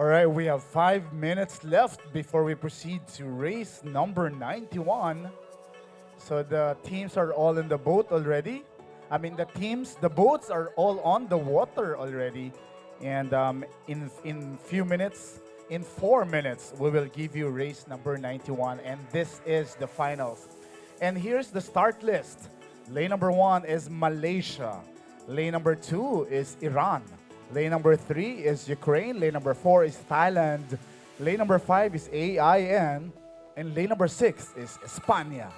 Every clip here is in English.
All right, we have 5 minutes left before we proceed to race number 91. So the teams are all in the boat already. I mean, the boats are all on the water already. And in few minutes, in 4 minutes, we will give you race number 91. And this is the finals. And here's the start list. Lane number one is Malaysia. Lane number two is Iran. Lane number three is Ukraine. Lane number four is Thailand. Lane number five is AIN. And lane number six is España.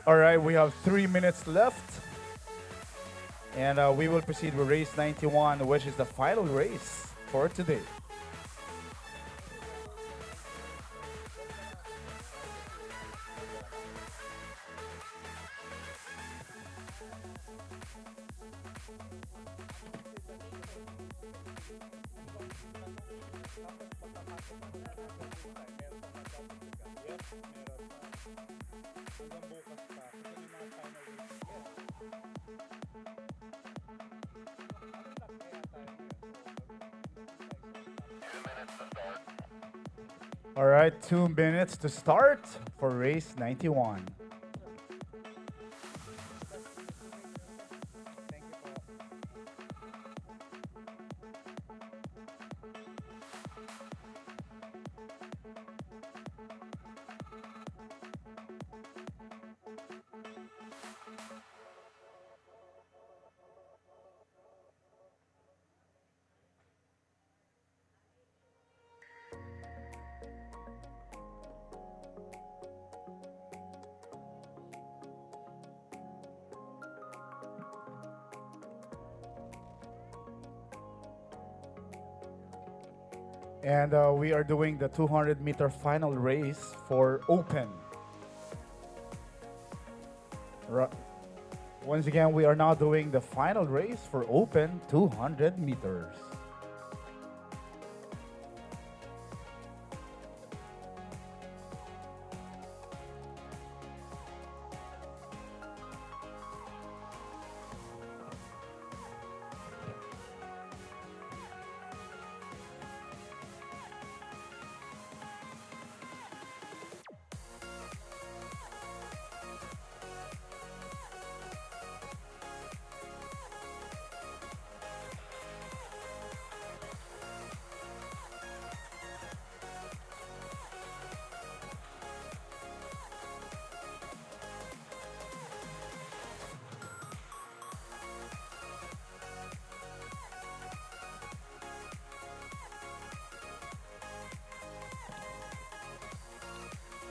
All right, we have 3 minutes left, and we will proceed with race 91, which is the final race for today. All right, 2 minutes to start for race 91. And we are doing the 200-meter final race for open. Ru- Once again, we are now doing the final race for open 200 meters.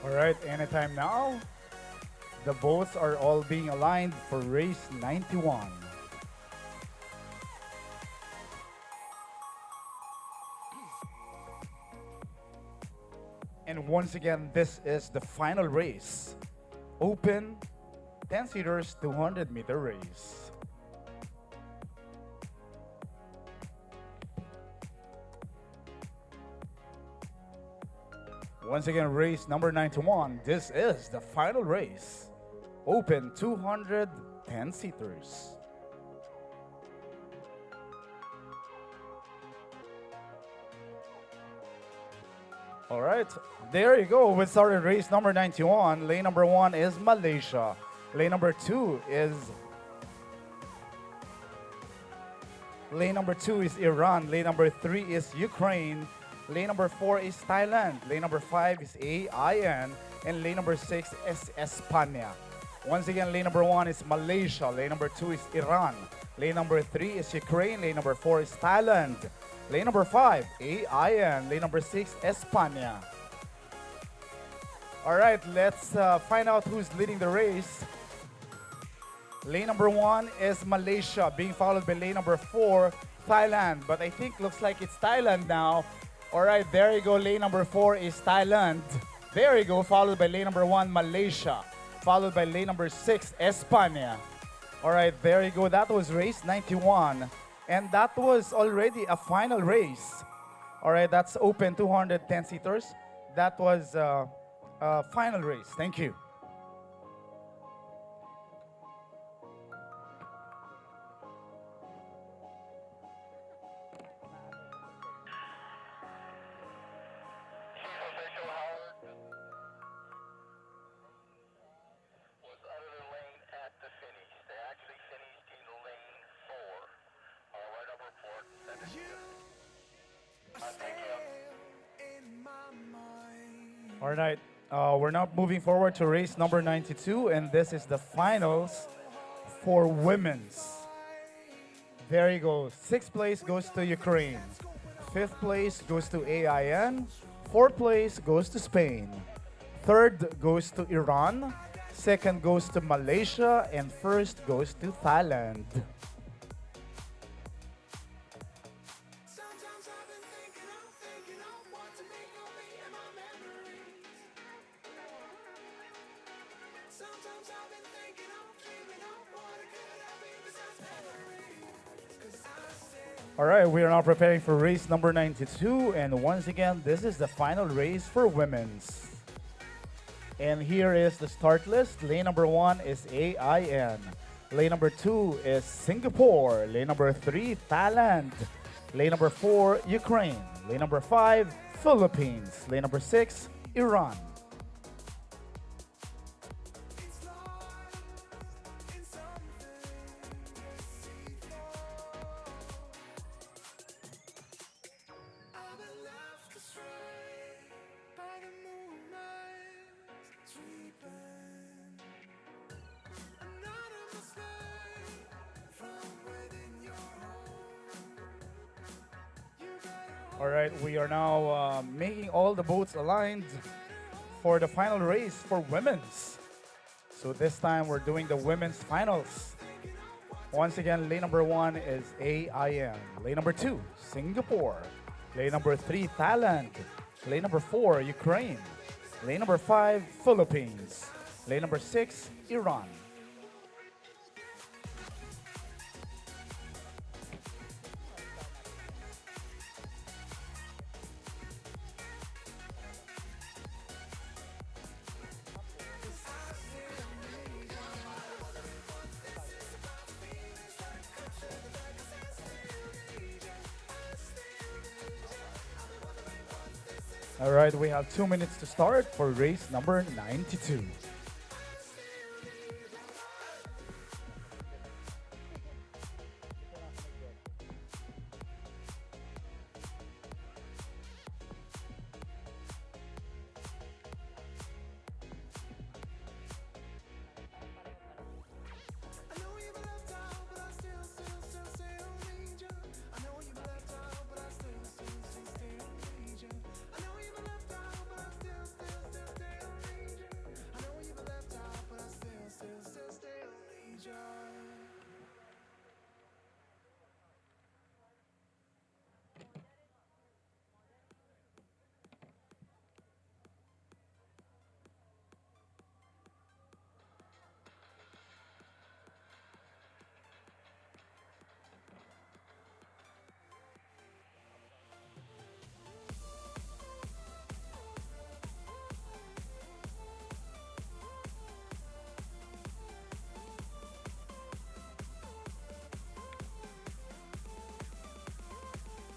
All right, anytime now. The boats are all being aligned for race 91. And once again, this is the final race. Open 10 seaters 200-meter race. Once again, race number 91. This is the final race. Open 210 seaters. All right, there you go. We started race number 91. Lane number one is Malaysia. Lane number two is Iran. Lane number three is Ukraine. Lane number four is Thailand. Lane number five is AIN. And lane number six is España. Once again, lane number one is Malaysia. Lane number two is Iran. Lane number three is Ukraine. Lane number four is Thailand. Lane number five, AIN. Lane number six, España. All right, let's find out who's leading the race. Lane number one is Malaysia, being followed by lane number four, Thailand. But I think looks like it's Thailand now. All right, there you go. Lane number four is Thailand. There you go, followed by lane number one, Malaysia. Followed by lane number six, España. All right, there you go. That was race 91. And that was already a final race. All right, that's open 210 seaters. That was a final race. Thank you. Chief Official Howard was out of the lane at the finish. They actually finished in lane 4. Right up report. Send it to you. Thank you. All right, we're now moving forward to race number 92, and this is the finals for women's. There you go. Sixth place goes to Ukraine. Fifth place goes to AIN. Fourth place goes to Spain. Third goes to Iran. Second goes to Malaysia. And first goes to Thailand. All right, we are now preparing for race number 92, and once again, this is the final race for women's. And here is the start list. Lane number one is AIN. Lane number two is Singapore. Lane number three, Thailand. Lane number four, Ukraine. Lane number five, Philippines. Lane number six, Iran. All right, we are now making all the boats aligned for the final race for women's. So this time we're doing the women's finals. Once again, lane number one is AIN. Lane number two, Singapore. Lane number three, Thailand. Lane number four, Ukraine. Lane number five, Philippines. Lane number six, Iran. All right, we have 2 minutes to start for race number 92.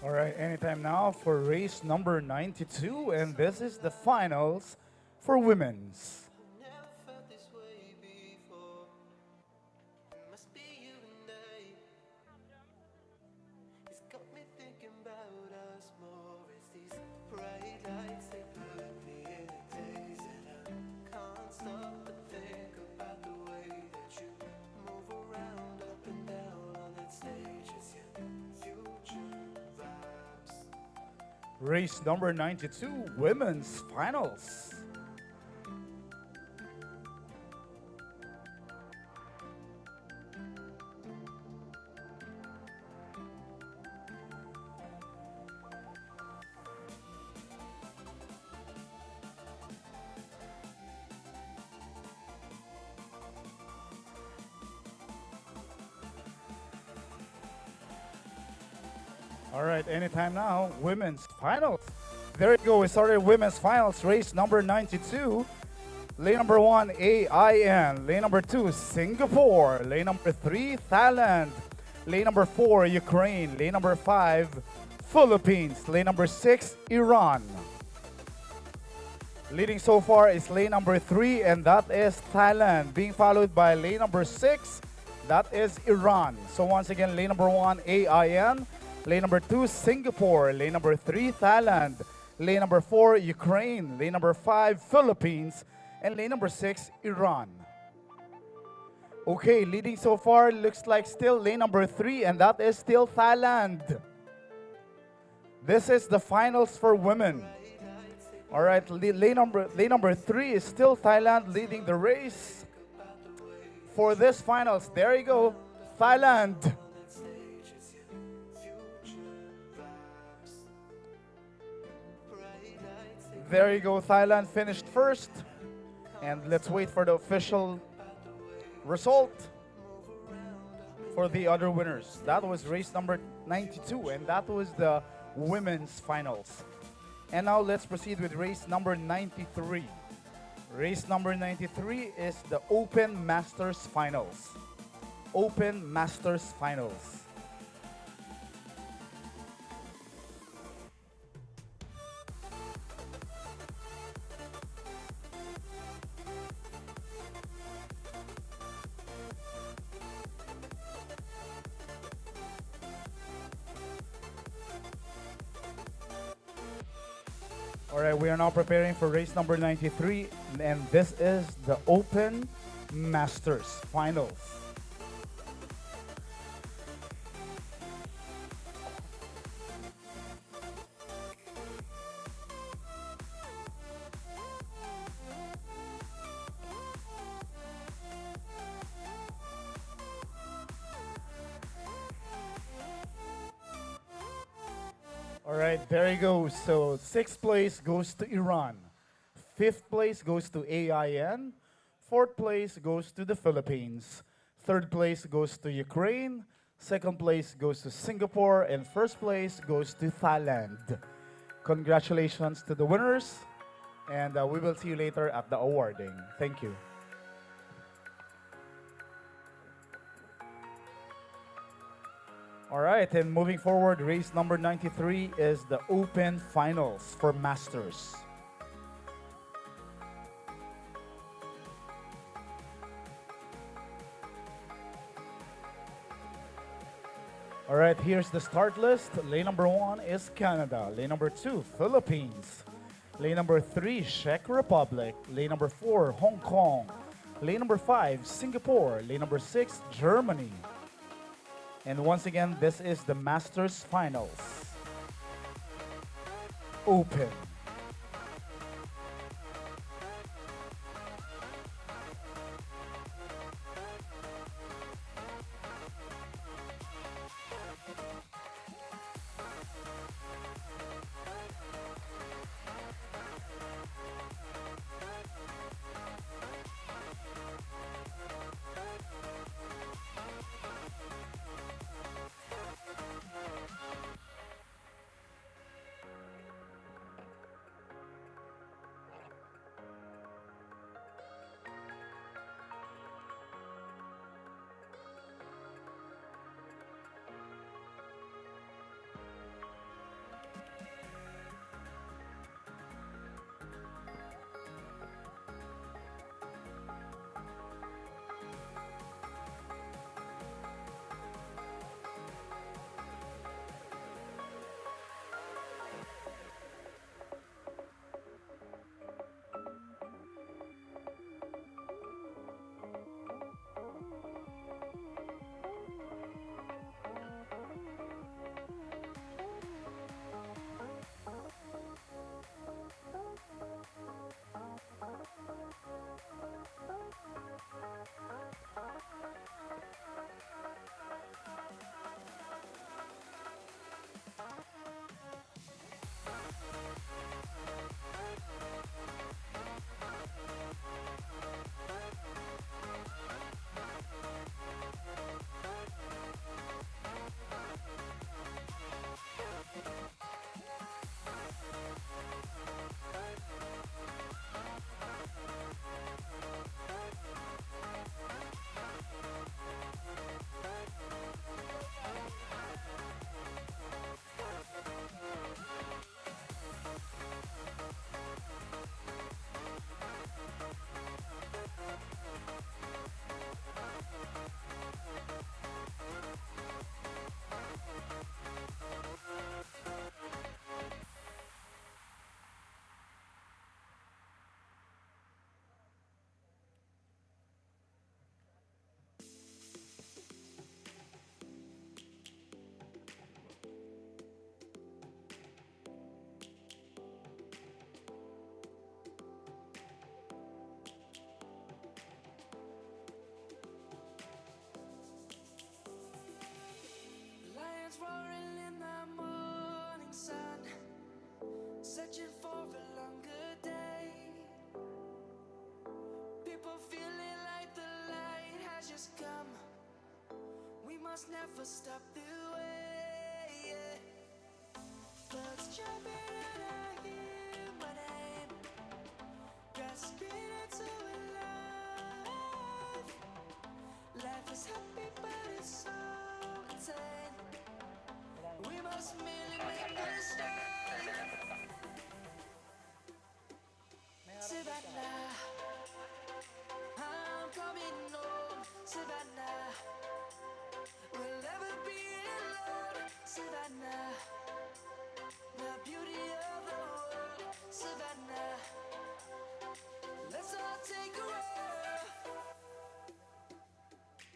All right, anytime now for race number 92, and this is the finals for women's. Never felt this way before. It must be you and I. It's got me thinking about us more. It's these bright lights, they put me in a daze. And I can't stop but think about the way that you move around up and down on that stage. It's your future vibes. Race number 92, women's finals. All right, anytime now, women's finals. There you go, we started women's finals, race number 92. Lane number 1, AIN. Lane number 2, Singapore. Lane number 3, Thailand. Lane number 4, Ukraine. Lane number 5, Philippines. Lane number 6, Iran. Leading so far is lane number 3, and that is Thailand, being followed by lane number 6, that is Iran. So once again, lane number 1, AIN. Lane number 2, Singapore. Lane number 3, Thailand. Lane number 4, Ukraine. Lane number 5, Philippines. And lane number 6, Iran. Okay, leading so far looks like still lane number 3, and that is still Thailand. This is the finals for women. All right, lane number 3 is still Thailand leading the race for this finals. There you go, Thailand. There you go, Thailand finished first. And let's wait for the official result for the other winners. That was race number 92, and that was the women's finals. And now let's proceed with race number 93. Race number 93 is the Open Masters Finals. Open Masters Finals. All right, we are now preparing for race number 93, and this is the Open Masters Finals. All right, there you go. So sixth place goes to Iran. Fifth place goes to AIN. Fourth place goes to the Philippines. Third place goes to Ukraine. Second place goes to Singapore. And first place goes to Thailand. Congratulations to the winners. And we will see you later at the awarding. Thank you. All right, and moving forward, race number 93 is the Open Finals for Masters. All right, here's the start list. Lane number 1 is Canada. Lane number 2, Philippines. Lane number 3, Czech Republic. Lane number 4, Hong Kong. Lane number 5, Singapore. Lane number 6, Germany. And once again, this is the Masters Finals. Open. must never stop the way. Yeah. Birds jumping and I hear my name. Gasping into life. Life is happy, but it's so insane. We must merely make a start. Savannah, I'm coming home. Savannah, we'll never be alone. Savannah, the beauty of the world. Savannah, let's all take a roll.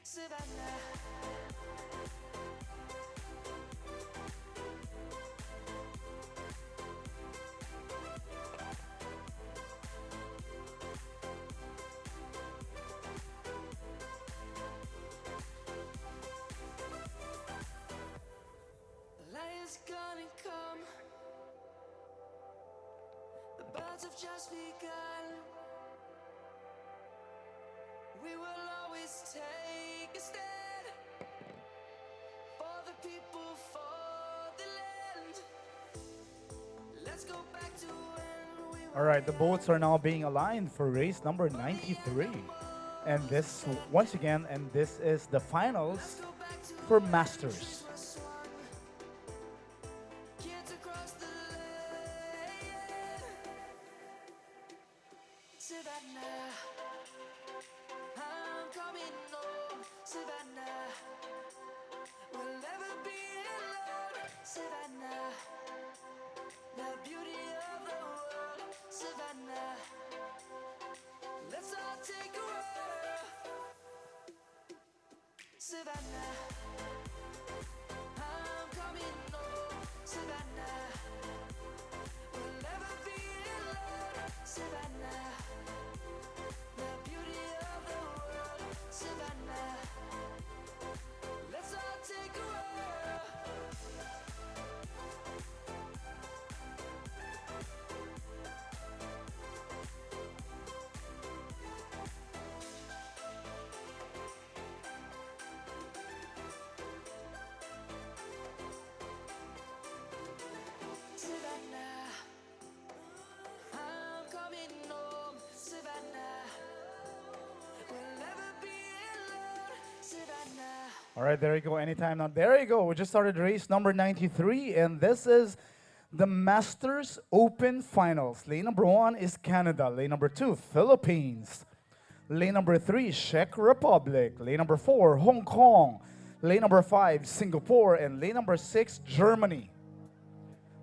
Savannah. Lion's gonna come. The birds have just begun. We will always take a stand for the people, for the land. Let's go back to when we were. All right, the boats are now being aligned for race number 93. And this, once again, and this is the finals Go back to for Masters. first one. Kids across the land. Savannah, I'm coming home. Savannah, we'll never be alone. Savannah, the beauty of the world. Savannah, let's all take a roll. Savannah, I'm coming home. Savannah, we'll never be alone. Savannah, the beauty of the world. Savannah, let's all take a roll. Savannah, I'm coming home. Savannah, we'll never be alone. Savannah. All right, there you go. Anytime now. There you go. We just started race number 93, and this is the Masters Open Finals. Lane number 1 is Canada. Lane number 2, Philippines. Lane number 3, Czech Republic. Lane number 4, Hong Kong. Lane number 5, Singapore. And lane number 6, Germany.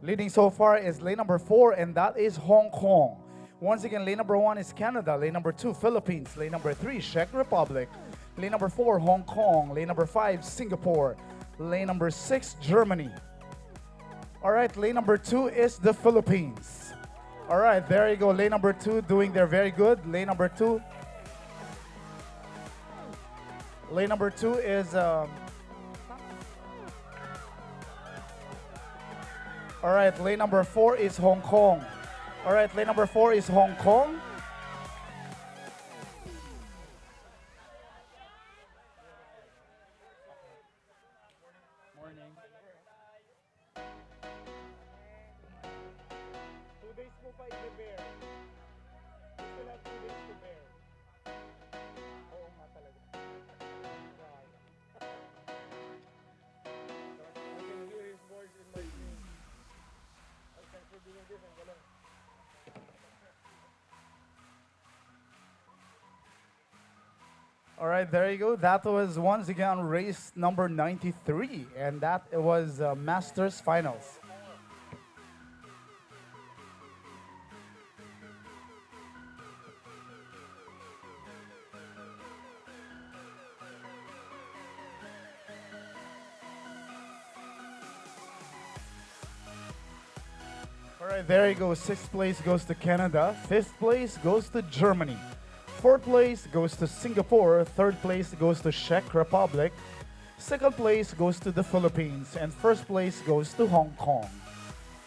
Leading so far is lane number 4, and that is Hong Kong. Once again, lane number 1 is Canada. Lane number 2, Philippines. Lane number 3, Czech Republic. Lane number 4, Hong Kong. Lane number 5, Singapore. Lane number 6, Germany. All right, lane number 2 is the Philippines. All right, there you go. Lane number 2 doing their very good. Lane number 2. Lane number 2 is all right, lane number 4 is Hong Kong. All right, lane number 4 is Hong Kong. Morning. 2 days mo pa i-bear. You still have 2 days to bear. Oo nga talaga. I can hear his voice in my dream. Thanks for doing this. Ang galing. All right, there you go. That was once again race number 93, and that was Masters Finals. All right, there you go. Sixth place goes to Canada. Fifth place goes to Germany. Fourth place goes to Singapore. Third place goes to Czech Republic. Second place goes to the Philippines. And first place goes to Hong Kong.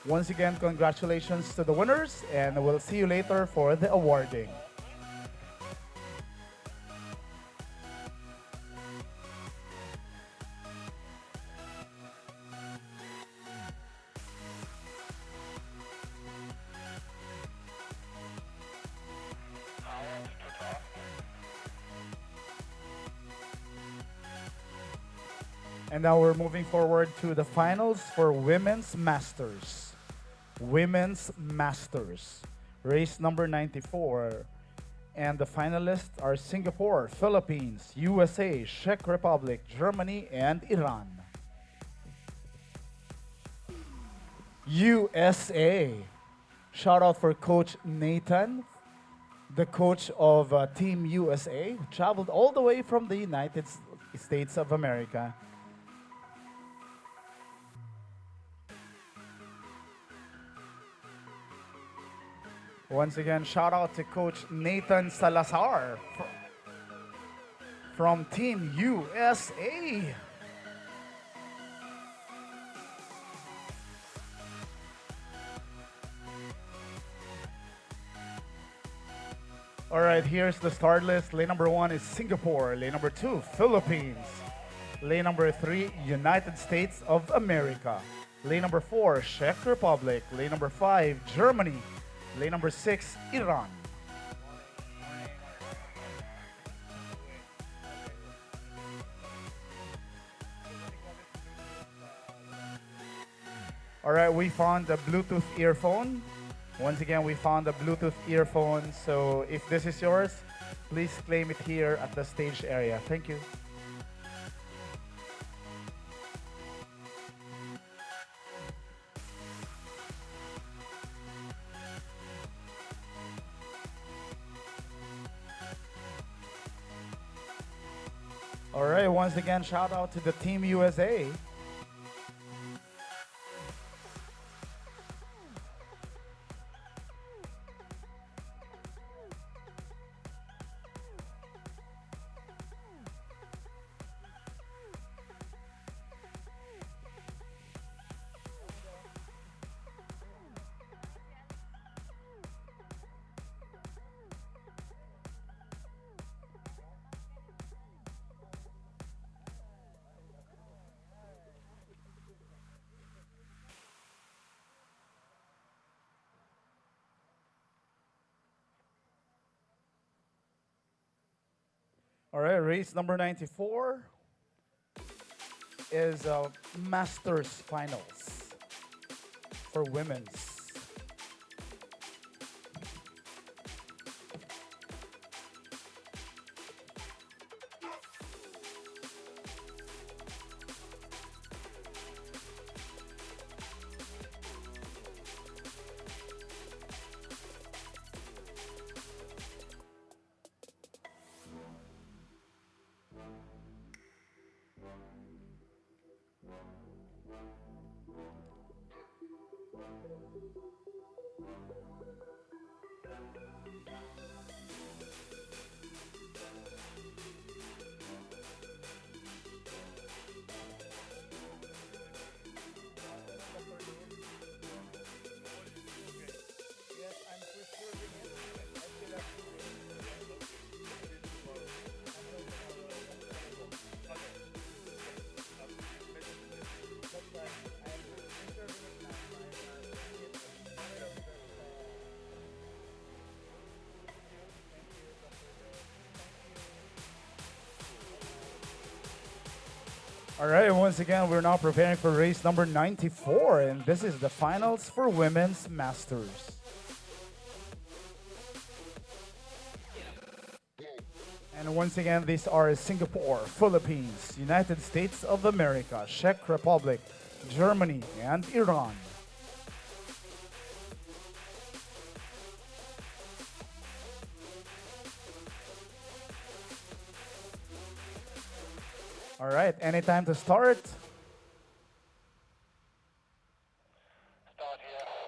Once again, congratulations to the winners, and we'll see you later for the awarding. And now we're moving forward to the finals for Women's Masters. Women's Masters. Race number 94. And the finalists are Singapore, Philippines, USA, Czech Republic, Germany, and Iran. USA. Shout out for Coach Nathan, the coach of Team USA, who traveled all the way from the United States of America. Once again, shout out to Coach Nathan Salazar from Team USA. All right, here's the start list. Lane number one is Singapore. Lane number two, Philippines. Lane number three, United States of America. Lane number four, Czech Republic. Lane number five, Germany. Lane number six, Iran. All right, we found the Bluetooth earphone. Once again, we found the Bluetooth earphone. So if this is yours, please claim it here at the stage area. Thank you. All right, once again, shout out to the Team USA. All right, race number 94 is Masters Finals for women's. All right, once again, we're now preparing for race number 94, and this is the finals for Women's Masters. And once again, these are Singapore, Philippines, United States of America, Czech Republic, Germany, and Iran. All right, anytime to start. Start here.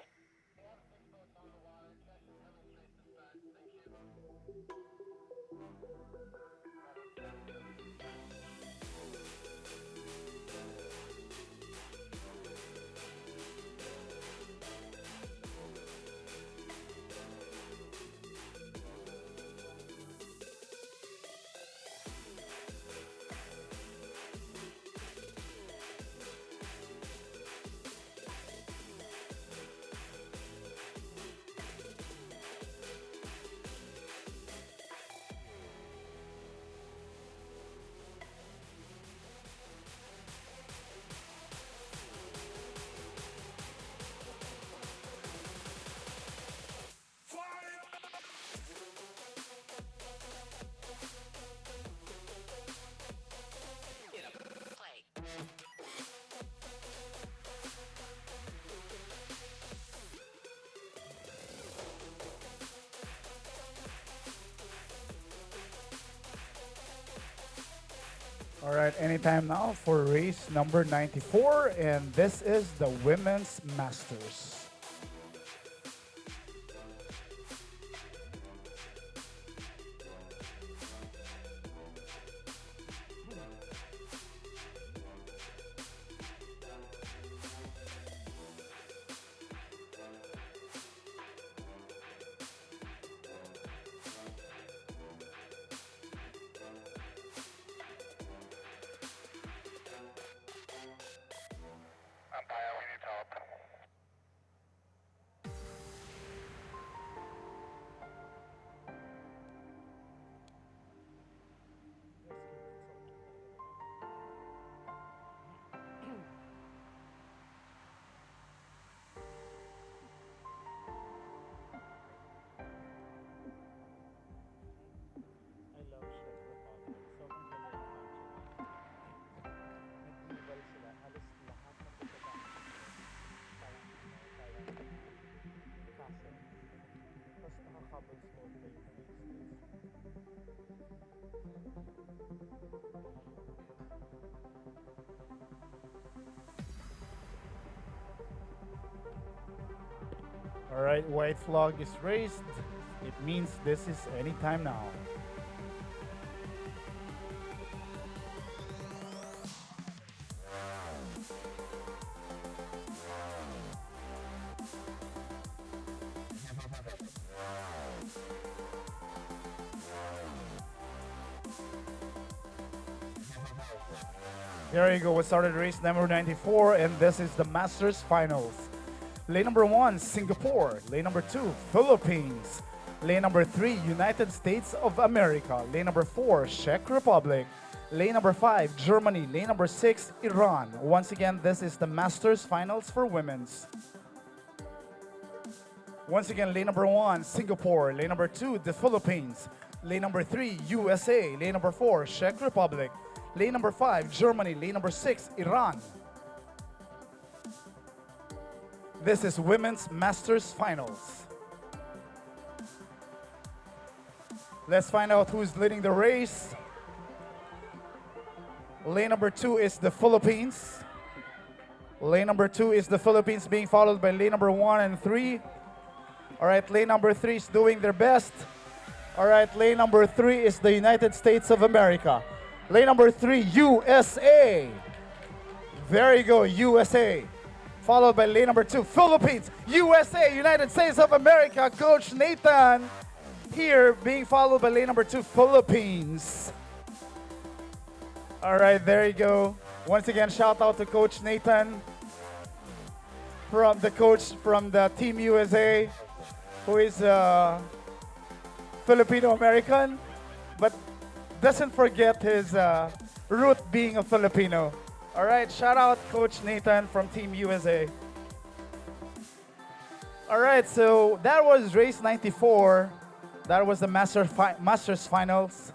right, anytime now for race number 94, and this is the Women's Masters. Umpire, we need help. I love Czech Republic. Sobrang ganda ng country. Medieval sila. Halos lahat ng pupuntahan ko parang castle. Tapos naka-cobblestone like All right, white flag is raised. It means this is anytime now. There you go. We started race number 94, and this is the Masters Finals. Lane number 1, Singapore. Lane number 2, Philippines. Lane number 3, United States of America. Lane number 4, Czech Republic. Lane number 5, Germany. Lane number 6, Iran. Once again, this is the Masters Finals for women's. Once again, lane number 1, Singapore. Lane number 2, the Philippines. Lane number 3, USA. Lane number 4, Czech Republic. Lane number 5, Germany. Lane number 6, Iran. This is Women's Masters Finals. Let's find out who's leading the race. Lane number 2 is the Philippines. Lane number 2 is the Philippines, being followed by lane number 1 and 3. All right, lane number 3 is doing their best. All right, lane number 3 is the United States of America. Lane number 3, USA. There you go, USA. Followed by lane number 2, Philippines, USA, United States of America. Coach Nathan here being followed by lane number 2, Philippines. All right, there you go. Once again, shout out to Coach Nathan, from the coach from the Team USA, who is Filipino American, but doesn't forget his root being a Filipino. All right, shout out Coach Nathan from Team USA. All right, so that was race 94. That was the Masters Finals.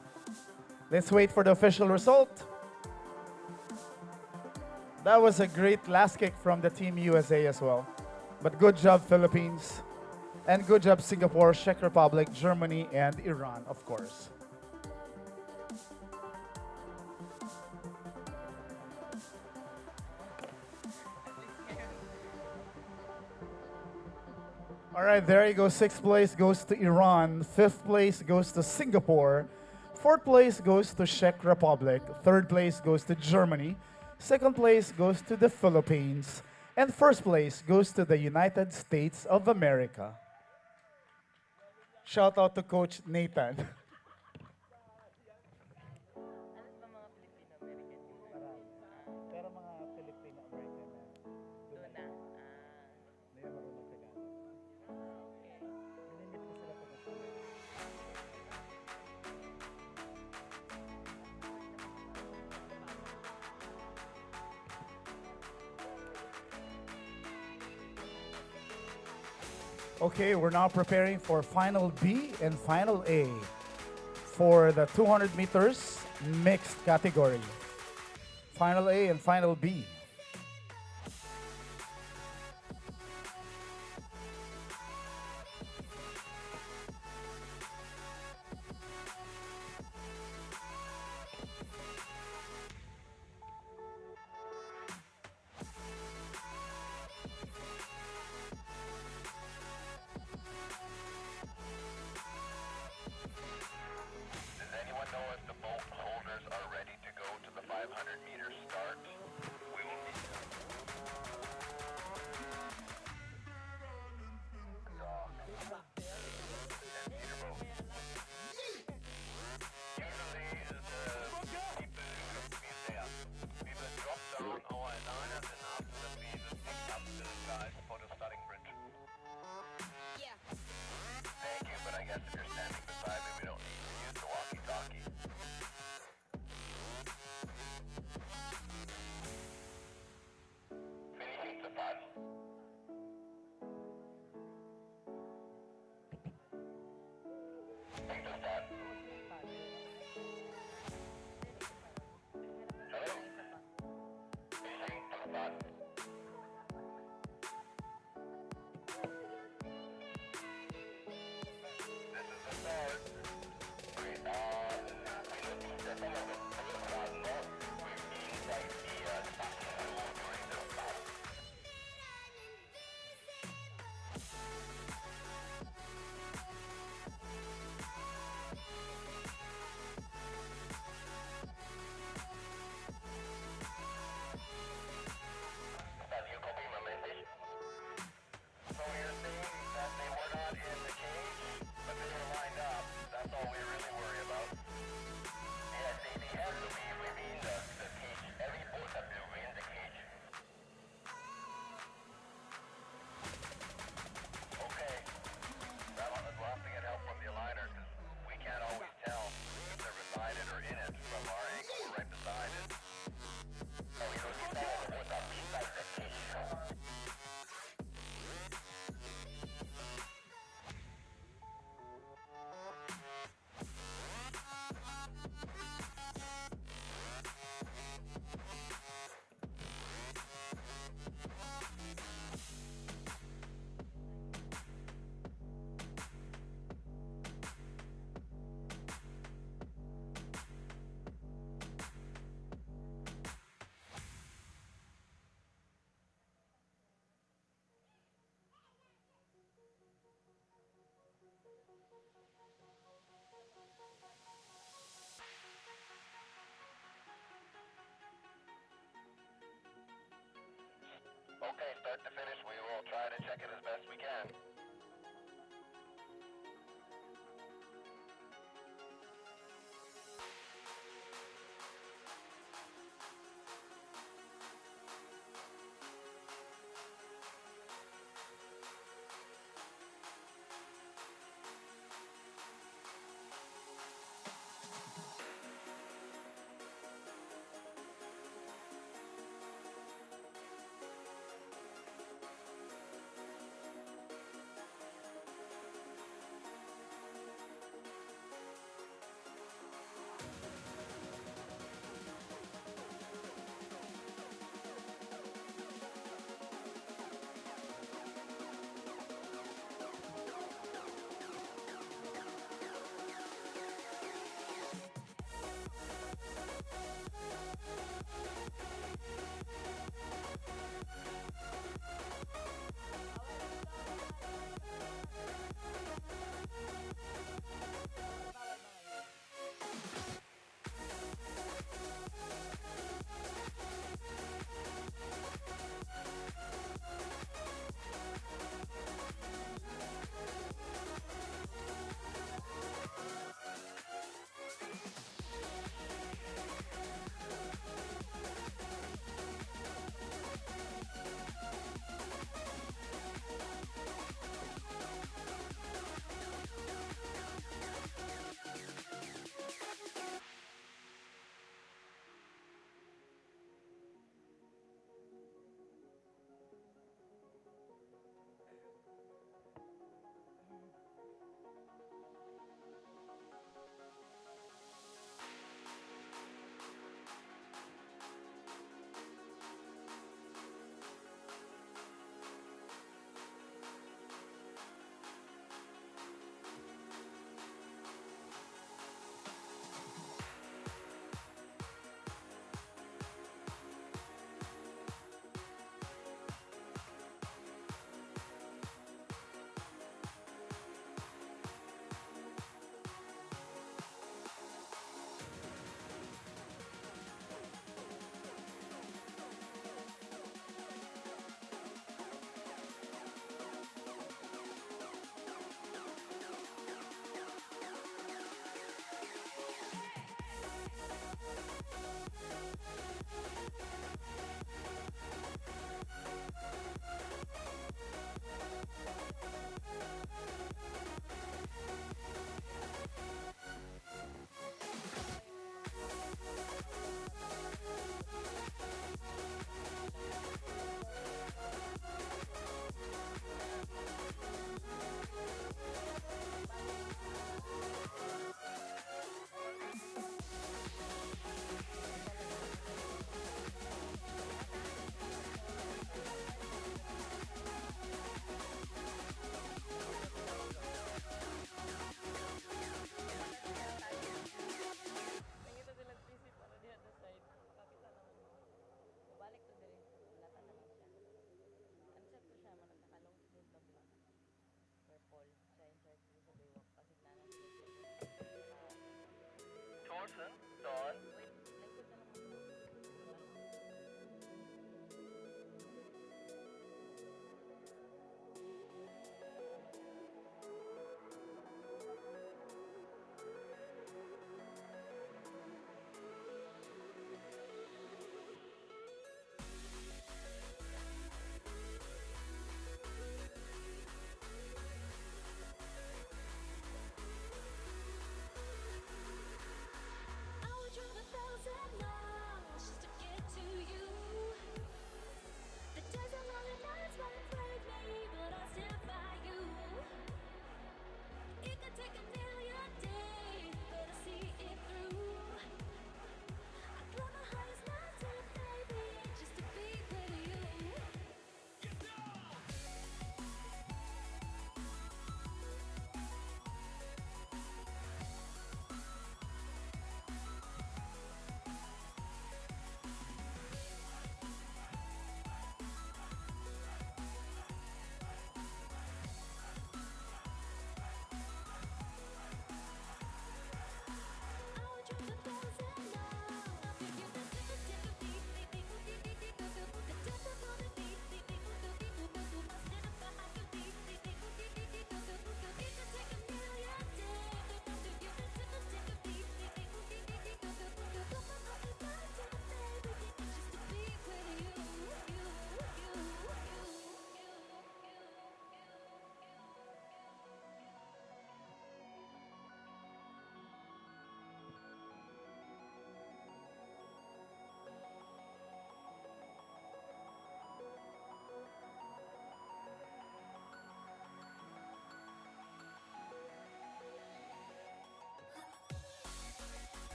Let's wait for the official result. That was a great last kick from the Team USA as well. But good job, Philippines. And good job, Singapore, Czech Republic, Germany, and Iran, of course. All right, there you go. Sixth place goes to Iran. Fifth place goes to Singapore. Fourth place goes to Czech Republic. Third place goes to Germany. Second place goes to the Philippines. And first place goes to the United States of America. Shout out to Coach Nathan. Pero mga Filipino-American na doon na marunong Tagalog. Nilimit ko sila pag-usawa. Okay, we're now preparing for Final B and Final A for the 200 meters mixed category. Final A and Final B. Take the spot. Hello? Anything to the spot? This is the start. Great. We noticed that some of the players are not inside the starting pool during the start.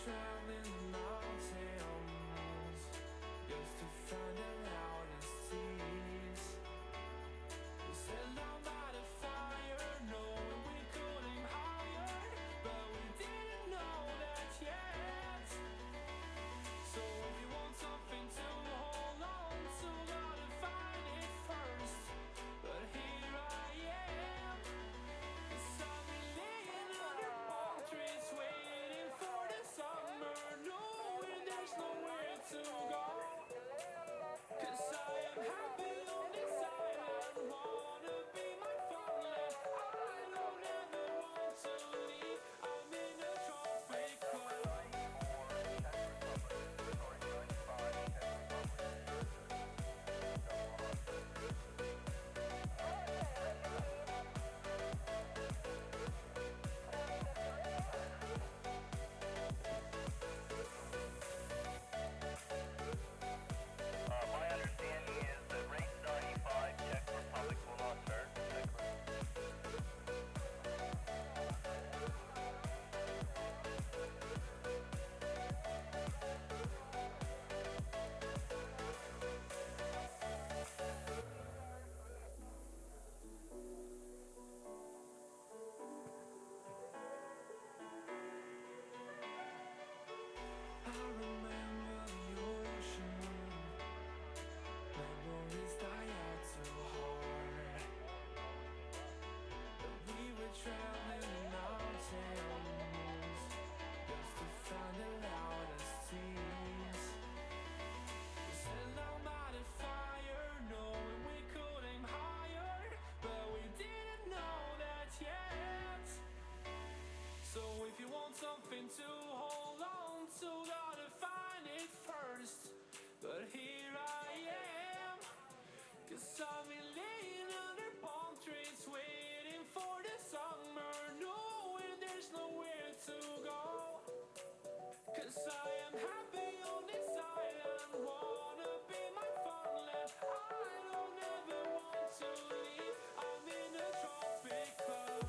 traveling the mountains just to find the loudest seas. We set down by the fire, knowing we couldn't higher, but we didn't know that yet. So if you want something to hold on to, gotta find it first. But here I am, 'cause I've been laying under palm trees, waiting for the summer, knowing there's nowhere to go. 'Cause I am happy on this island, wanna be my farmland. I don't ever want to leave, I'm in a tropic club. My understanding is that race 95, Czech Republic will not start. Is that correct? I remember the ocean, memories die out so hard. But we were traveling the mountains just to find the loudest seas. We sat down by the fire, knowing we couldn't higher, but we didn't know that yet. So if you want something to hold on to, gotta find it first. But here I am, 'cause I've been laying under palm trees, waiting for the summer, knowing there's nowhere to go. 'Cause I am happy on this island, wanna be my farmland. I don't ever want to leave, I'm in a tropic club.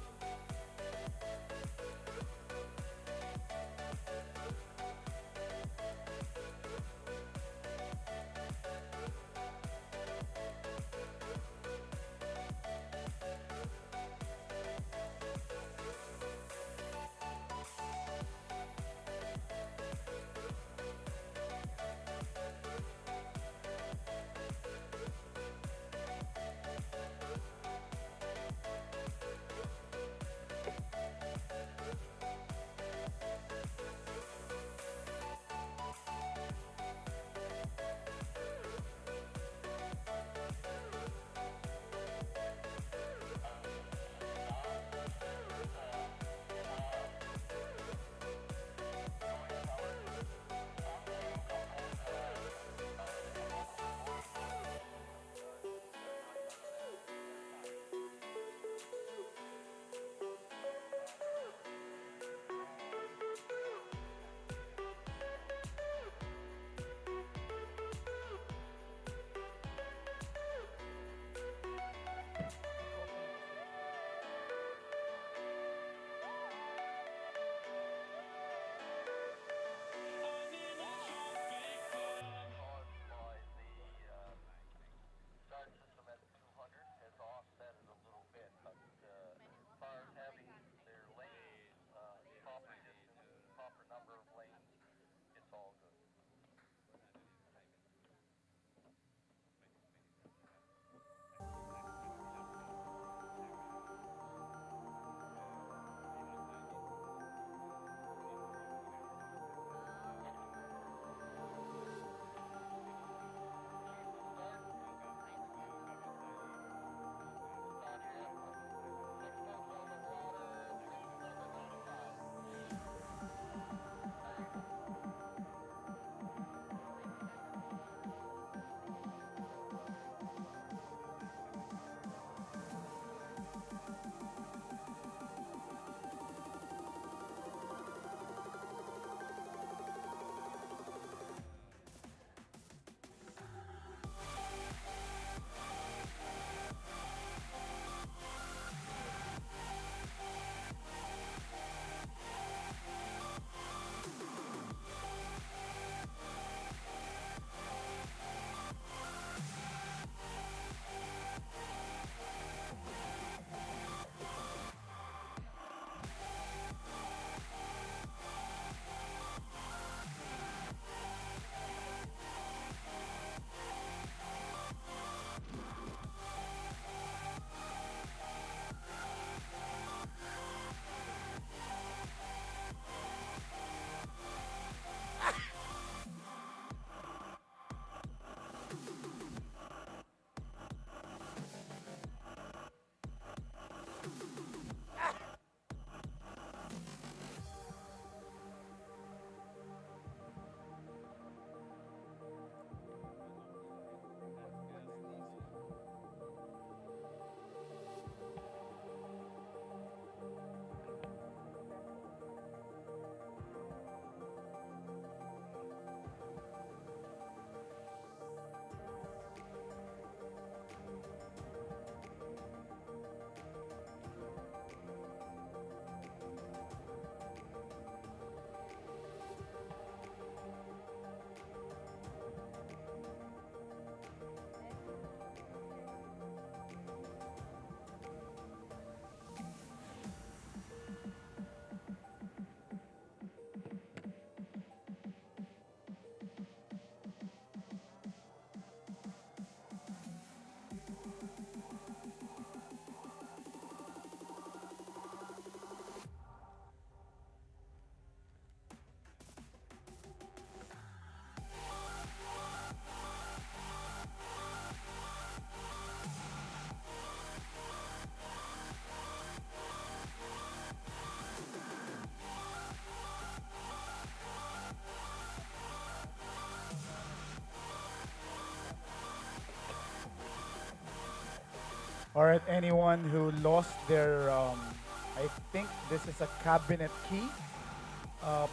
All right, anyone who lost their, I think this is a cabinet key.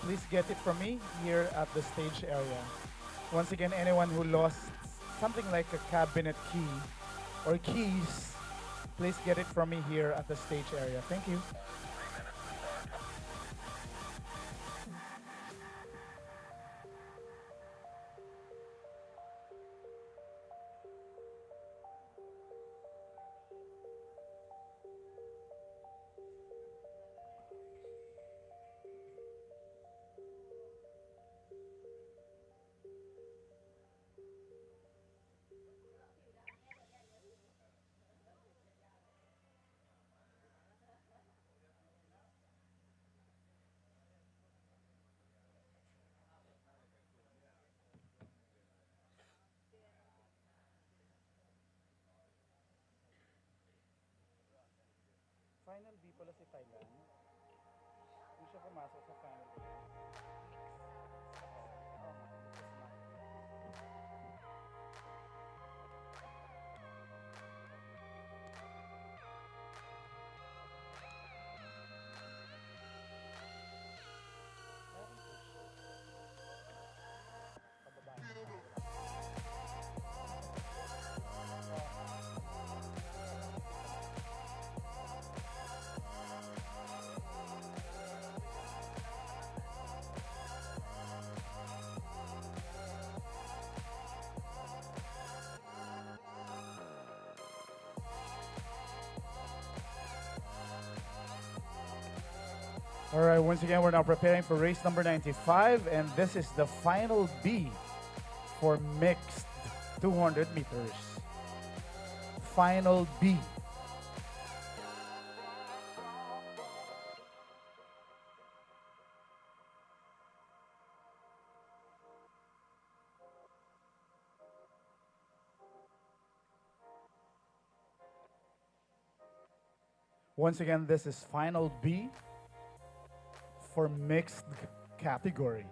Please get it from me here at the stage area. Once again, anyone who lost something like a cabinet key or keys, please get it from me here at the stage area. Thank you. Final B pala si Thailand. Hindi siya pumasok sa final B. All right, once again, we're now preparing for race number 95, and this is the final B for mixed 200 meters. Final B. Once again, this is final B for mixed category.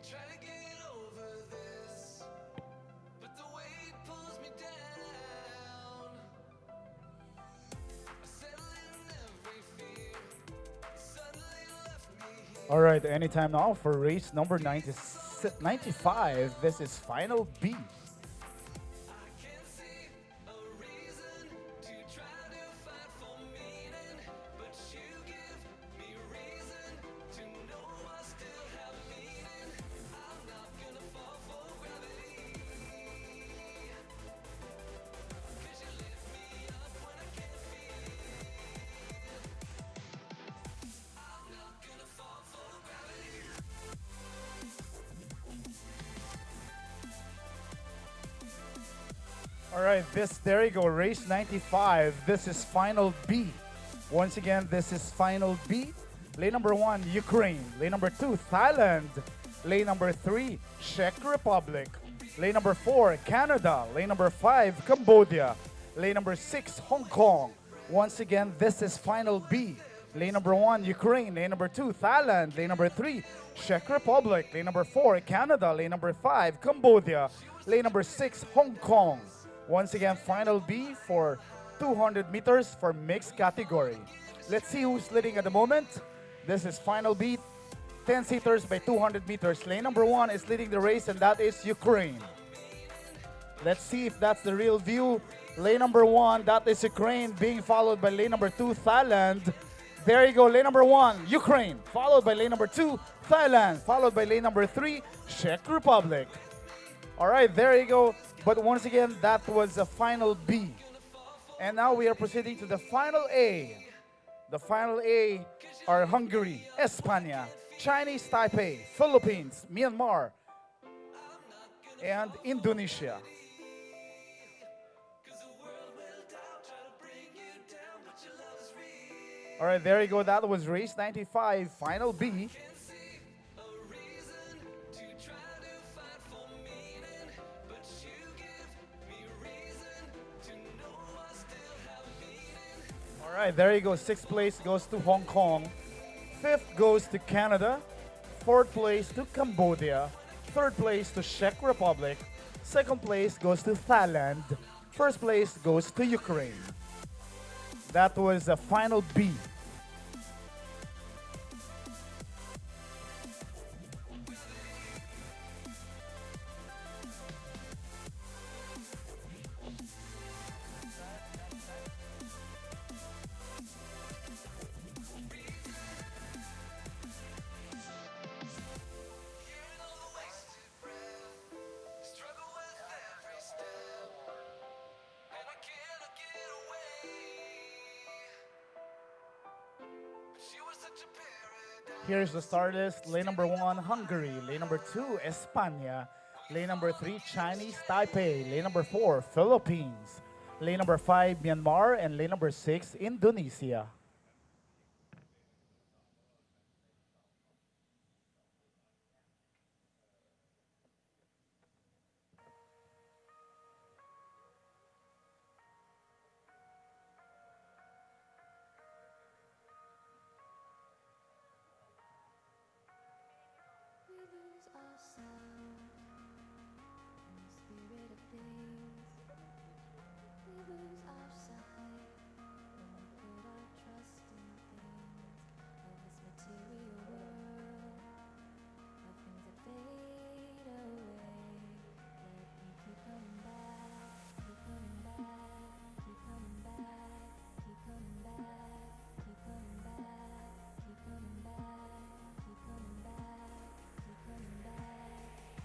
Try to get over this, but the weight pulls me down. I settle in every fear, suddenly left me here. All right, anytime now for race number 90, 95. This is final B. I can't see a reason to try to fight for meaning, but you give me reason to know I still have meaning. I'm not gonna fall for gravity, 'cause you lift me up when I can't feel. All right, there you go, race 95. This is final B. Once again, this is final B. Lane number 1, Ukraine. Lane number 2, Thailand. Lane number 3, Czech Republic. Lane number 4, Canada. Lane number 5, Cambodia. Lane number 6, Hong Kong. Once again, this is final B. Lane number 1, Ukraine. Lane number 2, Thailand. Lane number 3, Czech Republic. Lane number 4, Canada. Lane number 5, Cambodia. Lane number 6, Hong Kong. Once again, final B for 200 meters for mixed category. Let's see who's leading at the moment. This is final B, 10 seaters by 200 meters. Lane number 1 is leading the race, and that is Ukraine. Let's see if that's the real view. Lane number 1, that is Ukraine, being followed by lane number 2, Thailand. There you go, lane number 1, Ukraine, followed by lane number 2, Thailand, followed by lane number 3, Czech Republic. All right, there you go. But once again, that was the final B. And now we are proceeding to the final A. The final A are Hungary, España, Chinese Taipei, Philippines, Myanmar, and Indonesia. All right, there you go. That was race 95, final B. All right, there you go. 6th place goes to Hong Kong. 5th goes to Canada. 4th place to Cambodia. 3rd place to Czech Republic. 2nd place goes to Thailand. 1st place goes to Ukraine. That was the final B. Here's the start list. Lane number 1, Hungary. Lane number 2, España. Lane number 3, Chinese Taipei. Lane number 4, Philippines. Lane number 5, Myanmar. And lane number 6, Indonesia. We lose ourselves in the spirit of things. We lose our sight when we put our trust in things of this material world, of things that fade away. Let me keep coming back, keep coming back, keep coming back, keep coming back, keep coming back, keep coming back, keep coming back. Keep coming back,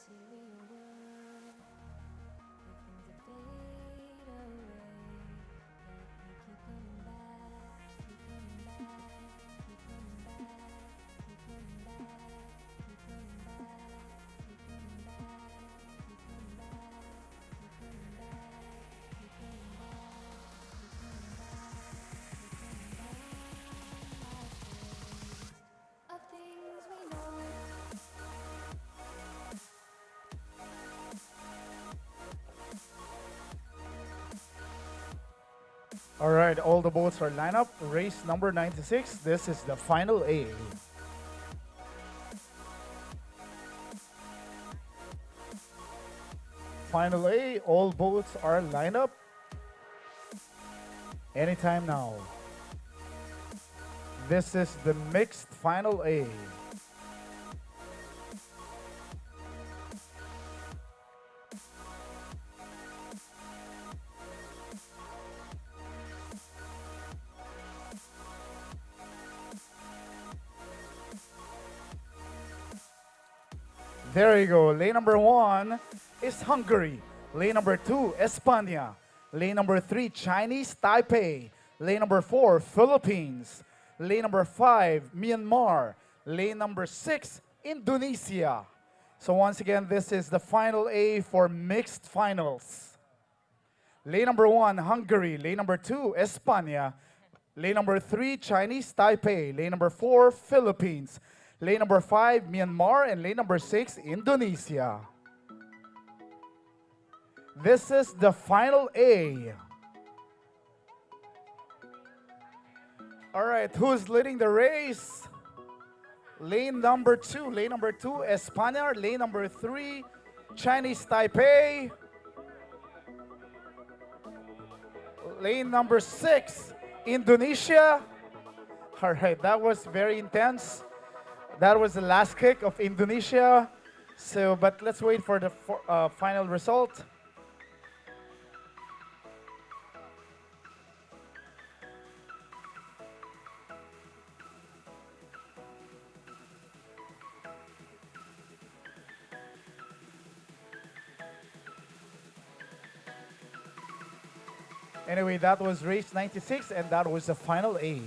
material world, if things that fade away, let me keep coming back, keep coming back, keep coming back, keep coming back, keep coming back, keep coming back, keep coming back, keep coming back, keep coming back, keep coming back, keep coming back. Of things we know. All right, all the boats are lined up. Race number 96. This is the final A. Final A, all boats are lined up. Anytime now. This is the mixed final A. There you go. Lane number 1 is Hungary. Lane number 2, España. Lane number 3, Chinese Taipei. Lane number 4, Philippines. Lane number 5, Myanmar. Lane number 6, Indonesia. So once again, this is the final A for mixed finals. Lane number 1, Hungary. Lane number 2, España. Lane number 3, Chinese Taipei. Lane number 4, Philippines. Lane number 5, Myanmar. And lane number 6, Indonesia. This is the final A. All right, who's leading the race? Lane number 2. Lane number 2, España. Lane number 3, Chinese Taipei. Lane number 6, Indonesia. All right, that was very intense. That was the last kick of Indonesia. So, but let's wait for the final result. Anyway, that was race 96, and that was the final A.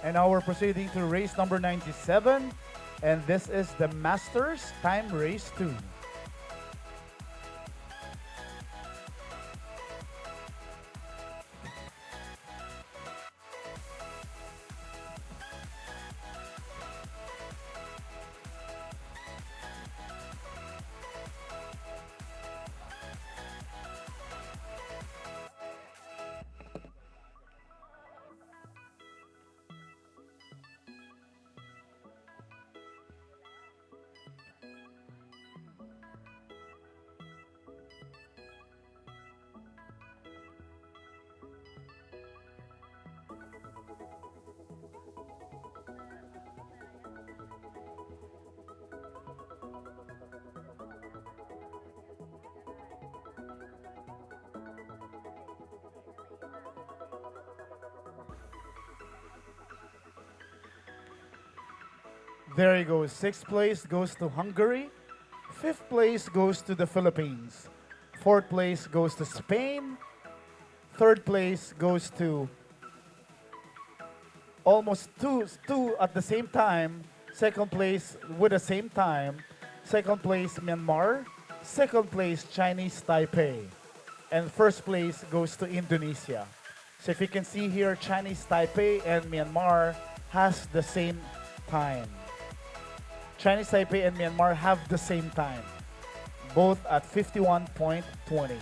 And now we're proceeding to race number 97, and this is the Masters Time Race 2. There you go. Sixth place goes to Hungary. Fifth place goes to the Philippines. Fourth place goes to Spain. Third place goes to almost two at the same time. Second place with the same time. Second place Myanmar. Second place Chinese Taipei. And first place goes to Indonesia. So if you can see here, Chinese Taipei and Myanmar has the same time. Chinese Taipei and Myanmar have the same time, both at 51.20.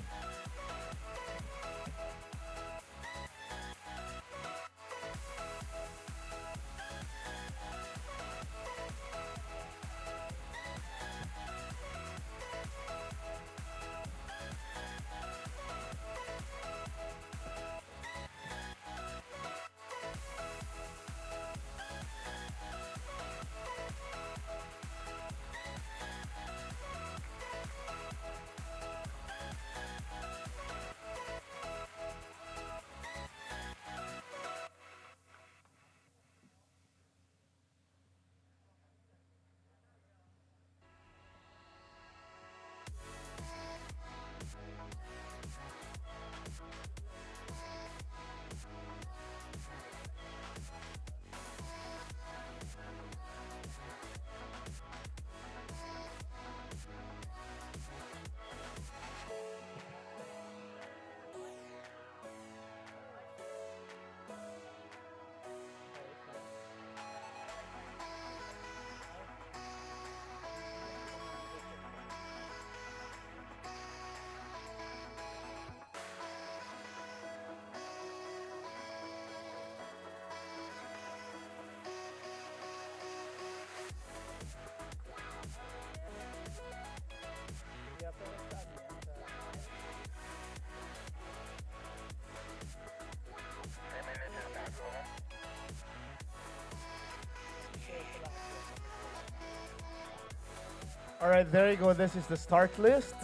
All right, there you go. This is the start list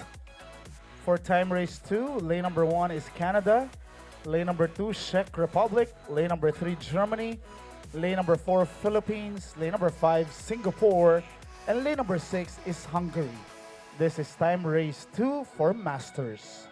for Time Race 2. Lane number 1 is Canada. Lane number 2, Czech Republic. Lane number 3, Germany. Lane number 4, Philippines. Lane number 5, Singapore. And lane number 6 is Hungary. This is Time Race 2 for Masters.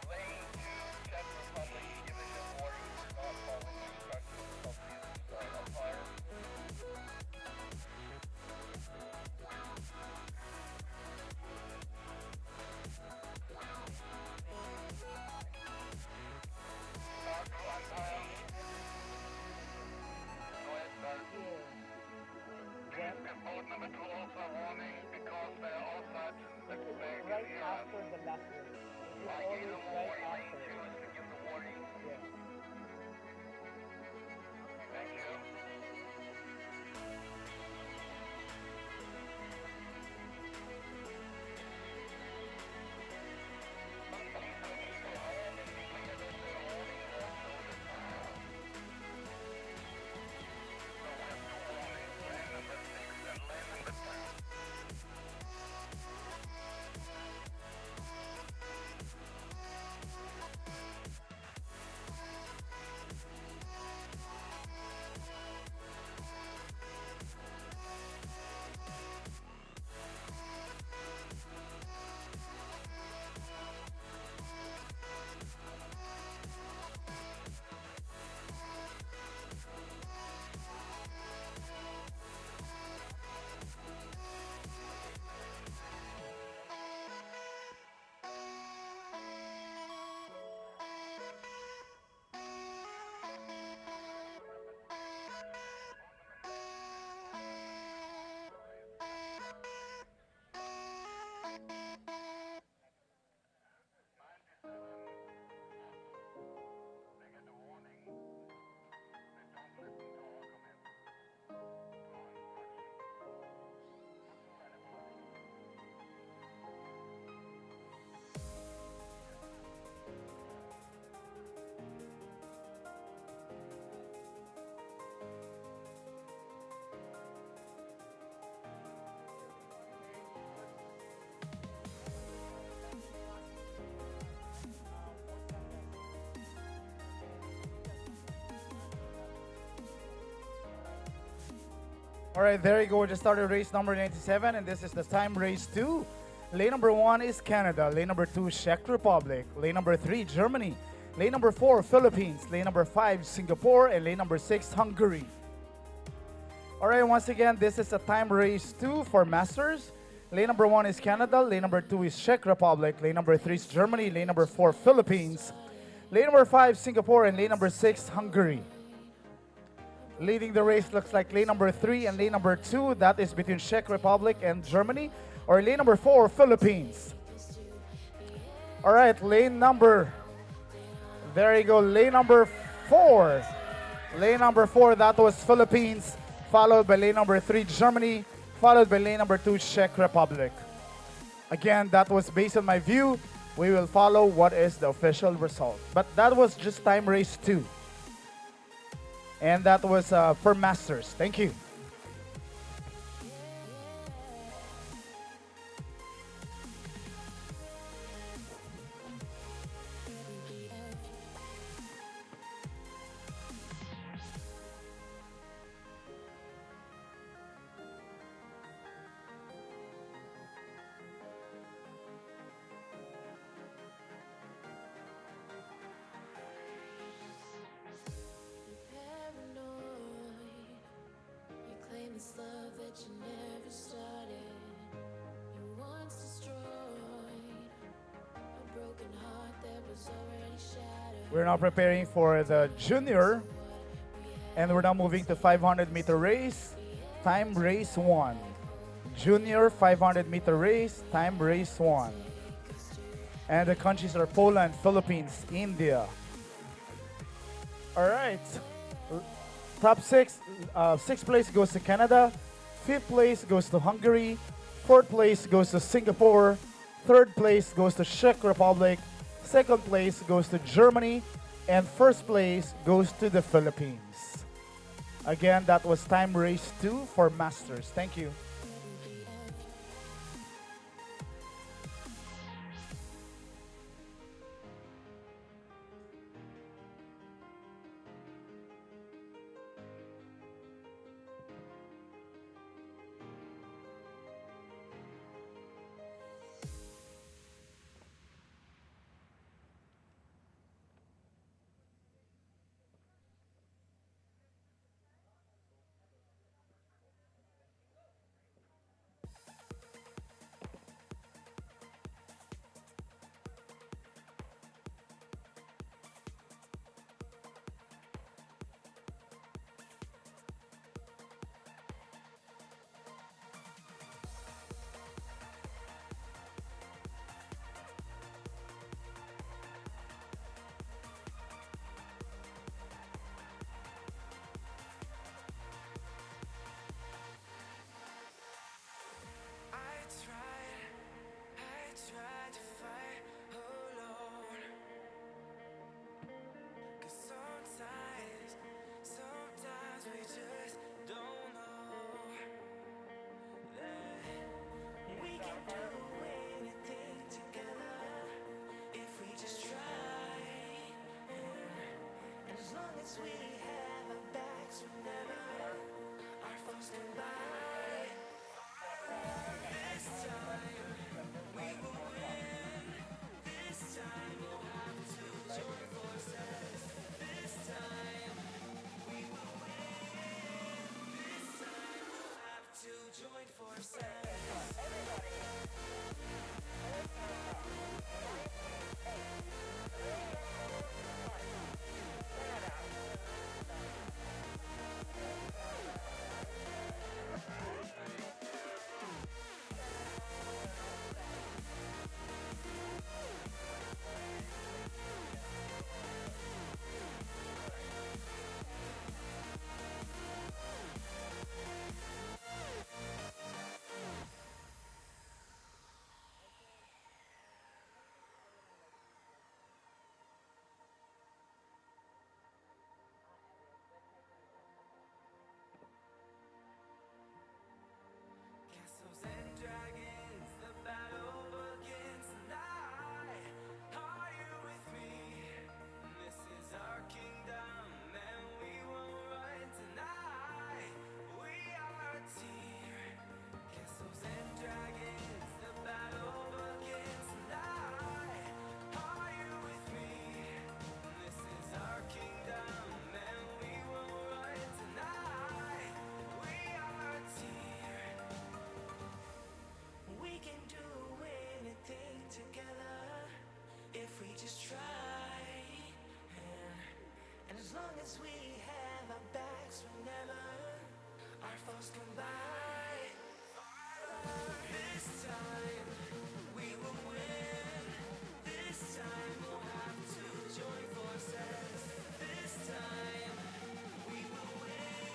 Lane 2, Czech Republic, Division Warning, not following instructions of this umpire. Start to umpire. Go ahead, start. Please give boat number 2 also a warning because they are outside the flag in the air. the last one. I gave them a warning. Lane 2 is to give the warning. Thank you. All right, there you go. We just started race number 97, and this is the Time Race 2. Lane number 1 is Canada. Lane number 2, Czech Republic. Lane number 3, Germany. Lane number 4, Philippines. Lane number 5, Singapore. And lane number 6, Hungary. All right, once again, this is a Time Race 2 for Masters. Lane number 1 is Canada. Lane number 2 is Czech Republic. Lane number 3 is Germany. Lane number 4, Philippines. Lane number 5, Singapore. And lane number 6, Hungary. Leading the race looks like lane number 3 and lane number 2. That is between Czech Republic and Germany. Or lane number 4, Philippines. All right, lane number... There you go, lane number 4. Lane number 4, that was Philippines. Followed by lane number 3, Germany. Followed by lane number 2, Czech Republic. Again, that was based on my view. We will follow what is the official result. But that was just Time Race 2. And that was for Masters. Thank you. We're now preparing for the junior, and we're now moving to 500-meter race. Time race 1. Junior 500-meter race, time race 1. And the countries are Poland, Philippines, India. All right. Top six. Sixth place goes to Canada. Fifth place goes to Hungary. Fourth place goes to Singapore. Third place goes to Czech Republic. Second place goes to Germany. And first place goes to the Philippines. Again, that was time race 2 for Masters. Thank you. I tried to fight alone. 'Cause sometimes we just don't know that we can do anything together if we just try. And as long as we have our backs, whenever our foes come by. Join forces. Castles and dragons, the battle begins tonight. Are you with me? This is our kingdom, and we won't run tonight. We are a team. Castles and dragons, the battle begins tonight. Are you with me? This is our kingdom, and we won't run tonight. We are a team. We can do anything together if we just try. And as long as we have our backs, whenever our foes come by. This time we will win. This time we'll have to join forces. This time we will win.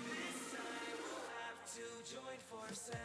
This time we'll have to join forces.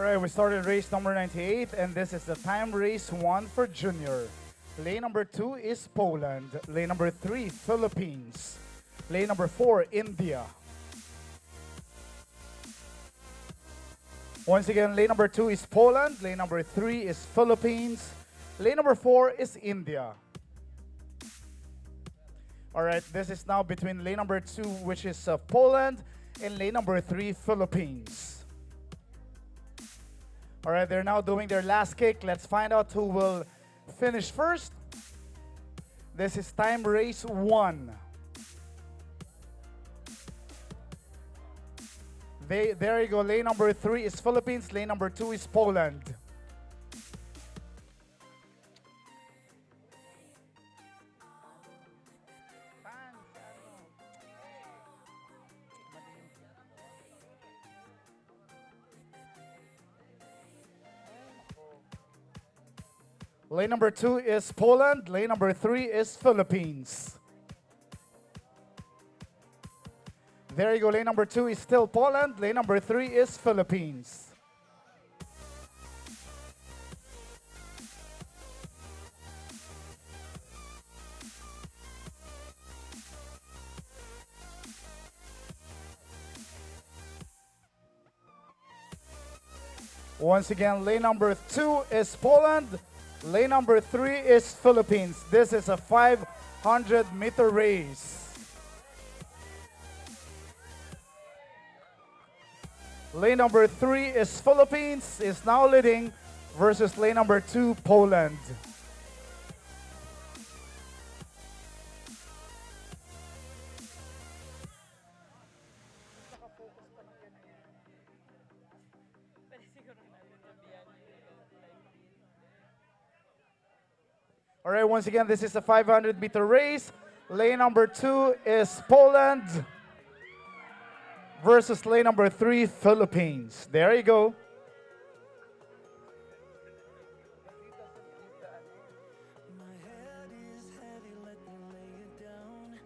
All right, we started race number 98, and this is the time race one for junior. Lane number two is Poland. Lane number three, Philippines. Lane number four, India. Once again, lane number two is Poland. Lane number three is Philippines. Lane number four is India. All right, this is now between lane number two, which is Poland, and lane number three, Philippines. All right, they're now doing their last kick. Let's find out who will finish first. This is time race one. There you go. Lane number three is Philippines. Lane number two is Poland. Lane number two is Poland. Lane number three is Philippines. There you go. Lane number two is still Poland. Lane number three is Philippines. Once again, lane number two is Poland. Lane number three is Philippines. This is a 500-meter race. Lane number three is Philippines, is now leading versus lane number two, Poland. All right, once again, this is a 500-meter race. Lane number two is Poland versus lane number three, Philippines. There you go. My head is heavy, let me lay it down.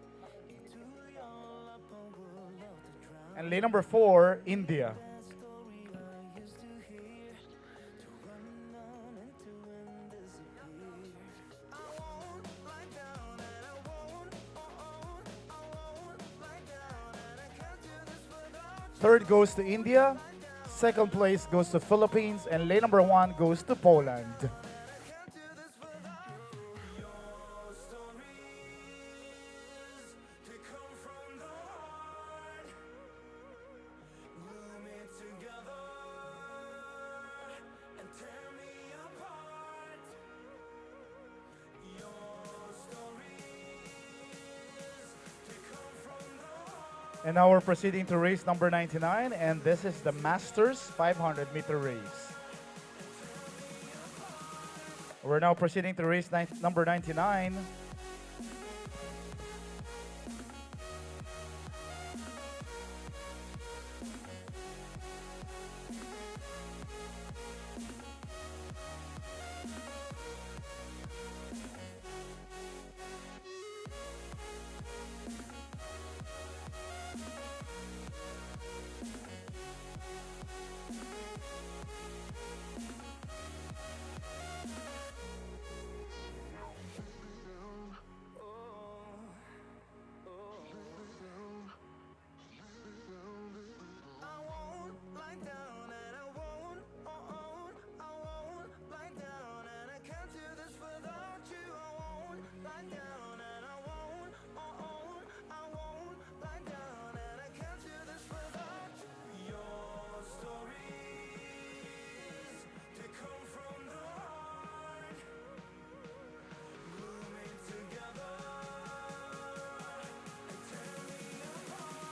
Into your lap, I would love to drown. And lane number four, India. That story I used to hear, to run on and to and disappear. I won't lie down and I won't, I won't lie down and I can't do this without you. Third goes to India. Second place goes to Philippines. And lane number one goes to Poland. Can't do this without you. Your stories, they come from the heart. Glue me together and tear me apart. Your stories, they come from the heart. And now we're proceeding to race number 99. And this is the Masters 500-meter race. We're now proceeding to race number 99. I won't lie down and I won't, I won't lie down and I can't do this without you. I won't lie down and I won't, I won't lie down and I can't do this without you. Your stories, they come from the heart. Glue me together and tear me apart.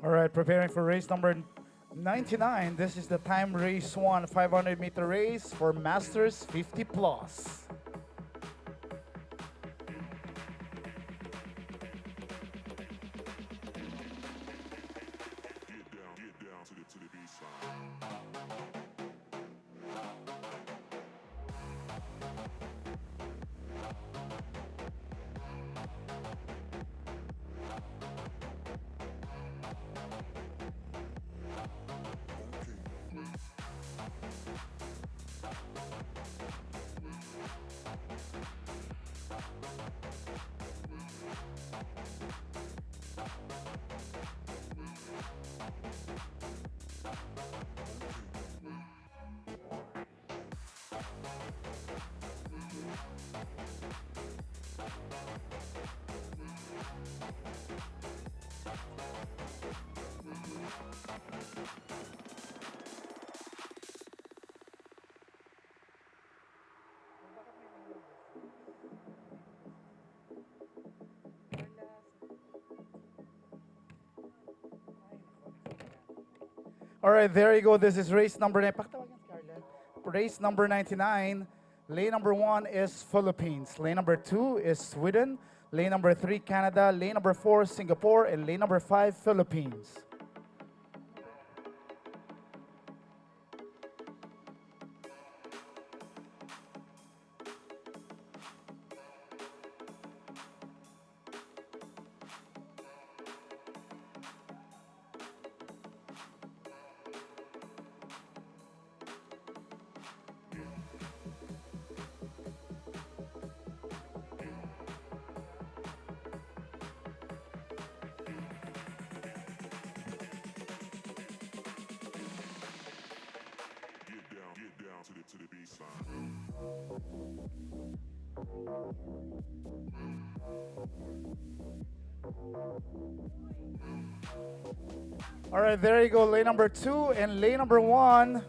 All right, preparing for race number 99. This is the time race 1, 500-meter race for Masters 50 plus. All right, there you go. This is race number 9. Pakitawagan si Carla. Race number 99. Lane number 1 is Philippines. Lane number 2 is Sweden. Lane number 3, Canada. Lane number 4, Singapore. And lane number 5, Philippines. All right, there you go. Lane number 2 and lane number 1.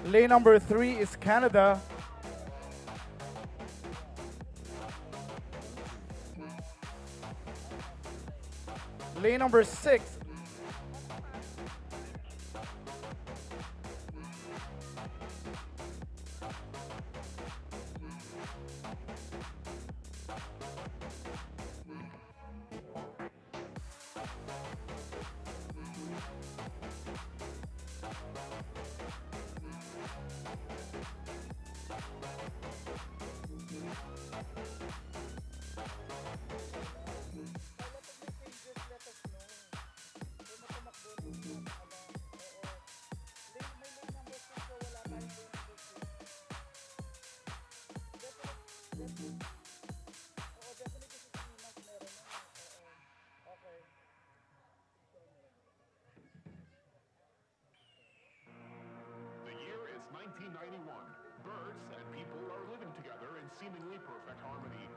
Lane number 3 is Canada. Lane number 6. The year is 1991. Birds and people are living together in seemingly perfect harmony.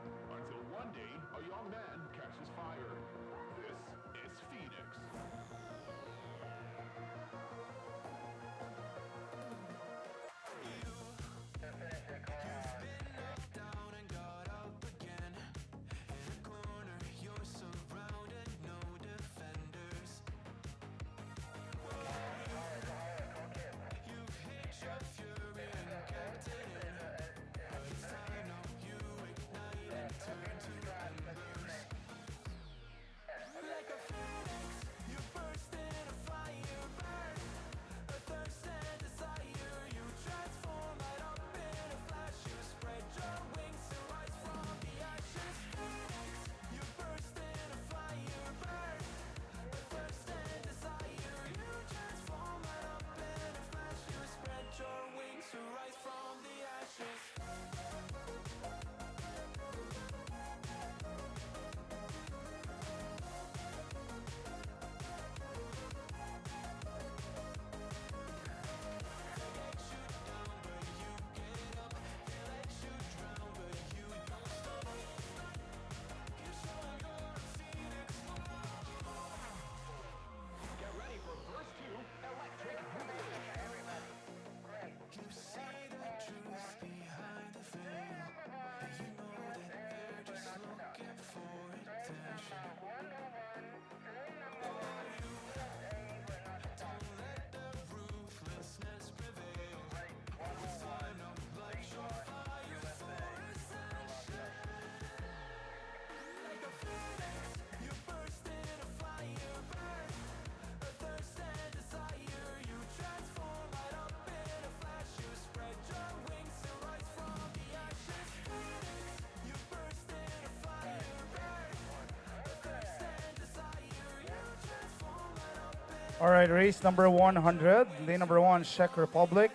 All right, race number 100. Lane number 1, Czech Republic.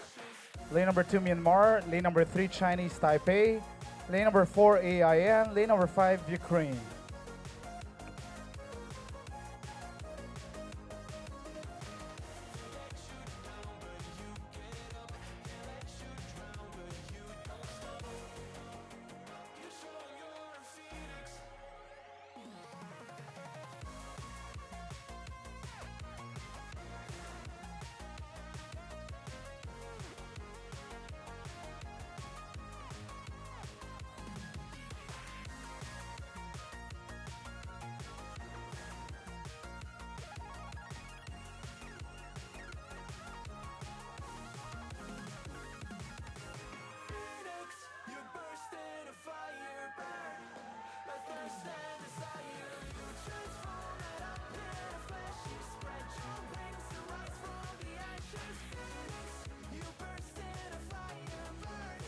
Lane number 2, Myanmar. Lane number 3, Chinese Taipei. Lane number 4, AIN. Lane number 5, Ukraine. Phoenix, you burst into fire, burn. My thirst and desire, you transform it up in a flash. You spread your wings to rise from the ashes. Phoenix, you burst into fire, burn.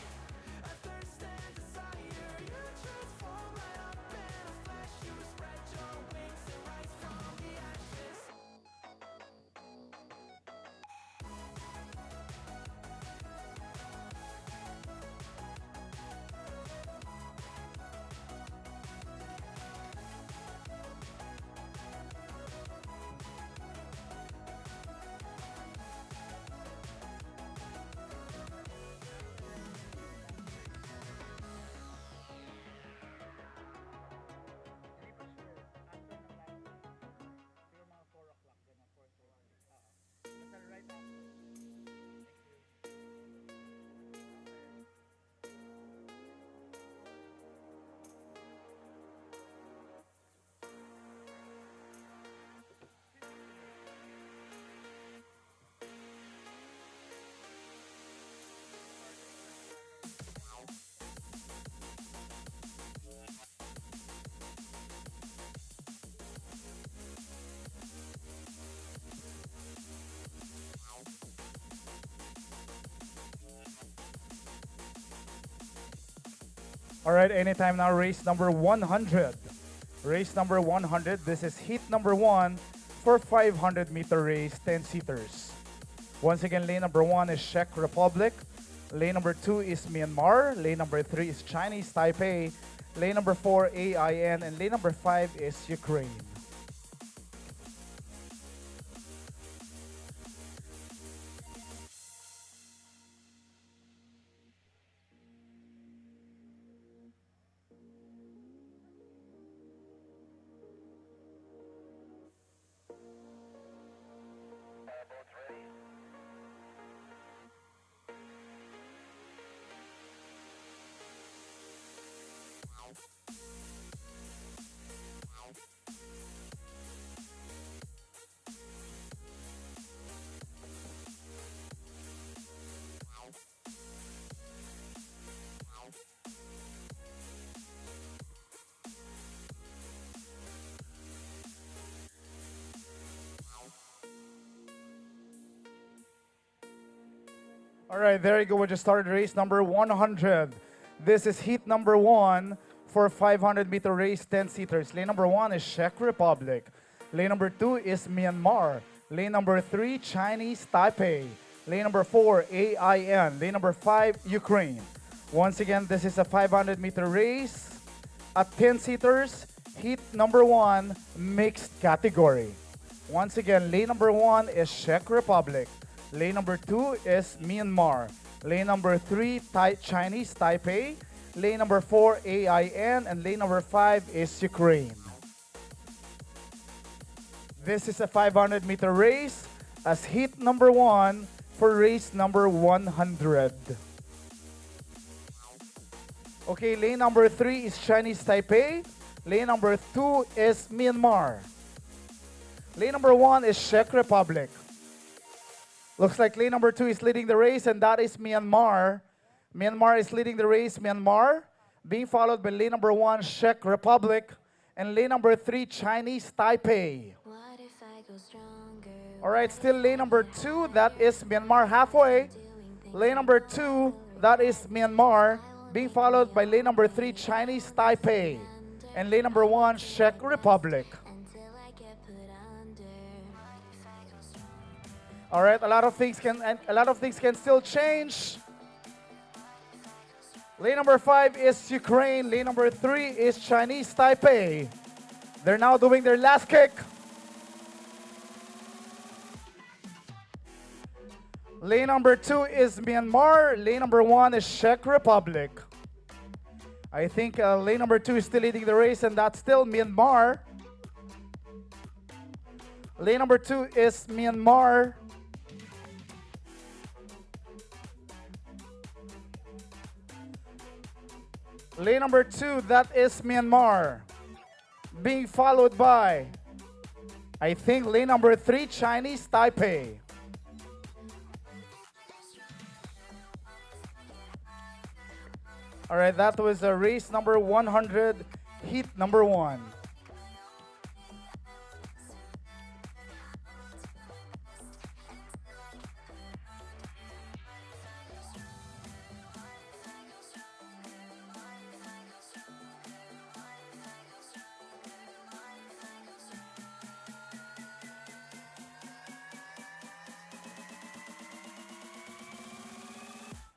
A thirst and desire, you transform it up in a flash. You spread your wings to rise from the ashes. All right, anytime now, race number 100. Race number 100. This is heat number 1 for 500-meter race, 10-seaters. Once again, lane number 1 is Czech Republic. Lane number 2 is Myanmar. Lane number 3 is Chinese Taipei. Lane number 4, AIN. And lane number 5 is Ukraine. Boats ready. All right, there you go. We just started race number 100. This is heat number 1 for 500-meter race, 10-seaters. Lane number 1 is Czech Republic. Lane number 2 is Myanmar. Lane number 3, Chinese Taipei. Lane number 4, AIN. Lane number 5, Ukraine. Once again, this is a 500-meter race at 10-seaters, heat number 1, mixed category. Once again, lane number 1 is Czech Republic. Lane number 2 is Myanmar. Lane number 3, Chinese Taipei. Lane number 4, AIN. And lane number 5 is Ukraine. This is a 500-meter race as heat number 1 for race number 100. Okay, lane number 3 is Chinese Taipei. Lane number 2 is Myanmar. Lane number 1 is Czech Republic. Looks like lane number 2 is leading the race, and that is Myanmar. Myanmar is leading the race, Myanmar, being followed by lane number 1, Czech Republic, and lane number 3, Chinese Taipei. What if I go stronger? All right, still lane number 2, that is Myanmar halfway. Lane number 2, that is Myanmar, being followed by lane number 3, Chinese Taipei, and lane number 1, Czech Republic. Until I get put under. What if I go stronger? All right, a lot of things can still change. Lane number 5 is Ukraine. Lane number 3 is Chinese Taipei. They're now doing their last kick. Lane number 2 is Myanmar. Lane number 1 is Czech Republic. I think lane number 2 is still leading the race, and that's still Myanmar. Lane number 2 is Myanmar. Lane number 2, that is Myanmar. Being followed by, I think, lane number 3, Chinese Taipei. All right, that was race number 100, heat number 1.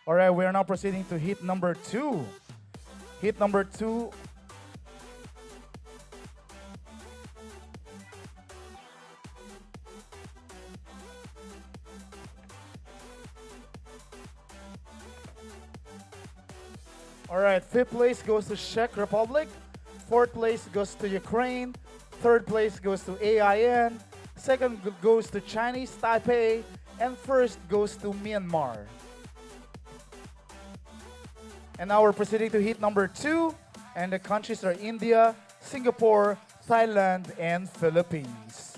All right, we are now proceeding to heat number 2. Heat number 2. All right, 5th place goes to Czech Republic. 4th place goes to Ukraine. 3rd place goes to AIN. 2nd goes to Chinese Taipei. And 1st goes to Myanmar. And now we're proceeding to heat number 2. And the countries are India, Singapore, Thailand, and Philippines.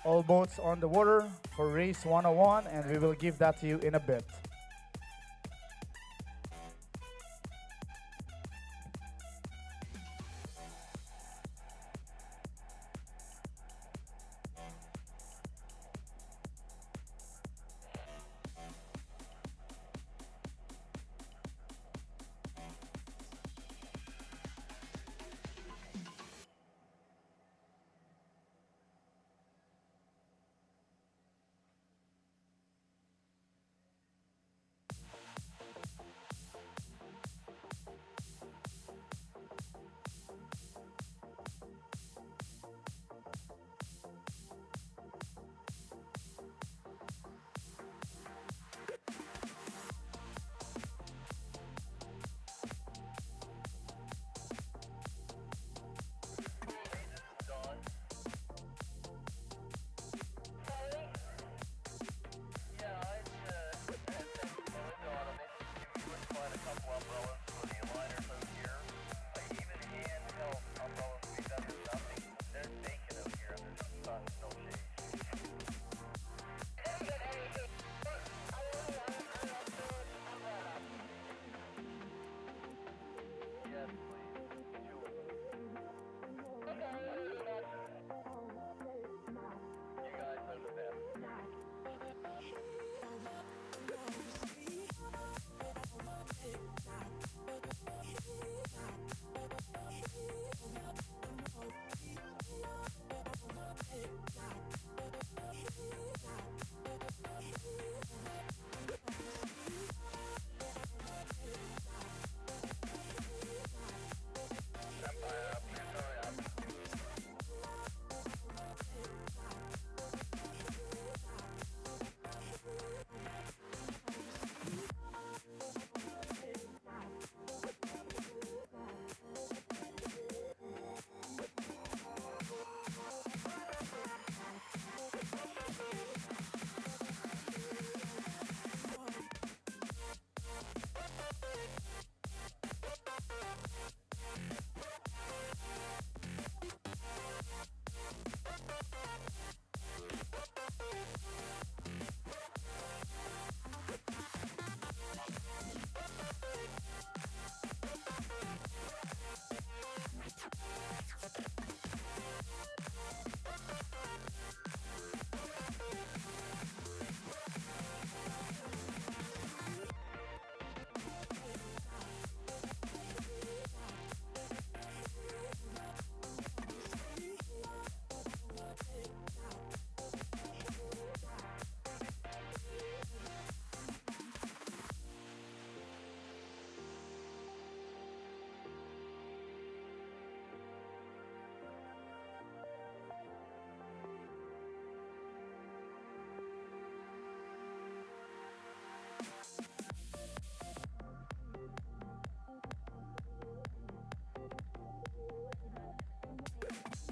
All boats on the water for race 101, and we will give that to you in a bit.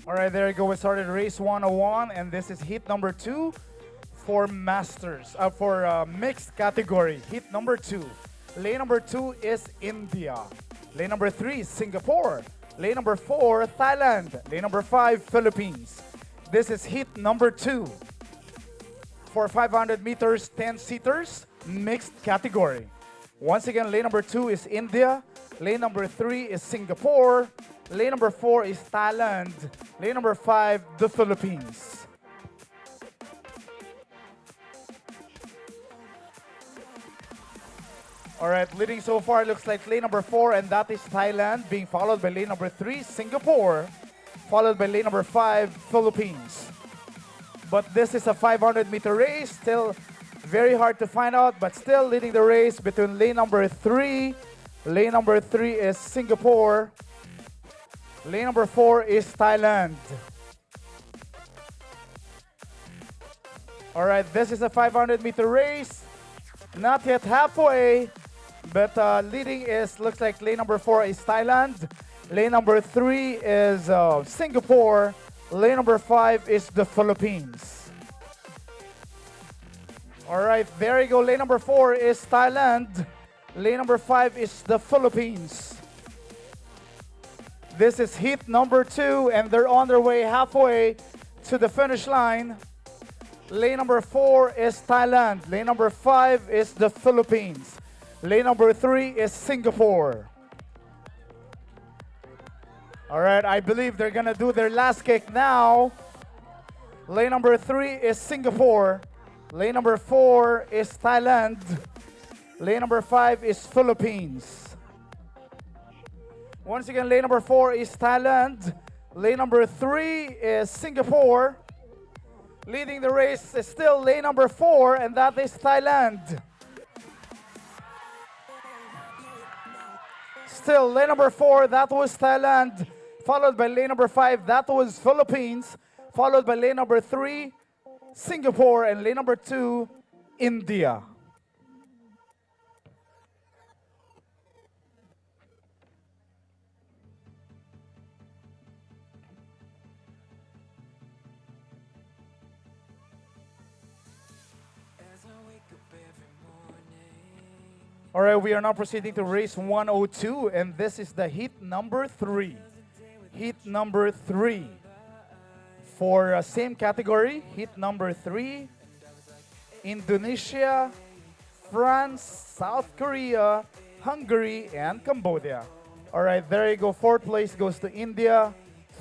All right, there you go. We started race 101, and this is heat number 2 for masters, for mixed category. Heat number 2. Lane number 2 is India. Lane number 3 is Singapore. Lane number 4, Thailand. Lane number 5, Philippines. This is heat number 2 for 500 meters, 10-seaters, mixed category. Once again, lane number 2 is India. Lane number 3 is Singapore. Lane number 4 is Thailand. Lane number 5, the Philippines. All right, leading so far looks like lane number 4, and that is Thailand, being followed by lane number 3, Singapore, followed by lane number 5, Philippines. But this is a 500-meter race, still very hard to find out, but still leading the race between lane number 3. Lane number 3 is Singapore. Lane number 4 is Thailand. All right, this is a 500-meter race. Not yet halfway, but leading looks like lane number 4 is Thailand. Lane number 3 is Singapore. Lane number 5 is the Philippines. All right, there you go. Lane number 4 is Thailand. Lane number 5 is the Philippines. This is heat number 2, and they're on their way halfway to the finish line. Lane number 4 is Thailand. Lane number 5 is the Philippines. Lane number 3 is Singapore. All right, I believe they're gonna do their last kick now. Lane number 3 is Singapore. Lane number 4 is Thailand. Lane number 5 is Philippines. Once again, lane number 4 is Thailand. Lane number 3 is Singapore. Leading the race is still lane number 4, and that is Thailand. Still lane number 4, that was Thailand. Followed by lane number 5, that was Philippines. Followed by lane number 3, Singapore, and lane number 2, India. All right, we are now proceeding to race 102, and this is the heat number 3. Heat number 3. For same category, heat number 3, Indonesia, France, South Korea, Hungary, and Cambodia. All right, there you go. 4th place goes to India.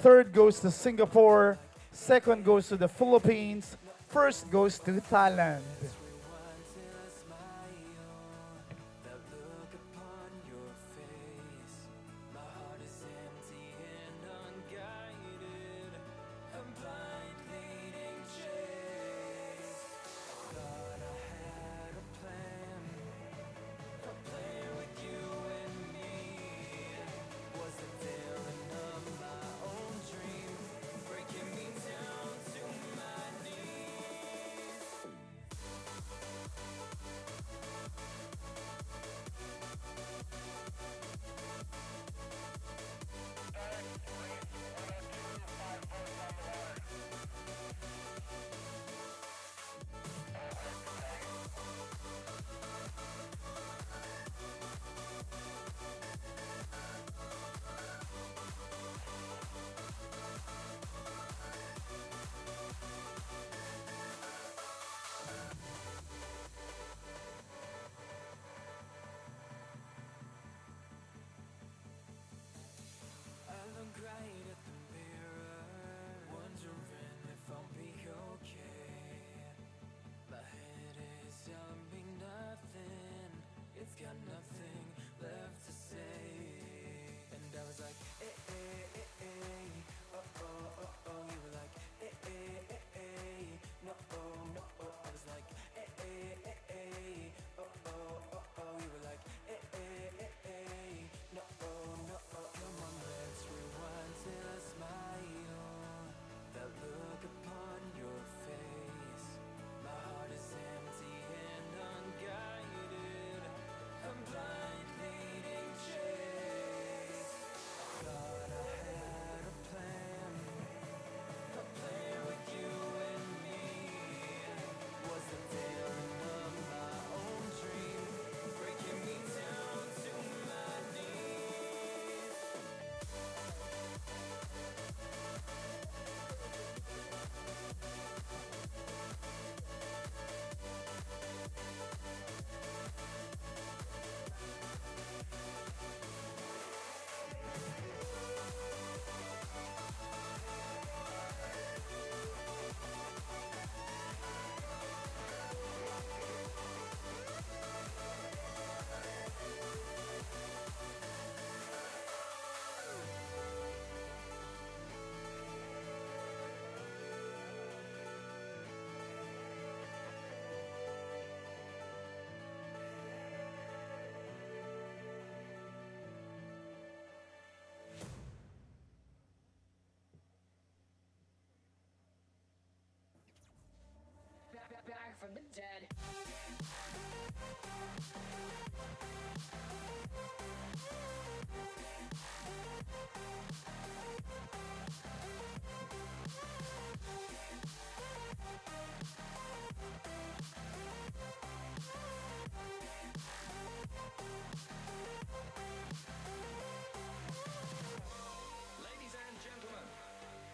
3rd goes to Singapore. 2nd goes to the Philippines. 1st goes to Thailand. from the dead. Ladies and gentlemen,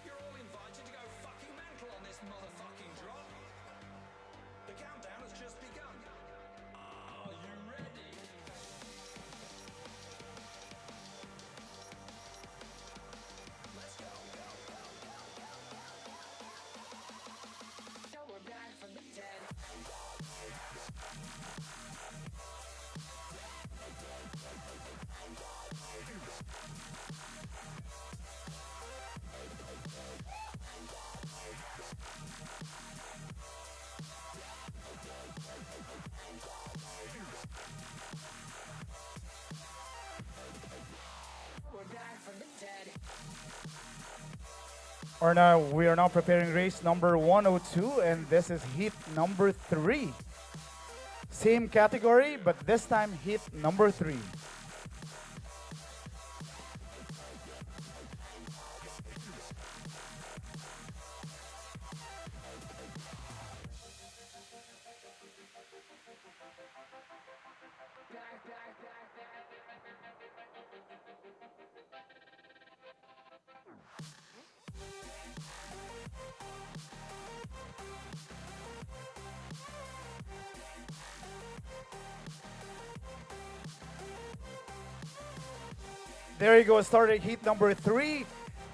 you're all invited to go fucking mental on this motherfucking drop. The countdown has just begun. Are you ready? Let's go, go, go, go, go, go. So we're back from the dead. We're back from the dead. Or now we are now preparing race number 102, and this is heat number 3. Same category, but this time heat number 3. There you go, starting heat number 3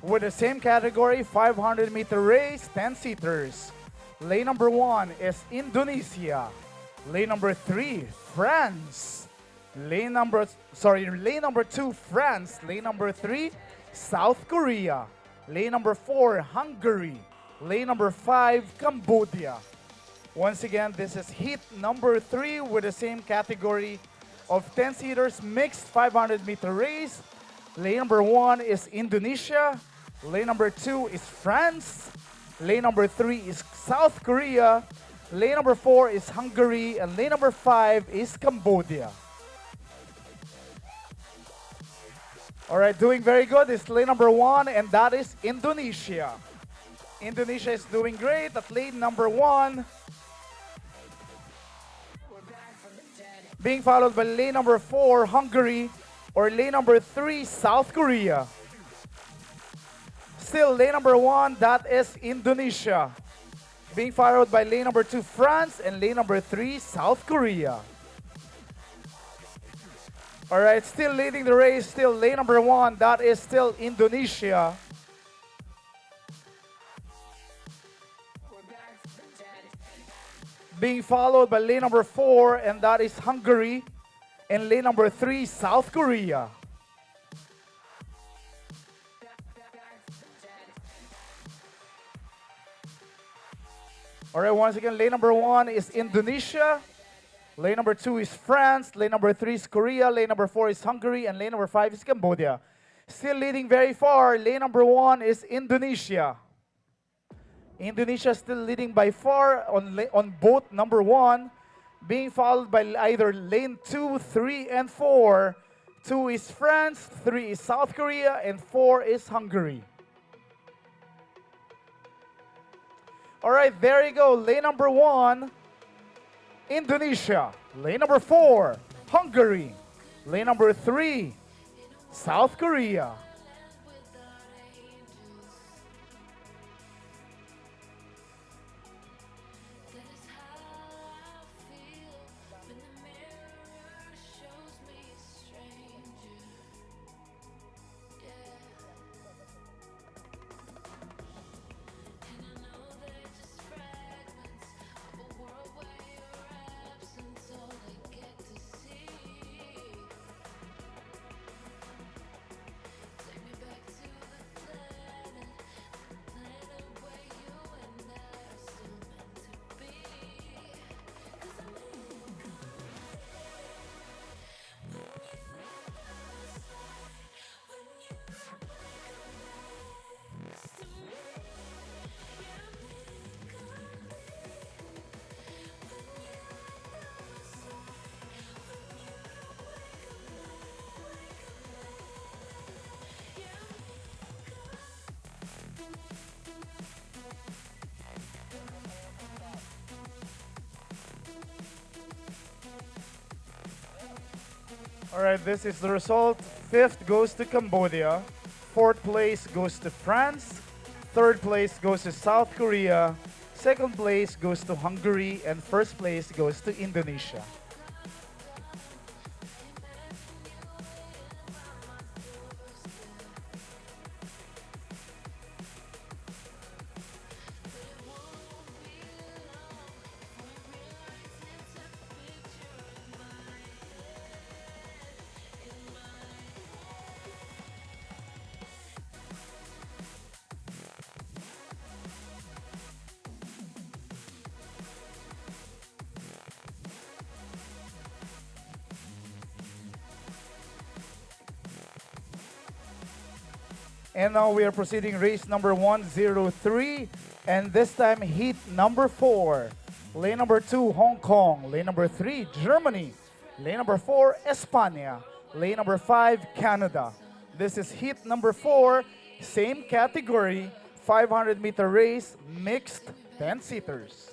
with the same category, 500-meter race, 10-seaters. Lane number 1 is Indonesia. Lane number 3, France. Lane number 2, France. Lane number 3, South Korea. Lane number 4, Hungary. Lane number 5, Cambodia. Once again, this is heat number 3 with the same category of 10-seaters, mixed 500-meter race. Lane number 1 is Indonesia. Lane number 2 is France. Lane number 3 is South Korea. Lane number 4 is Hungary. And lane number 5 is Cambodia. All right, doing very good is lane number 1, and that is Indonesia. Indonesia is doing great at lane number 1. We're back from the dead. Being followed by lane number 4, Hungary, or lane number 3, South Korea. Still lane number 1, that is Indonesia. Being followed by lane number 2, France, and lane number 3, South Korea. All right, still leading the race, still lane number 1, that is still Indonesia. We're back from the dead. Being followed by lane number 4, and that is Hungary. And lane number 3, South Korea. Back from the dead. All right, once again, lane number 1 is Indonesia. Lane number 2 is France. Lane number 3 is Korea. Lane number 4 is Hungary. And lane number 5 is Cambodia. Still leading very far. Lane number 1 is Indonesia. Indonesia still leading by far on both number 1. Being followed by either lane 2, 3, and 4. 2 is France, 3 is South Korea, and 4 is Hungary. All right, there you go. Lane number 1, Indonesia. Lane number 4, Hungary. Lane number 3, South Korea. All right, this is the result. Fifth goes to Cambodia. Fourth place goes to France. Third place goes to South Korea. Second place goes to Hungary. And first place goes to Indonesia. And now we are proceeding race number 103. And this time heat number 4. Lane number 2, Hong Kong. Lane number 3, Germany. Lane number 4, España. Lane number 5, Canada. This is heat number 4. Same category. 500-meter race, mixed 10-seaters.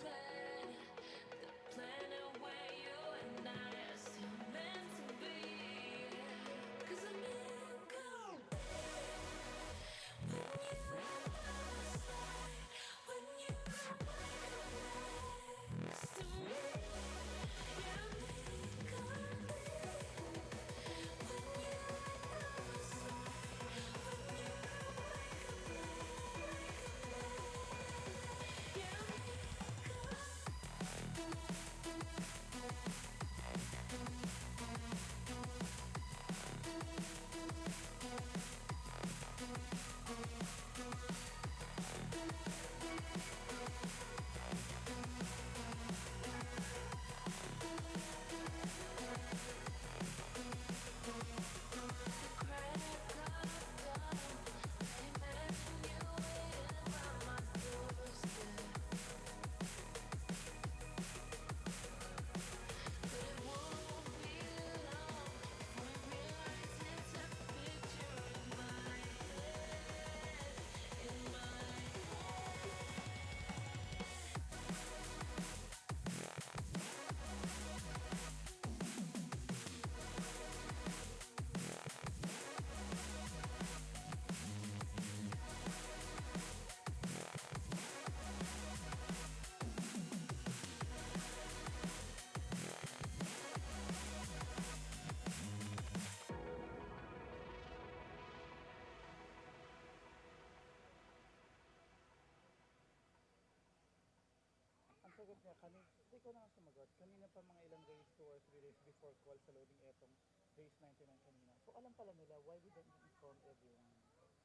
Ikaw na nga sumagot. Kanina pa mga ilang days, 2 or 3 days before call sa loading etong race 99 kanina. So alam pala nila, why we don't inform everyone?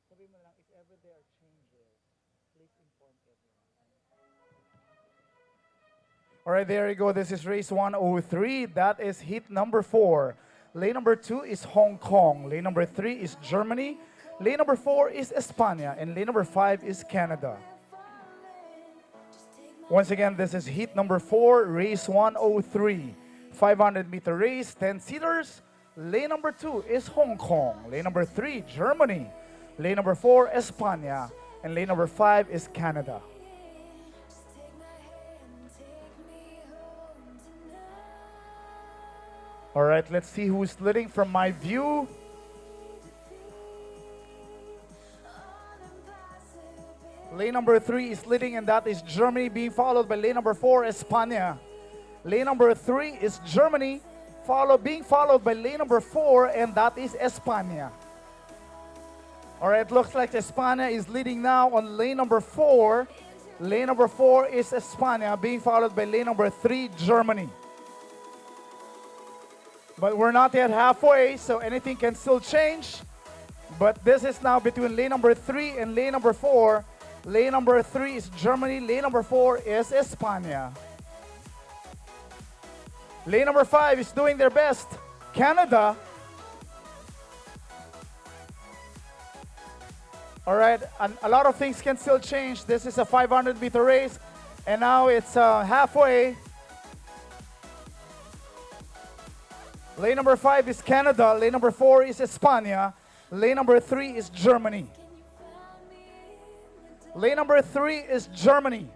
Sabi mo lang, if ever there are changes, please inform everyone. Alright, there you go. This is race 103. That is heat number 4. Lane number 2 is Hong Kong. Lane number 3 is Germany. Lane number 4 is España. And lane number 5 is Canada. Once again, this is heat number 4, race 103. 500-meter race, 10-seaters. Lane number 2 is Hong Kong. Lane number 3, Germany. Lane number 4, España. And lane number 5 is Canada. All right, let's see who's leading from my view. Lane number 3 is leading, and that is Germany, being followed by lane number 4, España. Lane number 3 is Germany, being followed by lane number 4, and that is España. All right, looks like España is leading now on lane number 4. Lane number 4 is España, being followed by lane number 3, Germany. But we're not yet halfway, so anything can still change. But this is now between lane number 3 and lane number 4. Lane number 3 is Germany. Lane number 4 is España. Lane number 5 is doing their best. Canada. All right, and a lot of things can still change. This is a 500-meter race, and now it's halfway. Lane number 5 is Canada. Lane number 4 is España. Lane number 3 is Germany. Lane number 3 is Germany.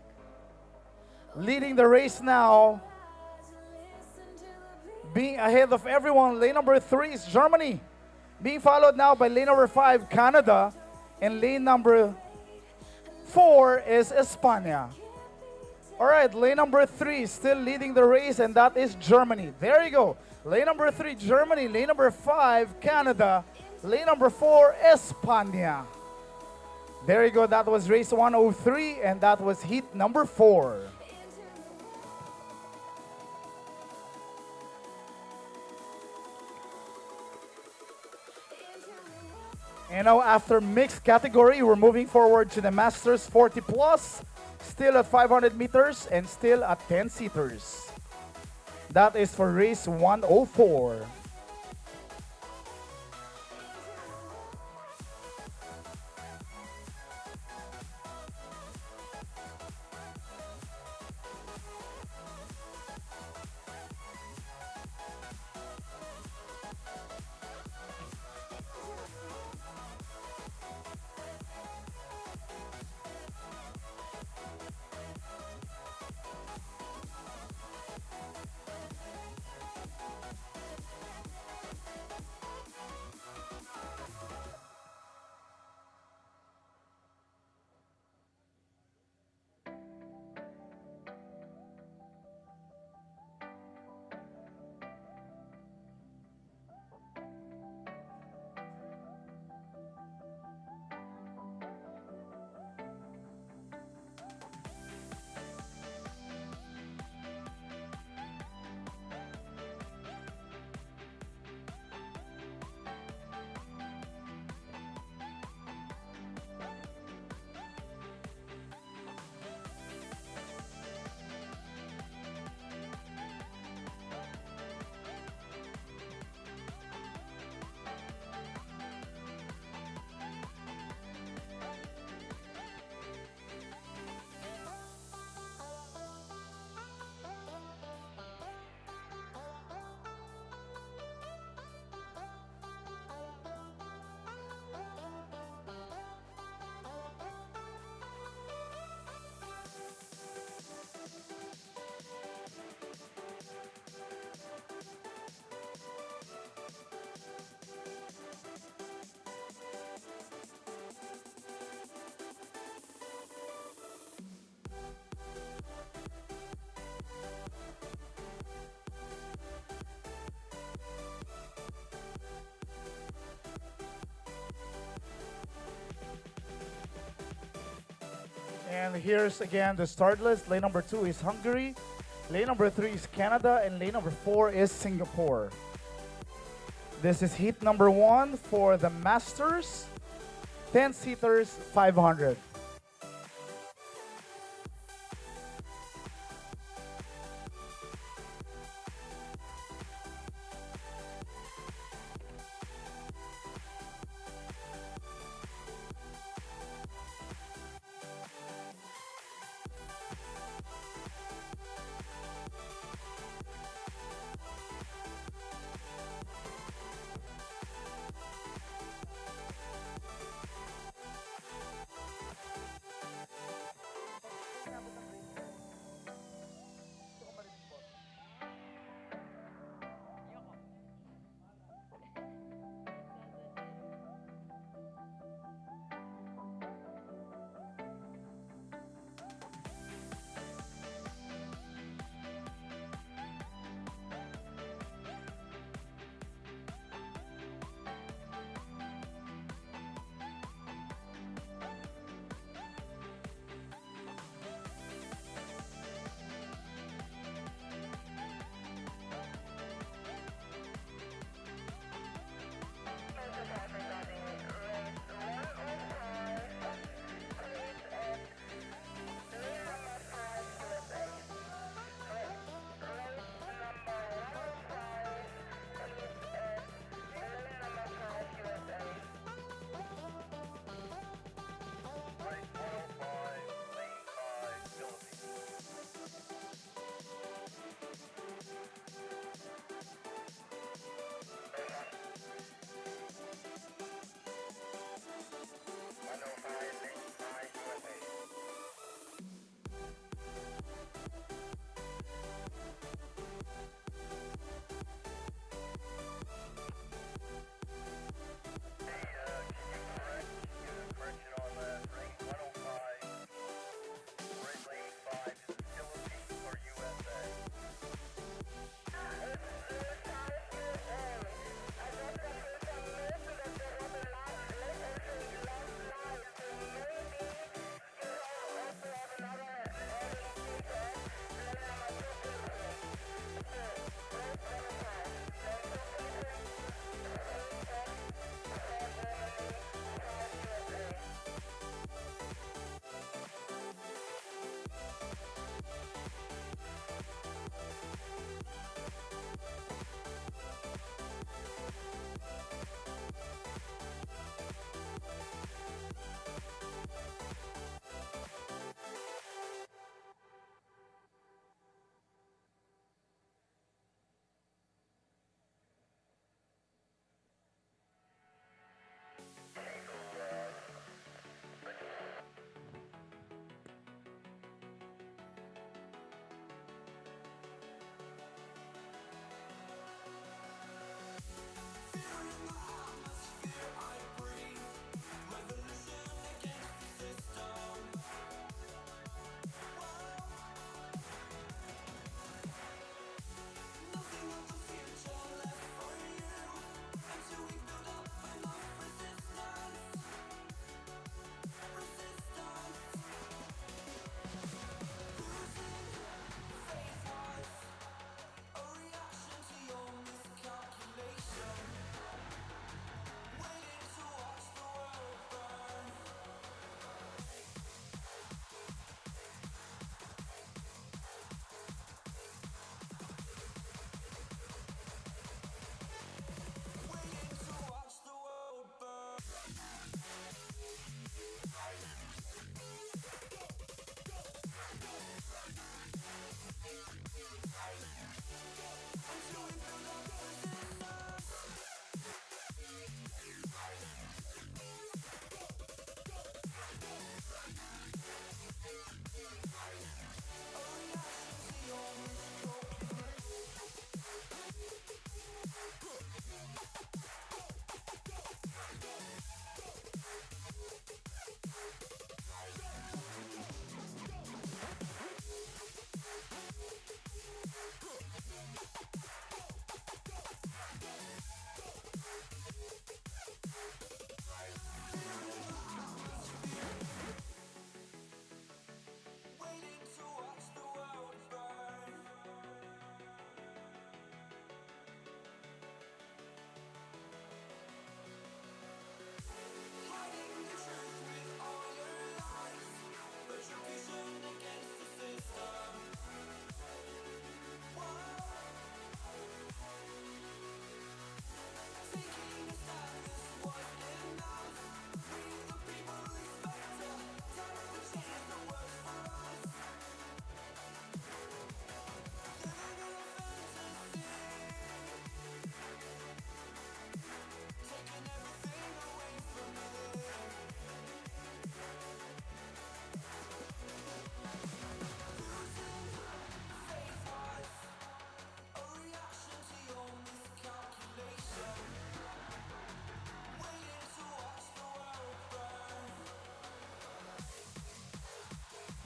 Leading the race now. being ahead of everyone. Lane number 3 is Germany. Being followed now by lane number 5, Canada. And lane number 4 is España. All right, lane number 3 still leading the race, and that is Germany. There you go. Lane number 3, Germany. Lane number 5, Canada. Lane number 4, España. There you go. That was race 103, and that was heat number 4. And now after mixed category, we're moving forward to the Masters 40 plus, still at 500 meters and still at 10 seaters. That is for race 104. And here's again the start list. Lane number 2 is Hungary. Lane number 3 is Canada. And lane number 4 is Singapore. This is heat number 1 for the Masters. 10 seaters, 500.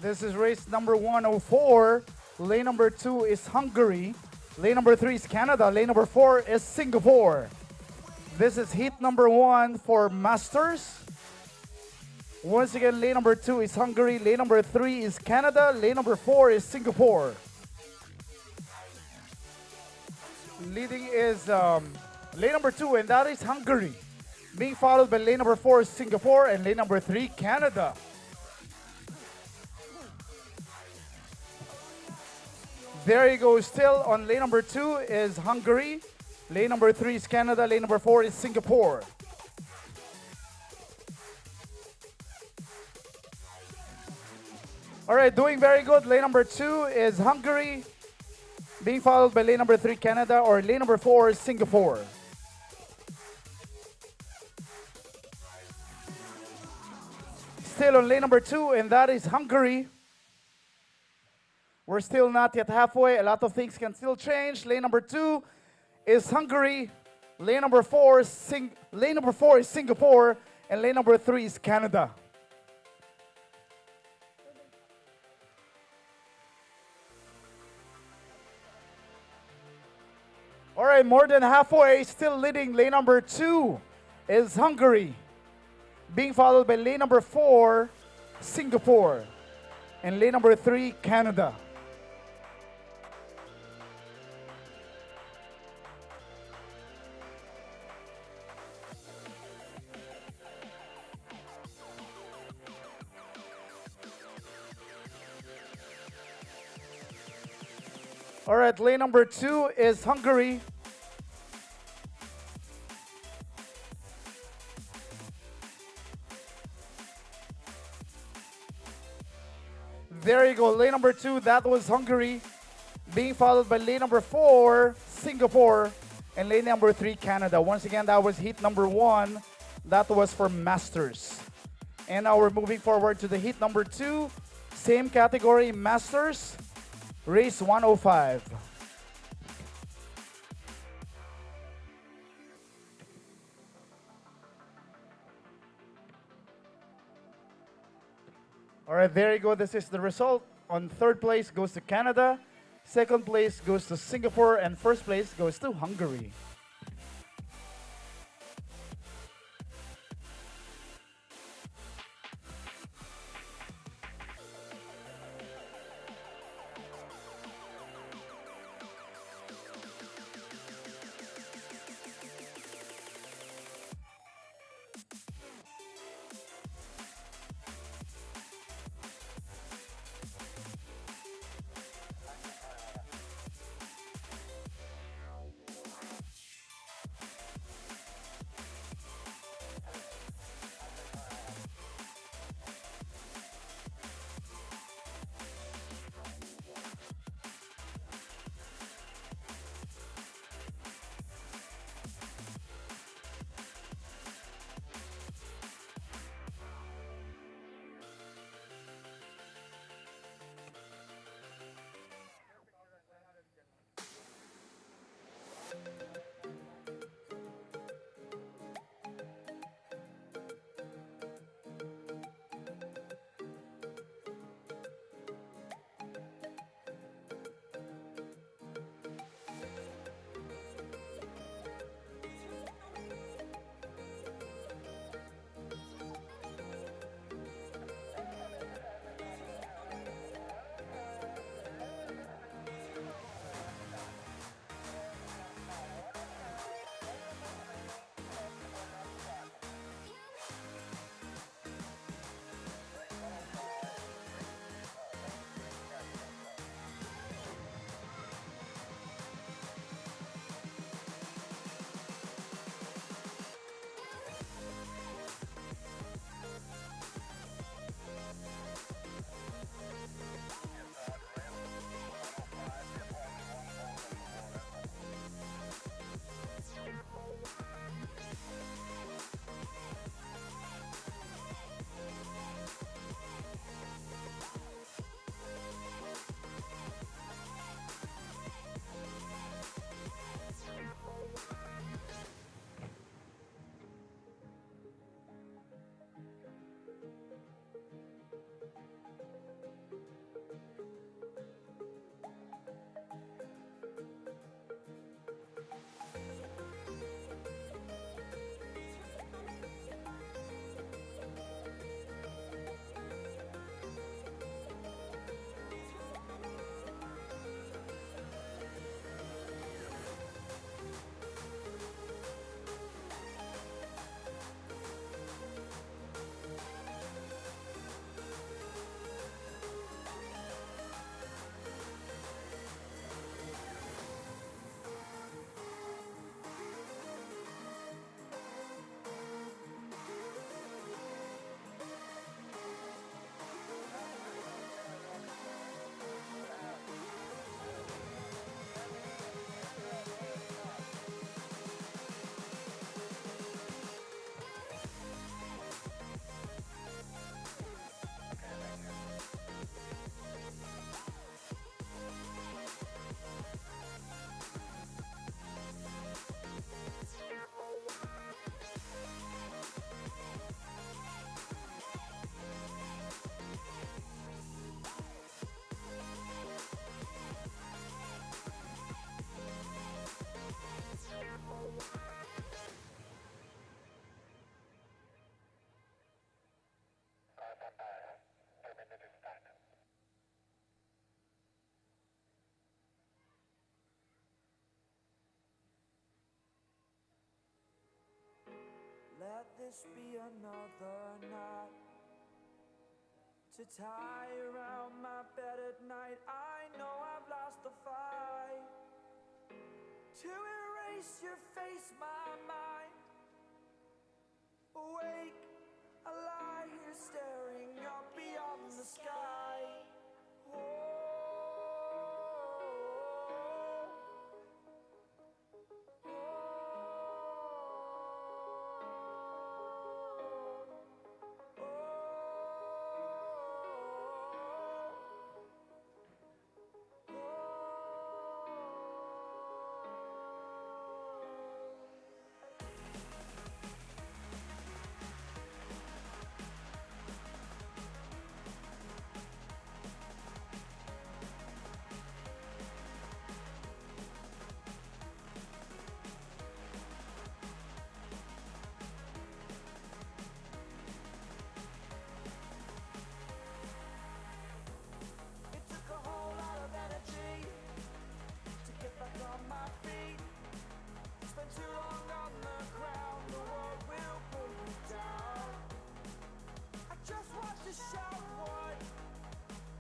This is race number 104. Lane number 2 is Hungary. Lane number 3 is Canada. Lane number 4 is Singapore. This is heat number 1 for Masters. Once again, lane number 2 is Hungary. Lane number 3 is Canada. Lane number 4 is Singapore. Leading is lane number 2, and that is Hungary. Being followed by lane number 4 is Singapore, and lane number 3, Canada. There you go. Still on lane number 2 is Hungary. Lane number 3 is Canada. Lane number 4 is Singapore. All right, doing very good. Lane number 2 is Hungary, being followed by lane number 3, Canada, or lane number 4 is Singapore. Still on lane number 2, and that is Hungary. We're still not yet halfway. A lot of things can still change. Lane number 2 is Hungary. Lane number 4 is Singapore, and lane number 3 is Canada. All right, more than halfway, still leading. Lane number 2 is Hungary, being followed by lane number 4, Singapore, and lane number 3, Canada. All right, lane number 2 is Hungary. There you go, lane number 2, that was Hungary, being followed by lane number 4, Singapore, and lane number 3, Canada. Once again, that was heat number 1. That was for Masters. And now we're moving forward to the heat number 2, same category, Masters. Race 105. All right, there you go. This is the result. On third place goes to Canada, second place goes to Singapore, and first place goes to Hungary. let this be another night to tie around my bed at night. I know I've lost the fight to erase your face, my mind. Awake, I lie here staring up beyond the sky. It took a whole lot of energy to get back on my feet. Spent too long on the ground, the world will pull you down. I just want to shout,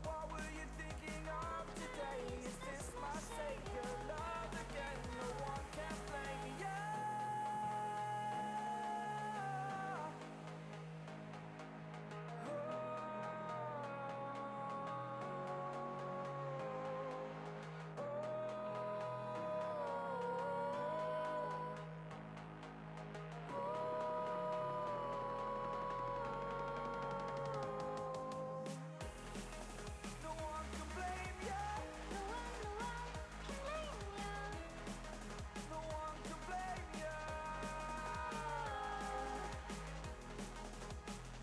what were you thinking of today? Is this my savior love again? No one can blame me. No one can blame ya. No one can blame you. No one can blame ya.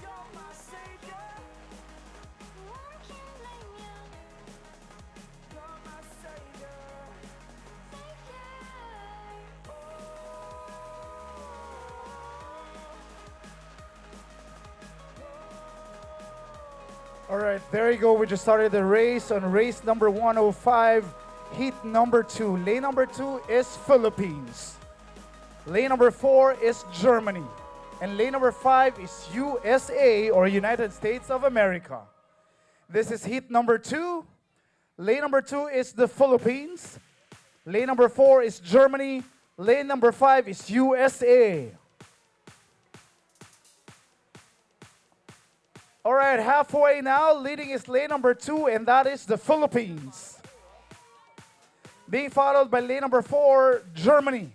You're my savior. No one can blame you. You're my savior. All right, there you go. We just started the race on race number 105, heat number 2. Lane number 2 is Philippines. Lane number 4 is Germany. And lane number 5 is USA, or United States of America. This is heat number 2. Lane number 2 is the Philippines. Lane number 4 is Germany. Lane number 5 is USA. All right, halfway now. Leading is lane number 2, and that is the Philippines. Being followed by lane number 4, Germany.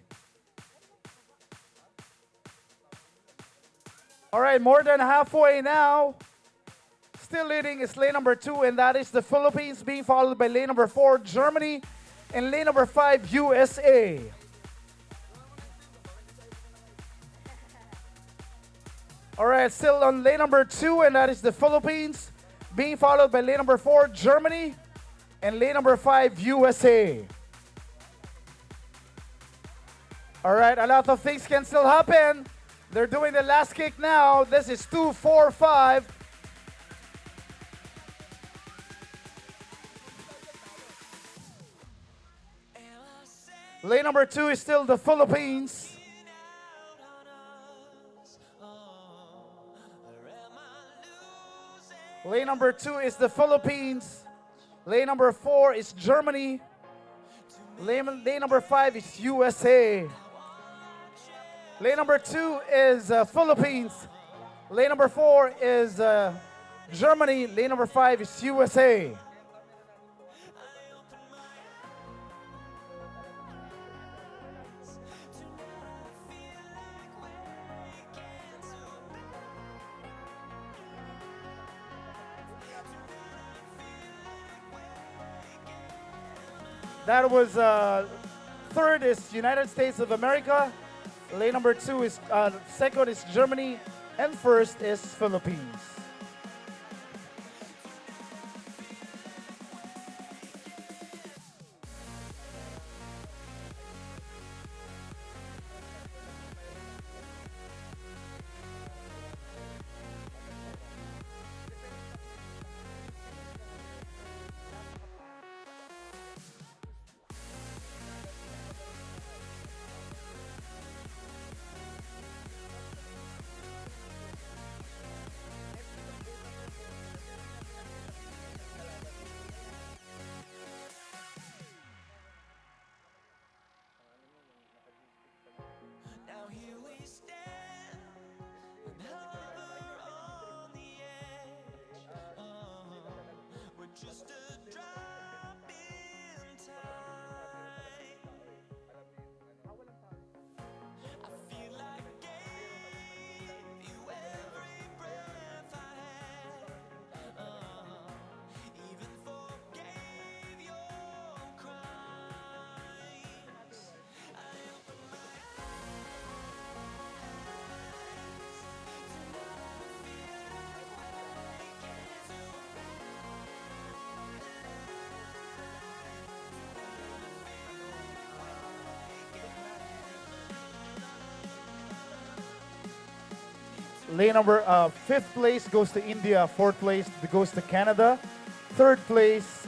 All right, more than halfway now. Still leading is lane number 2, and that is the Philippines, being followed by lane number 4, Germany, and lane number 5, USA. All right, still on lane number 2, and that is the Philippines, being followed by lane number 4, Germany, and lane number 5, USA. All right, a lot of things can still happen. They're doing the last kick now. This is 2, 4, 5. Lane number 2 is still the Philippines. Lane number 2 is the Philippines. Lane number 4 is Germany. Lane number 5 is USA. Lane number 2 is Philippines. Lane number 4 is Germany. Lane number 5 is USA. That was third is United States of America. Lane number 2 is second is Germany, and first is Philippines. Lane number fifth place goes to India. Fourth place goes to Canada. Third place,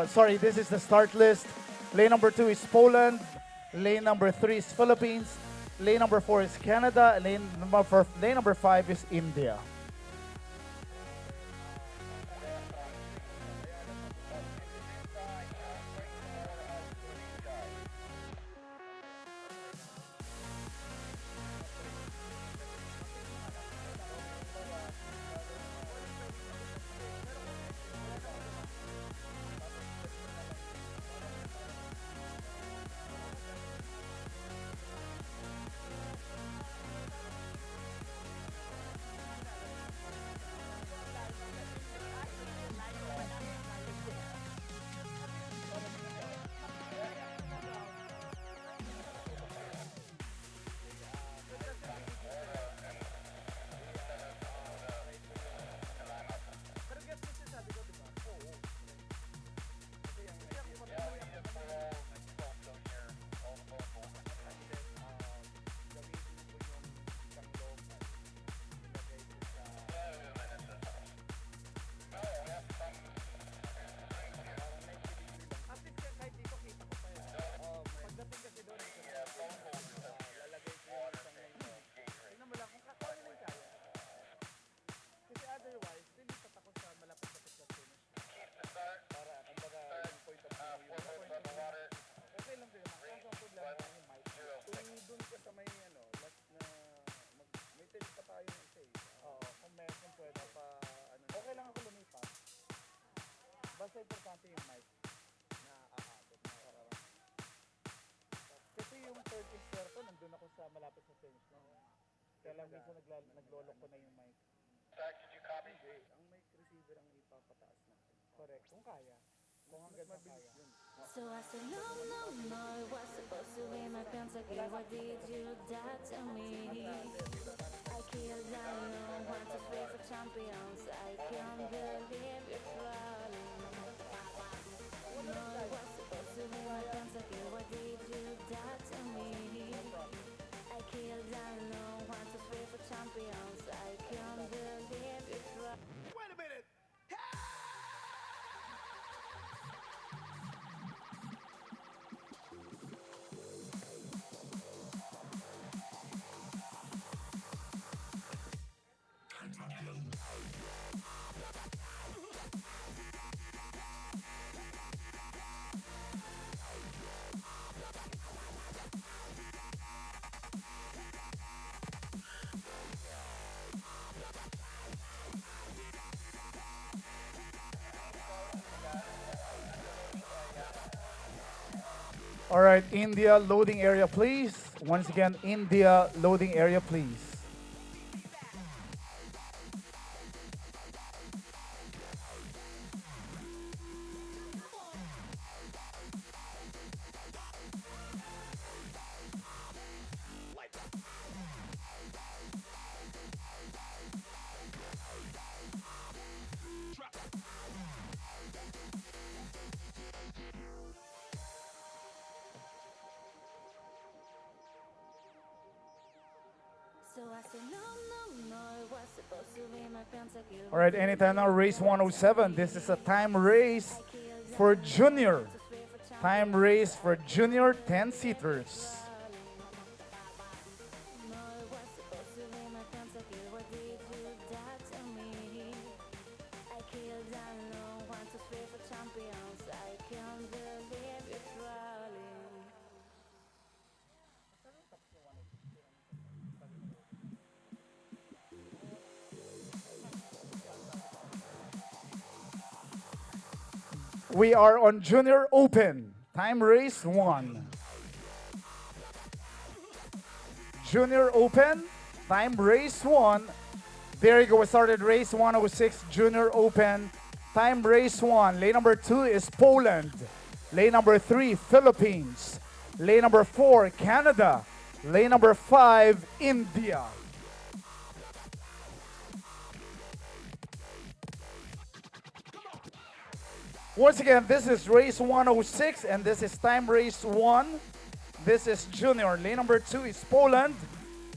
sorry, this is the start list. Lane number two is Poland. Lane number three is Philippines. Lane number four is Canada. Lane number five is India. Basta importante yung mic na aabot na kararan. Kasi yung third instructor ko, nandun ako sa malapit sa finish na. Kaya lang minsan naglolok ko na yung mic. Zach, did you copy? Hindi, ang mic receiver ang ipapataas natin. Correct, kung kaya. Kung hanggang sa kaya. So I said, no, no, no, it was supposed to be my pentacle. Why did you die to me? I killed lion, want to play for champions. I can't believe it's rolling. No, it was supposed to be my pentacle. Why did you die to me? I killed lion, want to play for champions. I can't believe it's rolling. Wait a minute! All right, India loading area, please. Once again, India loading area, please. So I said, no, no, no, it was supposed to be my pentacle. All right, anytime now, race 107. This is a time race for junior. Time race for junior 10-seaters. No, it was supposed to be my pentacle. Why did you die to me? I killed alone, want to play for champions. I can't believe it's rolling. We are on Junior Open. Time race 1. Junior Open. Time race 1. There you go. We started race 106 Junior Open. Time race 1. Lane number 2 is Poland. Lane number 3, Philippines. Lane number 4, Canada. Lane number 5, India. Once again, this is race 106 and this is time race 1. This is junior. Lane number 2 is Poland.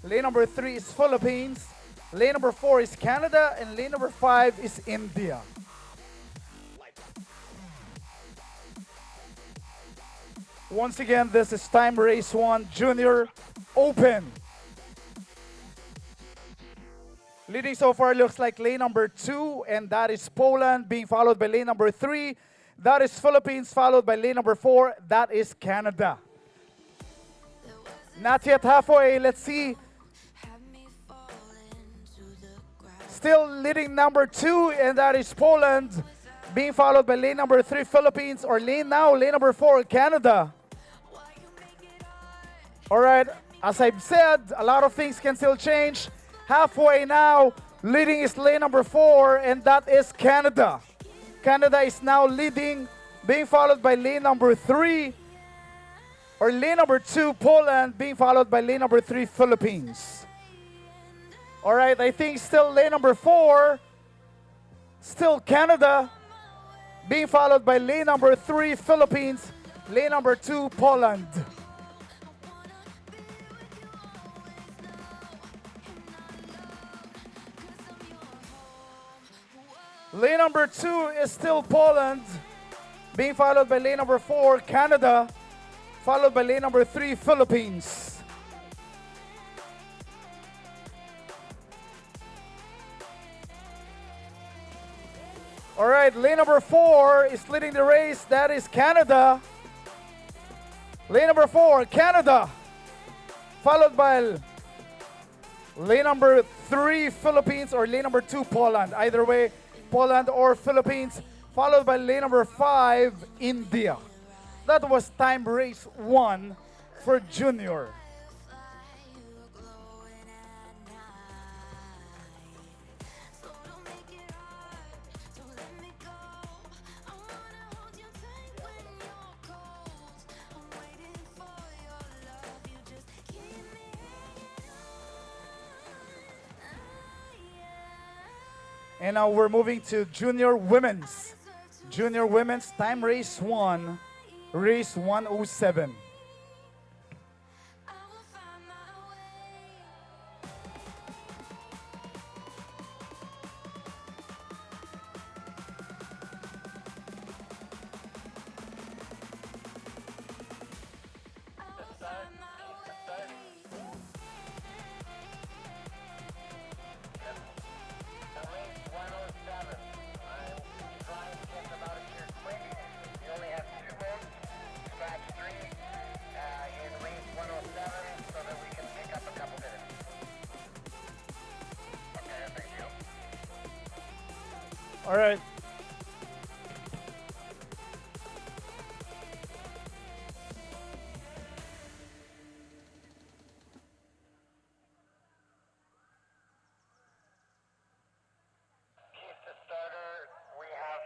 Lane number 3 is Philippines. Lane number 4 is Canada, and lane number 5 is India. Once again, this is Time Race 1 Junior Open. Leading so far looks like lane number 2, and that is Poland, being followed by lane number 3. That is Philippines, followed by lane number 4. That is Canada. Not yet halfway. Let's see. Still leading number 2, and that is Poland, being followed by lane number 3, Philippines, or lane number 4, Canada. All right, as I've said, a lot of things can still change. Halfway now, leading is lane number 4, and that is Canada. Canada is now leading, being followed by lane number 3, or lane number 2, Poland, being followed by lane number 3, Philippines. All right, I think still lane number 4, still Canada, being followed by lane number 3, Philippines, lane number 2, Poland. Lane number 2 is still Poland, being followed by lane number 4, Canada, followed by lane number 3, Philippines. All right, lane number 4 is leading the race. That is Canada. Lane number 4, Canada, followed by lane number 3, Philippines, or lane number 2, Poland. Either way, Poland or Philippines, followed by lane number 5, India. That was Time Race 1 for Junior. And now we're moving to Junior Women's. Junior Women's Time Race 1, Race 107. All right. Keith, the starter, we have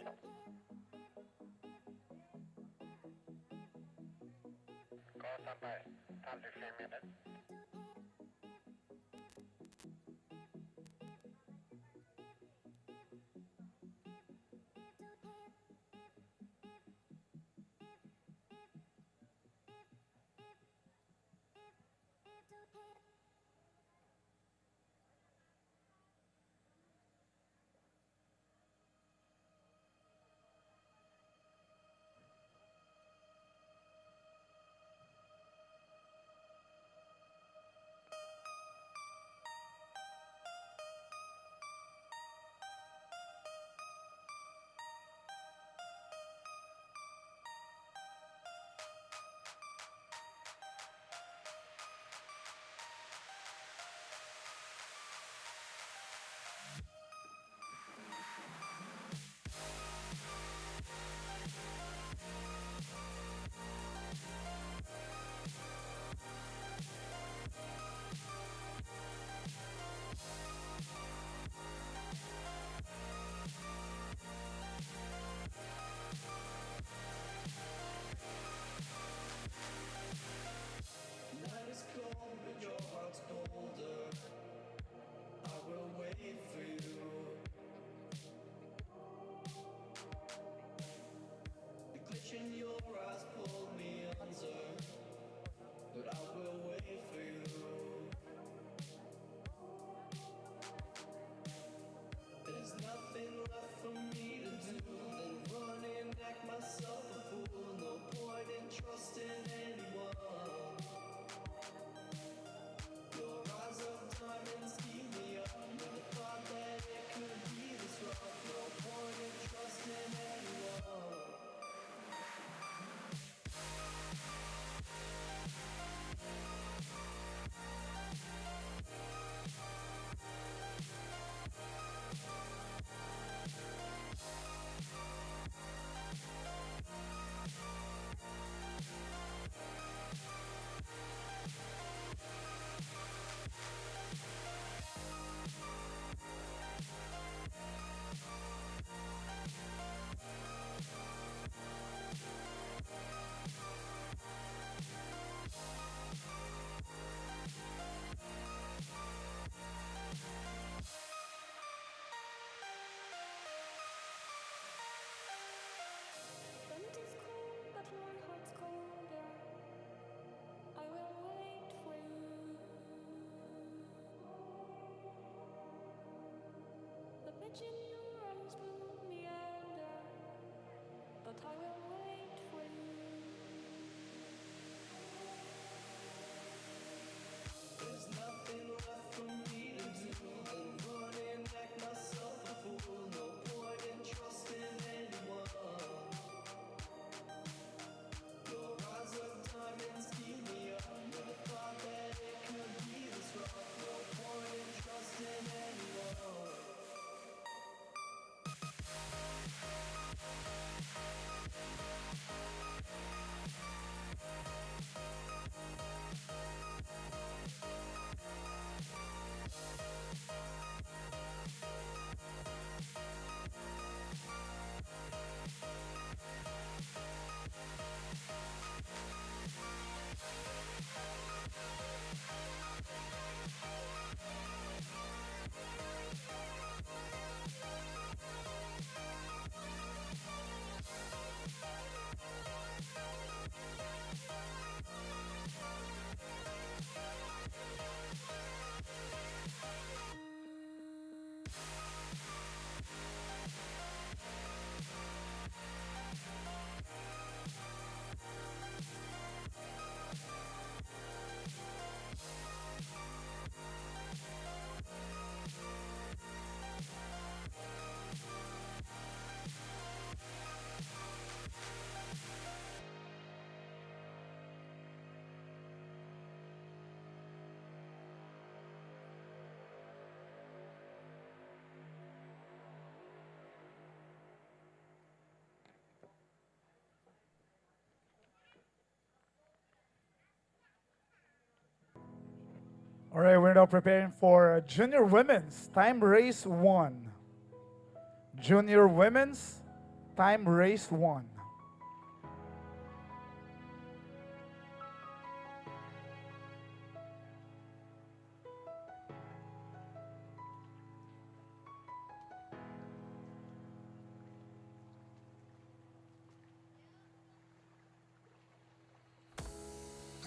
Go standby. Time to 3 minutes. Night is cold, but your heart's colder. I will wait for you. The glitch in your eyes pulled me under, but I will wait for you. There's nothing left for me to do than run and act myself a fool. No point in trusting anyone. Your eyes of diamonds keep me up. Never thought that it could be this rough. No point in trusting anyone. The night is cold, but my heart's colder. I will wait for you. The pitch in your eyes pulled me under, but I will wait for you. There's nothing left for me to do than run and act myself a fool. No point in trusting anyone. Your eyes of diamonds keep me up. Never thought that it could be this rough. No point in trusting anyone. All right, we're now preparing for Junior Women's Time Race 1. Junior Women's Time race 1.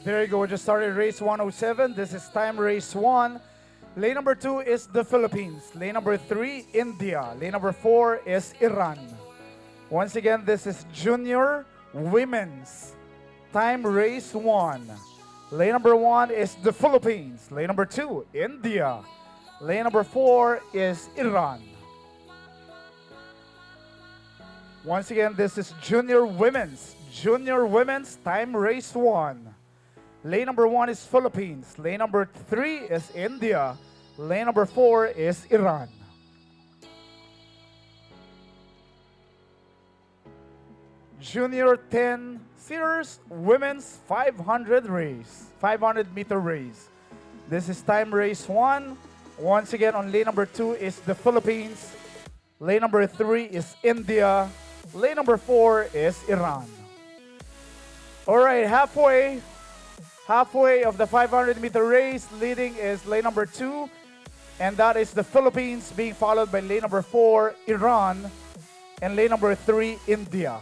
There you go. We just started race 107. This is time race 1. Lane number 2 is the Philippines. Lane number 3, India. Lane number 4 is Iran. Once again, this is junior women's time race 1. Lane number 1 is the Philippines. Lane number 2, India. Lane number 4 is Iran. Once again, this is junior women's time race 1. Lane number 1 is Philippines. Lane number 3 is India. Lane number 4 is Iran. Junior 10 Sears Women's 500 race, 500 meter race. This is time race 1. Once again, on lane number 2 is the Philippines. Lane number 3 is India. Lane number 4 is Iran. All right, halfway of the 500-meter race, leading is lane number 2, and that is the Philippines, being followed by lane number 4, Iran, and lane number 3, India.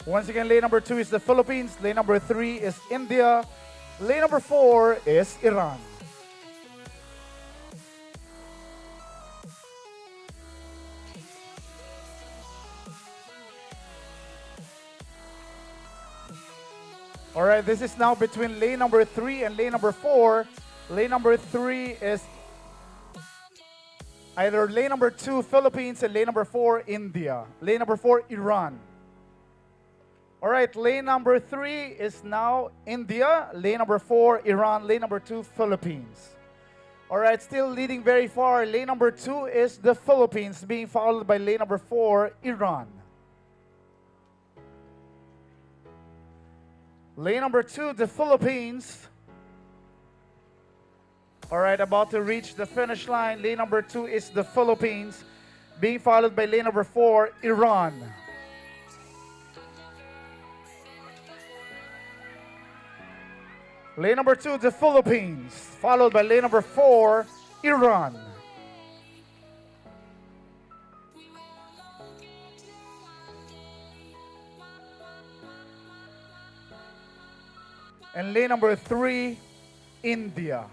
Once again, lane number 2 is the Philippines, lane number 3 is India, lane number 4 is Iran. All right, this is now between lane number 3 and lane number 4. Lane number 3 is either lane number 2, Philippines, and lane number 4, India. Lane number 4, Iran. All right, lane number 3 is now India. Lane number 4, Iran. Lane number 2, Philippines. All right, still leading very far. Lane number 2 is the Philippines, being followed by lane number 4, Iran. Lane number 2, the Philippines. All right, about to reach the finish line. Lane number 2 is the Philippines, being followed by lane number 4, Iran. Lane number 2, the Philippines, followed by lane number 4, Iran. And lane number 3, India.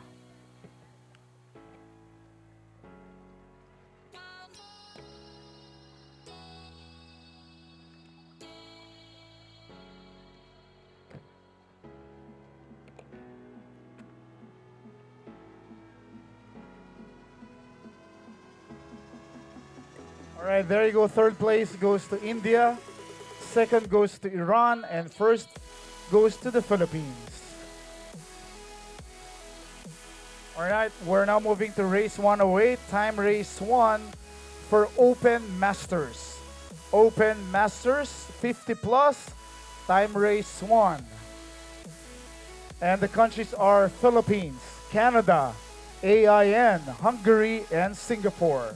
All right, there you go. Third place goes to India. Second goes to Iran. And first goes to the Philippines. All right, we're now moving to race 108, time race 1 for Open Masters. Open Masters 50 plus, time race 1. And the countries are Philippines, Canada, AIN, Hungary, and Singapore.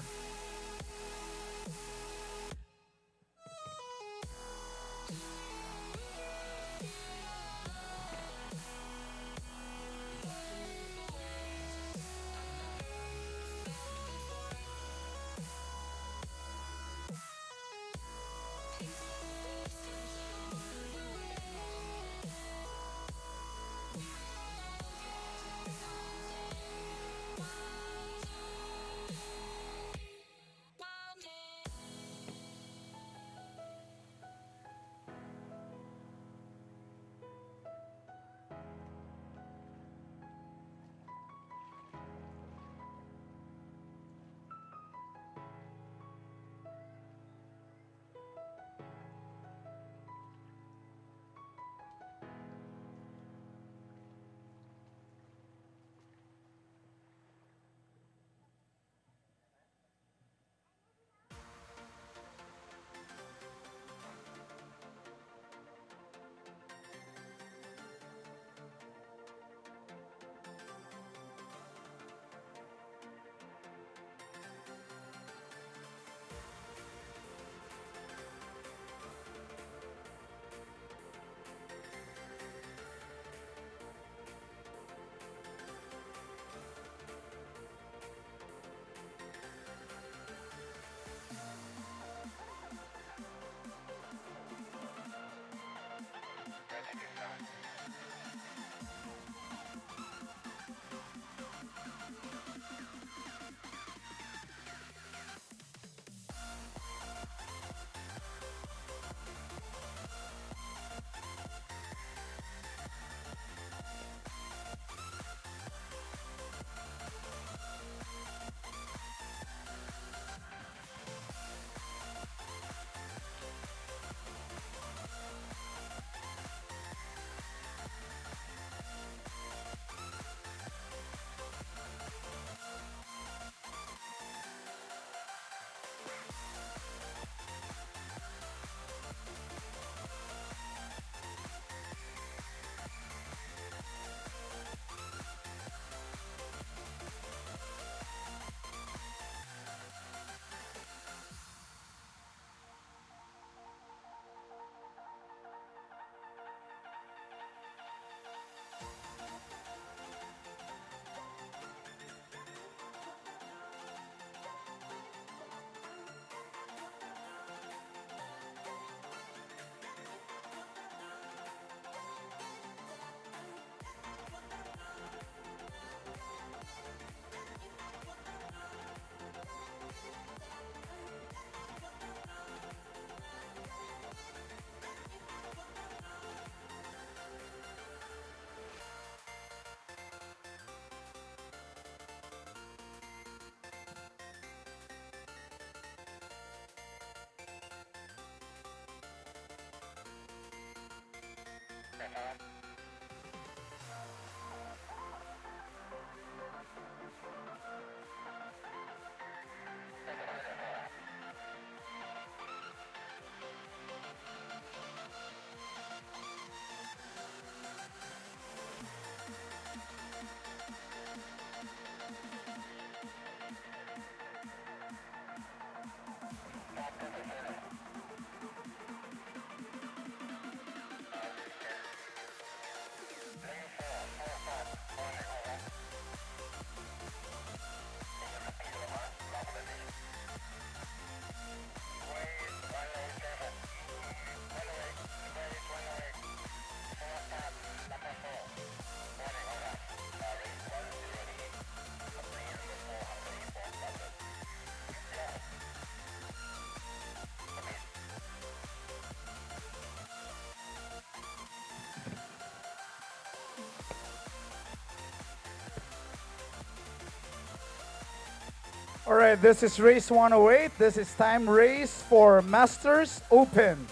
All right, this is race 108. This is time race for Masters Open.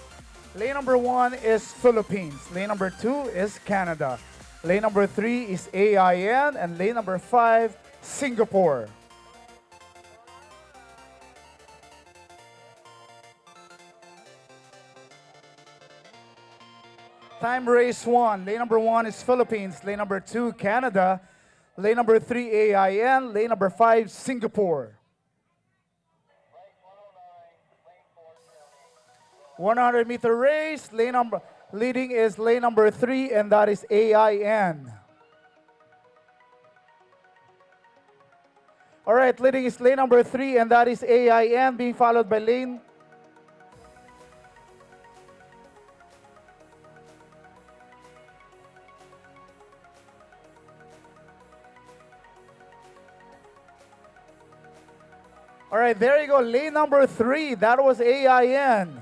Lane number 1 is Philippines. Lane number 2 is Canada. Lane number 3 is AIN. And lane number 5, Singapore. Time race 1. Lane number 1 is Philippines. Lane number 2, Canada. Lane number 3, AIN. Lane number 5, Singapore. 100-meter race. Leading is lane number 3, and that is AIN. All right, leading is lane number 3, and that is AIN, being followed by lane. All right, there you go. Lane number 3, that was AIN.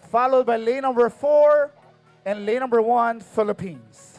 Followed by lane number 4 and lane number 1, Philippines.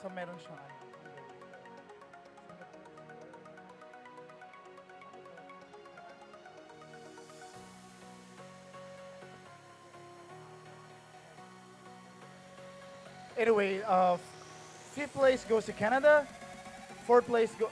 So meron siyang ano. Anyway, fifth place goes to Canada. Fourth place go.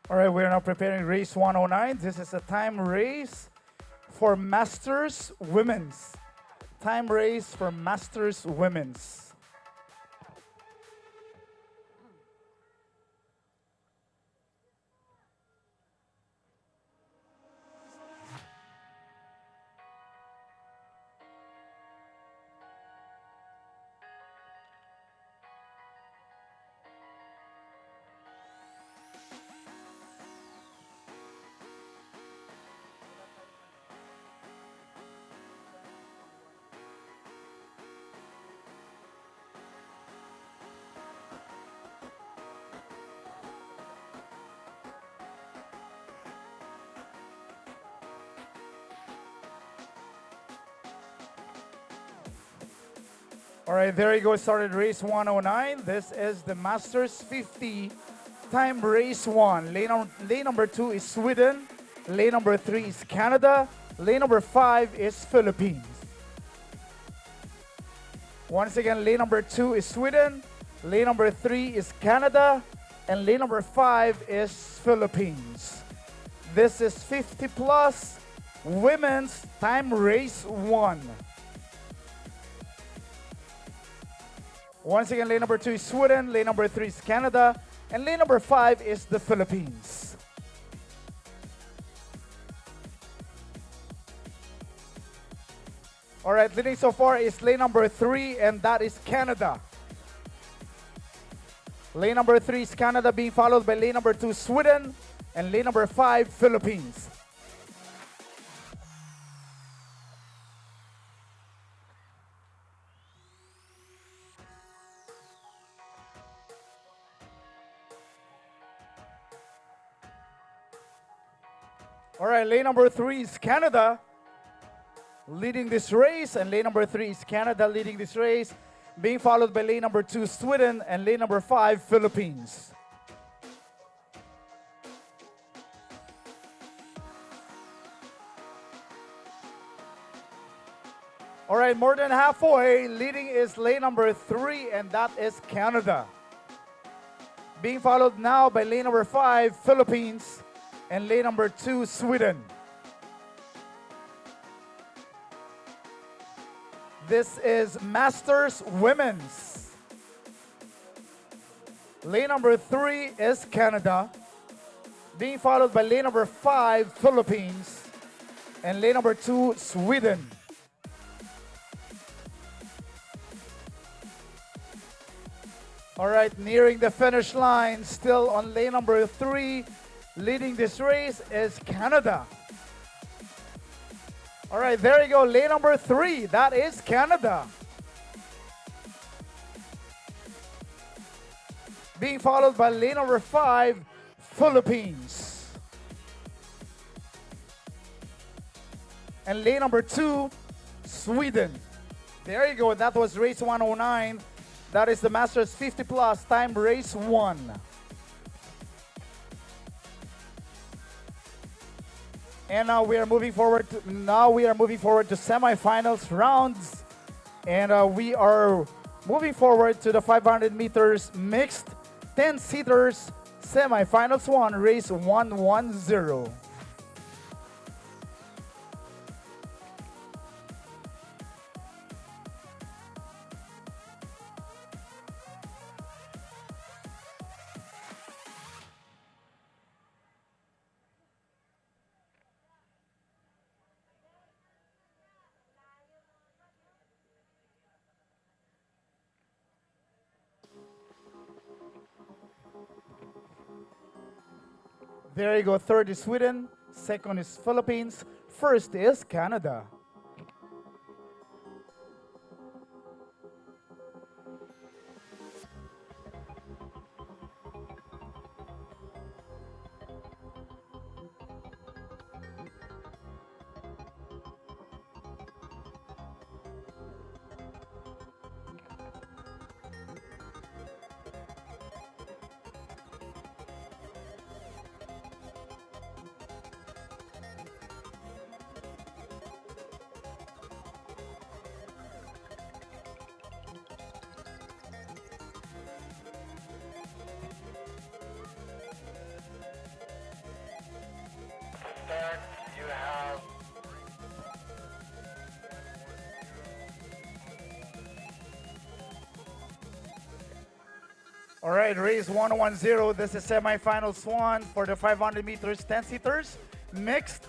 All right, we're now preparing race 109. This is a time race for Masters Women's. Time race for Masters Women's. All right, there you go. Started race 109. This is the Masters 50 time race 1. Lane number 2 is Sweden. Lane number 3 is Canada. Lane number 5 is Philippines. Once again, lane number 2 is Sweden. Lane number 3 is Canada. And lane number 5 is Philippines. This is 50 plus women's time race 1. Once again, lane number 2 is Sweden, lane number 3 is Canada, and lane number 5 is the Philippines. All right, leading so far is lane number 3, and that is Canada. Lane number 3 is Canada, being followed by lane number 2, Sweden, and lane number 5, Philippines. All right, lane number 3 is Canada leading this race, and lane number 3 is Canada leading this race, being followed by lane number 2, Sweden, and lane number 5, Philippines. All right, more than halfway, leading is lane number 3, and that is Canada. Being followed now by lane number 5, Philippines, and lane number 2, Sweden. This is Masters Women's. Lane number 3 is Canada, being followed by lane number 5, Philippines, and lane number 2, Sweden. All right, nearing the finish line, still on lane number 3, leading this race is Canada. All right, there you go, lane number 3, that is Canada. Being followed by lane number 5, Philippines. And lane number 2, Sweden. There you go, that was race 109. That is the Masters 50 plus time race 1. And now we are moving forward to semifinals rounds, and we are moving forward to the 500 meters mixed 10-seaters semifinals 1 race 110. There you go. Third is Sweden. Second is Philippines. First is Canada. All right, race 110. This is semifinals one for the 500 meters 10 seaters mixed.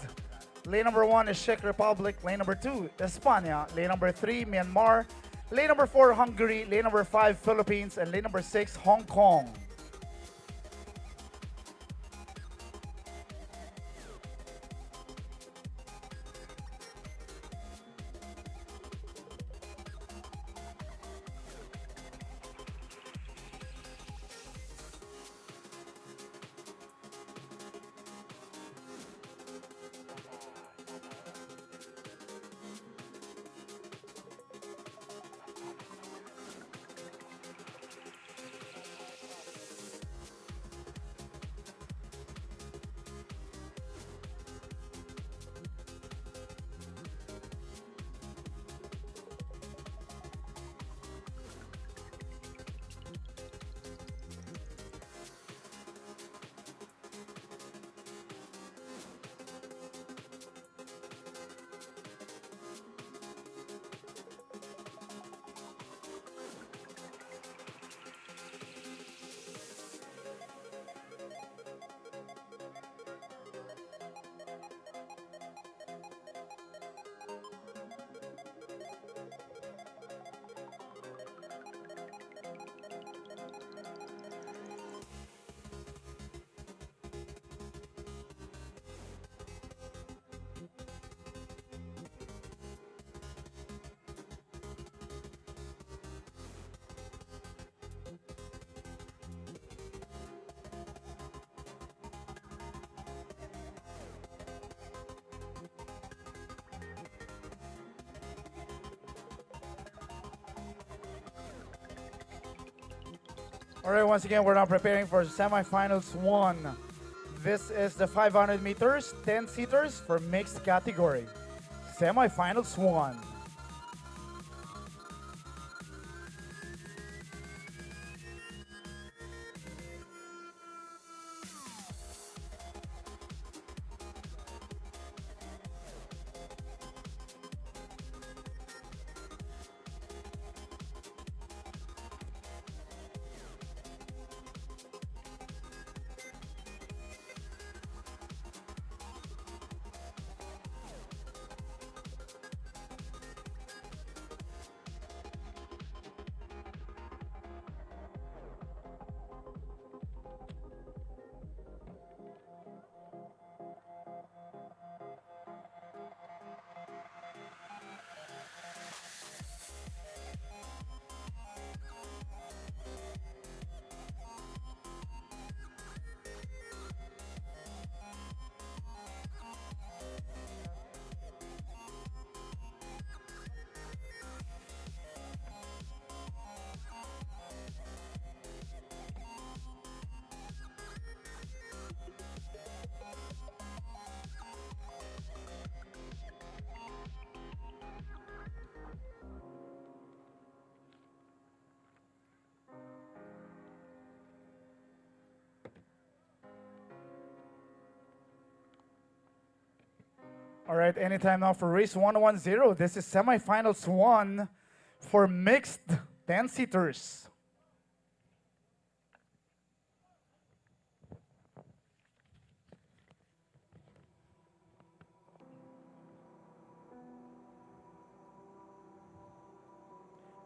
Lane number one is Czech Republic. Lane number two, España. Lane number three, Myanmar. Lane number four, Hungary. Lane number five, Philippines. And lane number six, Hong Kong. All right, once again, we're now preparing for semifinals one. This is the 500 meters, 10 seaters for mixed category. Semifinals one. All right, anytime now for race 110. This is semifinals one for mixed 10 seaters.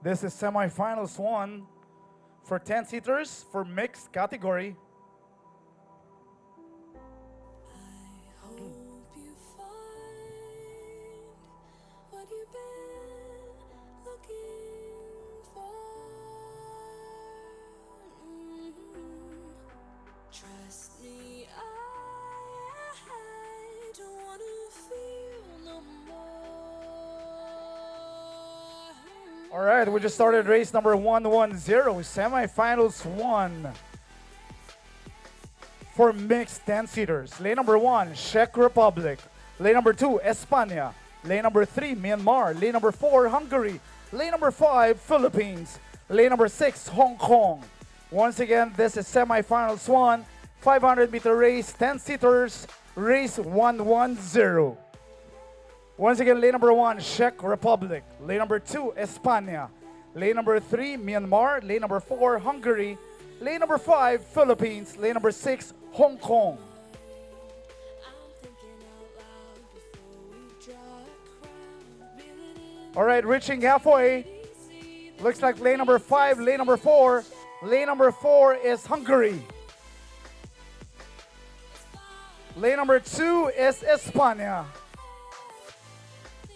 This is semifinals one for 10 seaters for mixed category. Hope you find what you've been looking for. Trust me, I don't wanna feel no more. All right, we just started race number 110, semifinals one for mixed 10 seaters. Lane number one, Czech Republic. Lane number two, España. Lane number three, Myanmar. Lane number four, Hungary. Lane number five, Philippines. Lane number six, Hong Kong. Once again, this is semifinals one, 500-meter race, 10 seaters, race 110. Once again, lane number one, Czech Republic. Lane number two, España. Lane number three, Myanmar. Lane number four, Hungary. Lane number 5, Philippines. Lane number 6, Hong Kong. All right, reaching halfway. Looks like lane number 5, lane number 4. Lane number 4 is Hungary. Lane number 2 is España.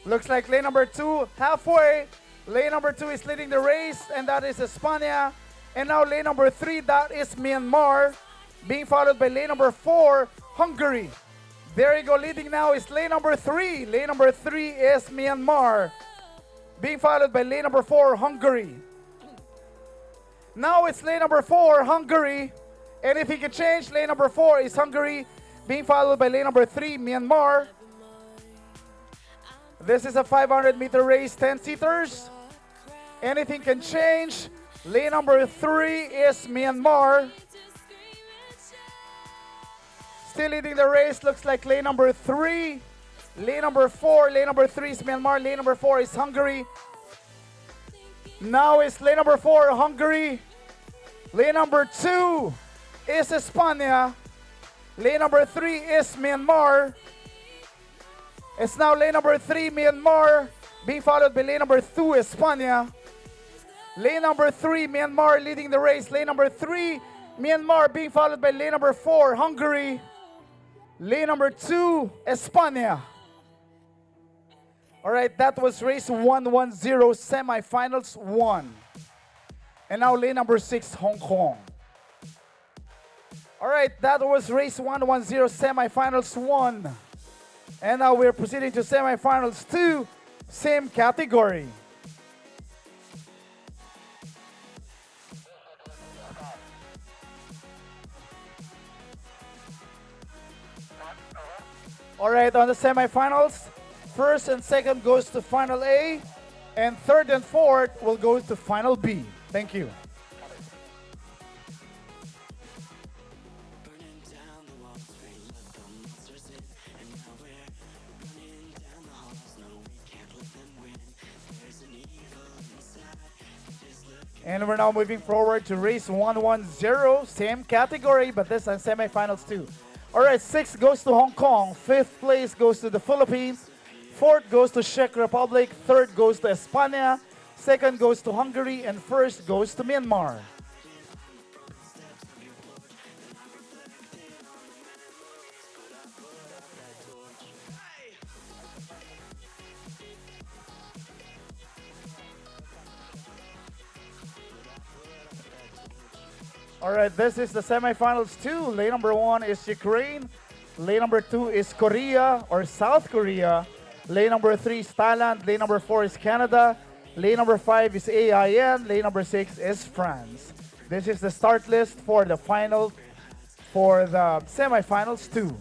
Looks like lane number 2 halfway. Lane number 2 is leading the race, and that is España. And now lane number 3, that is Myanmar, being followed by lane number 4, Hungary. There you go, leading now is lane number 3. Lane number 3 is Myanmar, being followed by lane number 4, Hungary. Now it's lane number 4, Hungary. And if he can change, lane number 4 is Hungary, being followed by lane number 3, Myanmar. This is a 500-meter race, 10-seaters. Anything can change. Lane number 3 is Myanmar. Still leading the race, looks like lane number 3. Lane number 4, lane number 3 is Myanmar, lane number 4 is Hungary. Now it's lane number 4, Hungary. Lane number 2 is España. Lane number 3 is Myanmar. It's now lane number 3, Myanmar, being followed by lane number 2, España. Lane number 3, Myanmar leading the race. Lane number 3, Myanmar being followed by lane number 4, Hungary. Lane number 2, España. All right, that was race 110, semifinals 1. And now lane number 6, Hong Kong. All right, that was race 110, semifinals 1. And now we're proceeding to semifinals 2, same category. All right, on the semifinals, first and second goes to final A, and third and fourth will go to final B. Thank you. And we're now moving forward to race 110, same category, but this on semifinals too. All right, 6 goes to Hong Kong, 5th place goes to the Philippines, 4th goes to Czech Republic, 3rd goes to España, 2nd goes to Hungary, and 1st goes to Myanmar. All right, this is the semifinals too. Lane number 1 is Ukraine. Lane number 2 is Korea or South Korea. Lane number 3 is Thailand. Lane number 4 is Canada. Lane number 5 is AIN. Lane number 6 is France. This is the start list for the final, for the semifinals too.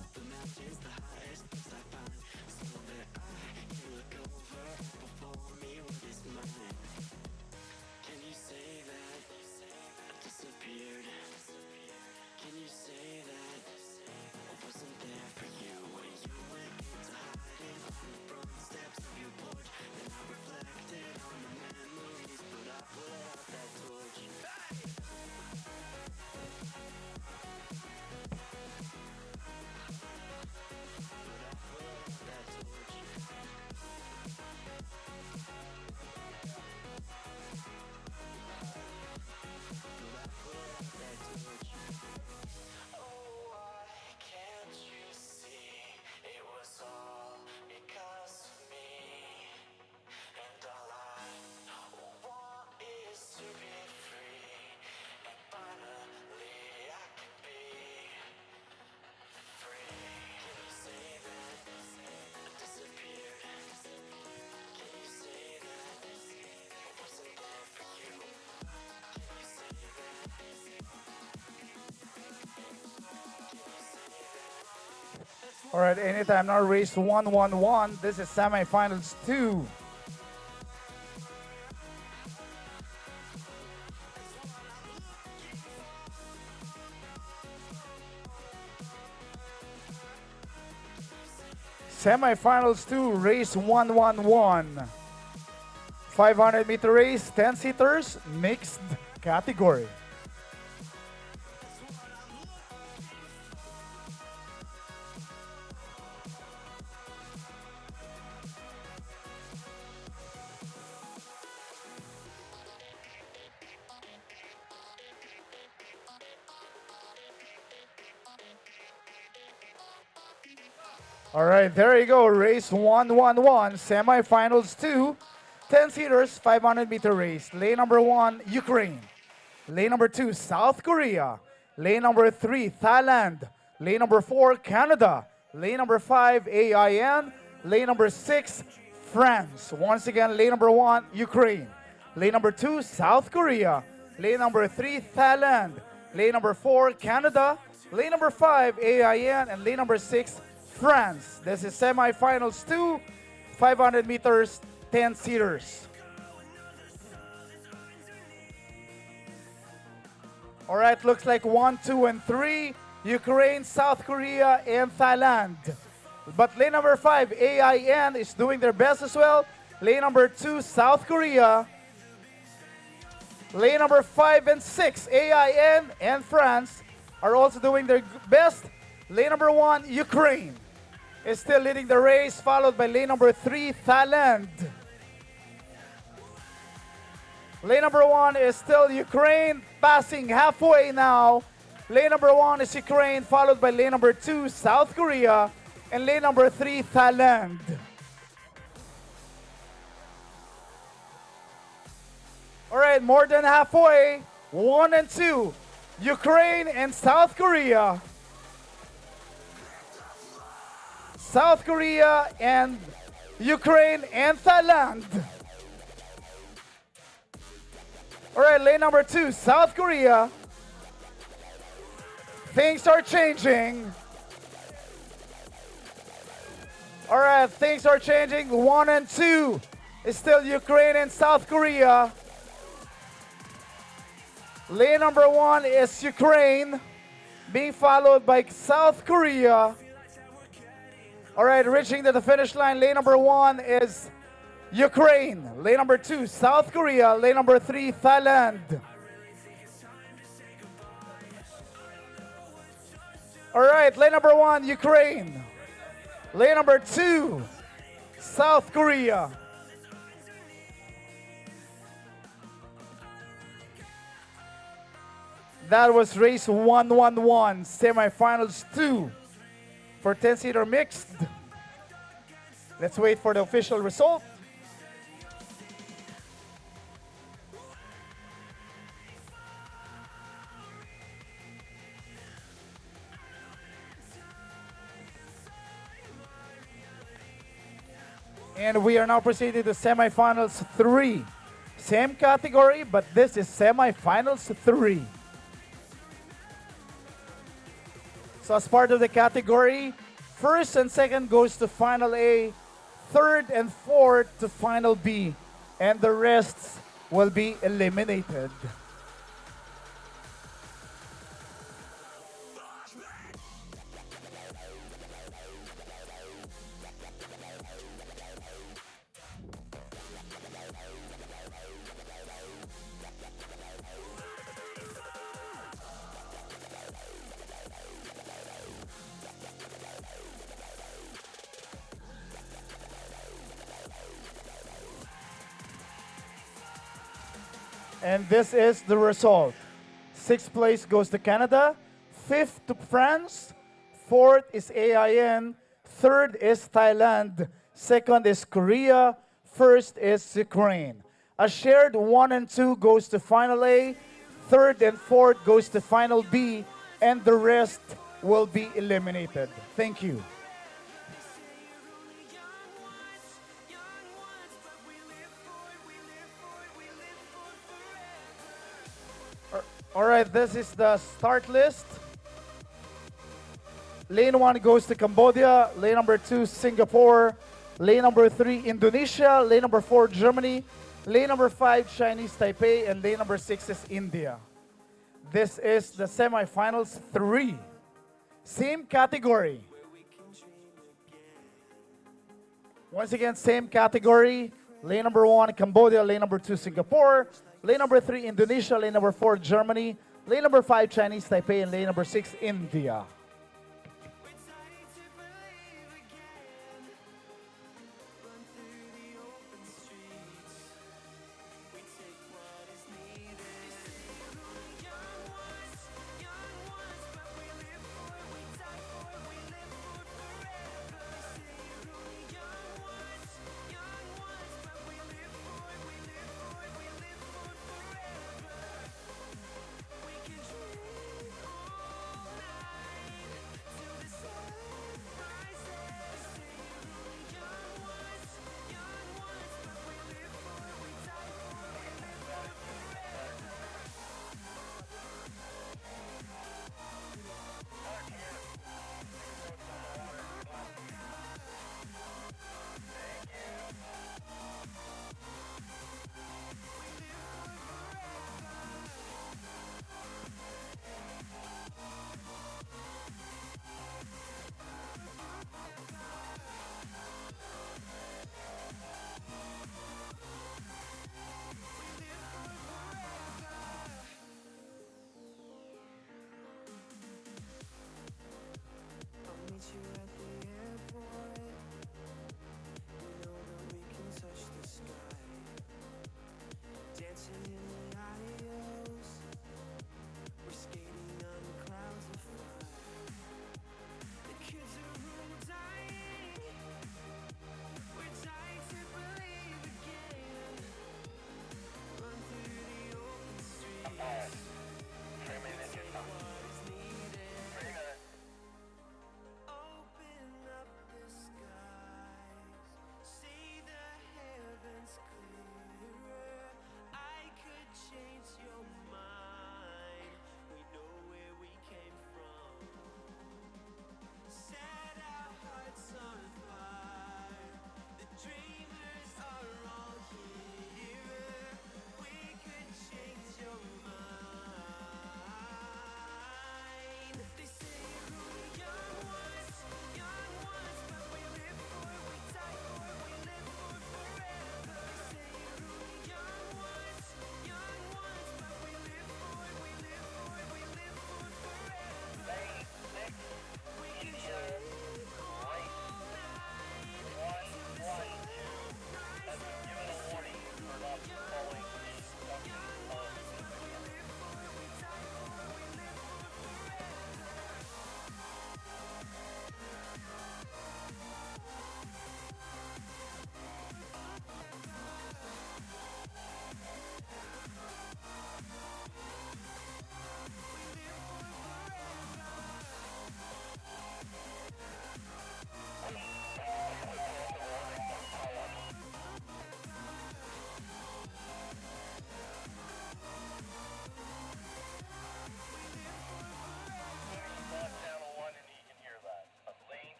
Can't you see it was all because of me? And all I want is to be free. And finally I can be free. Can you say that I disappeared? Can you say that I wasn't there for you? Can you say All right, anytime now, race 111. This is semifinals 2. Semifinals 2, race 111. 500-meter race, 10-seaters, mixed category. All right, there you go. Race 111, semifinals 2, 10-seaters, 500-meter race. Lane number 1, Ukraine. Lane number 2, South Korea. Lane number 3, Thailand. Lane number 4, Canada. Lane number 5, AIN. Lane number 6, France. Once again, lane number 1, Ukraine. Lane number 2, South Korea. Lane number 3, Thailand. Lane number 4, Canada. Lane number 5, AIN. And lane number 6, France. This is semifinals 2, 500 meters, 10-seaters. All right, looks like 1, 2, and 3, Ukraine, South Korea, and Thailand. But lane number 5, AIN, is doing their best as well. Lane number 2, South Korea. Lane number 5 and 6, AIN and France, are also doing their best. Lane number 1, Ukraine, is still leading the race, followed by lane number 3, Thailand. Lane number 1 is still Ukraine, passing halfway now. Lane number 1 is Ukraine, followed by lane number 2, South Korea, and lane number 3, Thailand. All right, more than halfway. 1 and 2, Ukraine and South Korea. South Korea and Ukraine and Thailand. All right, lane number 2, South Korea. Things are changing. All right, things are changing. 1 and 2 is still Ukraine and South Korea. Lane number 1 is Ukraine, being followed by South Korea. All right, reaching to the finish line, lane number 1 is Ukraine. Lane number 2, South Korea. Lane number 3, Thailand. All right, lane number 1, Ukraine. Lane number 2, South Korea. That was race 111, semifinals 2 for 10-seater mixed. Let's wait for the official result. And we are now proceeding to semifinals 3. Same category, but this is semifinals 3. So as part of the category, first and second goes to final A, third and fourth to final B, and the rest will be eliminated. And this is the result. Sixth place goes to Canada, fifth to France, fourth is AIN, third is Thailand, second is Korea, first is Ukraine. A shared 1 and 2 goes to final A, third and fourth goes to final B, and the rest will be eliminated. Thank you. All right, this is the start list. Lane 1 goes to Cambodia, lane number 2, Singapore, lane number 3, Indonesia, lane number 4, Germany, lane number 5, Chinese Taipei, and lane number 6 is India. This is the semifinals 3. Same category. Once again, same category. Lane number 1, Cambodia, lane number 2, Singapore, lane number 3, Indonesia, lane number 4, Germany, lane number 5, Chinese Taipei, and lane number 6, India.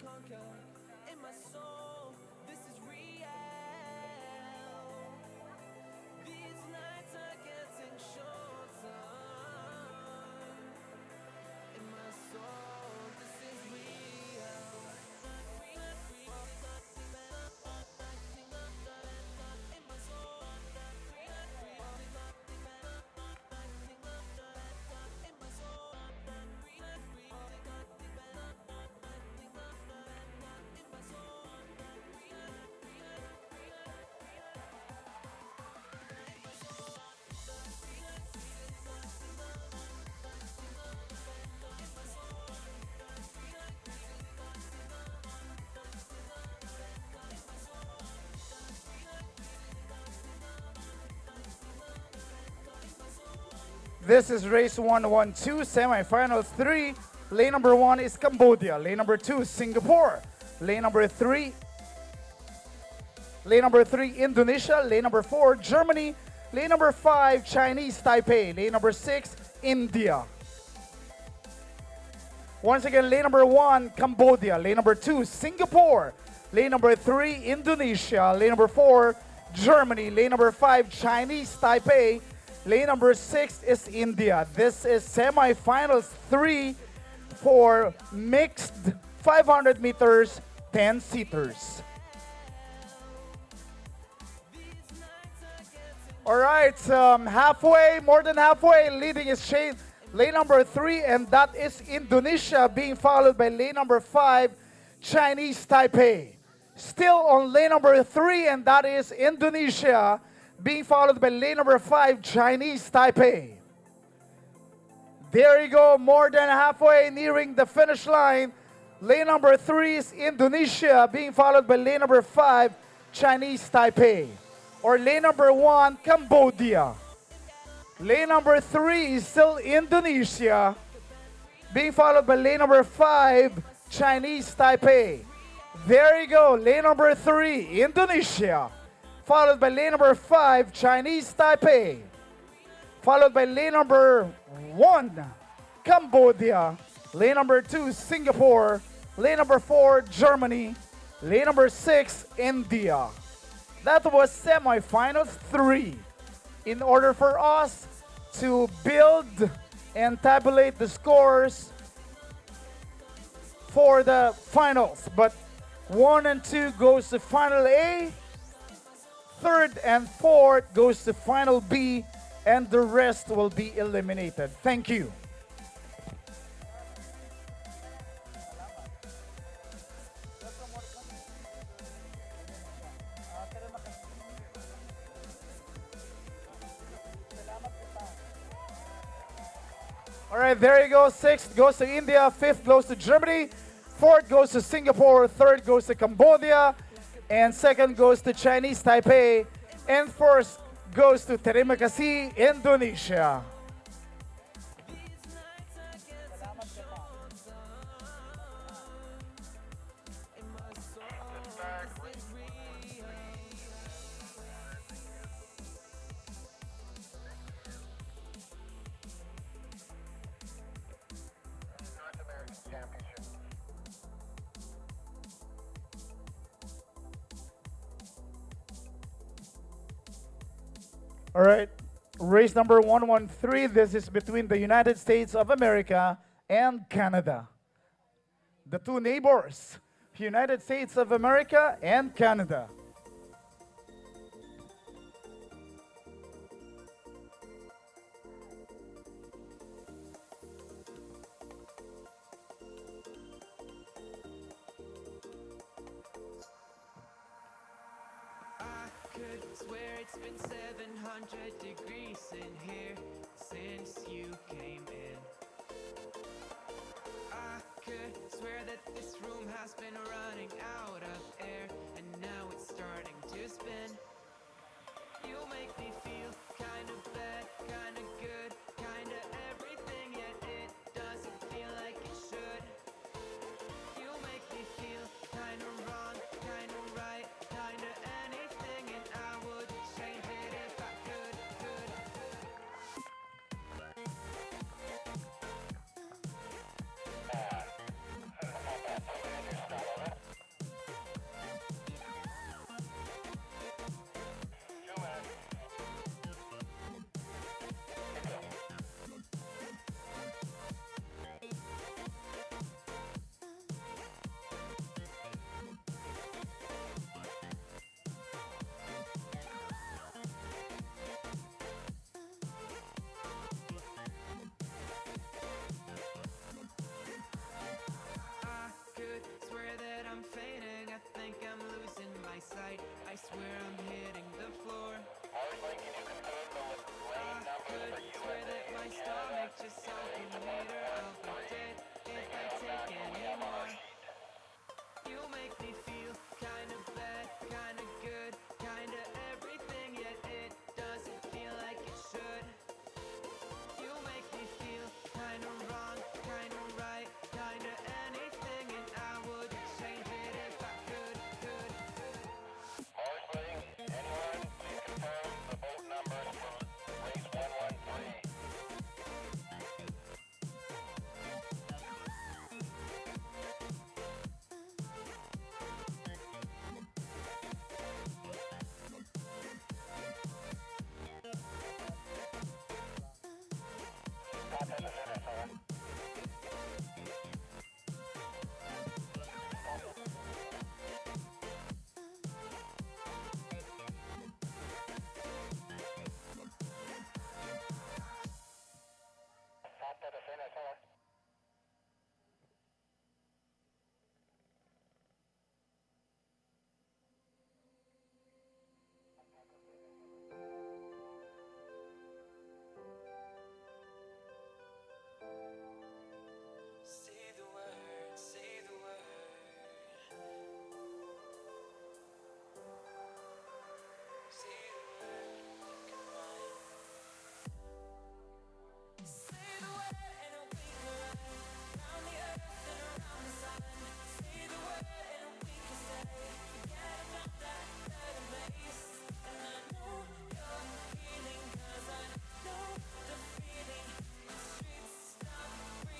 conquer. In my soul, this is real. These nights are getting shorter. In my soul, this is real. In my soul, in my soul. This is race 112, semifinals 3. Lane number 1 is Cambodia. Lane number 2, Singapore. Lane number 3, Indonesia. Lane number 4, Germany. Lane number 5, Chinese Taipei. Lane number 6, India. Once again, lane number 1, Cambodia. Lane number 2, Singapore. Lane number 3, Indonesia. Lane number 4, Germany. Lane number 5, Chinese Taipei. Lane number 6 is India. This is semifinals 3 for mixed 500 meters, 10-seaters. All right, halfway, more than halfway, leading is lane number 3, and that is Indonesia, being followed by lane number 5, Chinese Taipei. Still on lane number 3, and that is Indonesia, being followed by lane number 5, Chinese Taipei. There you go, more than halfway, nearing the finish line. Lane number 3 is Indonesia, being followed by lane number 5, Chinese Taipei. Or lane number 1, Cambodia. Lane number 3 is still Indonesia, being followed by lane number 5, Chinese Taipei. There you go, lane number 3, Indonesia, followed by lane number 5, Chinese Taipei, followed by lane number 1, Cambodia, lane number 2, Singapore, lane number 4, Germany, lane number 6, India. That was semifinals 3. In order for us to build and tabulate the scores for the finals, but 1 and 2 goes to final A, 3rd and 4th goes to final B, and the rest will be eliminated. Thank you. All right, there you go. 6th goes to India, 5th goes to Germany, 4th goes to Singapore, 3rd goes to Cambodia, and 2nd goes to Chinese Taipei, and 4th goes to Terima Kasih, Indonesia. North American Championship. All right, race number 113. This is between the United States of America and Canada. The two neighbors, United States of America and Canada. I could swear it's been 700 degrees in here since you came in. I could swear that this room has been running out of air, and now it's starting to spin. You make me feel kinda bad, kinda good, kinda everything, yet it doesn't feel like it should. You make me feel kinda wrong, kinda right, kinda anything, and I would change it if I could. Set them up at standard style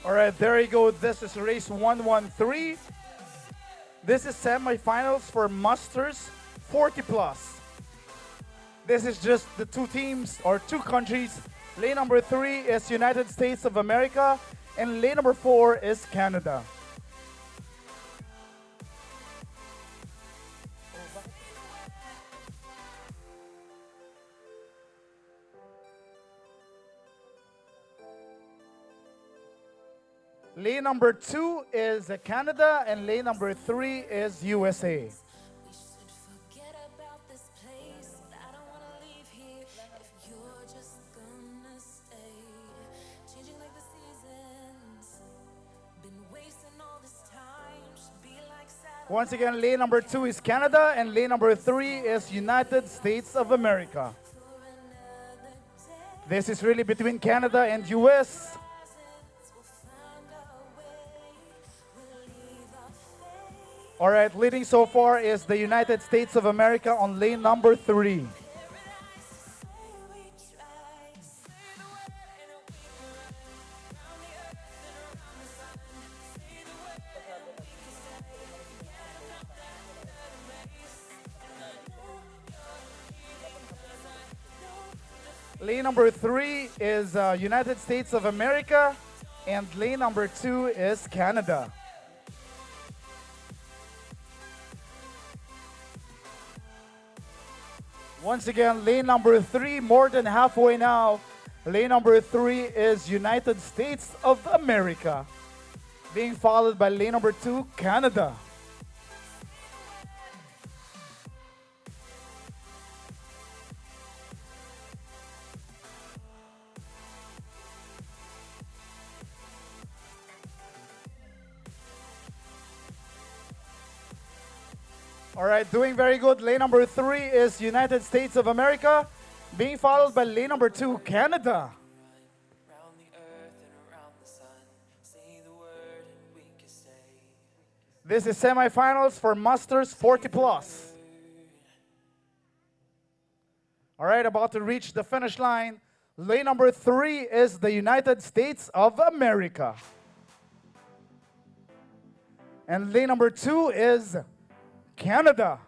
All right, there you go. This is race 113. This is semifinals for Masters 40 plus. This is just the two teams or two countries. Lane number 3 is United States of America, and lane number 4 is Canada. Lane number 2 is Canada, and lane number 3 is USA. We should forget about this place, but I don't wanna leave here if you're just gonna stay. Changing like the seasons, been wasting all this time. Should be like Saturday. Once again, lane number 2 is Canada, and lane number 3 is United States of America. This is really between Canada and US. We'll find our way, we'll leave our fate. All right, leading so far is the United States of America on lane number 3. Paradise, say we try, say the word and we can run around the earth and around the sun. Say the word and we can stay. Forget about that third race. And I know you're leaving 'cause I know the Lane number 3 is United States of America, and lane number 2 is Canada. Once again, lane number 3, more than halfway now. Lane number 3 is United States of America, being followed by lane number 2, Canada. All right, doing very good. Lane number 3 is United States of America, being followed by lane number 2, Canada. Round the earth and around the sun. Say the word and we can stay. This is semifinals for Masters 40 plus. All right, about to reach the finish line. Lane number 3 is the United States of America. And lane number 2 is Canada.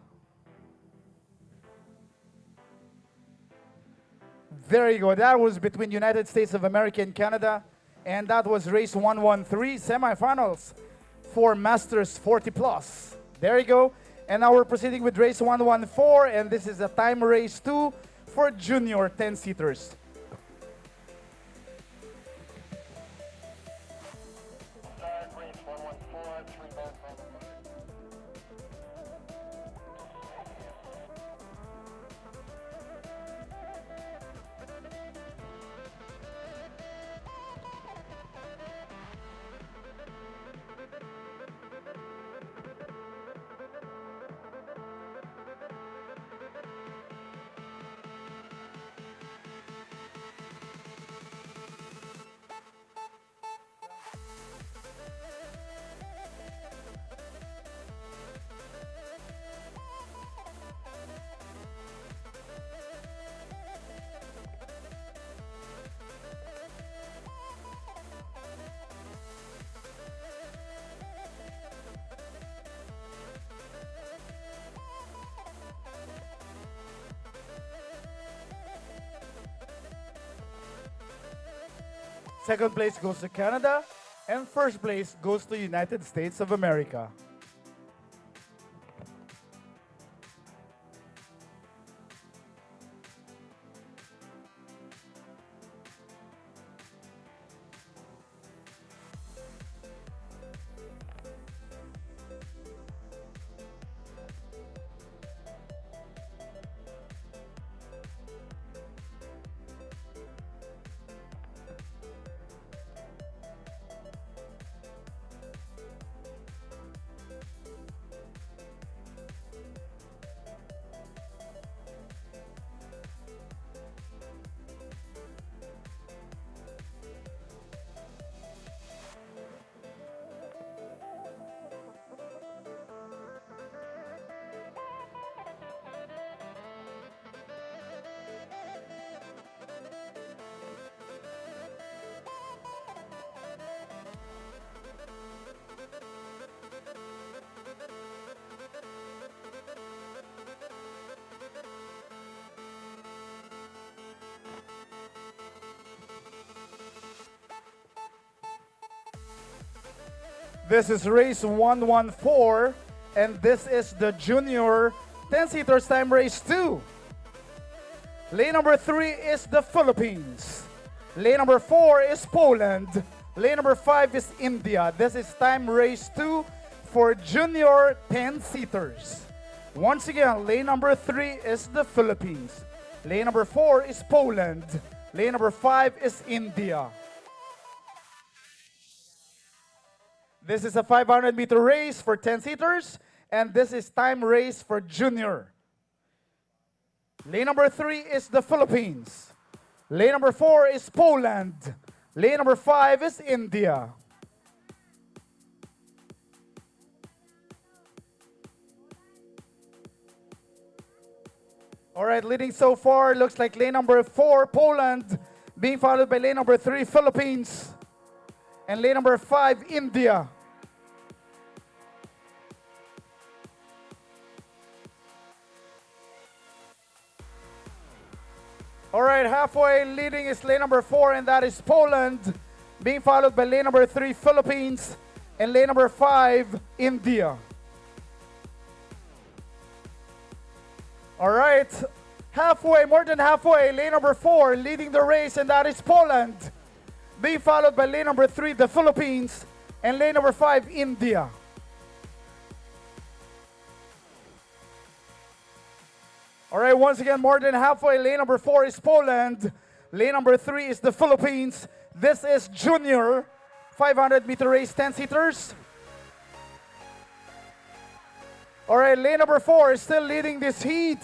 There you go. That was between United States of America and Canada. And that was race 113 semifinals for Masters 40 plus. There you go. And now we're proceeding with race 114, and this is a time race 2 for junior 10-seaters. Start race 114, 3 minutes on the clock. Second place goes to Canada, and first place goes to United States of America. This is race 114, and this is the junior 10-seaters time race 2. Lane number 3 is the Philippines. Lane number 4 is Poland. Lane number 5 is India. This is time race 2 for junior 10-seaters. Once again, lane number 3 is the Philippines. Lane number 4 is Poland. Lane number 5 is India. This is a 500-meter race for 10-seaters, and this is time race for junior. Lane number 3 is the Philippines. Lane number 4 is Poland. Lane number 5 is India. All right, leading so far looks like lane number 4, Poland, being followed by lane number 3, Philippines, and lane number 5, India. All right, halfway leading is lane number 4, and that is Poland, being followed by lane number 3, Philippines, and lane number 5, India. All right, halfway, more than halfway, lane number 4 leading the race, and that is Poland, being followed by lane number 3, the Philippines, and lane number 5, India. All right, once again, more than halfway, lane number 4 is Poland, lane number 3 is the Philippines. This is junior 500-meter race 10-seaters. All right, lane number 4 is still leading this heat.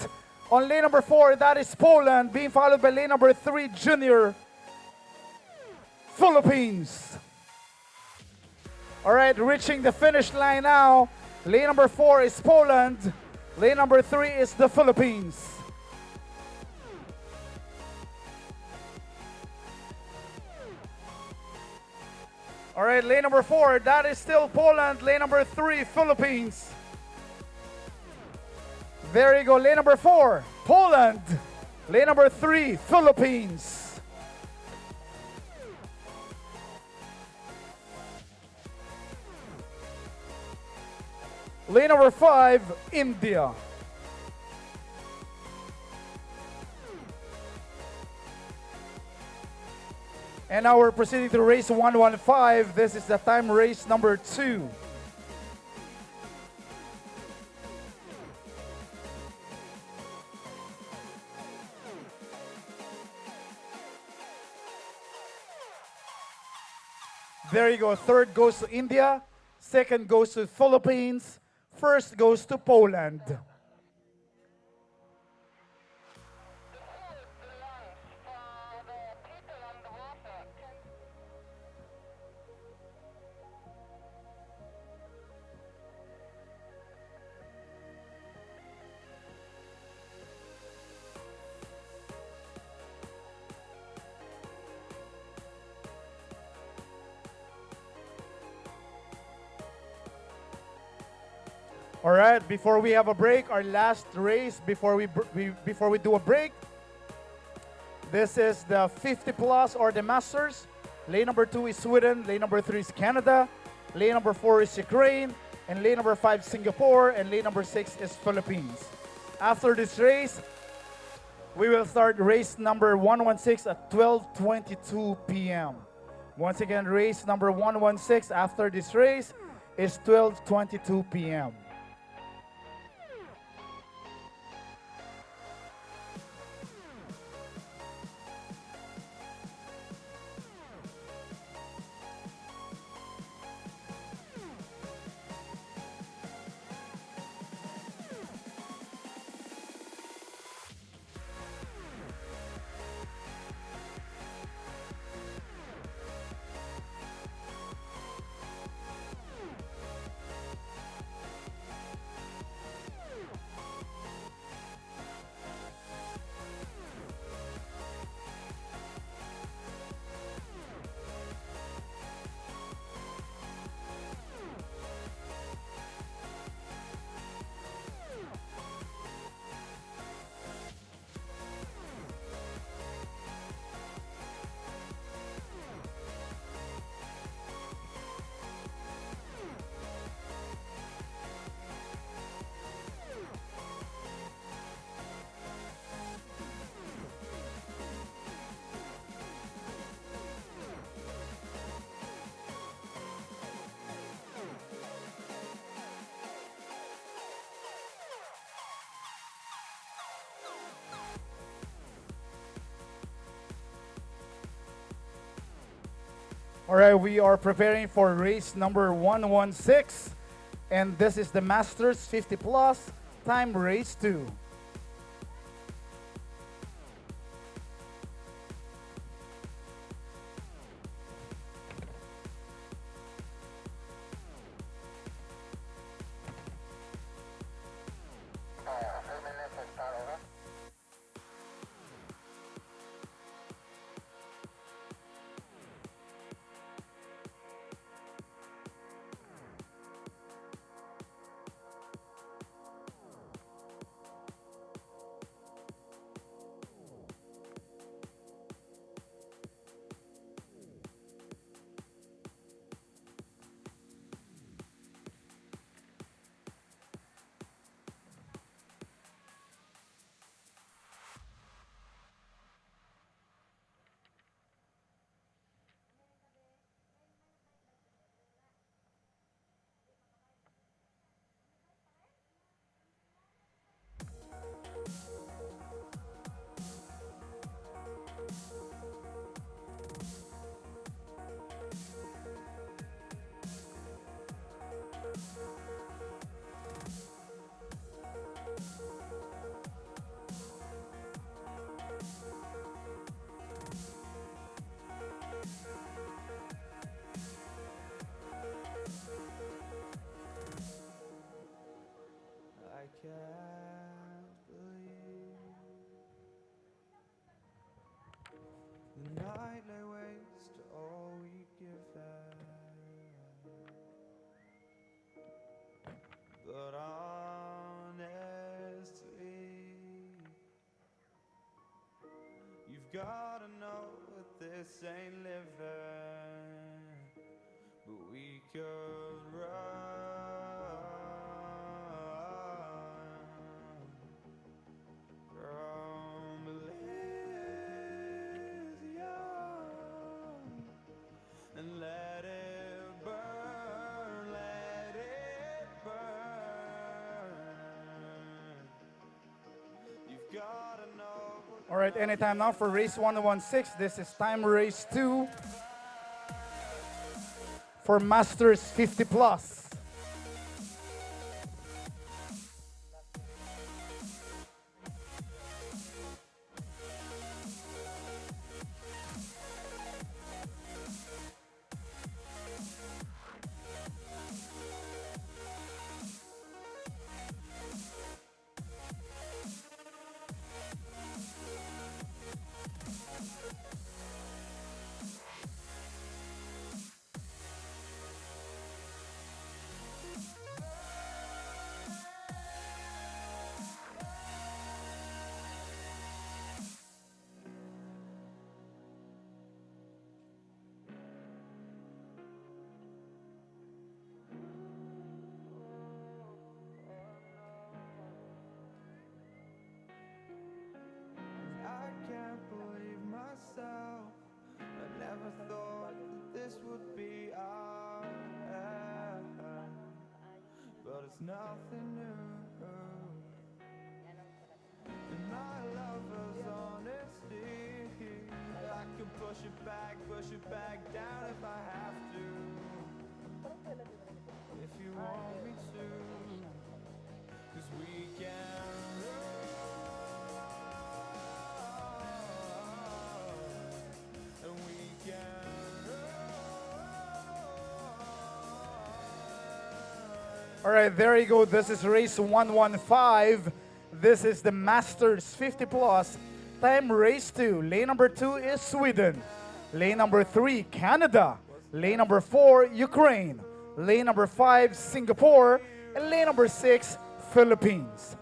On lane number 4, that is Poland, being followed by lane number 3, junior Philippines. All right, reaching the finish line now. Lane number 4 is Poland. Lane number 3 is the Philippines. All right, lane number 4, that is still Poland. Lane number 3, Philippines. There you go, lane number 4, Poland. Lane number 3, Philippines. Lane number 5, India. And now we're proceeding to race 115. This is the time race number 2. There you go. Third goes to India. Second goes to Philippines. First goes to Poland. All right, before we have a break, our last race before we do a break. This is the 50 plus or the Masters. Lane number 2 is Sweden, lane number 3 is Canada, lane number 4 is Ukraine, and lane number 5 Singapore, and lane number 6 is Philippines. After this race, we will start race number 116 at 12:22 p.m. Once again, race number 116 after this race is 12:22 p.m. All right, we are preparing for race number 116, and this is the Masters 50 Plus Time Race 2. I can't believe the night lay waste to all we given. But honestly, you've gotta know that this ain't living, but we could run from Elysium and let it burn, let it burn. You've gotta know. All right, anytime now for race 116. This is Time Race 2 for Masters 50 Plus. I can't believe myself. I never thought that this would be our end, but it's nothing new. And my lover's honesty, I can push it back down if I have to. If you want me to, 'cause we can and we can All right, there you go. This is race 115. This is the Masters 50 Plus Time Race 2. Lane number 2 is Sweden. Lane number 3, Canada. Lane number 4, Ukraine. Lane number 5, Singapore. And lane number 6, Philippines.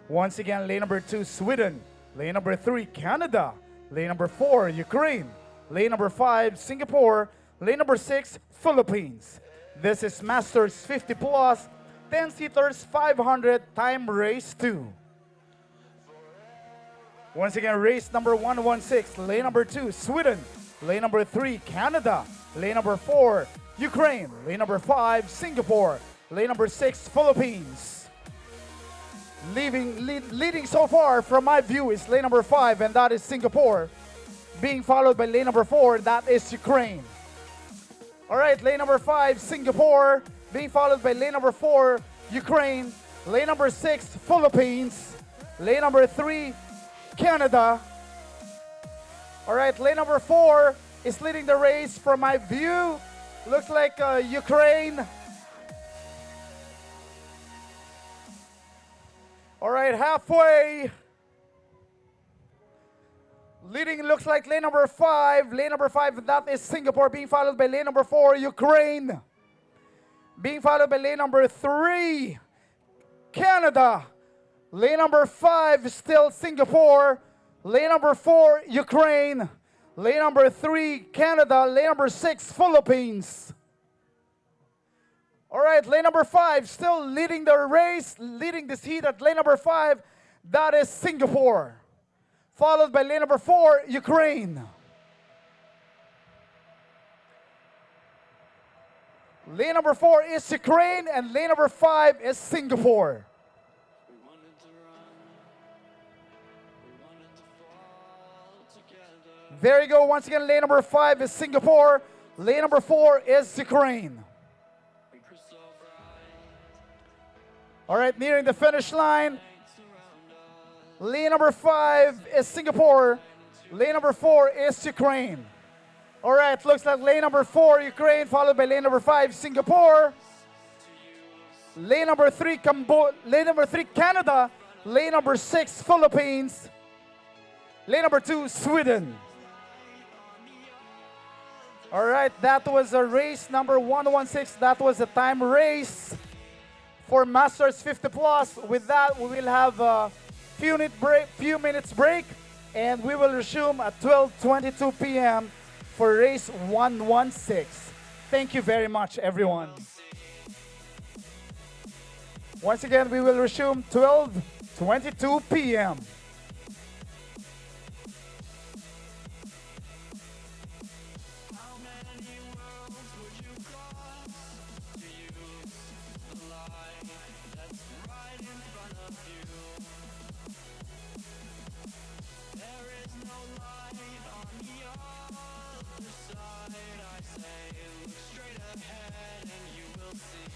Once again, lane number 2, Sweden. Lane number 3, Canada. Lane number 4, Ukraine. Lane number 5, Singapore. Lane number 6, Philippines. This is Masters 50 Plus 10-seaters 500 Time Race 2. Once again, race number 116, lane number 2, Sweden. Lane number 3, Canada. Lane number 4, Ukraine. Lane number 5, Singapore. Lane number 6, Philippines. Leading so far from my view is lane number 5, and that is Singapore. Being followed by lane number 4, that is Ukraine. All right, lane number 5, Singapore, being followed by lane number 4, Ukraine. Lane number 6, Philippines. Lane number 3, Canada. All right, lane number 4 is leading the race from my view. Looks like Ukraine. All right, halfway. Leading looks like lane number 5. Lane number 5, that is Singapore, being followed by lane number 4, Ukraine. Being followed by lane number 3, Canada. Lane number 5 is still Singapore. Lane number 4, Ukraine. Lane number 3, Canada. Lane number 6, Philippines. All right, lane number 5 still leading the race, leading this heat at lane number 5. That is Singapore. Followed by lane number 4, Ukraine. Lane number 4 is Ukraine, and lane number 5 is Singapore. We wanted to run, we wanted to fall together. There you go. Once again, lane number 5 is Singapore. Lane number 4 is Ukraine. We were so bright, All right, nearing the finish line. lights around us. Lane number 5 is Singapore. Lane number 4 is Ukraine. All right, looks like lane number 4, Ukraine, followed by lane number 5, Singapore. Lane number 3, lane number 3, Canada. Lane number 6, Philippines. Lane number 2, Sweden. All right, that was a race number 116. That was a time race for Masters 50 Plus. With that, we will have a few minutes break, and we will resume at 12:22 p.m. for race 116. Thank you very much, everyone. Once again, we will resume 12:22 p.m. How many worlds would you cross to use the line that's right in front of you? There is no light on the other side. I say, look straight ahead and you will see.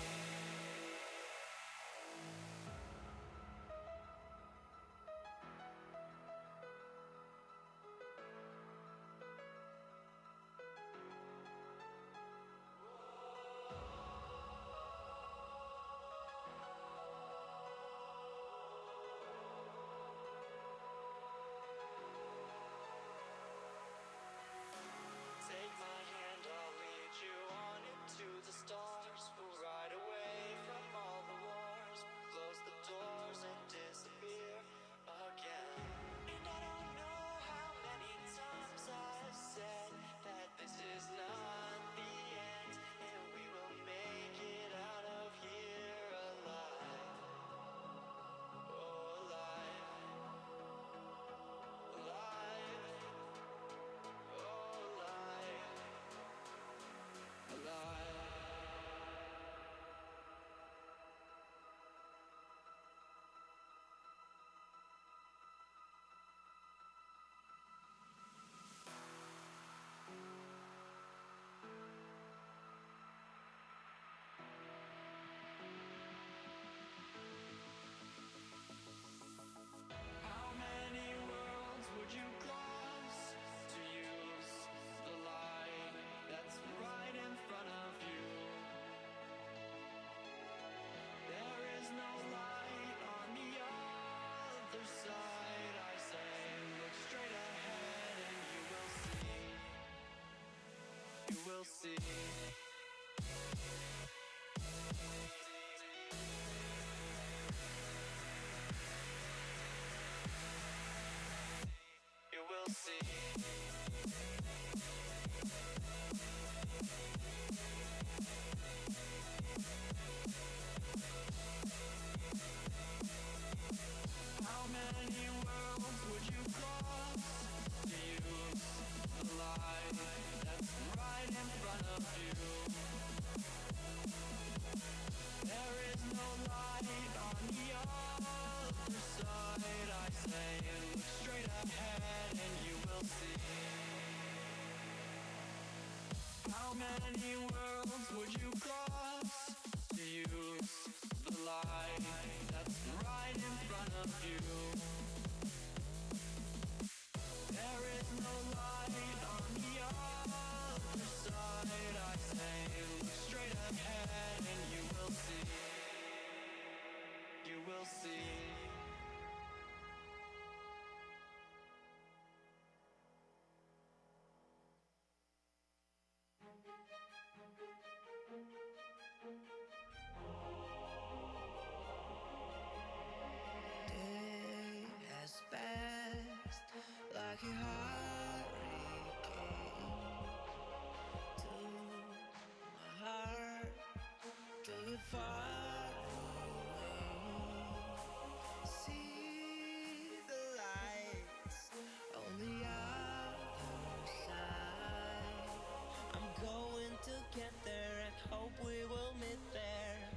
Take my hand, I'll lead you on into the stars. We'll ride away from all the wars. Close the doors and disappear again. And I don't know how many times I've said that this is not the end, and we will make it out of here alive. Oh, alive. Alive. Oh, alive. Alive. How many worlds would you cross to use the line that's right in front of you? There is no light on the other side. I say, look straight ahead and you will see. You will see. You will see. How many worlds would you cross to use the line that's right in front of you? Day has passed like a hurricane to my heart, took it far away. See the lights on the other side. I'm going to get there and hope we will meet there.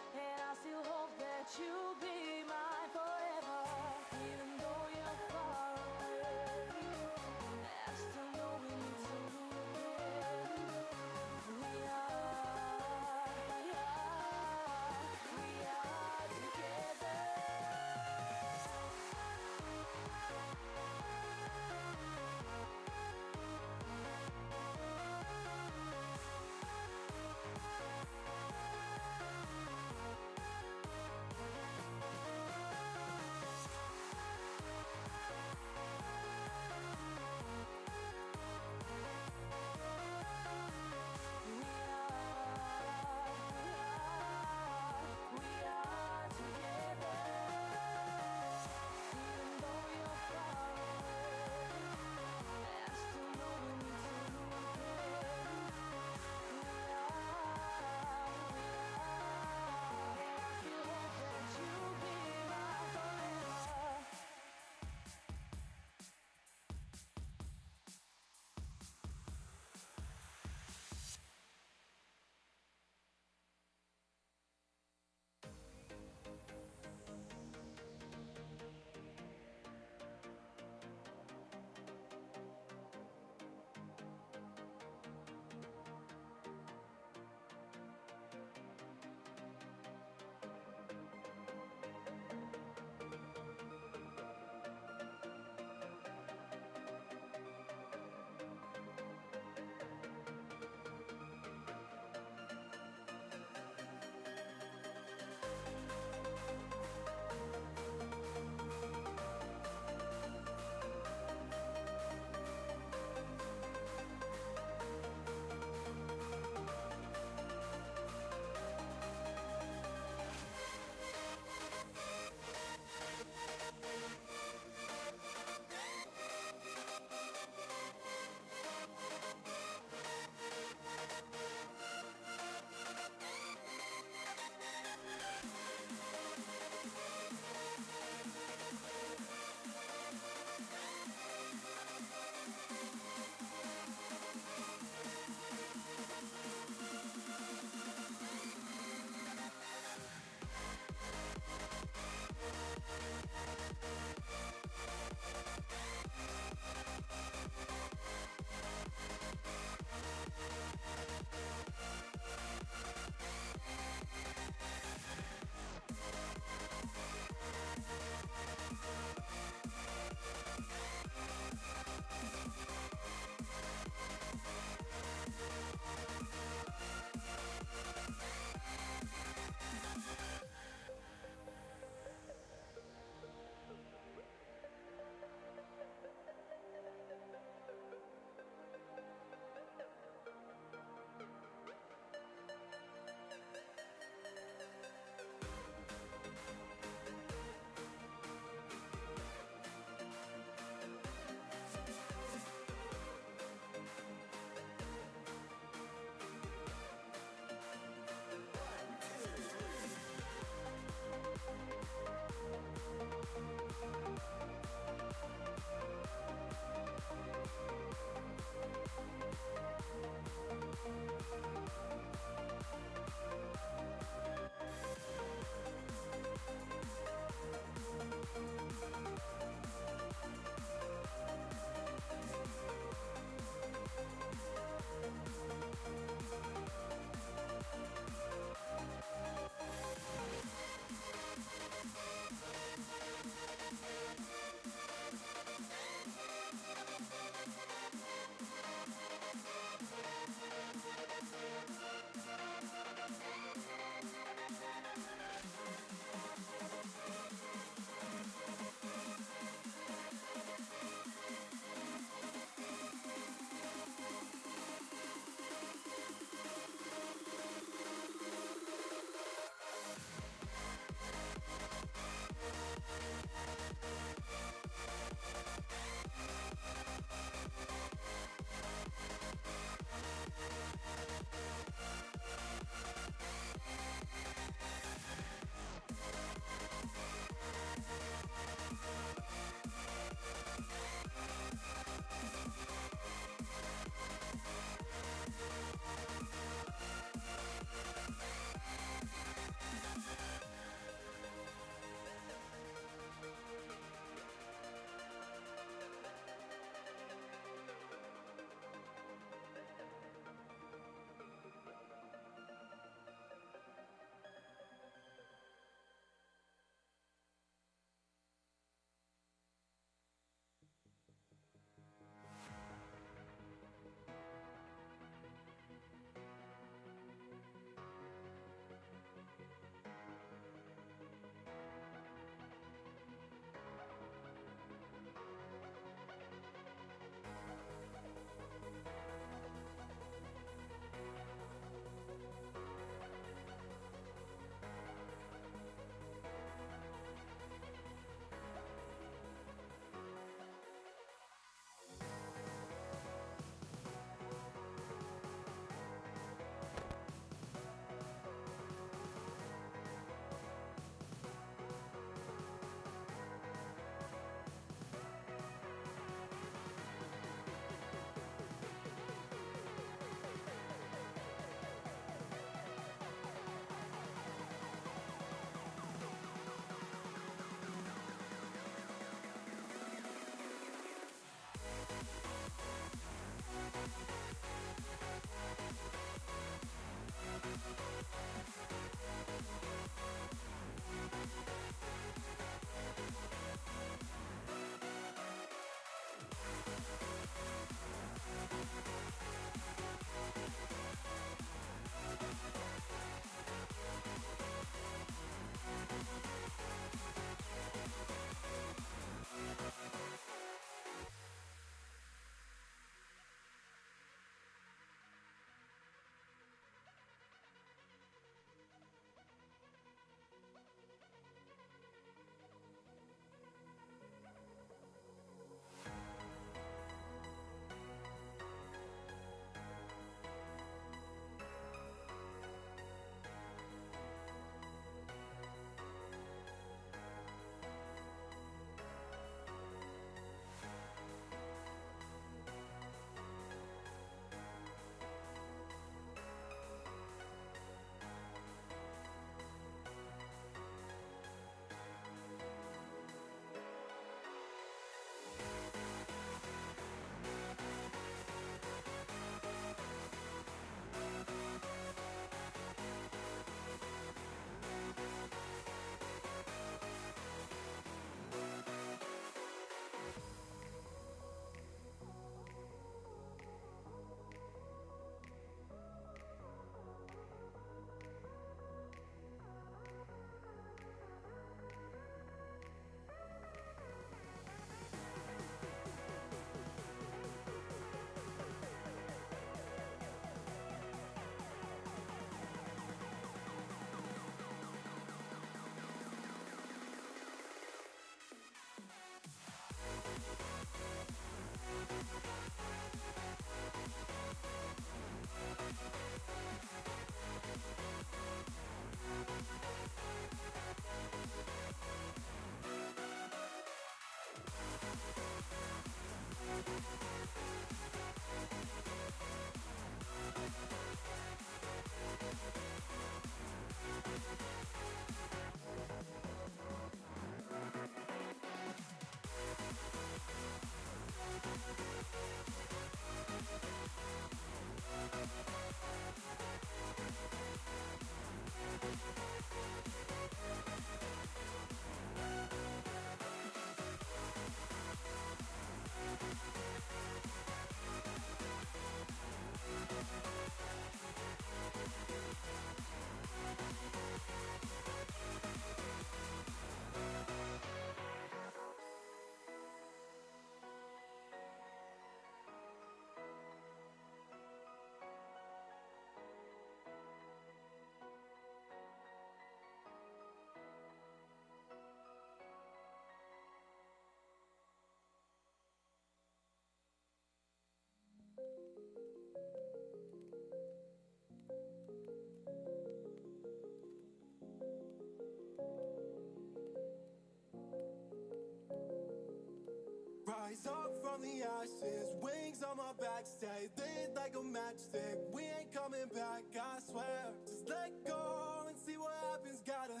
matchstick. We ain't coming back, I swear. Just let go and see what happens. Gotta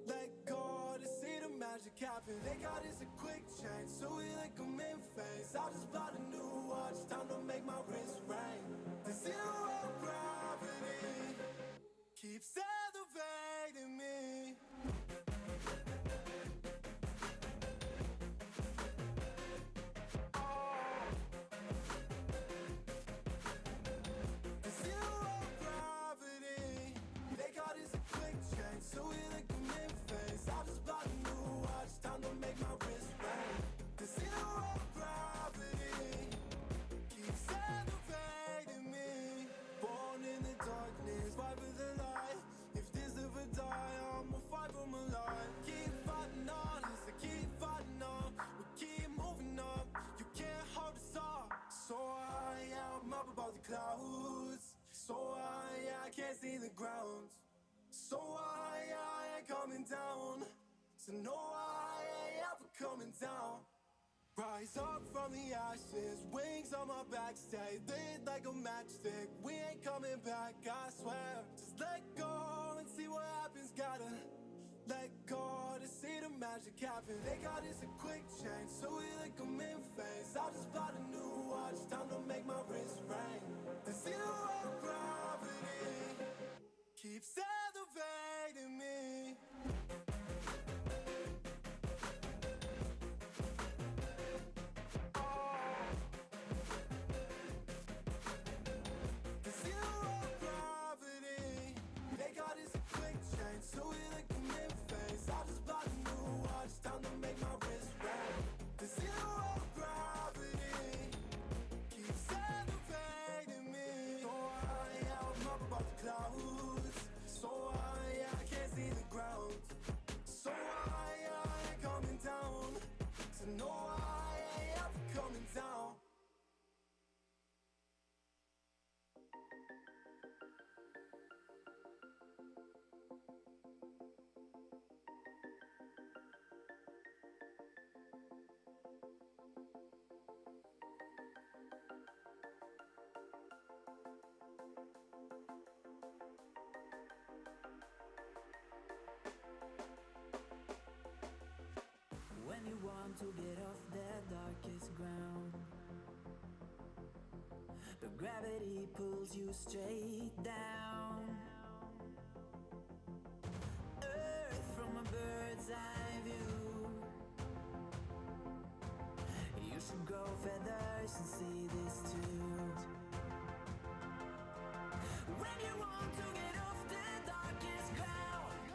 let go to see the magic happen. They got us a quick change, so we like them in phase. I just bought a new watch, time to make my wrist ring. The zero gravity keeps elevating me. The zero gravity, they got us a quick change, so we like them in phase. I just bought a new watch, time to make my wrist ring. The zero gravity keeps elevating me. Born in the darkness, fight for the light. If this ever die, I'ma fight for my life. Keep fighting on, yes, I keep fighting on. We keep moving up, you can't hold us up. So I'm up above the clouds. So I can't see the ground. So I ain't coming down. So no, I ain't ever coming down. Rise up from the ashes, wings on my back, stay lit like a matchstick. We ain't coming back, I swear. Just let go and see what happens. Gotta let go to see the magic happen. They got us a quick change, so we like them in phase. I just bought a new watch, time to make my wrist ring. The zero gravity keeps elevating me. The zero gravity, they got us a quick change, so we like them in phase. I just bought a new watch, time to make my wrist ring. The zero gravity keeps elevating me. So I'm up above the clouds. So I can't see the ground. So I ain't coming down. So no, I ain't ever coming down. When you want to get off the darkest ground, but gravity pulls you straight down. Earth from a bird's eye view. You should grow feathers and see this too. When you want to get off the darkest ground,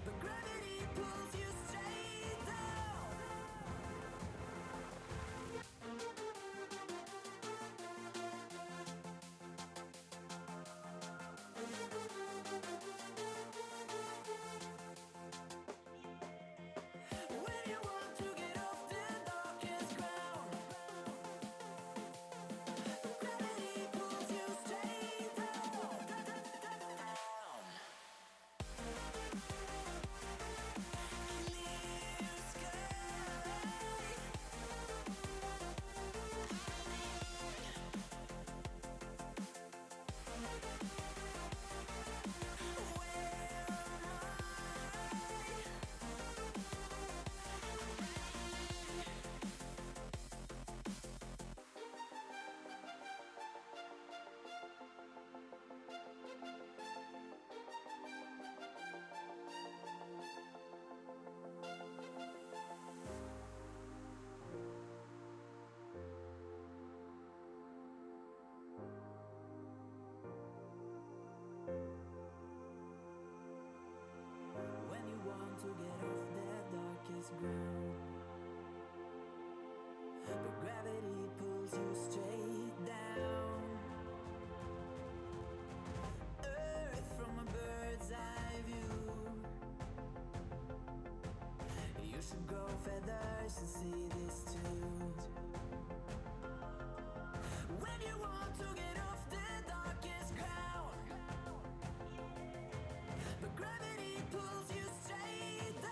but gravity pulls you straight down. When you want to get off the darkest ground, gravity pulls you straight down. Clear When you want to get off the darkest ground, but gravity pulls you straight down. Earth from a bird's eye view. You should grow feathers and see this too. When you want to get off the darkest ground, but gravity pulls you straight down.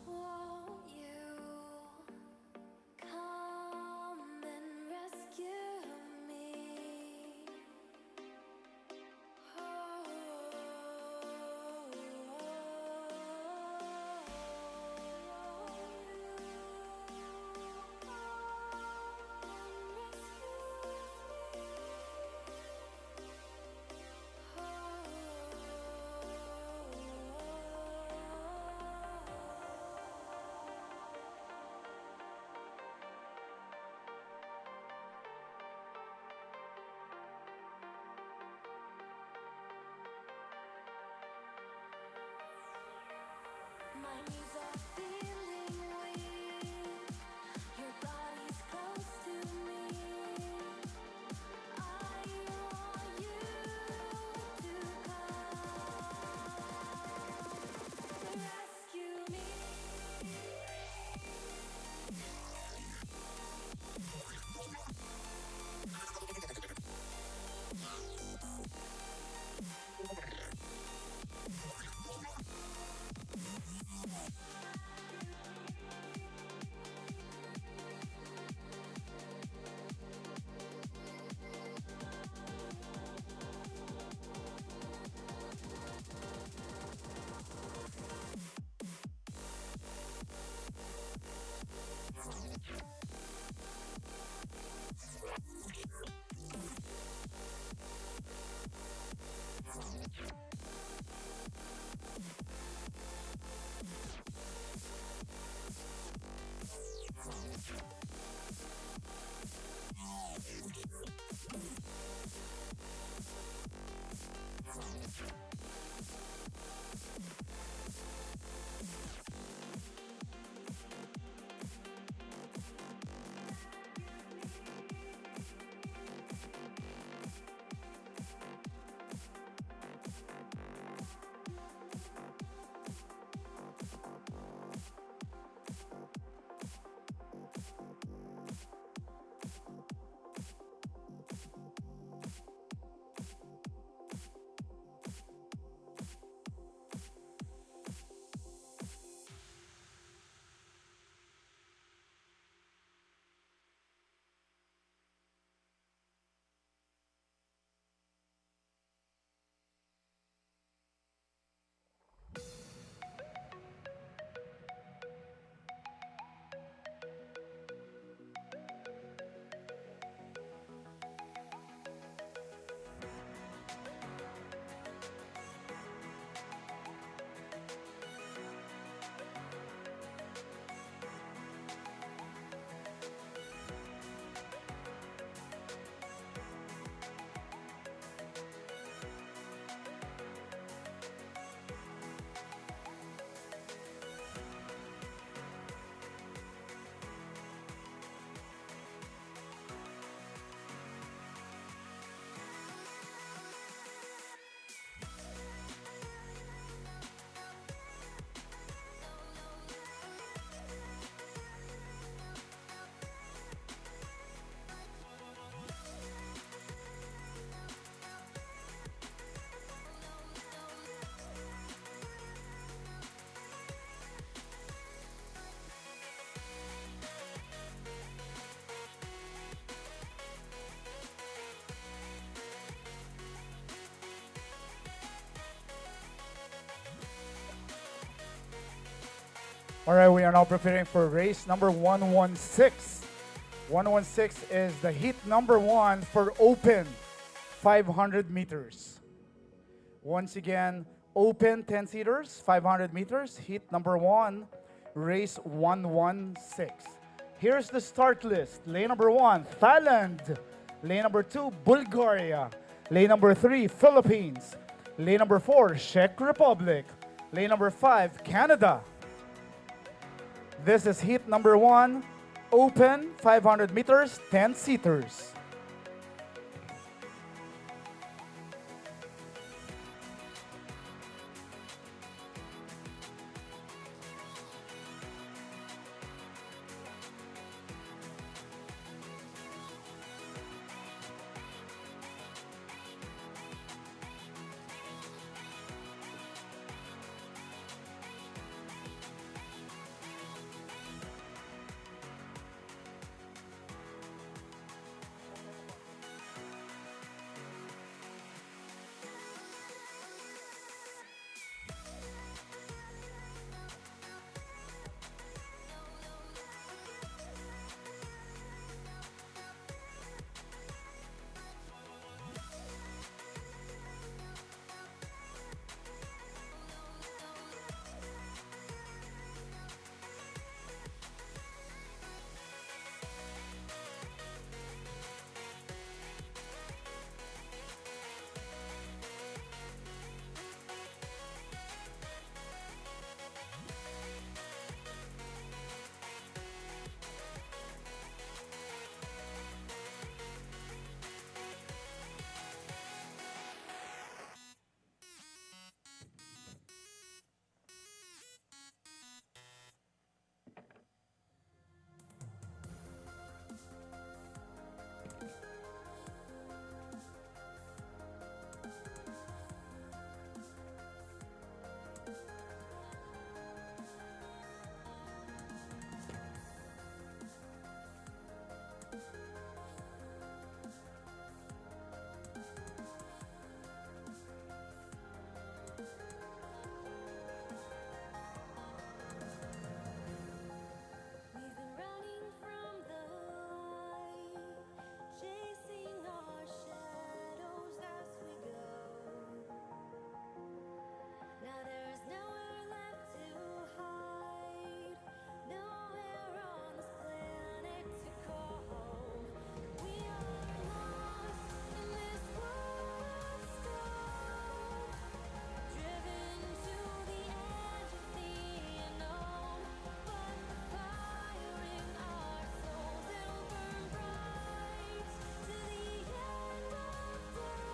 Won't you come and rescue me? My knees are feeling weak. Your body's close to me. I want you to come rescue me. All right, we are now preparing for race number 116. 116 is the heat number one for open 500 meters. Once again, open 10-seaters, 500 meters, heat number 1, race 116. Here's the start list. Lane number 1, Thailand. Lane number 2, Bulgaria. Lane number 3, Philippines. Lane number 4, Czech Republic. Lane number 5, Canada. This is heat number 1, open 500 meters, 10-seaters. We've been running from the light, chasing our shadows as we go. Now there's nowhere left to hide, nowhere on this planet to call home. We are lost in this world storm, driven to the edge of the unknown. But the fire in our souls, it'll burn bright to the end of days.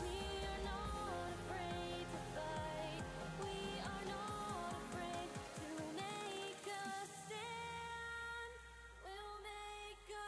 We are not afraid to fight. We are not afraid to make a stand. We'll make a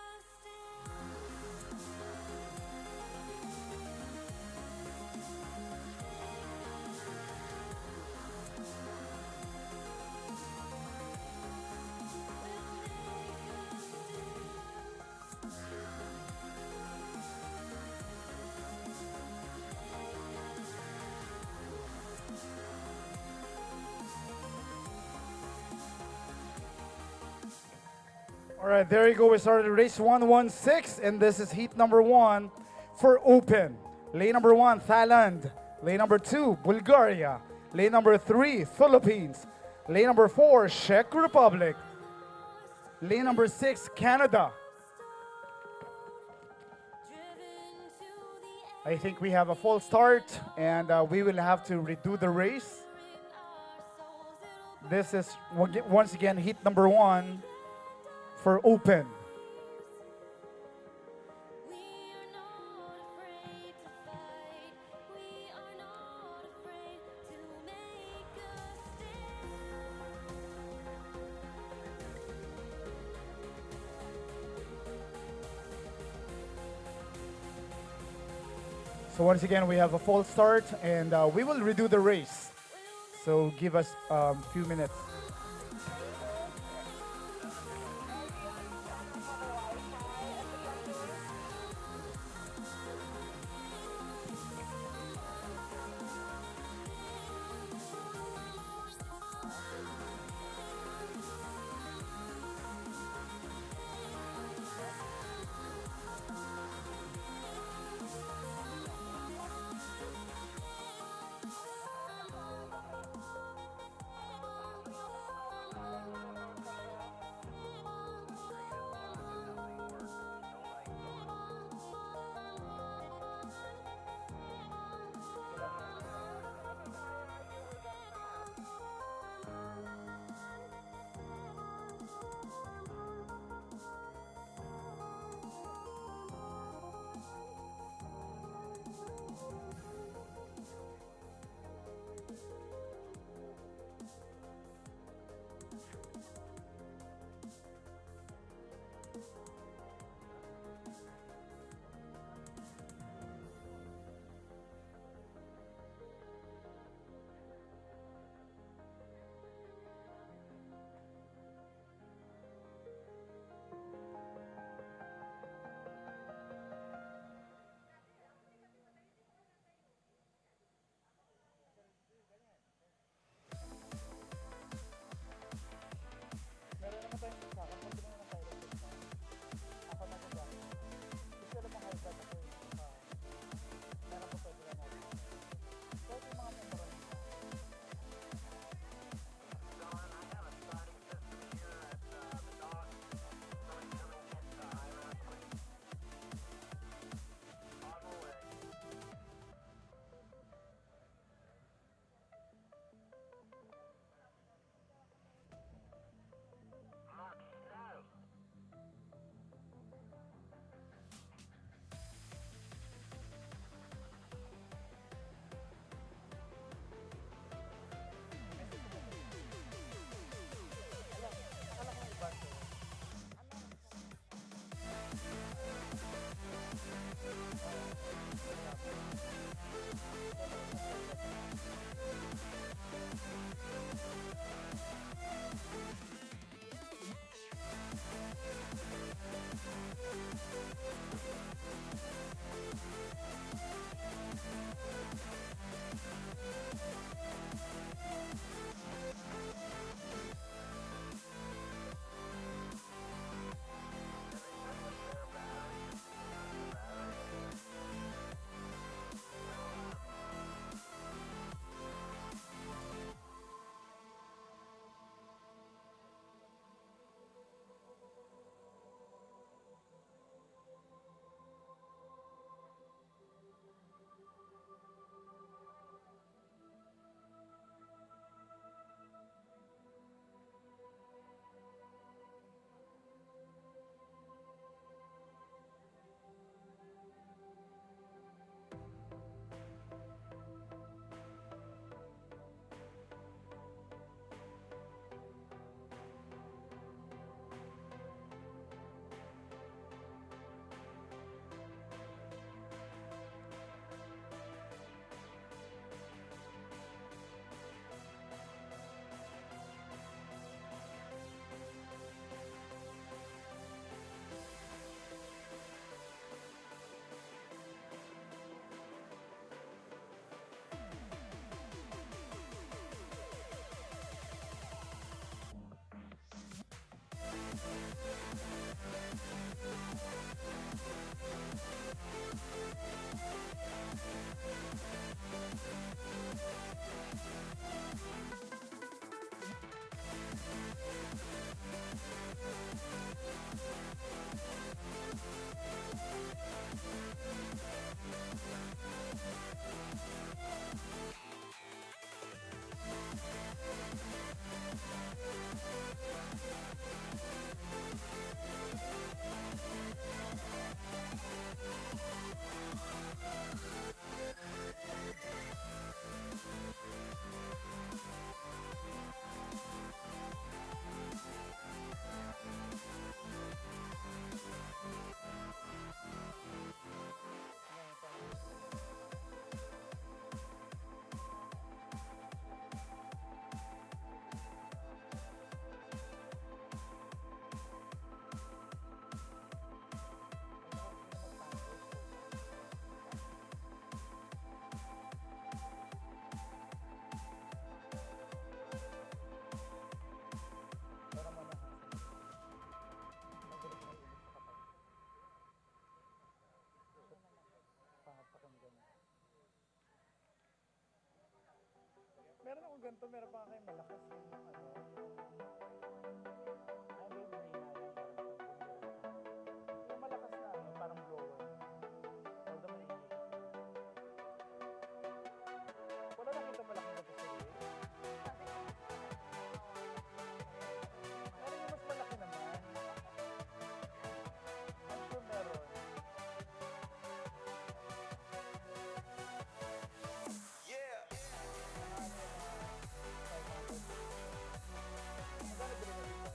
All right, there you go. We started race 116, and this is heat number 1 for open. Lane number 1, Thailand. Lane number 2, Bulgaria. Lane number 3, Philippines. Lane number 4, Czech Republic. Lane number 6, Canada. I think we have a false start, and we will have to redo the race. This is once again heat number 1 for open. We are not afraid to fight. We are not afraid to make a So once again, we have a false start, and we will redo the race. So give us a few minutes. ganito, meron pa kayo malakas yung ano. Ano yung yung malakas na ano, parang blower. Although mainit. Wala nakita malaking na sa Meron yung mas malaki naman. I'm sure meron. Magkano bilhin mo dito?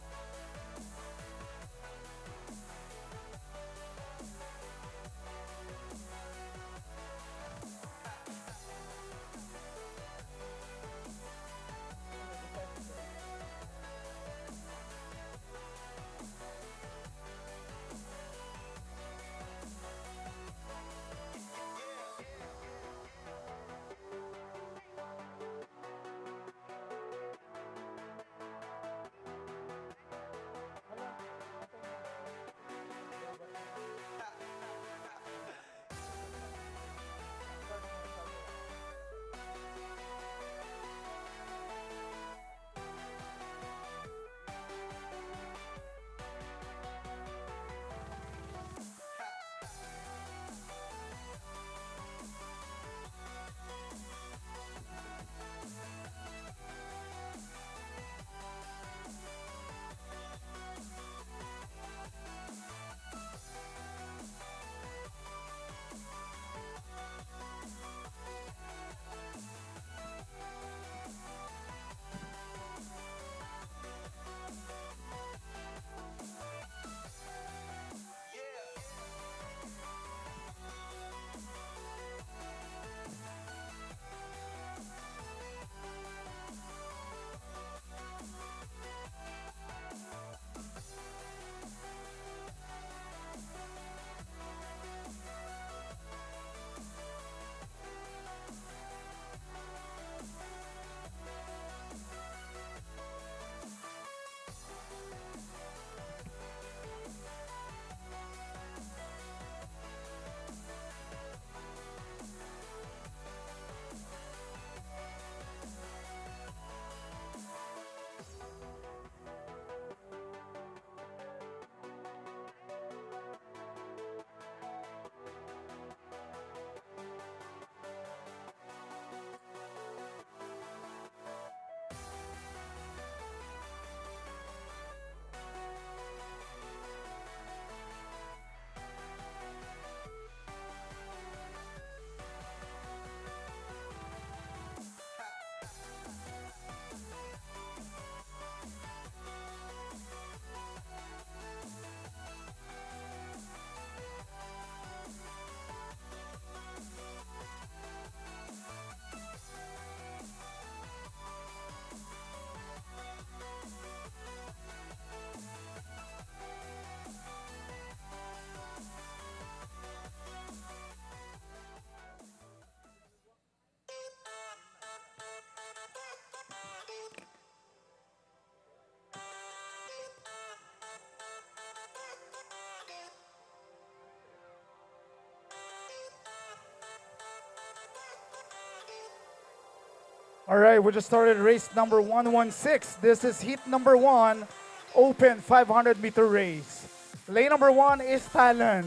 All right, we just started race number 116. This is heat number 1, open 500-meter race. Lane number 1 is Thailand.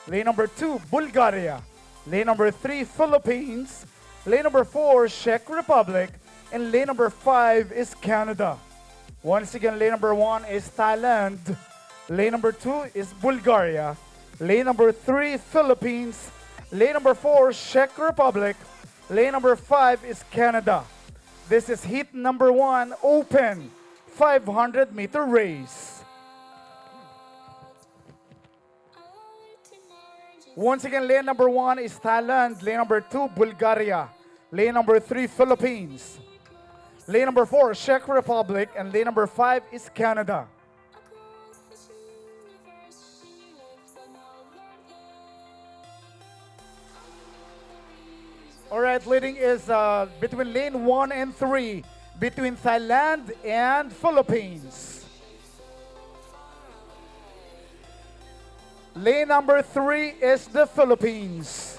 Lane number 2, Bulgaria. Lane number 3, Philippines. Lane number 4, Czech Republic. And lane number 5 is Canada. Once again, lane number 1 is Thailand. Lane number 2 is Bulgaria. Lane number 3, Philippines. Lane number 4, Czech Republic. Lane number 5 is Canada. This is heat number 1, open 500-meter race. Once again, lane number 1 is Thailand. Lane number 2, Bulgaria. Lane number 3, Philippines. Lane number 4, Czech Republic. And lane number 5 is Canada. All right, leading is between lane 1 and 3, between Thailand and Philippines. Lane number 3 is the Philippines.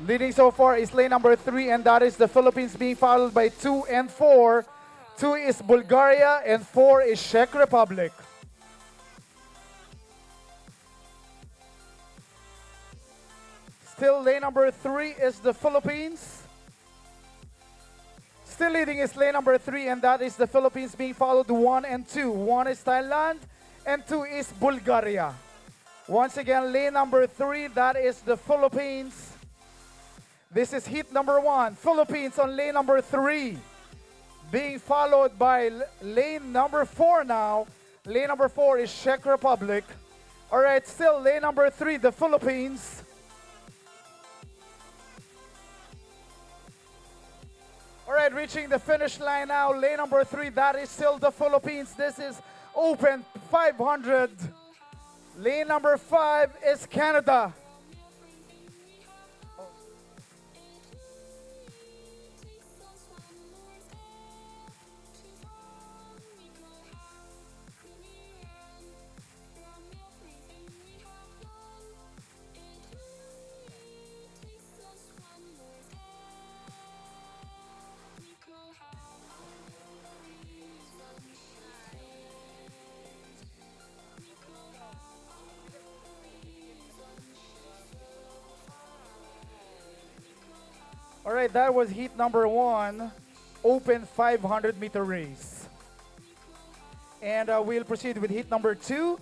Leading so far is lane number 3, and that is the Philippines, being followed by 2 and 4. 2 is Bulgaria, and 4 is Czech Republic. Still lane number 3 is the Philippines. Still leading is lane number 3, and that is the Philippines, being followed 1 and 2. 1 is Thailand, and 2 is Bulgaria. Once again, lane number 3, that is the Philippines. This is heat number 1. Philippines on lane number 3. Being followed by lane number 4 now. Lane number 4 is Czech Republic. All right, still lane number 3, the Philippines. All right, reaching the finish line now. Lane number 3, that is still the Philippines. This is Open 500. Lane number 5 is Canada. All right, that was heat number 1, Open 500-meter race. And we'll proceed with heat number 2.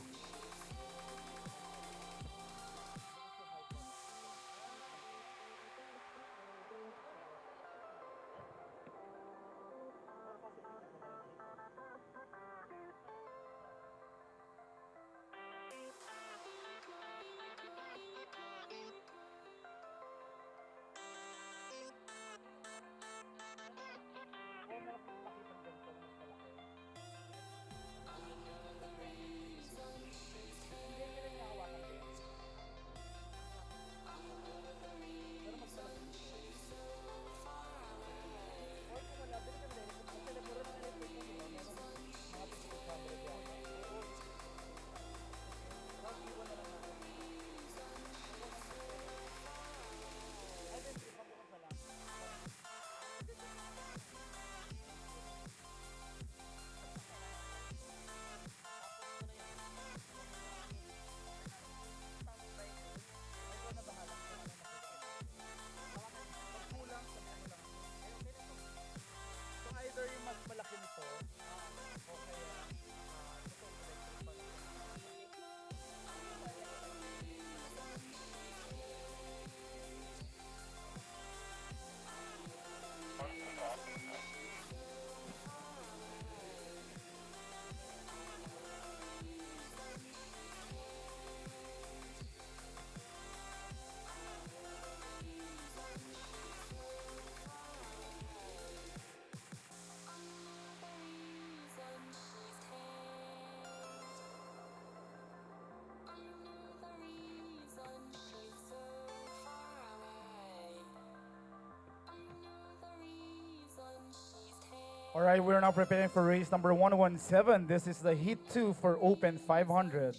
All right, we're now preparing for race number 117. This is the heat 2 for Open 500.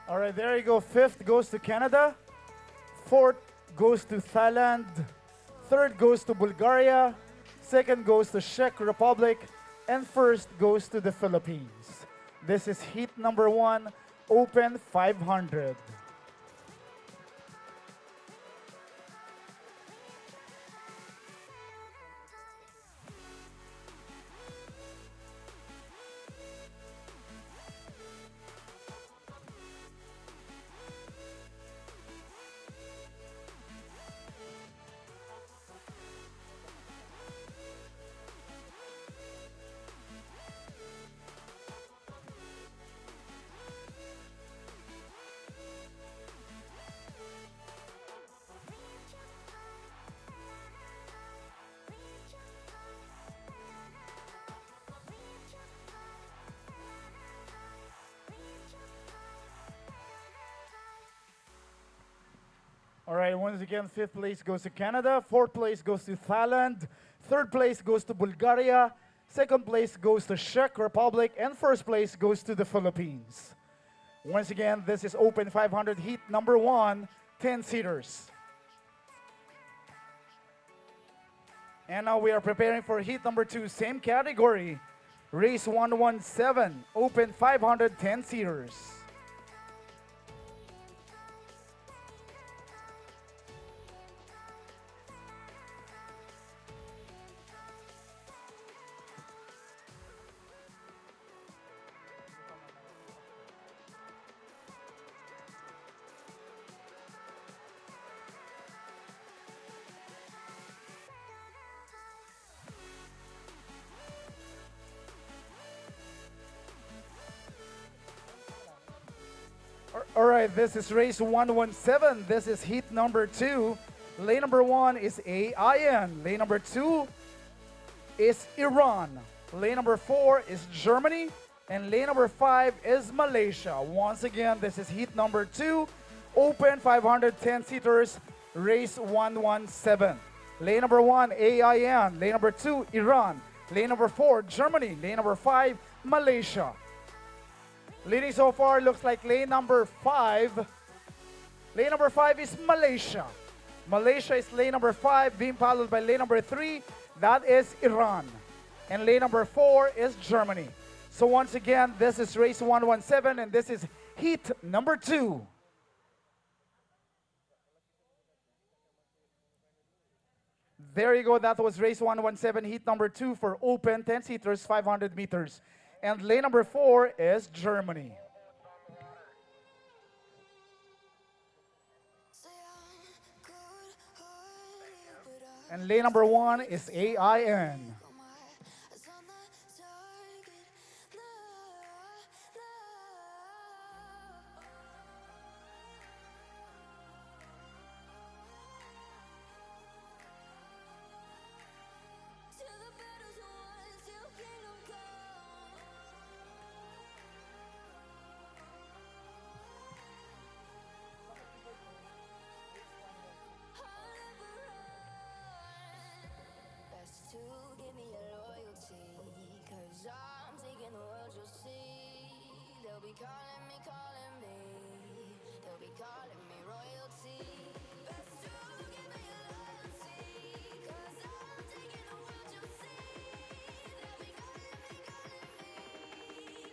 All right, there you go. 5th goes to Canada. 4th goes to Thailand. 3rd goes to Bulgaria. 2nd goes to Czech Republic. And 1st goes to the Philippines. This is heat number 1, Open 500. All right, once again, fifth place goes to Canada, fourth place goes to Thailand, third place goes to Bulgaria, second place goes to Czech Republic, and first place goes to the Philippines. Once again, this is Open 500 Heat number 1, 10-seaters. And now we are preparing for heat number 2, same category, race 117, Open 500 10-seaters. All right, this is race 117. This is heat number 2. Lane number 1 is AIN. Lane number 2 is Iran. Lane number 4 is Germany. And lane number 5 is Malaysia. Once again, this is heat number 2. Open 510-seaters, race 117. Lane number 1, AIN. Lane number 2, Iran. Lane number 4, Germany. Lane number 5, Malaysia. Leading so far looks like lane number 5. Lane number 5 is Malaysia. Malaysia is lane number 5, being followed by lane number 3. That is Iran. And lane number 4 is Germany. So once again, this is race 117, and this is heat number 2. There you go. That was race 117, heat number 2 for open 10-seaters, 500 meters. And lane number 4 is Germany. And lane number 1 is AIN. To give me your loyalty, 'cause I'm taking the world, you'll see. They'll be calling me, they'll be calling me royalty. Best to give me your loyalty, 'cause I'm taking the world, you'll see. They'll be calling me,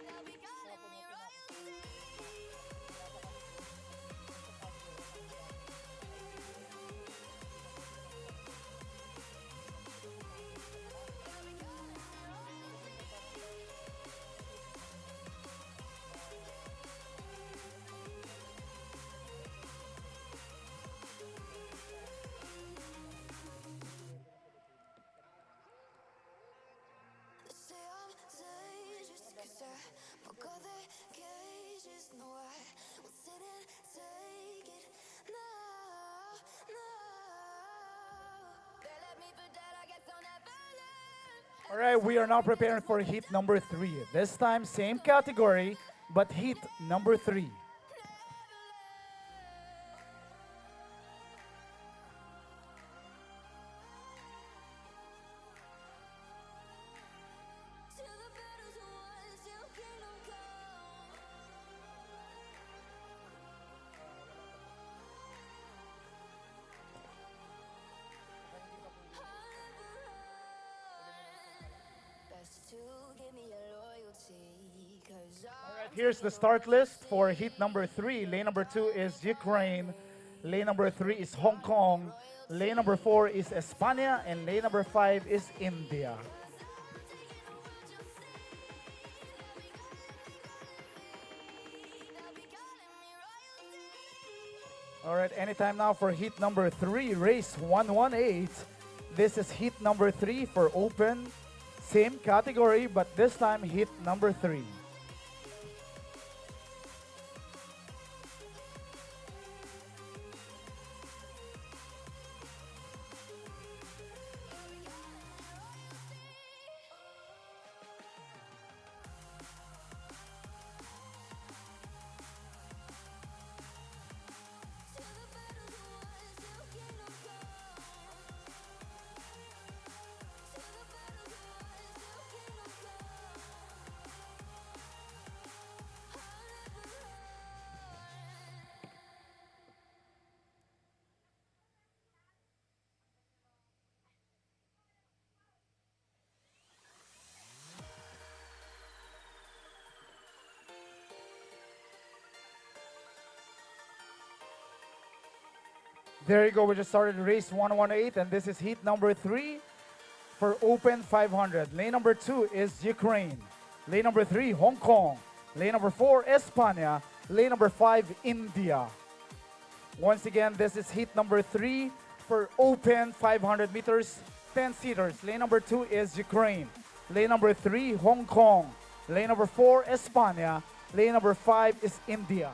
they'll be calling me royalty. Say I'm dangerous 'cause I broke all the cages. No, I won't sit and take it. No, no. They left me for dead, I guess I'll never learn. All right, we are now preparing for heat number 3. This time, same category, but heat number 3. Till the battle's won, till kingdom come. Best to give me your loyalty, 'cause All right, here's the start list for heat number 3. Lane number 2 is Ukraine. Lane number 3 is Hong Kong. Lane number 4 is España. And lane number 5 is India. All right, anytime now for heat number 3, race 118. This is heat number 3 for open. Same category, but this time heat number 3. There you go. We just started race 118, and this is heat number 3 for Open 500. Lane number 2 is Ukraine. Lane number 3, Hong Kong. Lane number 4, España. Lane number 5, India. Once again, this is heat number 3 for Open 500 meters, 10 seaters. Lane number 2 is Ukraine. Lane number 3, Hong Kong. Lane number 4, España. Lane number 5 is India.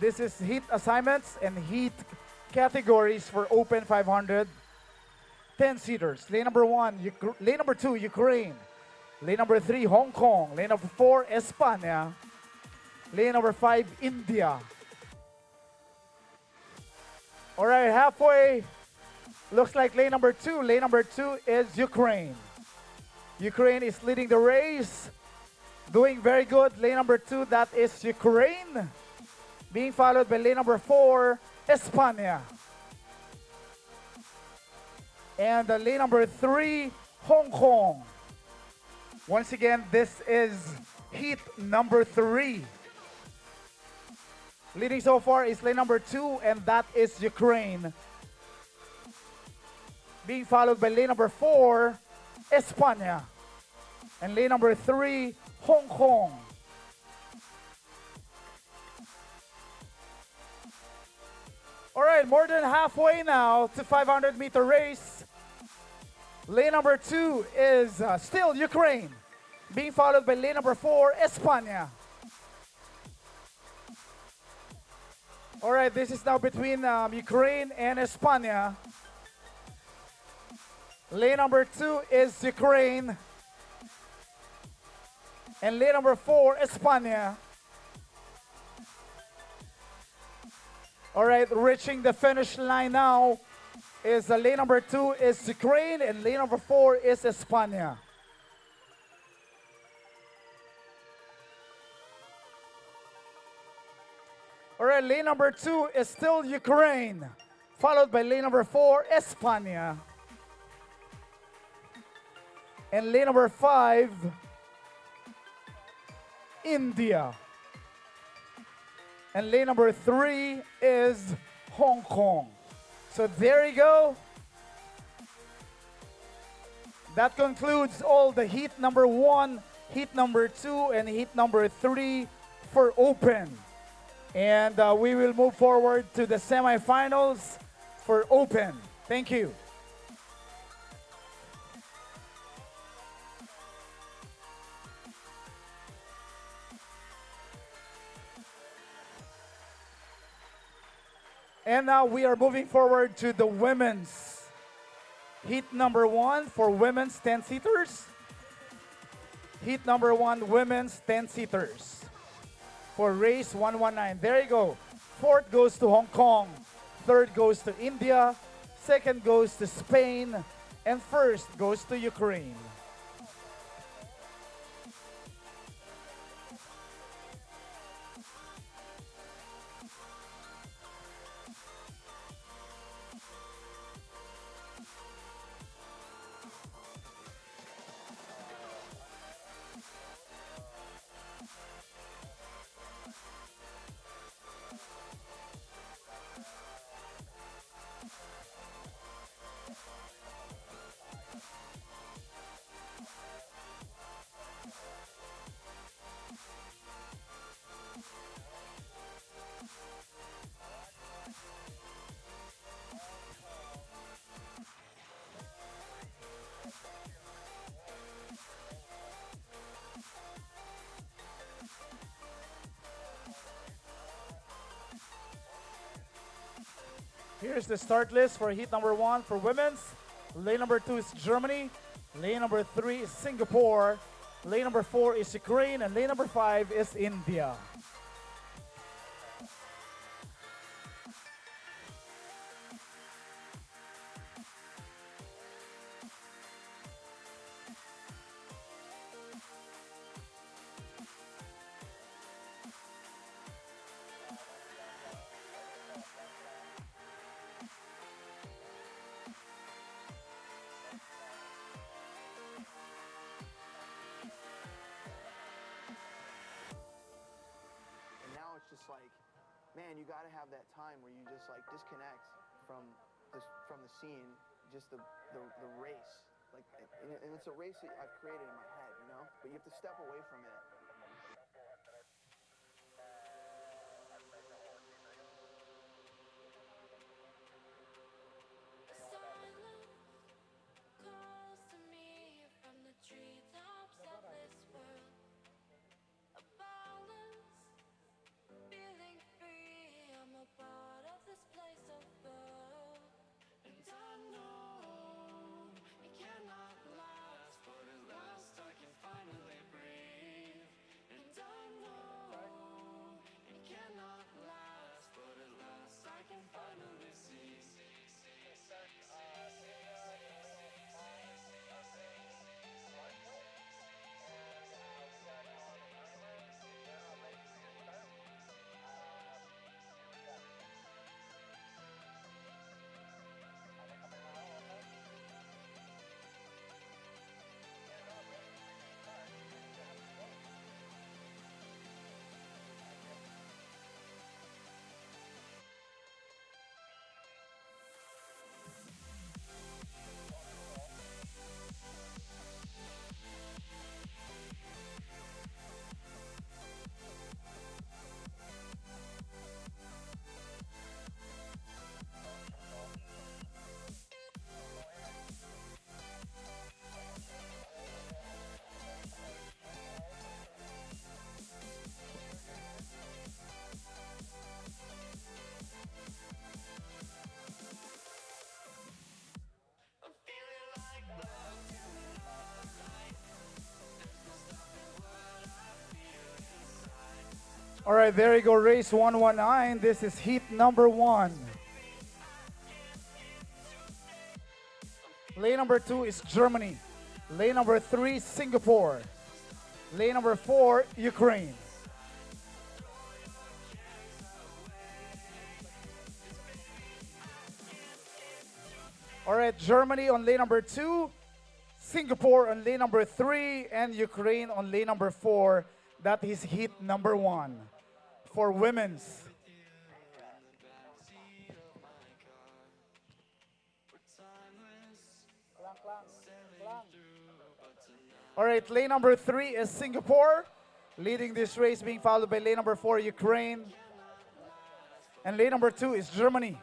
This is heat assignments and heat categories for Open 500, 10 seaters. Lane number 1, lane number 2, Ukraine. Lane number 3, Hong Kong. Lane number 4, España. Lane number 5, India. All right, halfway. Looks like lane number 2. Lane number 2 is Ukraine. Ukraine is leading the race. Doing very good. Lane number 2, that is Ukraine. Being followed by lane number 4, España. And lane number 3, Hong Kong. Once again, this is heat number 3. Leading so far is lane number 2, and that is Ukraine. Being followed by lane number 4, España. And lane number 3, Hong Kong. All right, more than halfway now to 500-meter race. Lane number 2 is still Ukraine. Being followed by lane number 4, España. All right, this is now between Ukraine and España. Lane number 2 is Ukraine. And lane number 4, España. All right, reaching the finish line now is lane number 2 is Ukraine and lane number 4 is España. All right, lane number 2 is still Ukraine, followed by lane number 4, España. And lane number 5, India. And lane number 3 is Hong Kong. So there you go. That concludes all the heat number 1, heat number 2, and heat number 3 for Open. And we will move forward to the semifinals for Open. Thank you. And now we are moving forward to the women's heat number 1 for women's 10-seaters. Heat number 1, women's 10-seaters for race 119. There you go. 4th goes to Hong Kong. 3rd goes to India. 2nd goes to Spain. And 1st goes to Ukraine. Here's the start list for heat number 1 for women's. Lane number 2 is Germany. Lane number 3 is Singapore. Lane number 4 is Ukraine. And lane number 5 is India. man, you got to have that time where you just like disconnect from from the scene, just the race. Like, and it's a race that I've created in my head, you know. But you have to step away from it. Silence calls to me from the treetops of this world. A balance, feeling free. I'm a part of this place of birth. And I know it cannot last, but at last I can finally breathe. And I know it cannot last, but at last I can finally see. All right, there you go, race 119. This is heat number 1. Lane number 2 is Germany. Lane number 3, Singapore. Lane number 4, Ukraine. All right, Germany on lane number 2, Singapore on lane number 3, and Ukraine on lane number 4. That is heat number 1 for women's. All right, lane number 3 is Singapore, leading this race, being followed by lane number 4, Ukraine. And lane number 2 is Germany.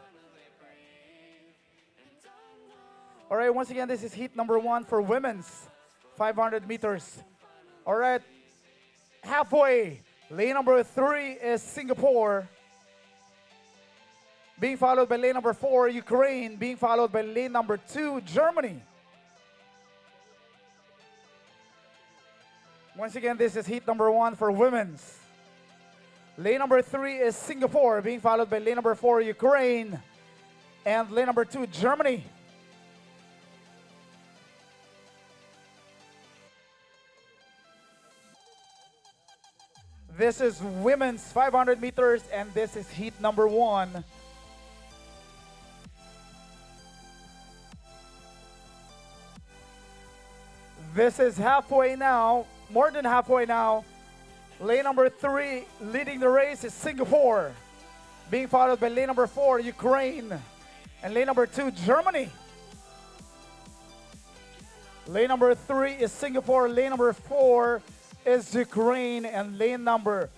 All right, once again, this is heat number 1 for women's 500 meters. All right, halfway, lane number 3 is Singapore, being followed by lane number 4, Ukraine, being followed by lane number 2, Germany. Once again, this is heat number 1 for women's. Lane number 3 is Singapore, being followed by lane number 4, Ukraine, and lane number 2, Germany. This is women's 500 meters, and this is heat number 1. This is halfway now, more than halfway now. Lane number 3 leading the race is Singapore, being followed by lane number 4, Ukraine, and lane number 2, Germany. Lane number 3 is Singapore, lane number 4 is Ukraine, and lane number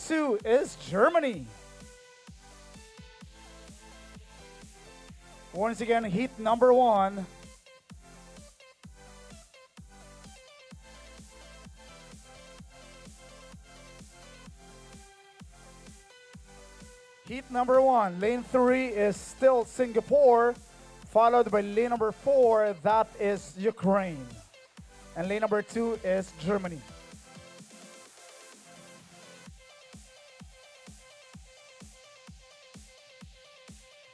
2 is Germany. Once again, heat number 1. Heat number 1, lane 3 is still Singapore, followed by lane number 4, that is Ukraine. And lane number 2 is Germany.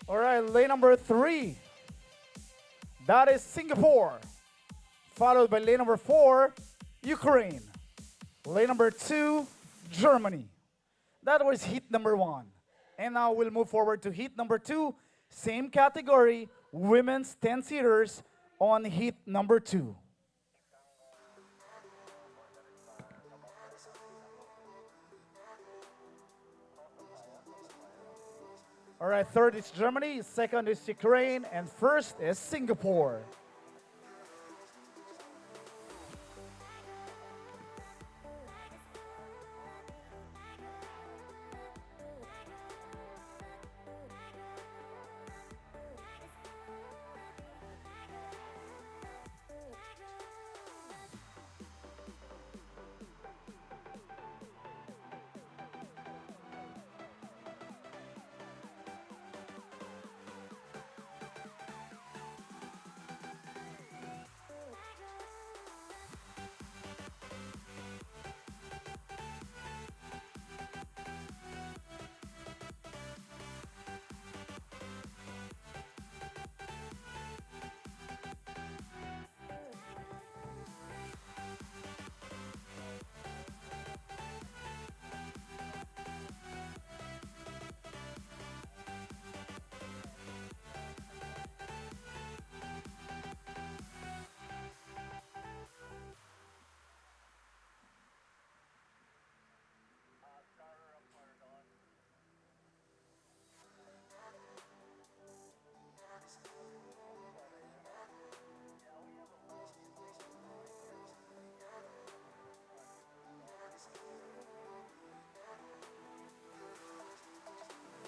All right, lane number 3, that is Singapore, followed by lane number 4, Ukraine. Lane number 2, Germany. That was heat number 1. And now we'll move forward to heat number 2, same category, women's 10-seaters on heat number 2. All right, third is Germany, second is Ukraine, and first is Singapore.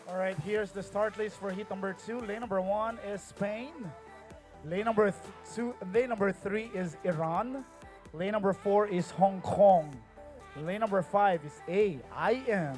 All right, here's the start list for heat number 2. Lane number 1 is Spain. Lane number 3 is Iran. Lane number 4 is Hong Kong. Lane number 5 is AIM.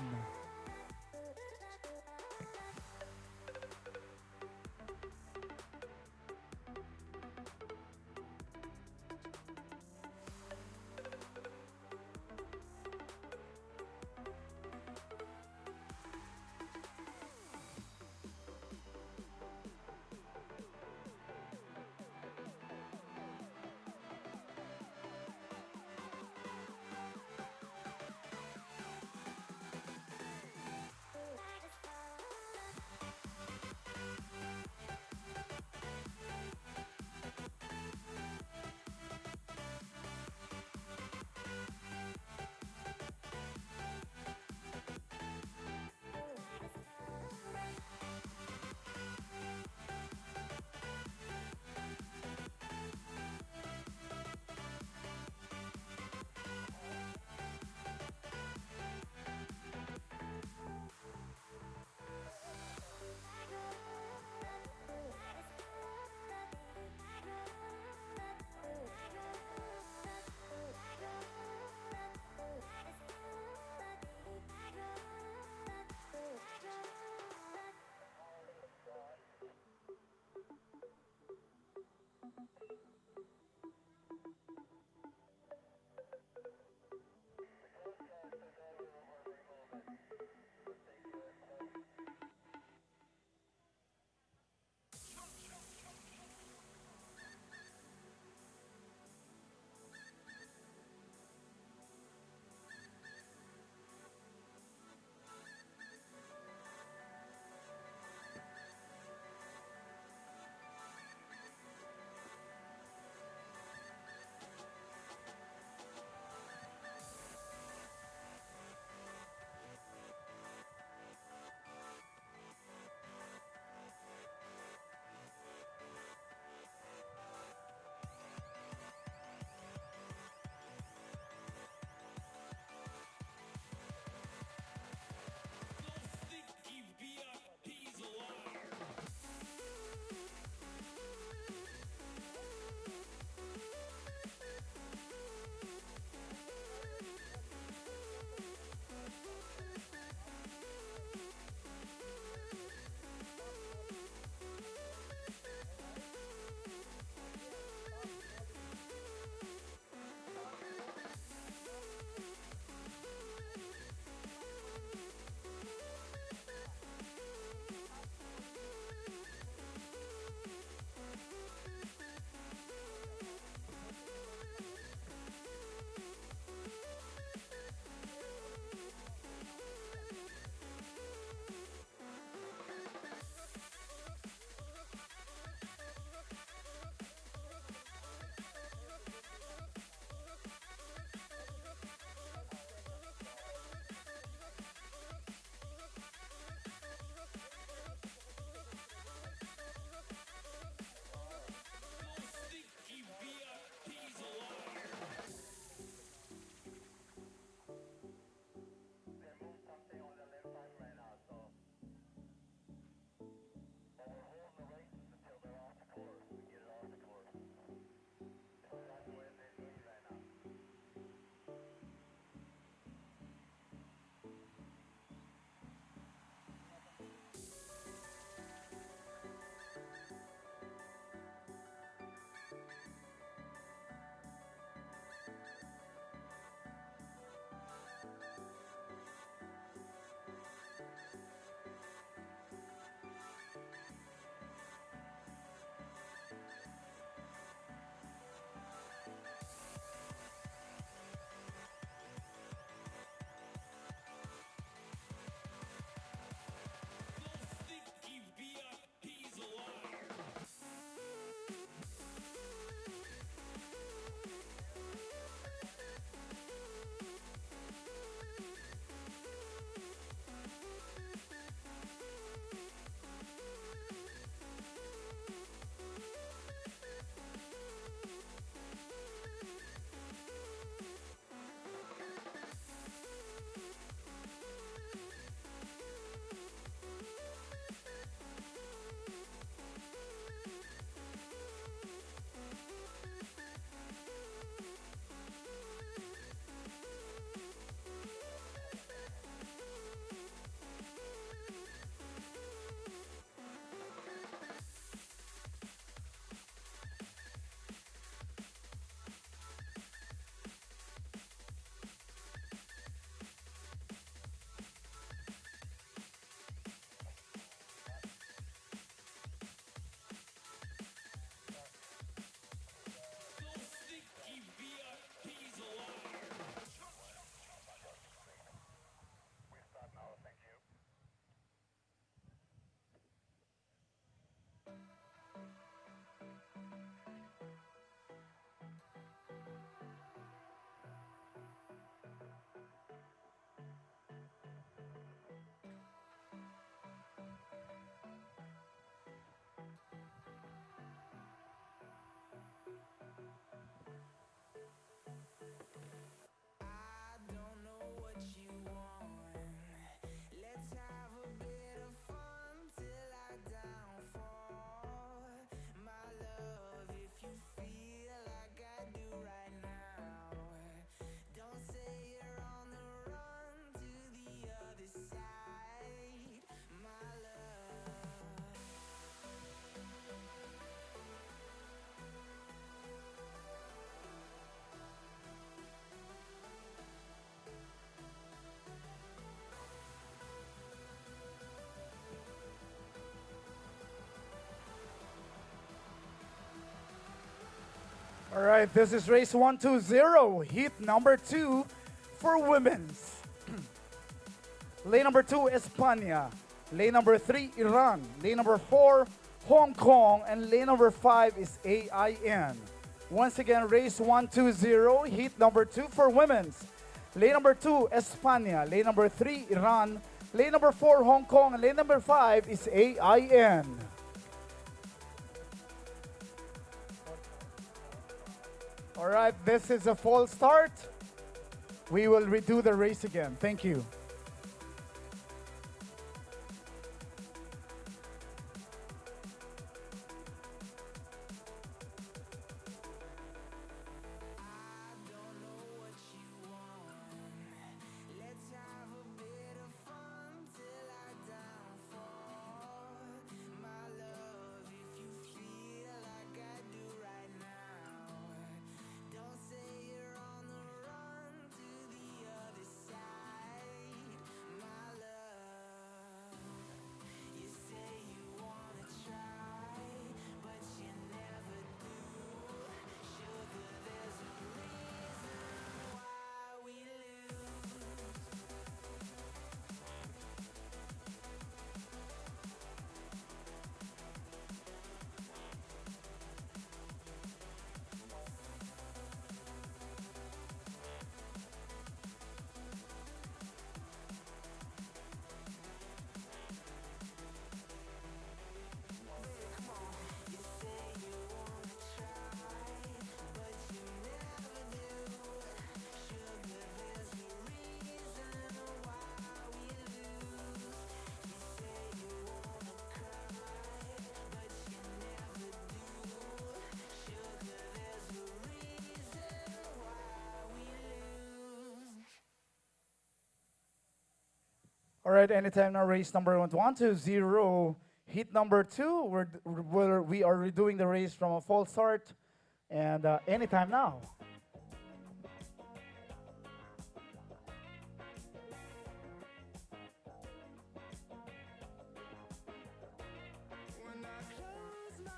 I don't know what you want. Let's have a bit of fun till I downfall. My love, if you feel like I do right now, don't say you're on the run to the other side. My love. All right, this is race 120, heat number 2 for women's. Lane number 2, España. Lane number 3, Iran. Lane number 4, Hong Kong. And lane number 5 is AIN. Once again, race 120, heat number 2 for women's. Lane number 2, España. Lane number 3, Iran. Lane number 4, Hong Kong. And lane number 5 is AIN. All right, this is a false start. We will redo the race again. Thank you. I don't know what you want. Let's have a bit of fun till I downfall. My love, if you feel like I do right now, don't say you're on the run to the other side. My love, you say you wanna try, but you never do. Sugar, there's a reason why we lose. You say you wanna try, but you never do. Sugar, there's a reason why we lose. You say you wanna cry, but you never do. Sugar, there's a reason why we lose. All right, anytime now, race number 120, heat number 2. We are redoing the race from a false start. And anytime now. When I close my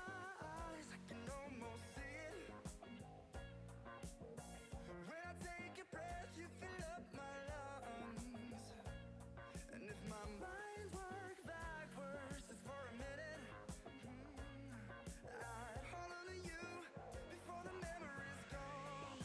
eyes, I can almost see it. When I take a breath, you fill up my lungs. And if my mind works backwards just for a minute, I'd hold on to you before the memory's gone.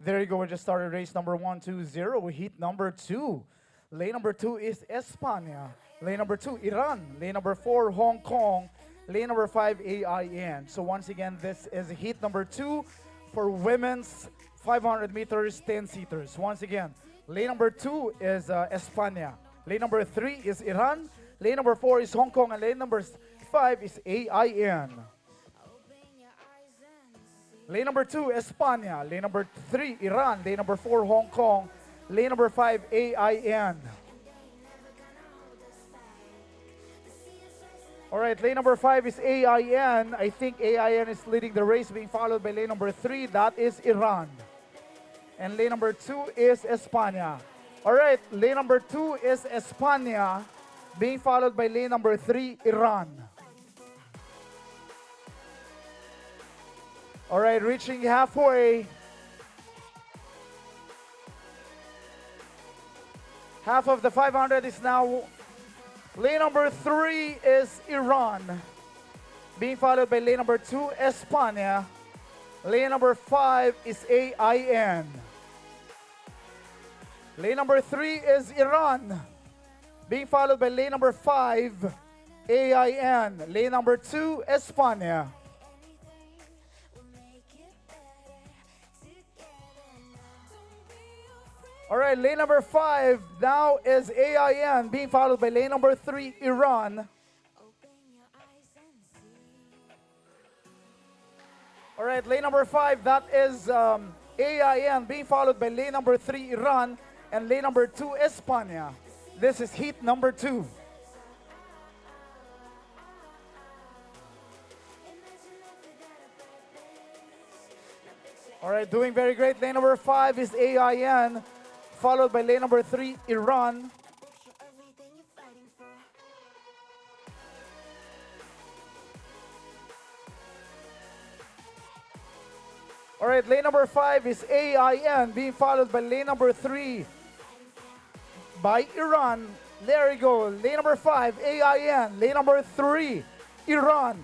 there you go. We just started race number 120. Heat number 2. Lane number 2 is Espana. Lane number 2, Iran. Lane number 4, Hong Kong. Lane number 5, AIN. So once again, this is heat number 2 for women's 500 meters 10-seaters. Once again, lane number 2 is Espana. Lane number 3 is Iran. Lane number 4 is Hong Kong. And lane number 5 is AIN. Lane number 2, Espana. Lane number 3, Iran. Lane number 4, Hong Kong. Lane number 5, AIN. All right, lane number 5 is AIN. I think AIN is leading the race, being followed by lane number 3. That is Iran. And lane number 2 is Espana. All right, lane number 2 is Espana, being followed by lane number 3, Iran. All right, reaching halfway. Half of the 500 is now. Lane number 3 is Iran, being followed by lane number 2, Espana. Lane number 5 is AIN. Lane number 3 is Iran, being followed by lane number 5, AIN. Lane number 2, Espana. All right, lane number 5 now is AIN, being followed by lane number 3, Iran. All right, lane number 5, that is AIN, being followed by lane number 3, Iran, and lane number 2, Espana. This is heat number 2. All right, doing very great. Lane number 5 is AIN, followed by lane number 3, Iran. All right, lane number 5 is AIN, being followed by lane number 3 by Iran. There you go. Lane number 5, AIN. Lane number 3, Iran.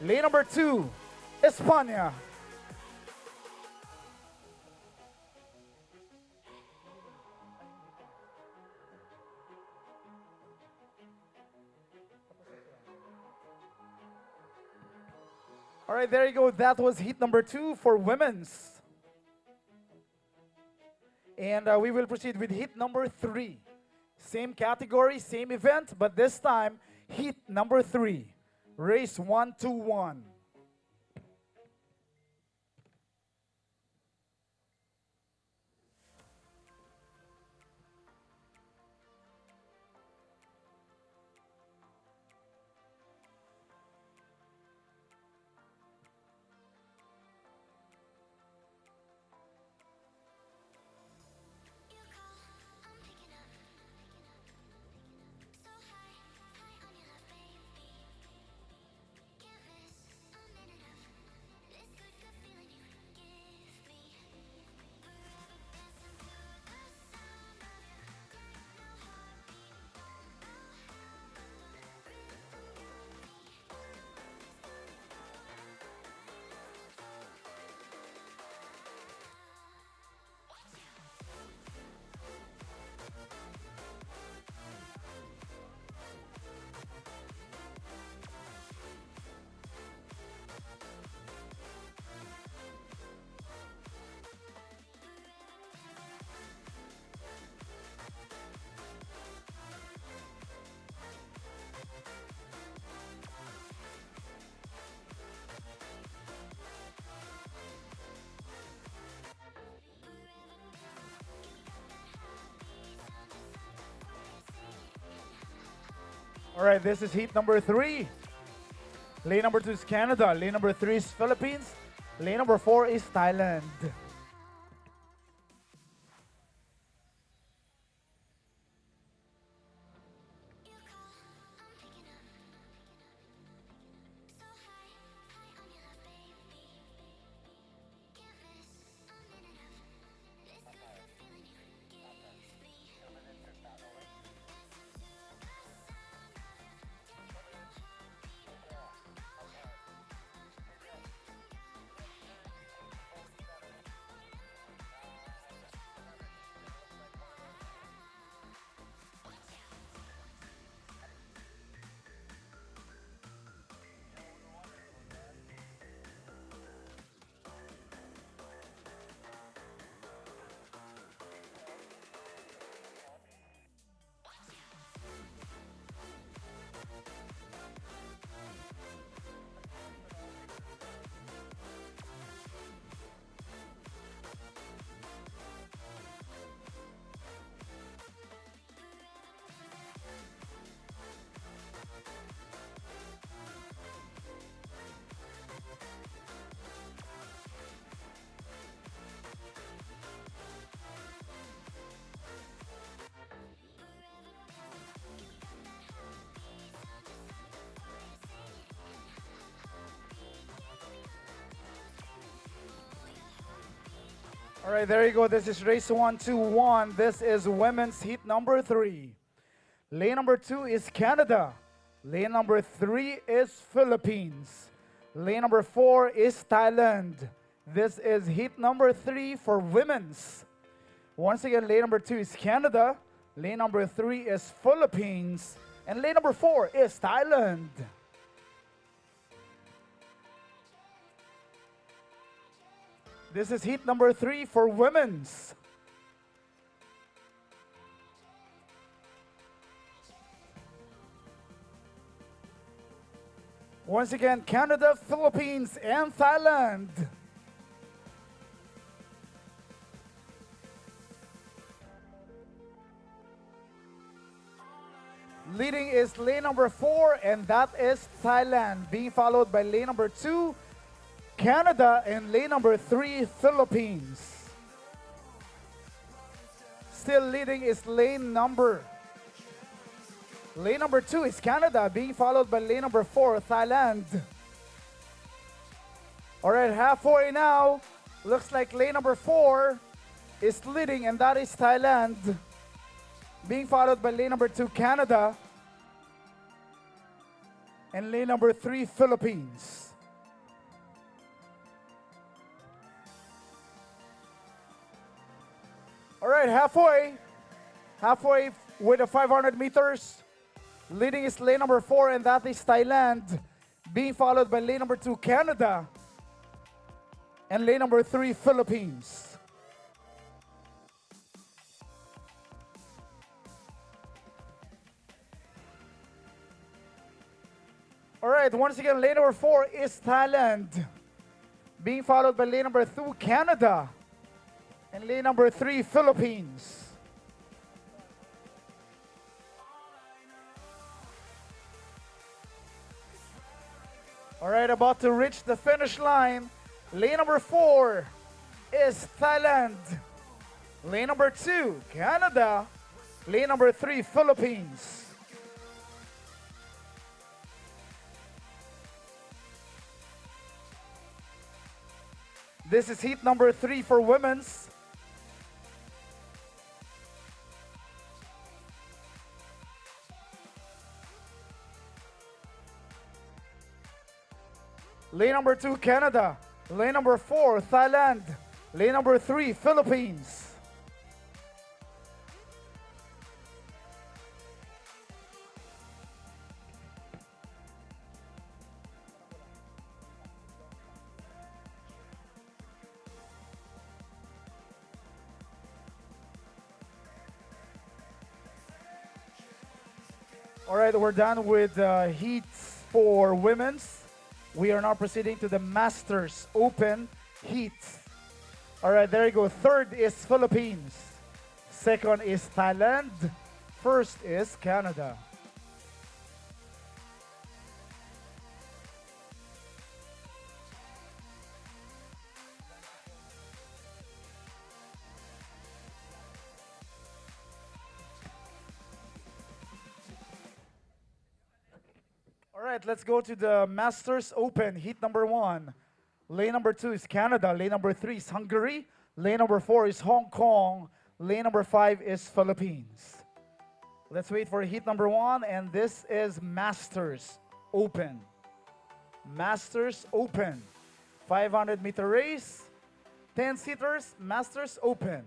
Lane number 2, Espana. All right, there you go. That was heat number 2 for women's. And we will proceed with heat number 3. Same category, same event, but this time, heat number 3. Race 121. All right, this is heat number 3. Lane number 2 is Canada. Lane number 3 is Philippines. Lane number 4 is Thailand. All right, there you go. This is race 121. This is women's heat number 3. Lane number 2 is Canada. Lane number 3 is Philippines. Lane number 4 is Thailand. This is heat number 3 for women's. Once again, lane number 2 is Canada. Lane number 3 is Philippines. And lane number 4 is Thailand. This is heat number 3 for women's. Once again, Canada, Philippines, and Thailand. Leading is lane number 4, and that is Thailand, being followed by lane number 2, Canada, and lane number 3, Philippines. Still leading is lane number 2 is Canada, being followed by lane number 4, Thailand. All right, halfway now. Looks like lane number 4 is leading, and that is Thailand, being followed by lane number 2, Canada, and lane number 3, Philippines. All right, halfway with the 500 meters. Leading is lane number 4, and that is Thailand, being followed by lane number 2, Canada, and lane number 3, Philippines. All right, once again, lane number 4 is Thailand, being followed by lane number 2, Canada, and lane number 3, Philippines. All right, about to reach the finish line. Lane number 4 is Thailand. Lane number 2, Canada. Lane number 3, Philippines. This is heat number 3 for women's. Lane number 2, Canada. Lane number 4, Thailand. Lane number 3, Philippines. All right, we're done with heats for women's. We are now proceeding to the Masters Open heat. All right, there you go. Third is Philippines. Second is Thailand. First is Canada. All right, let's go to the Masters Open, heat number 1. Lane number 2 is Canada. Lane number 3 is Hungary. Lane number 4 is Hong Kong. Lane number 5 is Philippines. Let's wait for heat number 1, and this is Masters Open. Masters Open. 500-meter race, 10-seaters, Masters Open.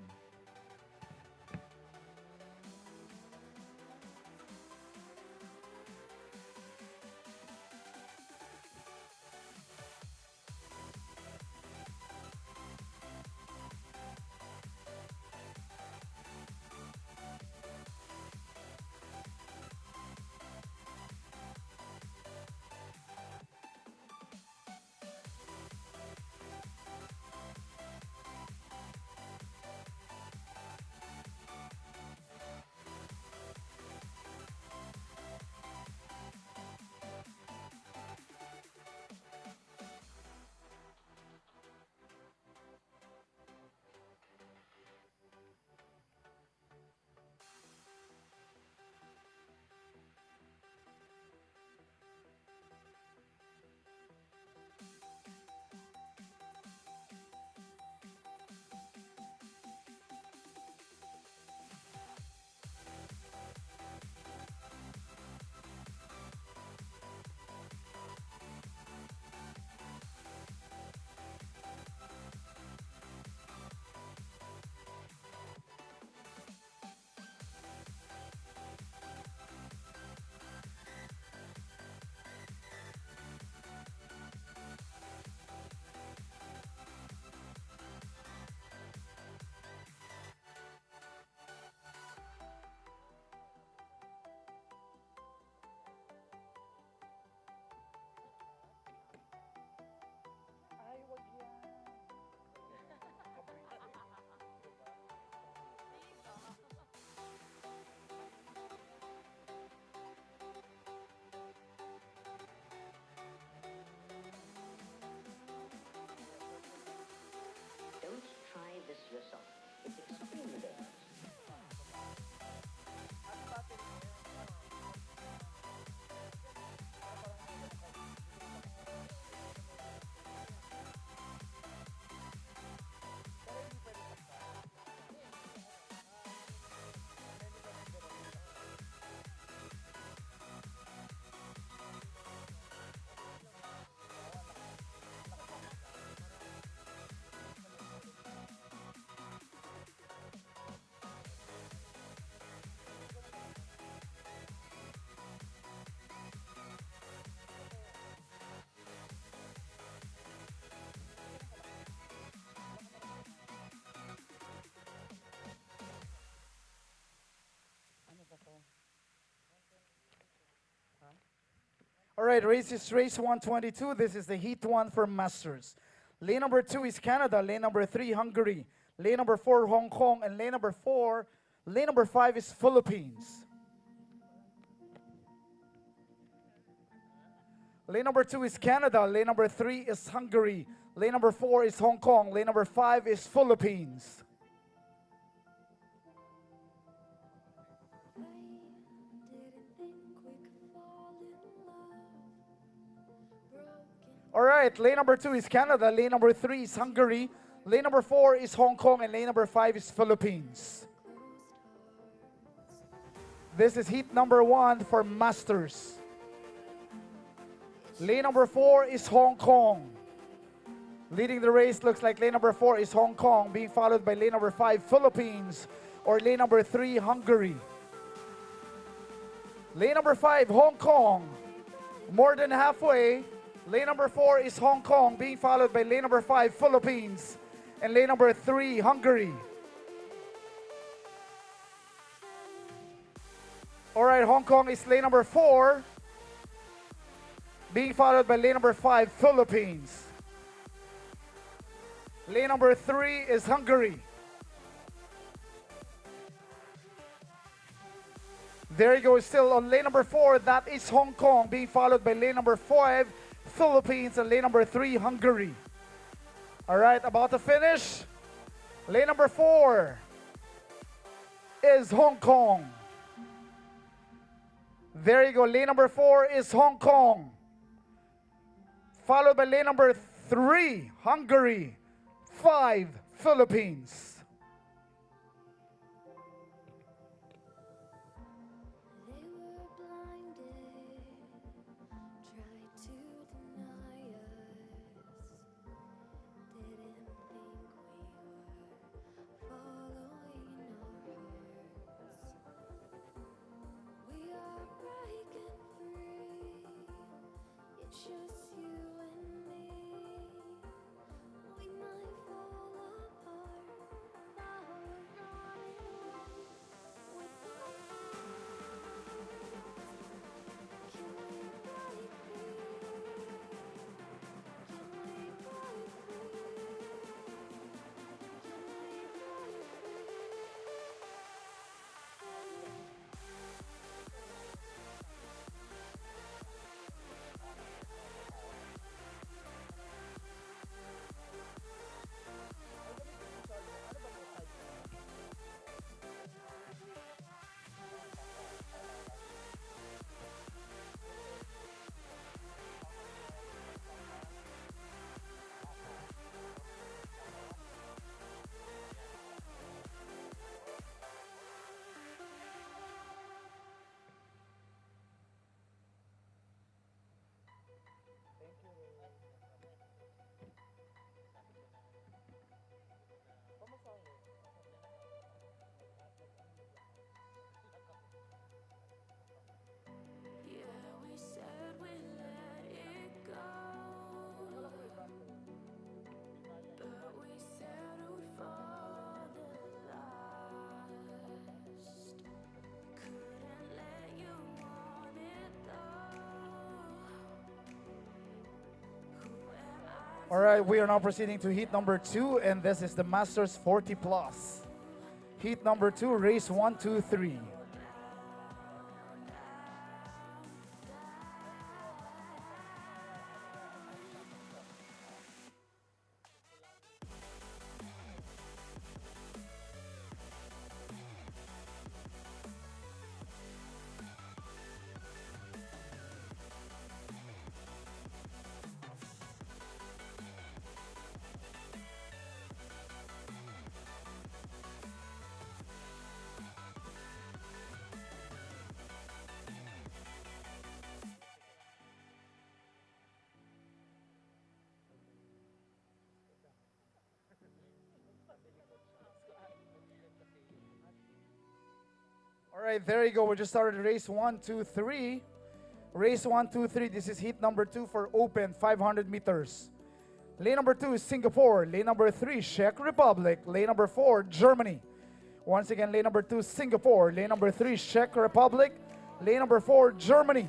this song. It's extremely dangerous. All right, race is race 122. This is the heat one for Masters. Lane number 2 is Canada. Lane number 3, Hungary. Lane number 4, Hong Kong. And lane number 5 is Philippines. Lane number 2 is Canada. Lane number 3 is Hungary. Lane number 4 is Hong Kong. Lane number 5 is Philippines. I didn't think we could fall in love. Broken All right, lane number 2 is Canada. Lane number 3 is Hungary. Lane number 4 is Hong Kong. And lane number 5 is Philippines. This is heat number 1 for Masters. Lane number 4 is Hong Kong. Leading the race looks like lane number 4 is Hong Kong, being followed by lane number 5, Philippines, or lane number 3, Hungary. Lane number 5, Hong Kong, more than halfway. Lane number 4 is Hong Kong, being followed by lane number 5, Philippines, and lane number 3, Hungary. All right, Hong Kong is lane number 4, being followed by lane number 5, Philippines. Lane number 3 is Hungary. There you go, still on lane number 4, that is Hong Kong, being followed by lane number 5, Philippines, and lane number 3, Hungary. All right, about to finish. Lane number 4 is Hong Kong. There you go, lane number 4 is Hong Kong, followed by lane number 3, Hungary, 5, Philippines. They were blinded, tried to deny us. Didn't think we were following our hearts. We are breaking free. It's just you and me. We might fall apart. Now we're running with the Can we break free? Can we break free? Can we break Yeah, we said we let it go, but we settled for the last. Couldn't let you want it though. Who am I? All right, we are now proceeding to heat number 2, and this is the Masters 40 Plus. Heat number 2, race 1, 2, 3. All right, there you go. We just started race one, two, three. Race one, two, three. This is heat number two for open 500 meters. Lane number two is Singapore. Lane number three, Czech Republic. Lane number four, Germany. Once again, lane number two, Singapore. Lane number three, Czech Republic. Lane number four, Germany.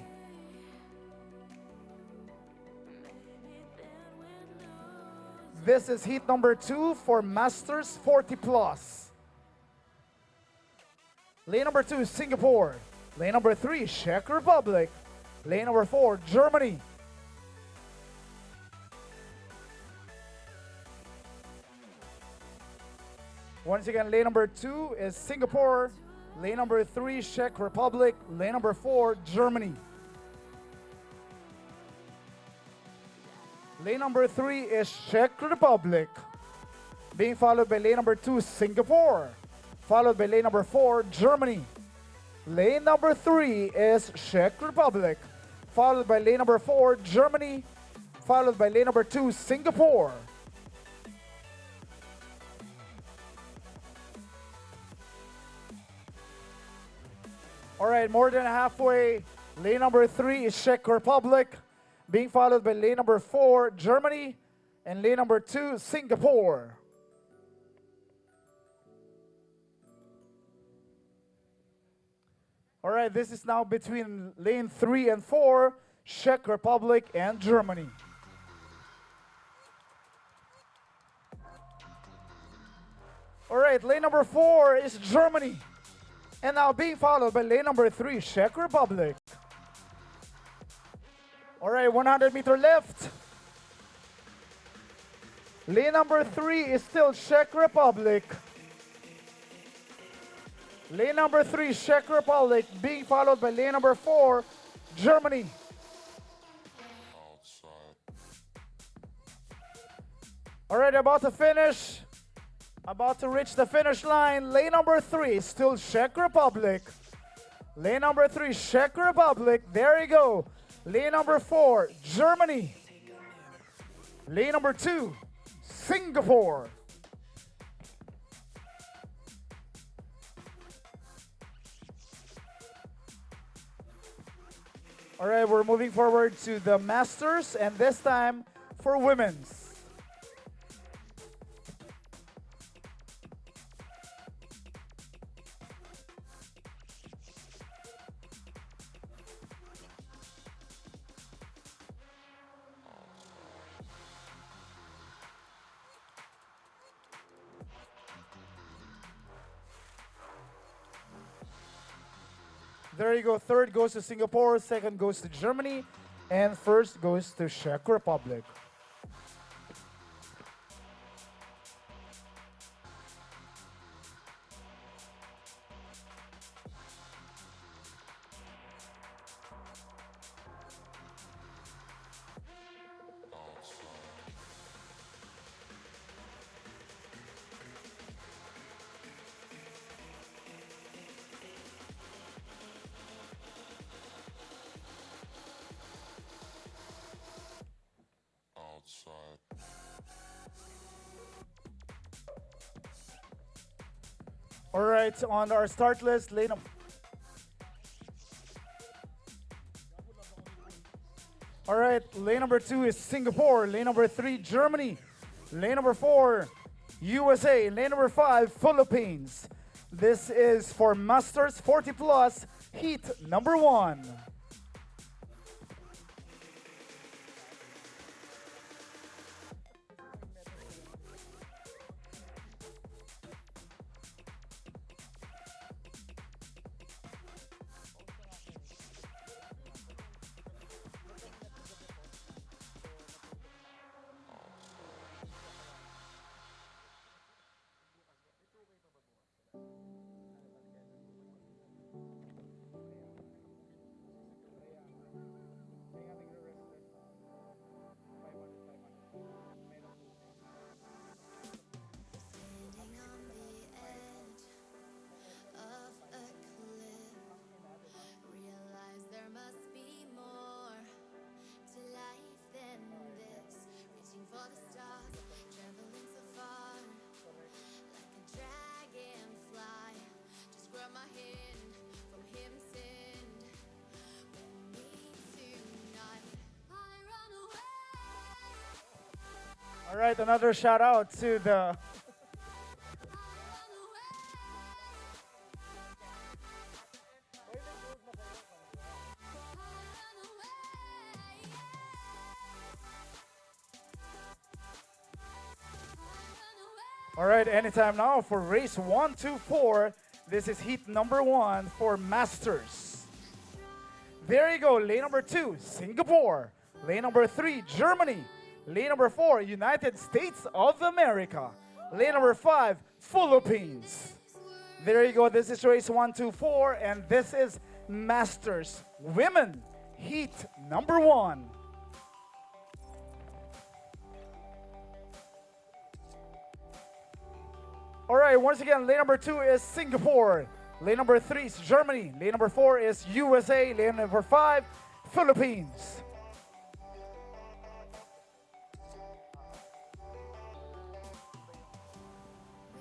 This is heat number two for Masters 40 plus. Lane number two, Singapore. Lane number three, Czech Republic. Lane number four, Germany. Once again, lane number two is Singapore. Lane number three, Czech Republic. Lane number four, Germany. Lane number three is Czech Republic. Being followed by lane number two, Singapore. Followed by lane number four, Germany. Lane number three is Czech Republic. Followed by lane number four, Germany. Followed by lane number two, Singapore. All right, more than halfway. Lane number three is Czech Republic, being followed by lane number four, Germany, and lane number two, Singapore. All right, this is now between lane three and four, Czech Republic and Germany. All right, lane number four is Germany. And now being followed by lane number three, Czech Republic. All right, 100-meter left. Lane number three is still Czech Republic. Lane number three, Czech Republic, being followed by lane number four, Germany. All right, about to finish. About to reach the finish line. Lane number three, still Czech Republic. Lane number three, Czech Republic. There you go. Lane number four, Germany. Lane number two, Singapore. All right, we're moving forward to the Masters, and this time for women's. There you go. Third goes to Singapore, second goes to Germany, and first goes to Czech Republic. All right, on our start list, lane number. All right, lane number two is Singapore. Lane number three, Germany. Lane number four, USA. Lane number five, Philippines. This is for Masters 40 plus, heat number one. All right, another shout out to the. All right, anytime now for race 124. This is heat number 1 for Masters. There you go, lane number 2, Singapore. Lane number 3, Germany. Lane number 4, United States of America. Lane number 5, Philippines. There you go, this is race 124, and this is Masters Women Heat number 1. All right, once again, lane number 2 is Singapore. Lane number 3 is Germany. Lane number 4 is USA. Lane number 5, Philippines.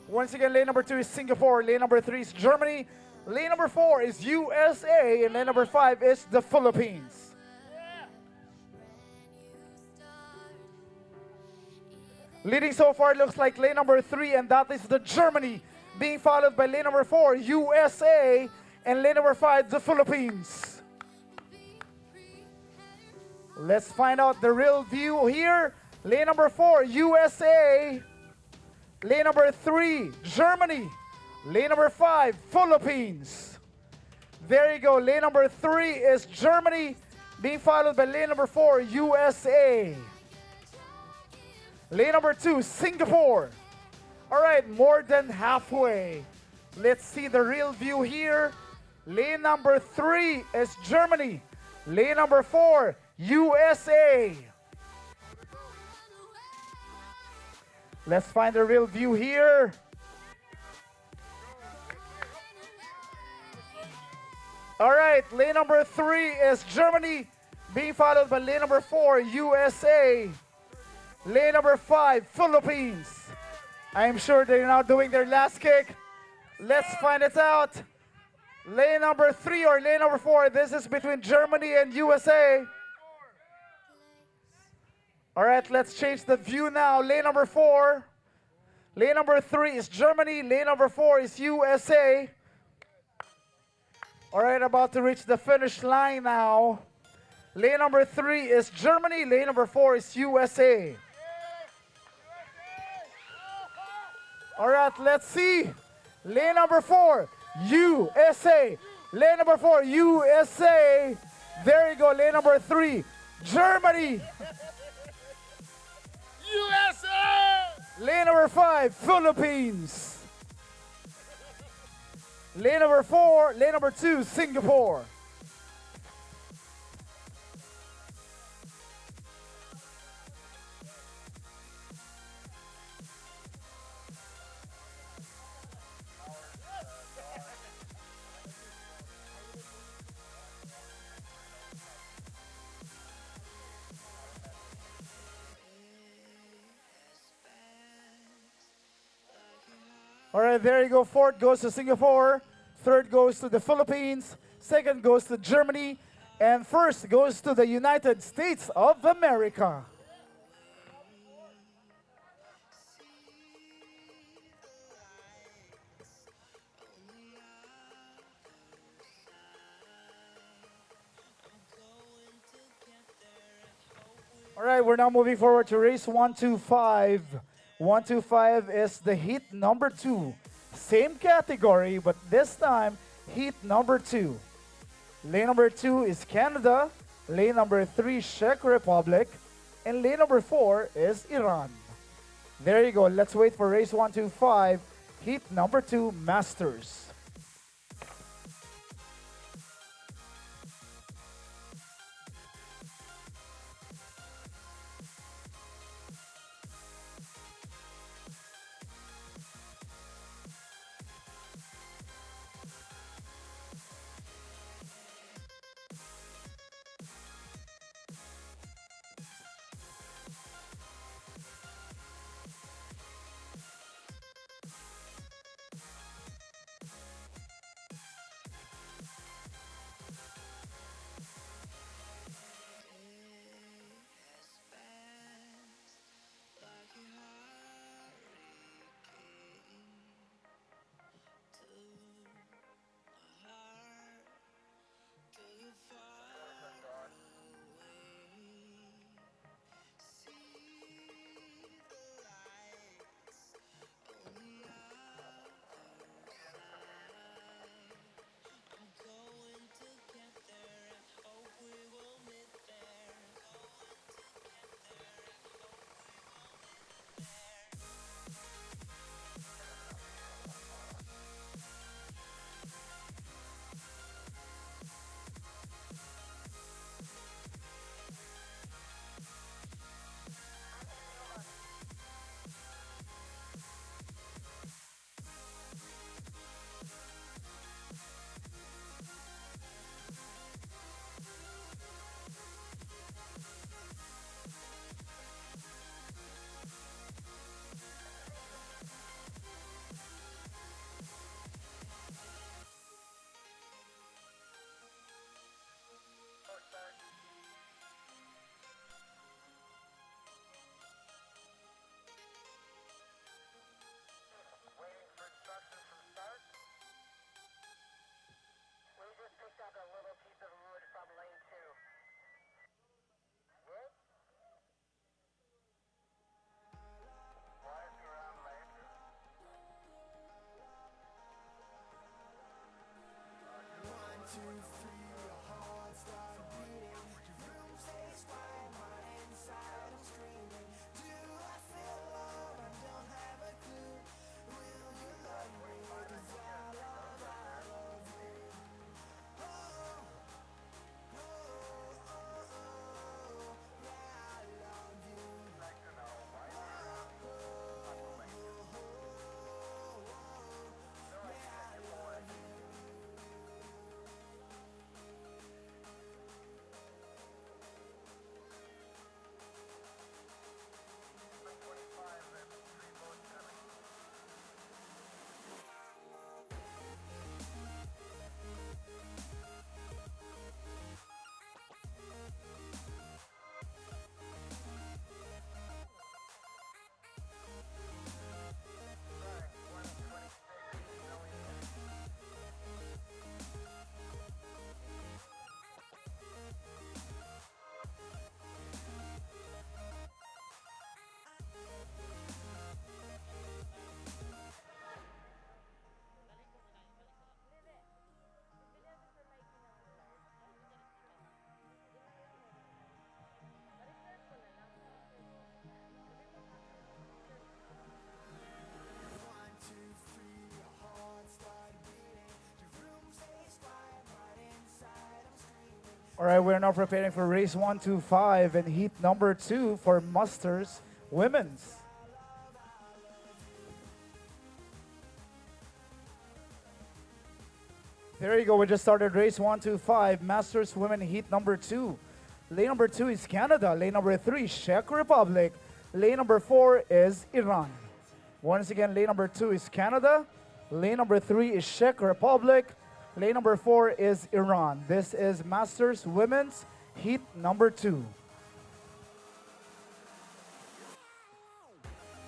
Once again, lane number 2 is Singapore. Lane number 3 is Germany. Lane number 4 is USA. And lane number 5 is the Philippines. Leading so far looks like lane number 3, and that is the Germany, being followed by lane number 4, USA, and lane number 5, the Philippines. Let's find out the real view here. Lane number 4, USA. Lane number 3, Germany. Lane number 5, Philippines. There you go. Lane number 3 is Germany, being followed by lane number 4, USA. Lane number 2, Singapore. All right, more than halfway. Let's see the real view here. Lane number 3 is Germany. Lane number 4, USA. Let's find the real view here. All right, lane number 3 is Germany, being followed by lane number 4, USA. Lane number 5, Philippines. I'm sure they're now doing their last kick. Let's find it out. Lane number 3 or lane number 4, this is between Germany and USA. All right, let's change the view now. Lane number 4. Lane number 3 is Germany. Lane number 4 is USA. All right, about to reach the finish line now. Lane number 3 is Germany. Lane number 4 is USA. All right, let's see. Lane number 4, USA. Lane number 4, USA. There you go. Lane number 3, Germany. USA. Lane number 5, Philippines. Lane number 4, lane number 2, Singapore. All right, there you go. Fourth goes to Singapore. Third goes to the Philippines. Second goes to Germany. And first goes to the United States of America. All right, we're now moving forward to race 125. 125 is the heat number 2. Same category, but this time, heat number 2. Lane number 2 is Canada. Lane number 3, Czech Republic. And lane number 4 is Iran. There you go. Let's wait for race 125, heat number 2, Masters. All right, we're now preparing for race 125 and heat number 2 for Masters Women's. There you go. We just started race 125, Masters Women Heat number 2. Lane number 2 is Canada. Lane number 3, Czech Republic. Lane number 4 is Iran. Once again, lane number 2 is Canada. Lane number 3 is Czech Republic. Lane number 4 is Iran. This is Masters Women's Heat number 2.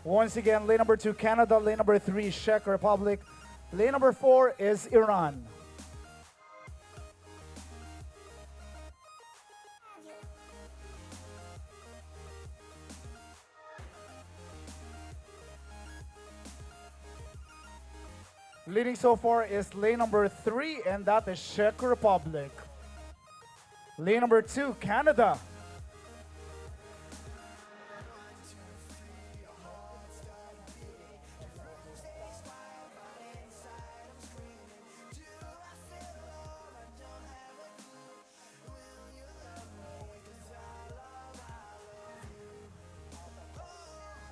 Once again, lane number 2, Canada. Lane number 3, Czech Republic. Lane number 4 is Iran. Leading so far is lane number 3, and that is Czech Republic. Lane number 2, Canada.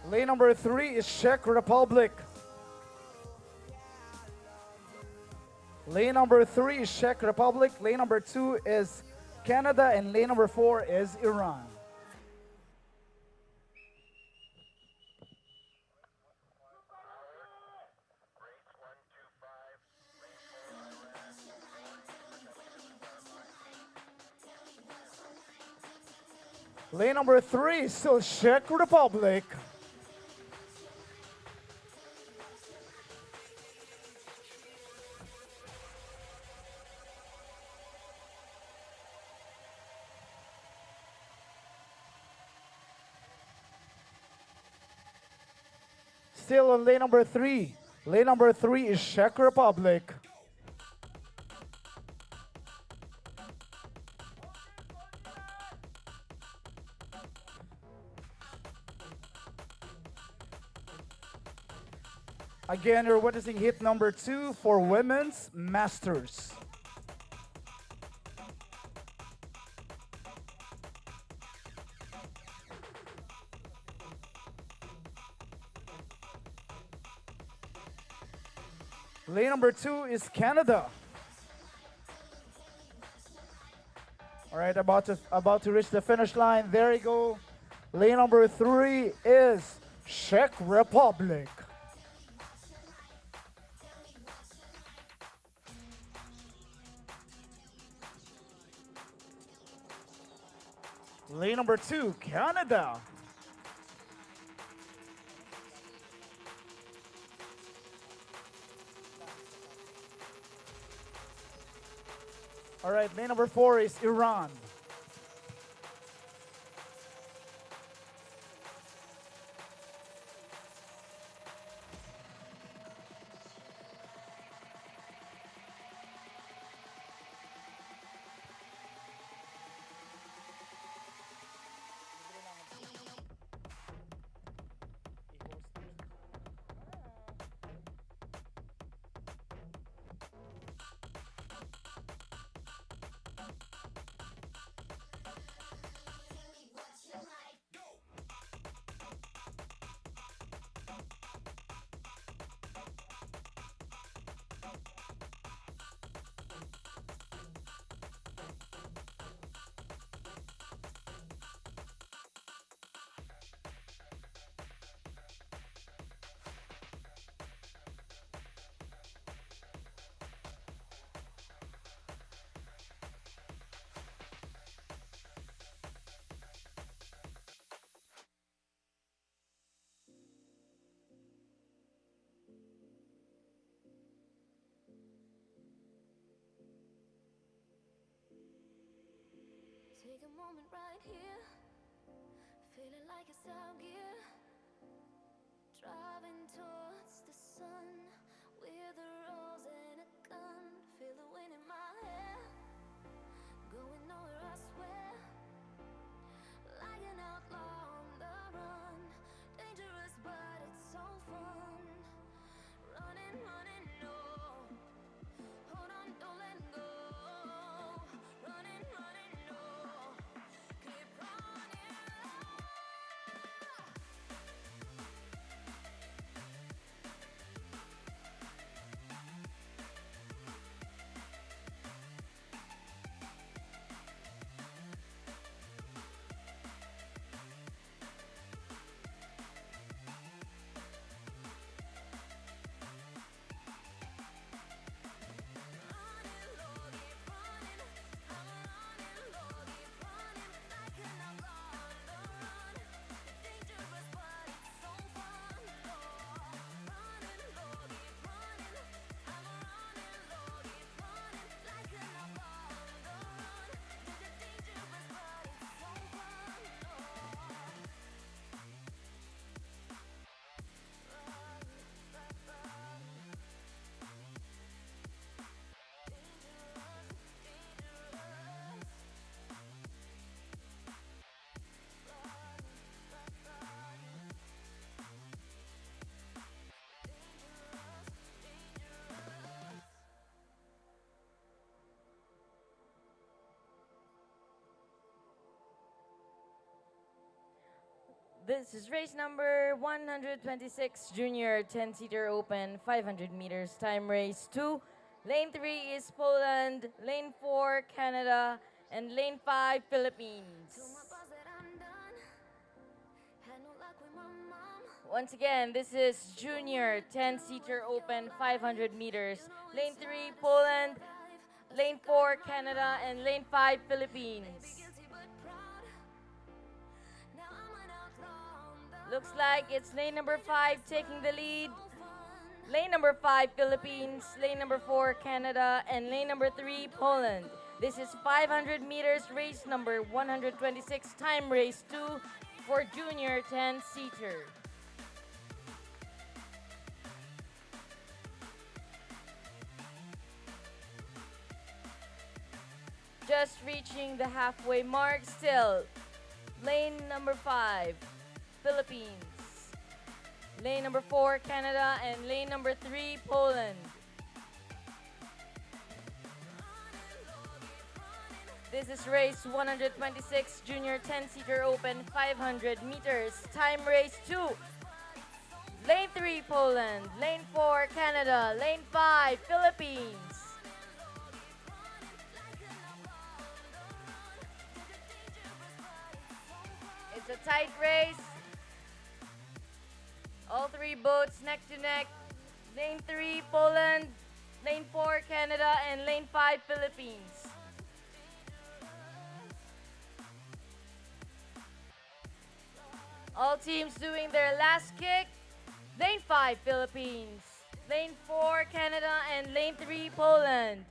Lane number 3 is Czech Republic. Lane number 3 is Czech Republic. Lane number 2 is Canada. And lane number 4 is Iran. Lane number 3 is still Czech Republic. Still on lane number 3. Lane number 3 is Czech Republic. Again, you're witnessing hit number 2 for Women's Masters. Lane number 2 is Canada. All right, about to reach the finish line. There you go. Lane number 3 is Czech Republic. Lane number 2, Canada. All right, lane number 4 is Iran. Take a moment right here, feeling like it's out gear, driving towards the sun with a rose and a gun. Feel the wind in my hair, going nowhere I swear, like an outlaw on the run. Dangerous but it's so fun, running, running, no, hold on, don't let go, running, running, no. This is race number 126, Junior 10-seater open, 500 meters, time race 2. Lane 3 is Poland, lane 4 Canada, and lane 5 Philippines. Once again, this is Junior 10-seater open, 500 meters, lane 3 Poland, lane 4 Canada, and lane 5 Philippines. Looks like it's lane number 5 taking the lead. Lane number 5 Philippines, lane number 4 Canada, and lane number 3 Poland. This is 500 meters race number 126, time race 2 for Junior 10-seater. Just reaching the halfway mark still. Lane number 5, Philippines. Lane number 4, Canada, and lane number 3, Poland. This is race 126, Junior 10-seater open, 500 meters, time race 2. Lane 3, Poland. Lane 4, Canada. Lane 5, Philippines. It's a tight race. All three boats neck to neck. Lane 3, Poland. Lane 4, Canada. And lane 5, Philippines. All teams doing their last kick. Lane 5, Philippines. Lane 4, Canada. And lane 3, Poland.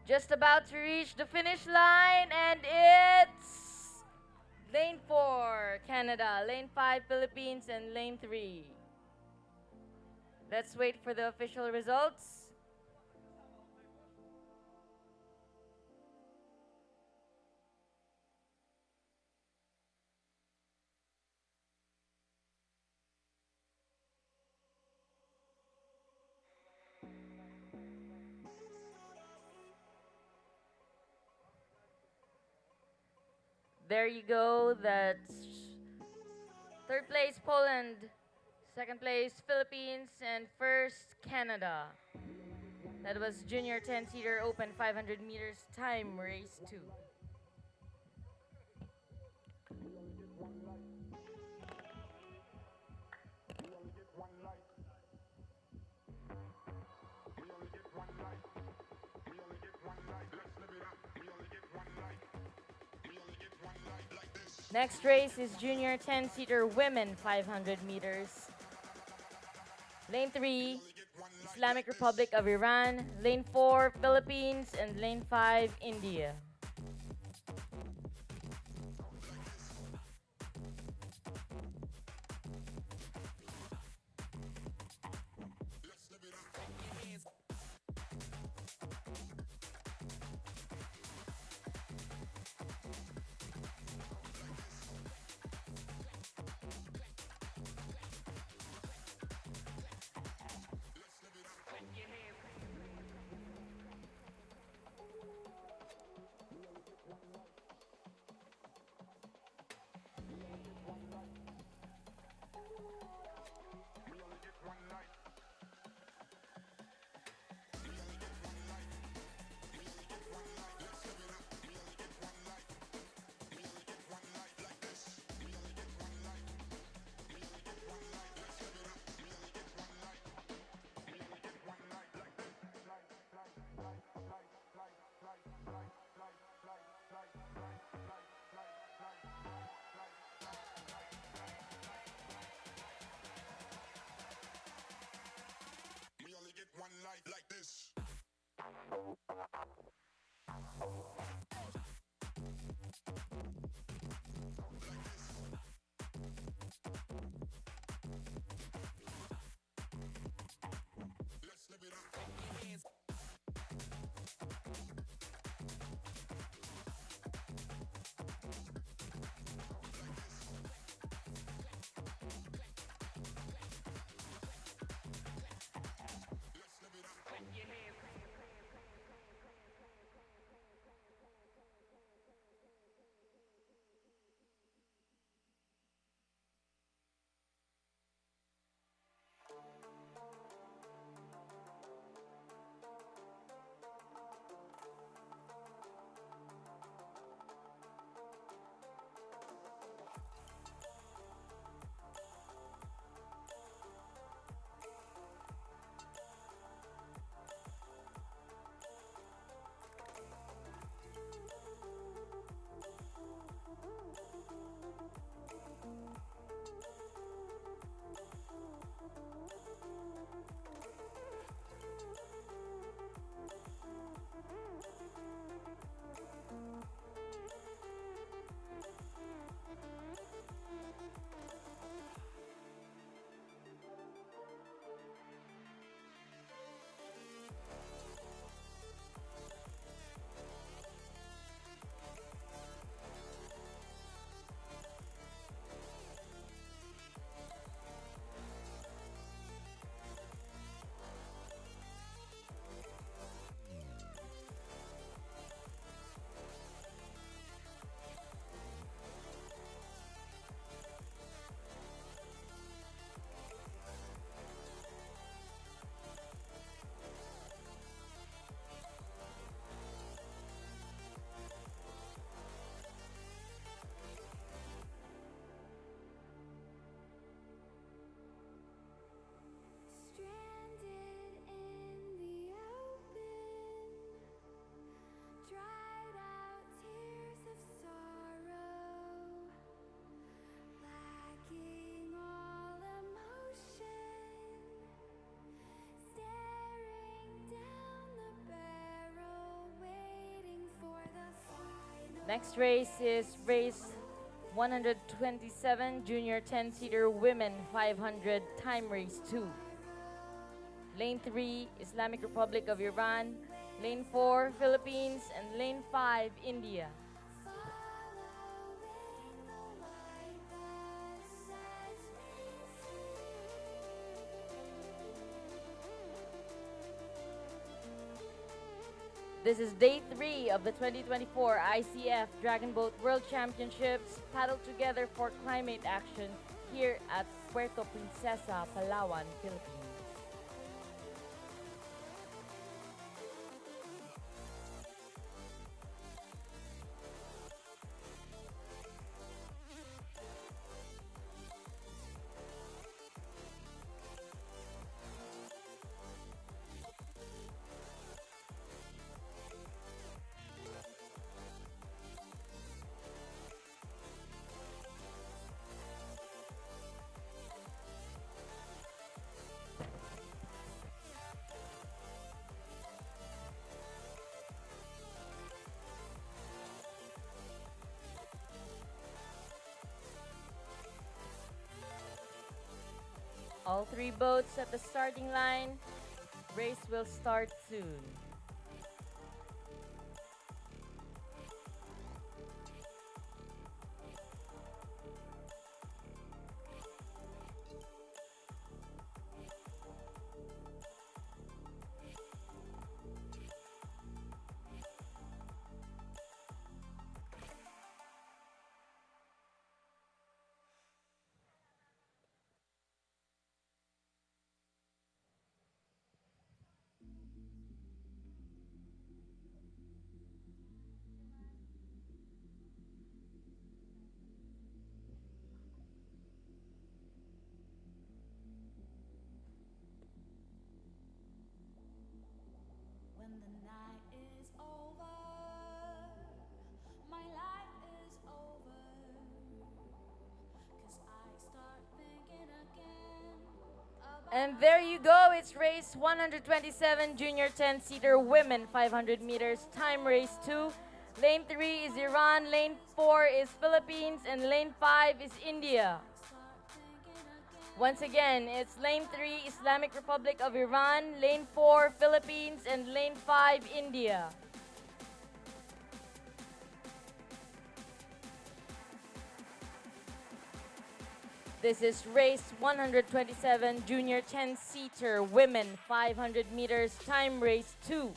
Just about to reach the finish line, and it's lane 4, Canada, lane 5, Philippines, and lane 3. Let's wait for the official results. There you go. That's third place, Poland. Second place, Philippines. And first, Canada. That was Junior 10-seater open 500 meters time race 2. Next race is Junior 10-seater women 500 meters. Lane 3, Islamic Republic of Iran. Lane 4, Philippines. And lane 5, India. Next race is race 127 Junior 10-seater Women 500 Time Race 2. Lane 3, Islamic Republic of Iran. Lane 4, Philippines. And Lane 5, India. This is day 3 of the 2024 ICF Dragon Boat World Championships, paddled together for climate action here at Puerto Princesa, Palawan, Philippines. All 3 boats at the starting line. Race will start soon. When the night is over, my life is over. 'Cause I start thinking again about And there you go. It's race 127 Junior 10-seater Women 500 meters Time Race 2. Lane 3 is Iran, Lane 4 is Philippines, and Lane 5 is India. Once again, it's Lane 3, Islamic Republic of Iran, Lane 4, Philippines, and Lane 5, India. This is race 127, Junior 10-seater Women 500 meters Time Race 2.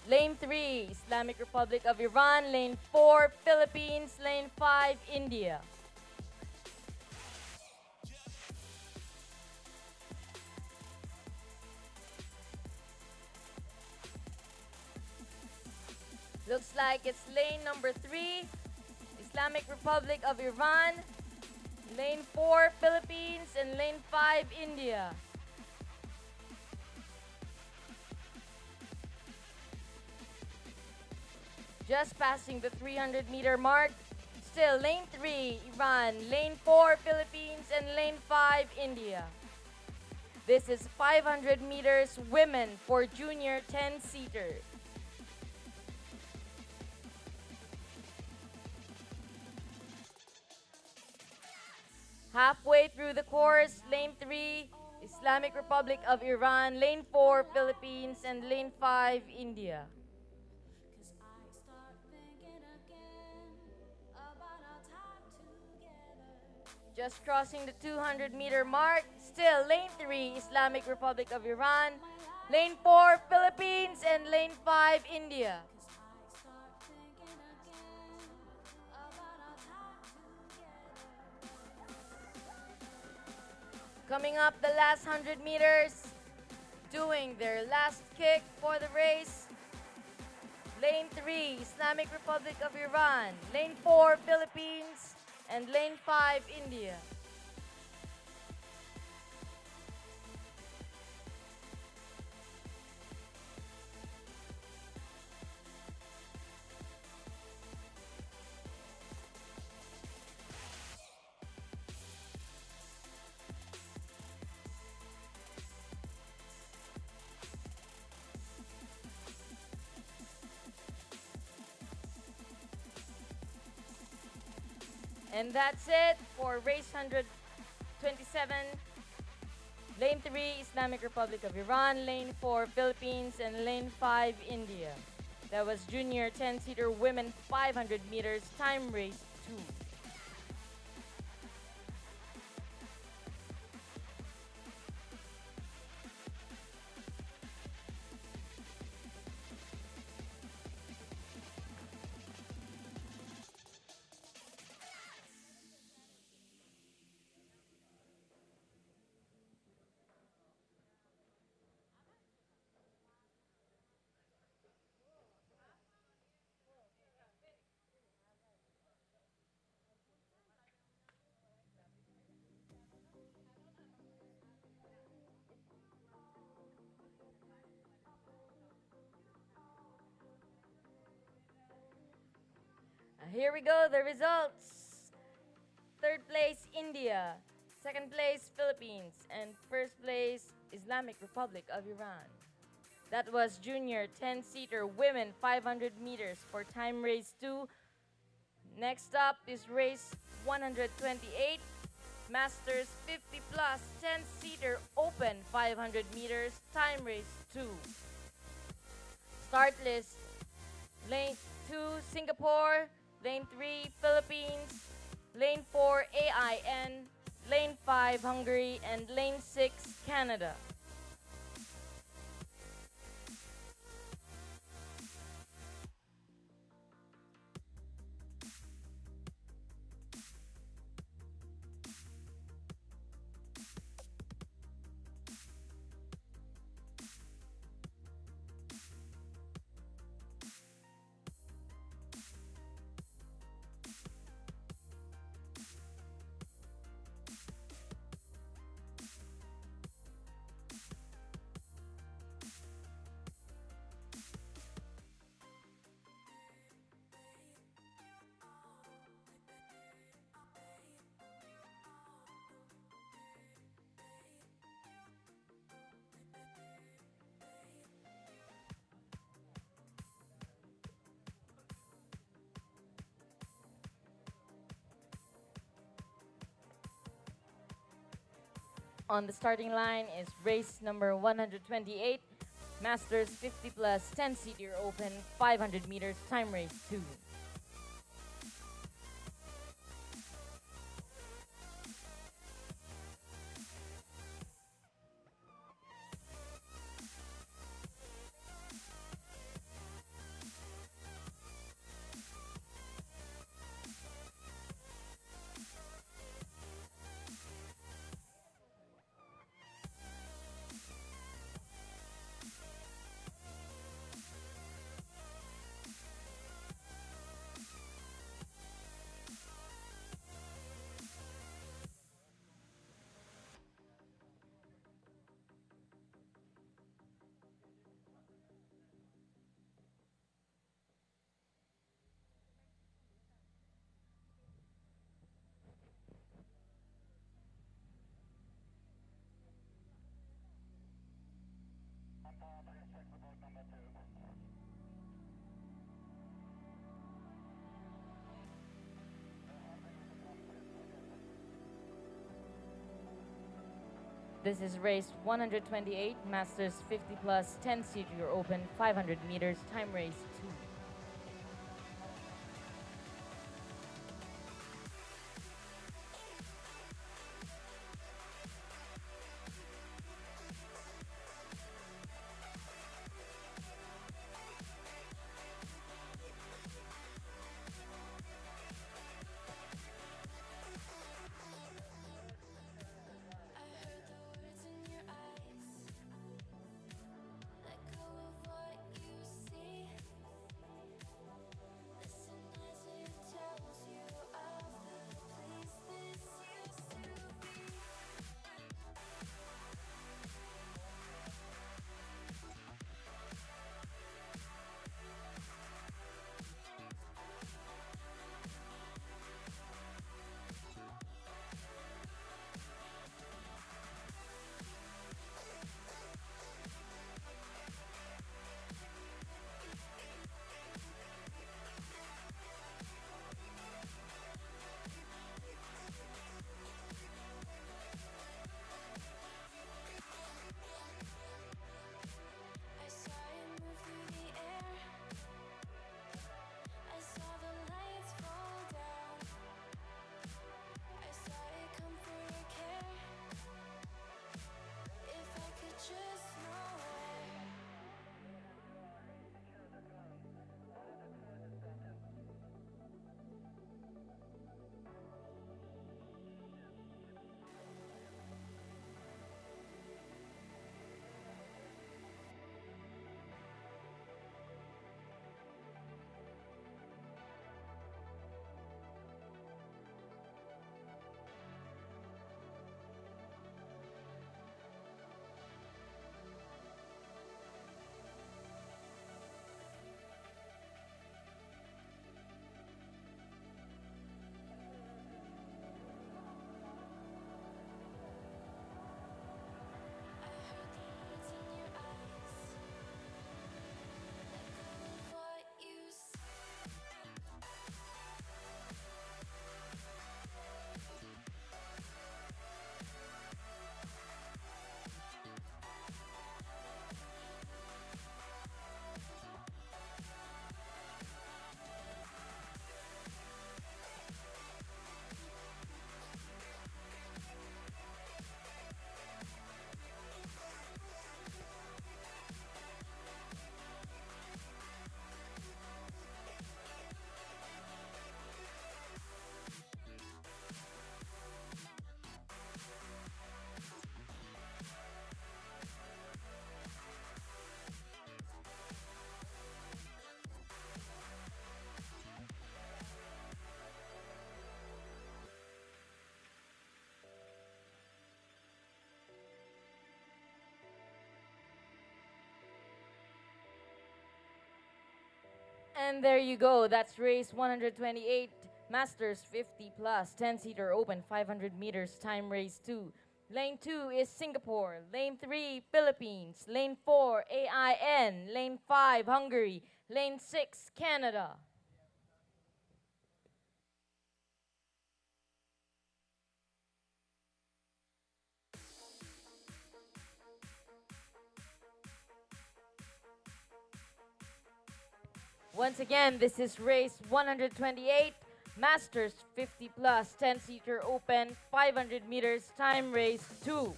Lane 3, Islamic Republic of Iran. Lane 4, Philippines. Lane 5, India. Looks like it's lane number 3, Islamic Republic of Iran. Lane 4, Philippines. And lane 5, India. Just passing the 300-meter mark. Still, lane 3, Iran. Lane 4, Philippines. And lane 5, India. This is 500 meters women for junior 10-seater. Halfway through the course, lane 3, Islamic Republic of Iran. Lane 4, Philippines. And lane 5, India. Just crossing the 200-meter mark. Still, lane 3, Islamic Republic of Iran. Lane 4, Philippines. And lane 5, India. Coming up the last 100 meters. Doing their last kick for the race. Lane 3, Islamic Republic of Iran. Lane 4, Philippines. And lane 5, India. And that's it for race 127. Lane 3, Islamic Republic of Iran. Lane 4, Philippines. And lane 5, India. That was junior 10-seater women 500 meters time race 2. Here we go, the results. Third place, India. Second place, Philippines. And first place, Islamic Republic of Iran. That was junior 10-seater women 500 meters for time race 2. Next up is race 128, Masters 50 plus 10-seater open 500 meters time race 2. Start list: lane 2, Singapore. Lane 3, Philippines. Lane 4, AIN. Lane 5, Hungary. And lane 6, Canada. On the starting line is race number 128, Masters 50 plus 10-seater open 500 meters time race 2. This is race 128, Masters 50 plus 10-seater open 500 meters time race 2. I heard the words in your eyes. Let go of what you see. And there you go. That's race 128, Masters 50 plus, 10-seater open, 500 meters, time race 2. Lane 2 is Singapore. Lane 3, Philippines. Lane 4, AIN. Lane 5, Hungary. Lane 6, Canada. Once again, this is race 128, Masters 50 plus, 10-seater open, 500 meters, time race 2.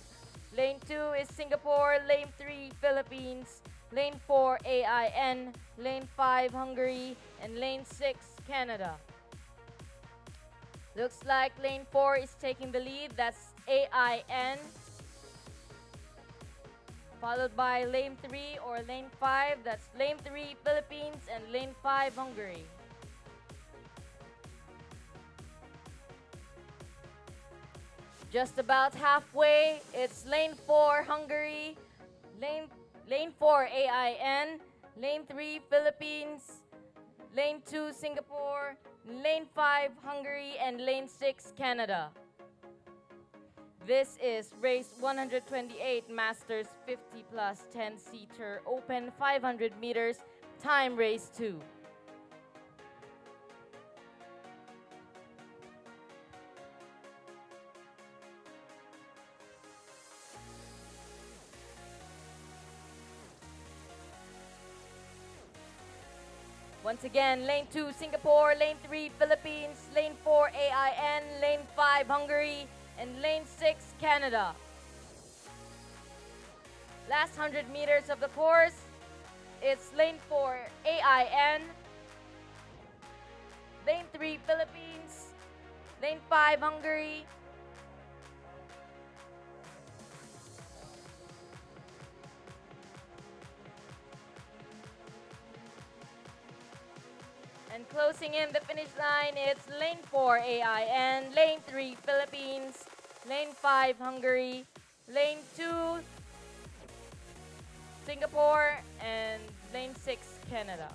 Lane 2 is Singapore, lane 3 Philippines, lane 4 AIN, lane 5 Hungary, and lane 6 Canada. Looks like lane 4 is taking the lead, that's AIN. Followed by lane 3 or lane 5, that's lane 3 Philippines and lane 5 Hungary. Just about halfway, it's lane 4 Hungary, lane 4 AIN, lane 3 Philippines, lane 2 Singapore, lane 5 Hungary, and lane 6 Canada. This is race 128, Masters 50 plus, 10-seater open, 500 meters, time race 2. Once again, lane 2 Singapore, lane 3 Philippines, lane 4 AIN, lane 5 Hungary, and lane 6 Canada. Last 100 meters of the course, it's lane 4 AIN, lane 3 Philippines, lane 5 Hungary, and closing in the finish line, it's lane 4 AIN, lane 3 Philippines, lane 5 Hungary, lane 2 Singapore, and lane 6 Canada.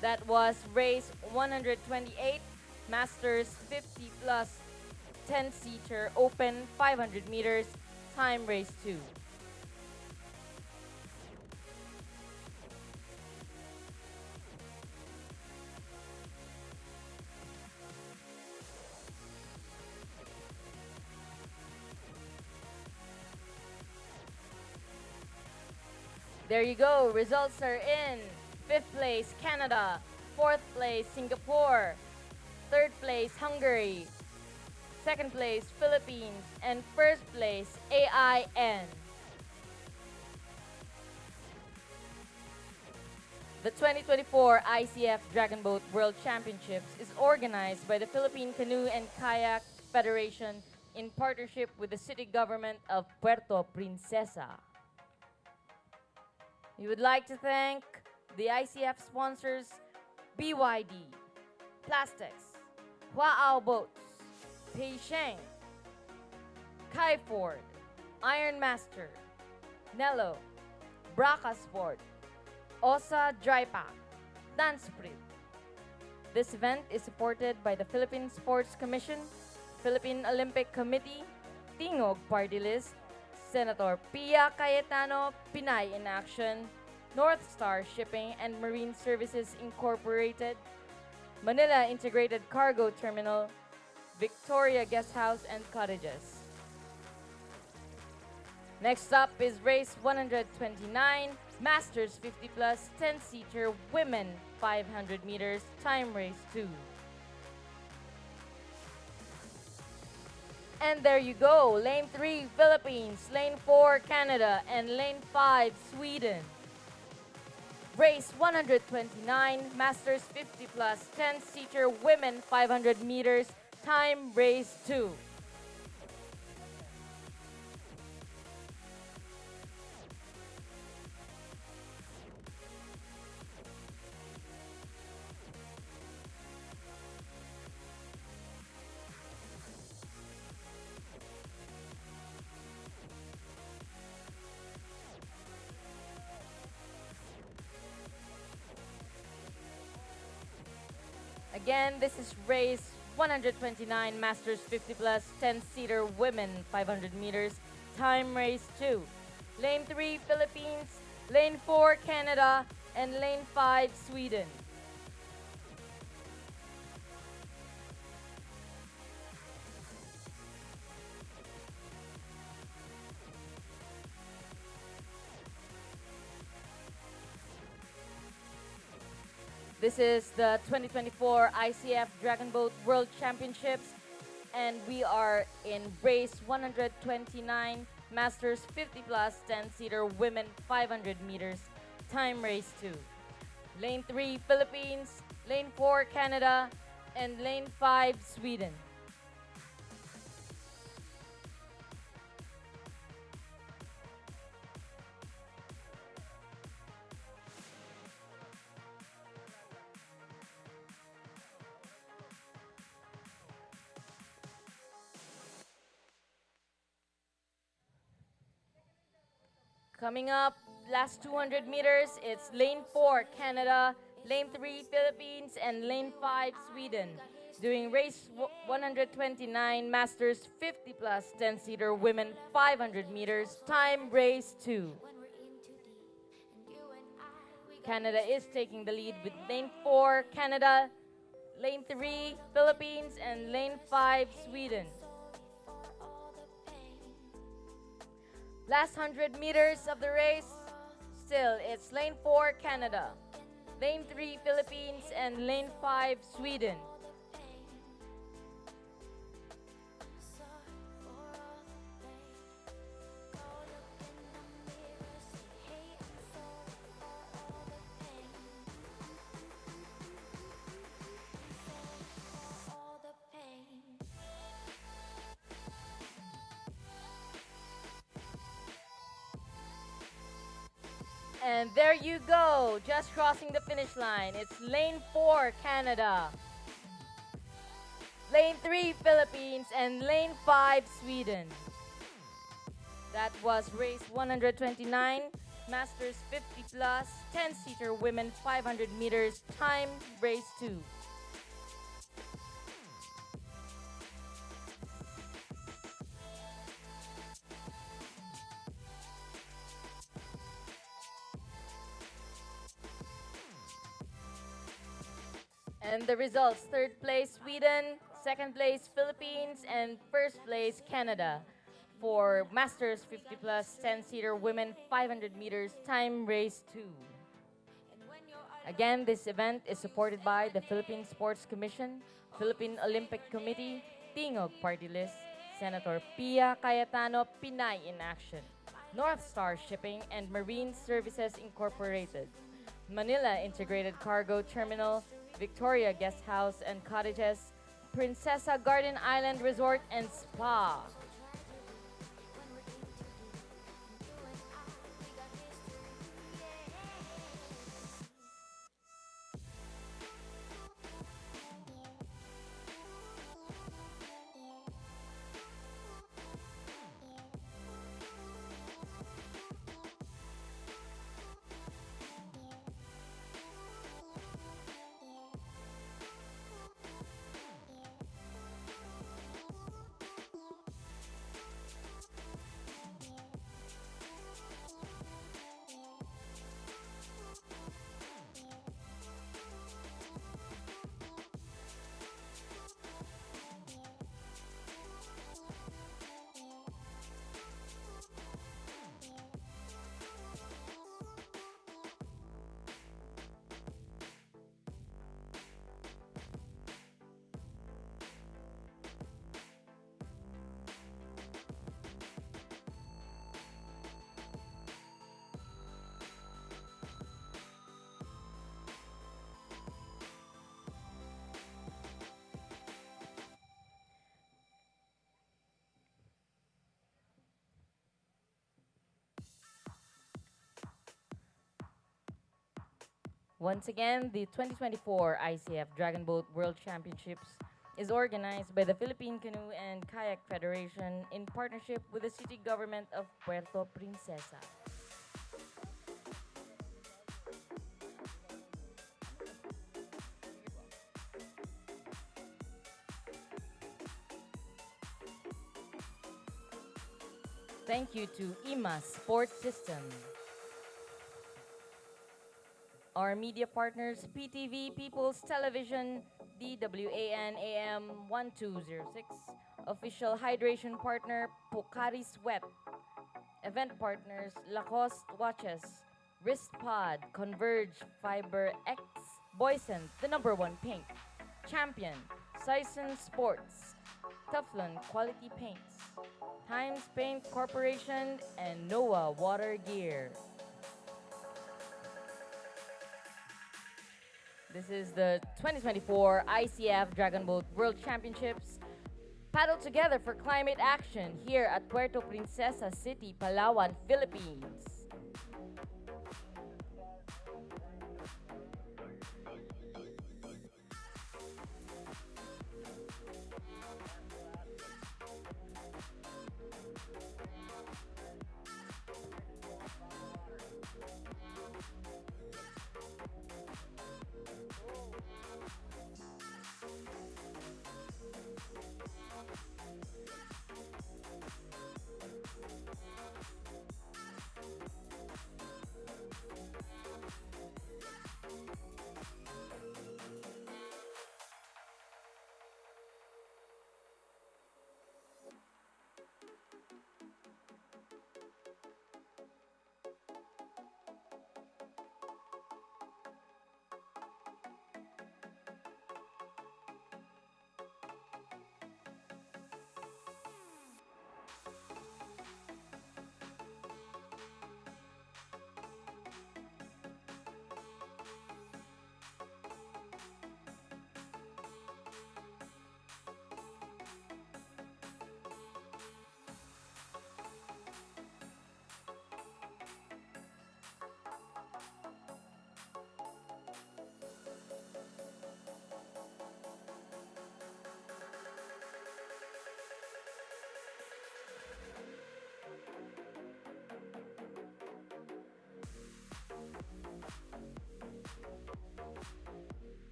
That was race 128, Masters 50 plus, 10-seater open, 500 meters, time race 2. There you go. Results are in. 5th place, Canada. 4th place, Singapore. 3rd place, Hungary. 2nd place, Philippines. And 1st place, AIN. The 2024 ICF Dragon Boat World Championships is organized by the Philippine Canoe and Kayak Federation in partnership with the city government of Puerto Princesa. We would like to thank the ICF sponsors BYD, Plastics, Huaao Boats, Peisheng, Kai Ford, Iron Master, Nello, Braca Sport, Osa Dry Pack, Dansprit. This event is supported by the Philippine Sports Commission, Philippine Olympic Committee, Tingog Party List, Senator Pia Cayetano, Pinay in Action, North Star Shipping and Marine Services Incorporated, Manila Integrated Cargo Terminal, Victoria Guest House and Cottages. Next up is race 129, Masters 50 plus, 10-seater women 500 meters, time race 2. And there you go, lane 3 Philippines, lane 4 Canada, and lane 5 Sweden. Race 129, Masters 50 plus, 10-seater women 500 meters, time race 2. Again, this is race 129 Masters 50 plus 10-seater women 500 meters, time race 2. Lane 3, Philippines. Lane 4, Canada. And lane 5, Sweden. This is the 2024 ICF Dragon Boat World Championships, and we are in race 129 Masters 50 plus 10-seater women 500 meters, time race 2. Lane 3, Philippines. Lane 4, Canada. And lane 5, Sweden. Coming up, last 200 meters, it's lane 4, Canada, lane 3, Philippines, and lane 5, Sweden. Doing race 129 Masters 50 plus 10-seater women 500 meters, time race 2. Canada is taking the lead with lane 4, Canada, lane 3, Philippines, and lane 5, Sweden. Last 100 meters of the race, still it's lane 4, Canada, lane 3, Philippines, and lane 5, Sweden. And there you go, just crossing the finish line. It's lane 4, Canada, lane 3, Philippines, and lane 5, Sweden. That was race 129, Masters 50 plus, 10-seater women 500 meters, time race 2. And the results, third place Sweden, second place Philippines, and first place Canada for Masters 50 plus 10-seater women 500 meters time race 2. Again, this event is supported by the Philippine Sports Commission, Philippine Olympic Committee, Tingog Party List, Senator Pia Cayetano, Pinay in Action, North Star Shipping, and Marine Services Incorporated, Manila Integrated Cargo Terminal, Victoria Guest House and Cottages, Princesa Garden Island Resort and Spa. Once again, the 2024 ICF Dragon Boat World Championships is organized by the Philippine Canoe and Kayak Federation in partnership with the city government of Puerto Princesa. Thank you to IMA Sports System. Our media partners, PTV, People's Television, DWAN AM 1206. Official hydration partner, Pocari Sweat. Event partners, Lacoste Watches, Wristpod, Converge, Fiber X, Boysen, the number one paint. Champion, Sison Sports, Teflon Quality Paints, Times Paint Corporation, and NOAA Water Gear. This is the 2024 ICF Dragon Boat World Championships. Paddle together for climate action here at Puerto Princesa City, Palawan, Philippines.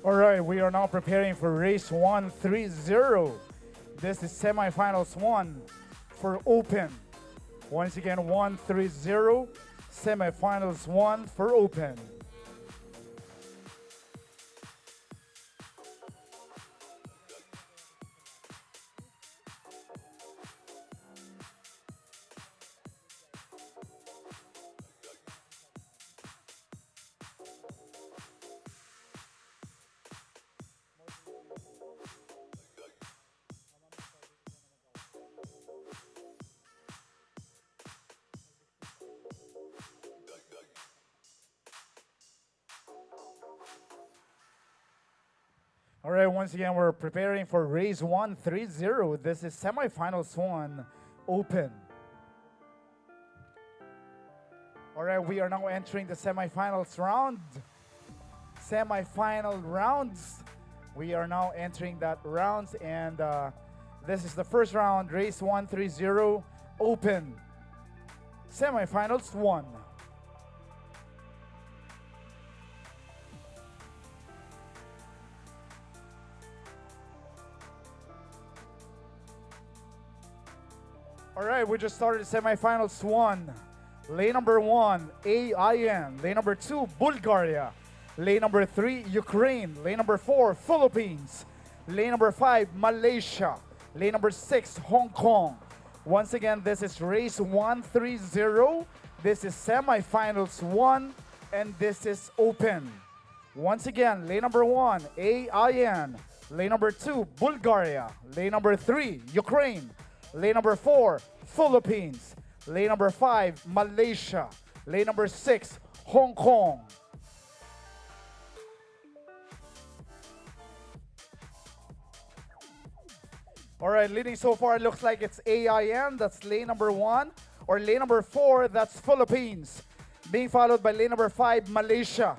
All right, we are now preparing for race 130. This is semifinals 1 for open. Once again, 130, semifinals 1 for open. All right, once again, we're preparing for race 130. This is semifinals 1 open. All right, we are now entering the semifinals round. Semifinal rounds. We are now entering that rounds, and this is the first round, race 130 open. Semifinals 1. All right, we just started semifinals 1. Lane number 1, AIN. Lane number 2, Bulgaria. Lane number 3, Ukraine. Lane number 4, Philippines. Lane number 5, Malaysia. Lane number 6, Hong Kong. Once again, this is race 130. This is semifinals 1, and this is open. Once again, lane number 1, AIN. Lane number 2, Bulgaria. Lane number 3, Ukraine. Lane number 4, Philippines. Lane number 5, Malaysia. Lane number 6, Hong Kong. All right, leading so far looks like it's AIN. That's lane number 1. Or lane number 4, that's Philippines. Being followed by lane number 5, Malaysia.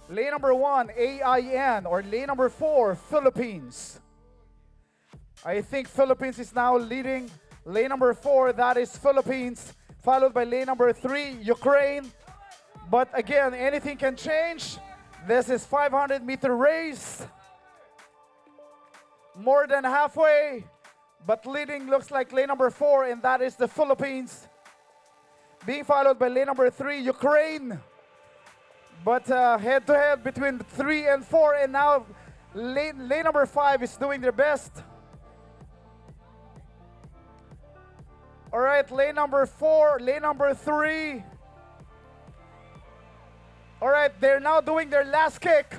Lane number 1, AIN. Or lane number 4, Philippines. I think Philippines is now leading. Lane number 4, that is Philippines. Followed by lane number 3, Ukraine. But again, anything can change. This is 500-meter race. More than halfway. But leading looks like lane number 4, and that is the Philippines. Being followed by lane number 3, Ukraine. But head-to-head between 3 and 4, and now lane number 5 is doing their best. All right, lane number 4, lane number 3. All right, they're now doing their last kick.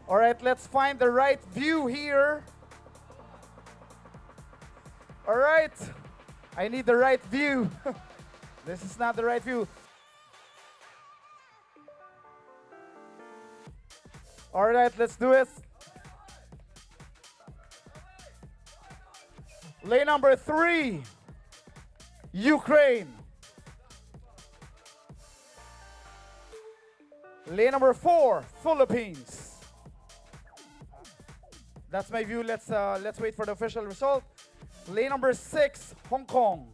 All right, let's find the right view here. All right, I need the right view. This is not the right view. All right, let's do it. Lane number 3, Ukraine. Lane number 4, Philippines. That's my view. Let's wait for the official result. Lane number 6, Hong Kong.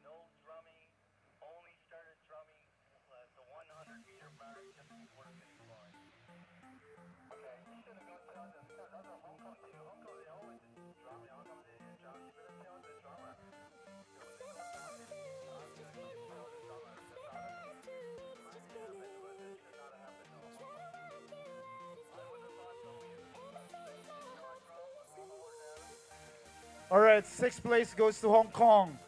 No drumming, only started drumming at the 100-meter mark just before the finish line. Okay, you should have gone down to the other Hong Kong too. Hong Kong, they always drum. Hong Kong, they drum. You better see how the drummer. All right, 6th place goes to Hong Kong.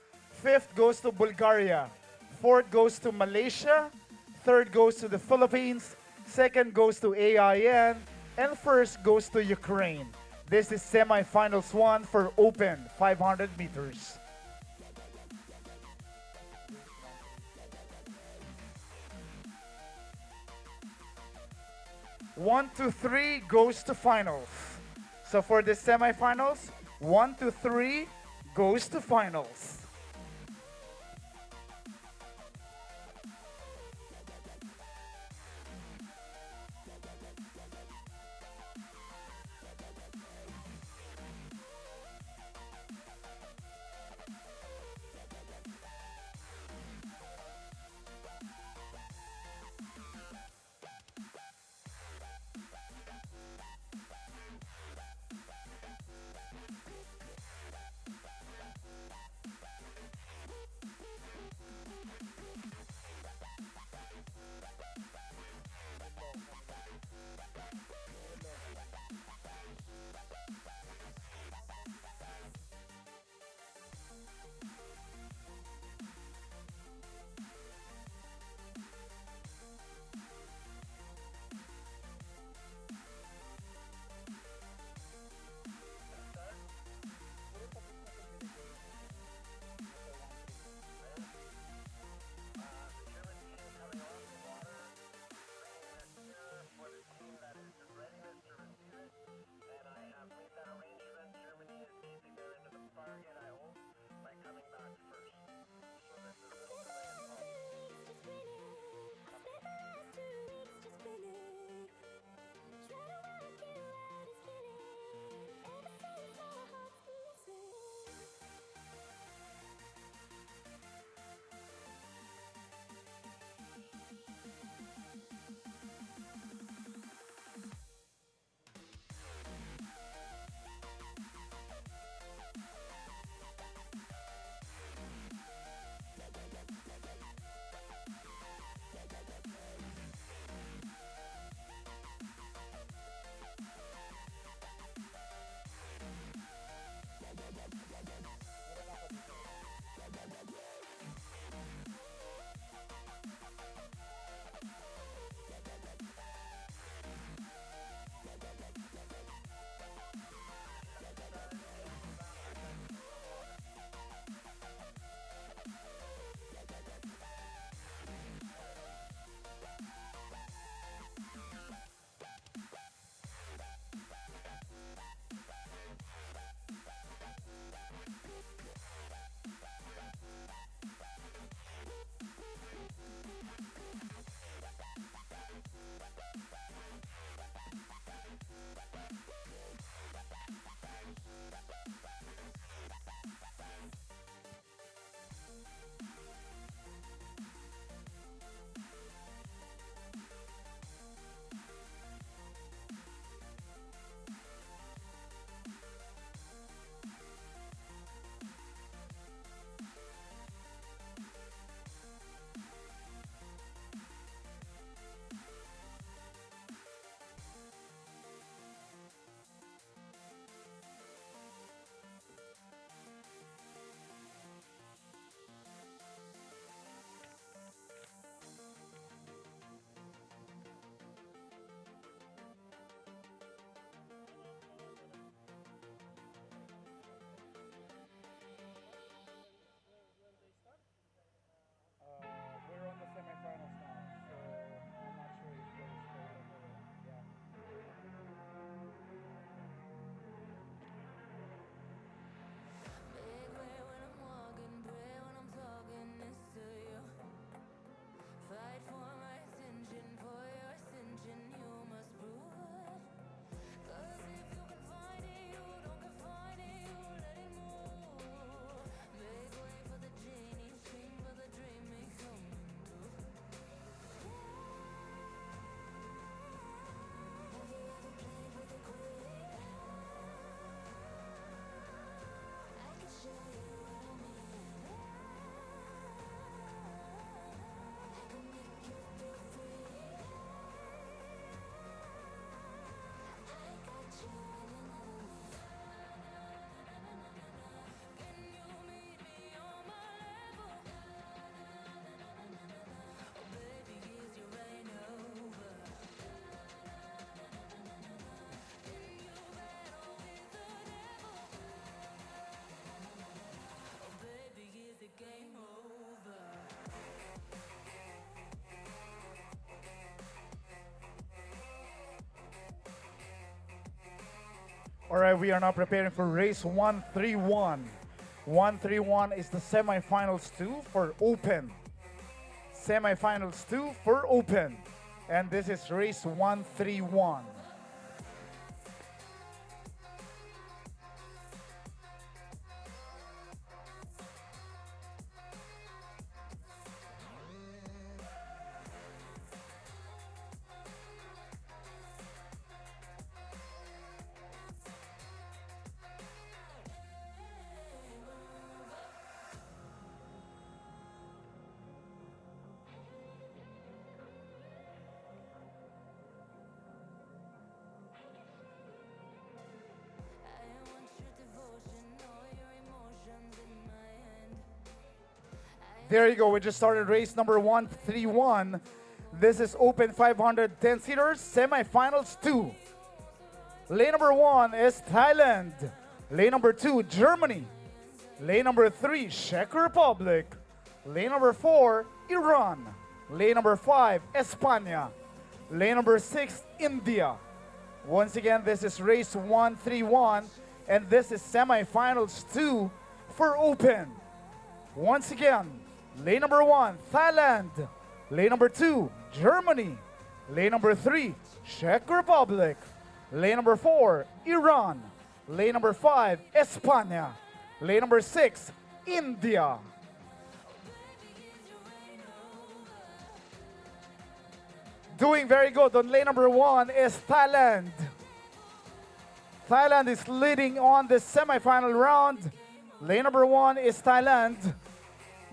5th goes to Bulgaria. 4th goes to Malaysia. 3rd goes to the Philippines. 2nd goes to AIN. And 1st goes to Ukraine. This is semifinals 1 for open 500 meters. One to 3 goes to finals. So for the semifinals, 1 to 3 goes to finals. All right, we are now preparing for race 131. 131 is the semifinals 2 for open. Semifinals 2 for open. And this is race 131. There you go. We just started race number 131. This is open 510 seaters, semifinals 2. Lane number 1 is Thailand. Lane number 2, Germany. Lane number 3, Czech Republic. Lane number 4, Iran. Lane number 5, España. Lane number 6, India. Once again, this is race 131, and this is semifinals 2 for open. Once again, lane number 1, Thailand. Lane number 2, Germany. Lane number 3, Czech Republic. Lane number 4, Iran. Lane number 5, España. Lane number 6, India. Doing very good on lane number 1 is Thailand. Thailand is leading on the semifinal round. Lane number 1 is Thailand,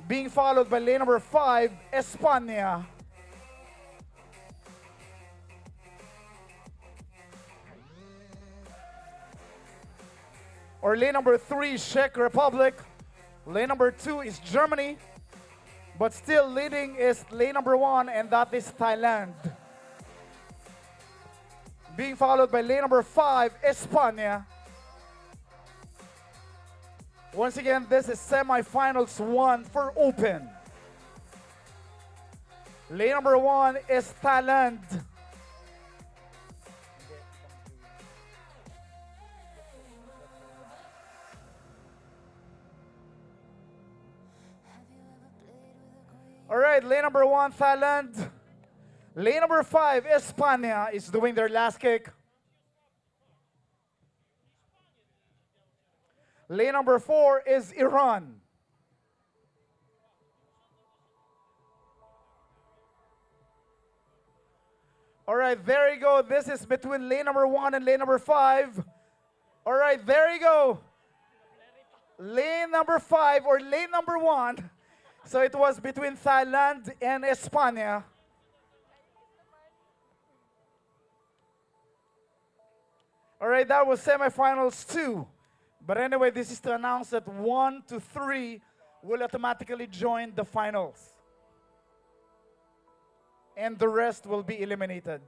being followed by lane number 5, España. Or lane number 3, Czech Republic. Lane number 2 is Germany. But still leading is lane number 1, and that is Thailand. Being followed by lane number 5, España. Once again, this is semifinals 1 for open. Lane number 1 is Thailand. All right, lane number 1, Thailand. Lane number 5, España, is doing their last kick. Lane number 4 is Iran. All right, there you go. This is between lane number 1 and lane number 5. All right, there you go. Lane number 5 or lane number 1. So it was between Thailand and España. All right, that was semifinals 2. But anyway, this is to announce that 1 to 3 will automatically join the finals. And the rest will be eliminated.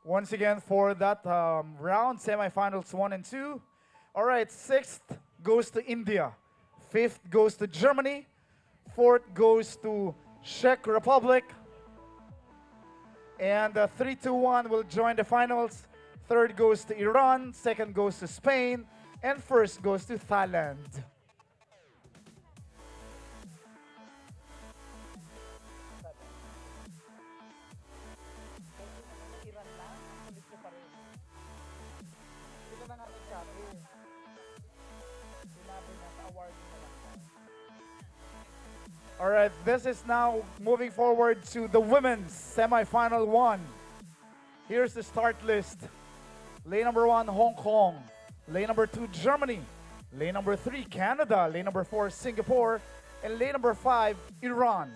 Once again, for that round, semifinals 1 and 2. All right, 6th goes to India. 5th goes to Germany. 4th goes to Czech Republic. And 3, 2, 1 will join the finals. 3rd goes to Iran. 2nd goes to Spain. And 1st goes to Thailand. All right, this is now moving forward to the women's semifinal 1. Here's the start list. Lane number 1, Hong Kong. Lane number 2, Germany. Lane number 3, Canada. Lane number 4, Singapore. And lane number 5, Iran.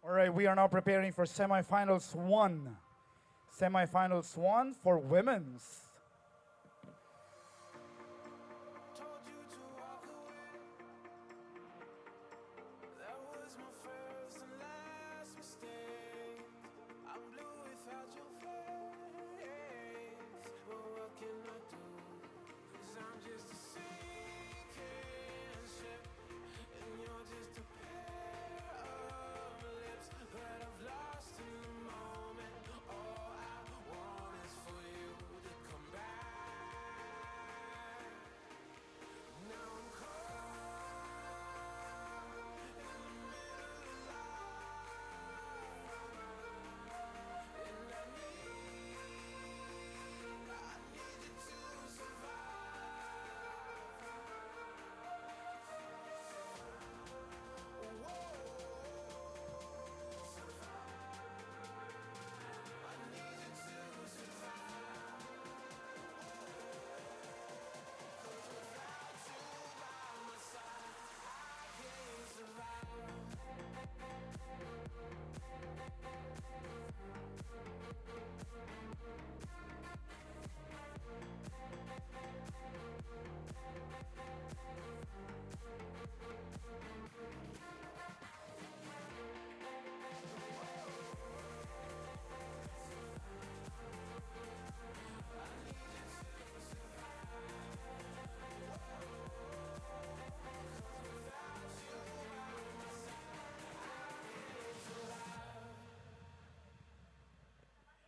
All right, we are now preparing for semifinals one. Semifinals one for women's. Told you to walk away. That was my first and last mistake. I'm blue without your face. But what can I do? 'Cause I'm just a sinking ship. And you're just a pair of lips that I've lost in the moment. All I want is for you to come back. Now I'm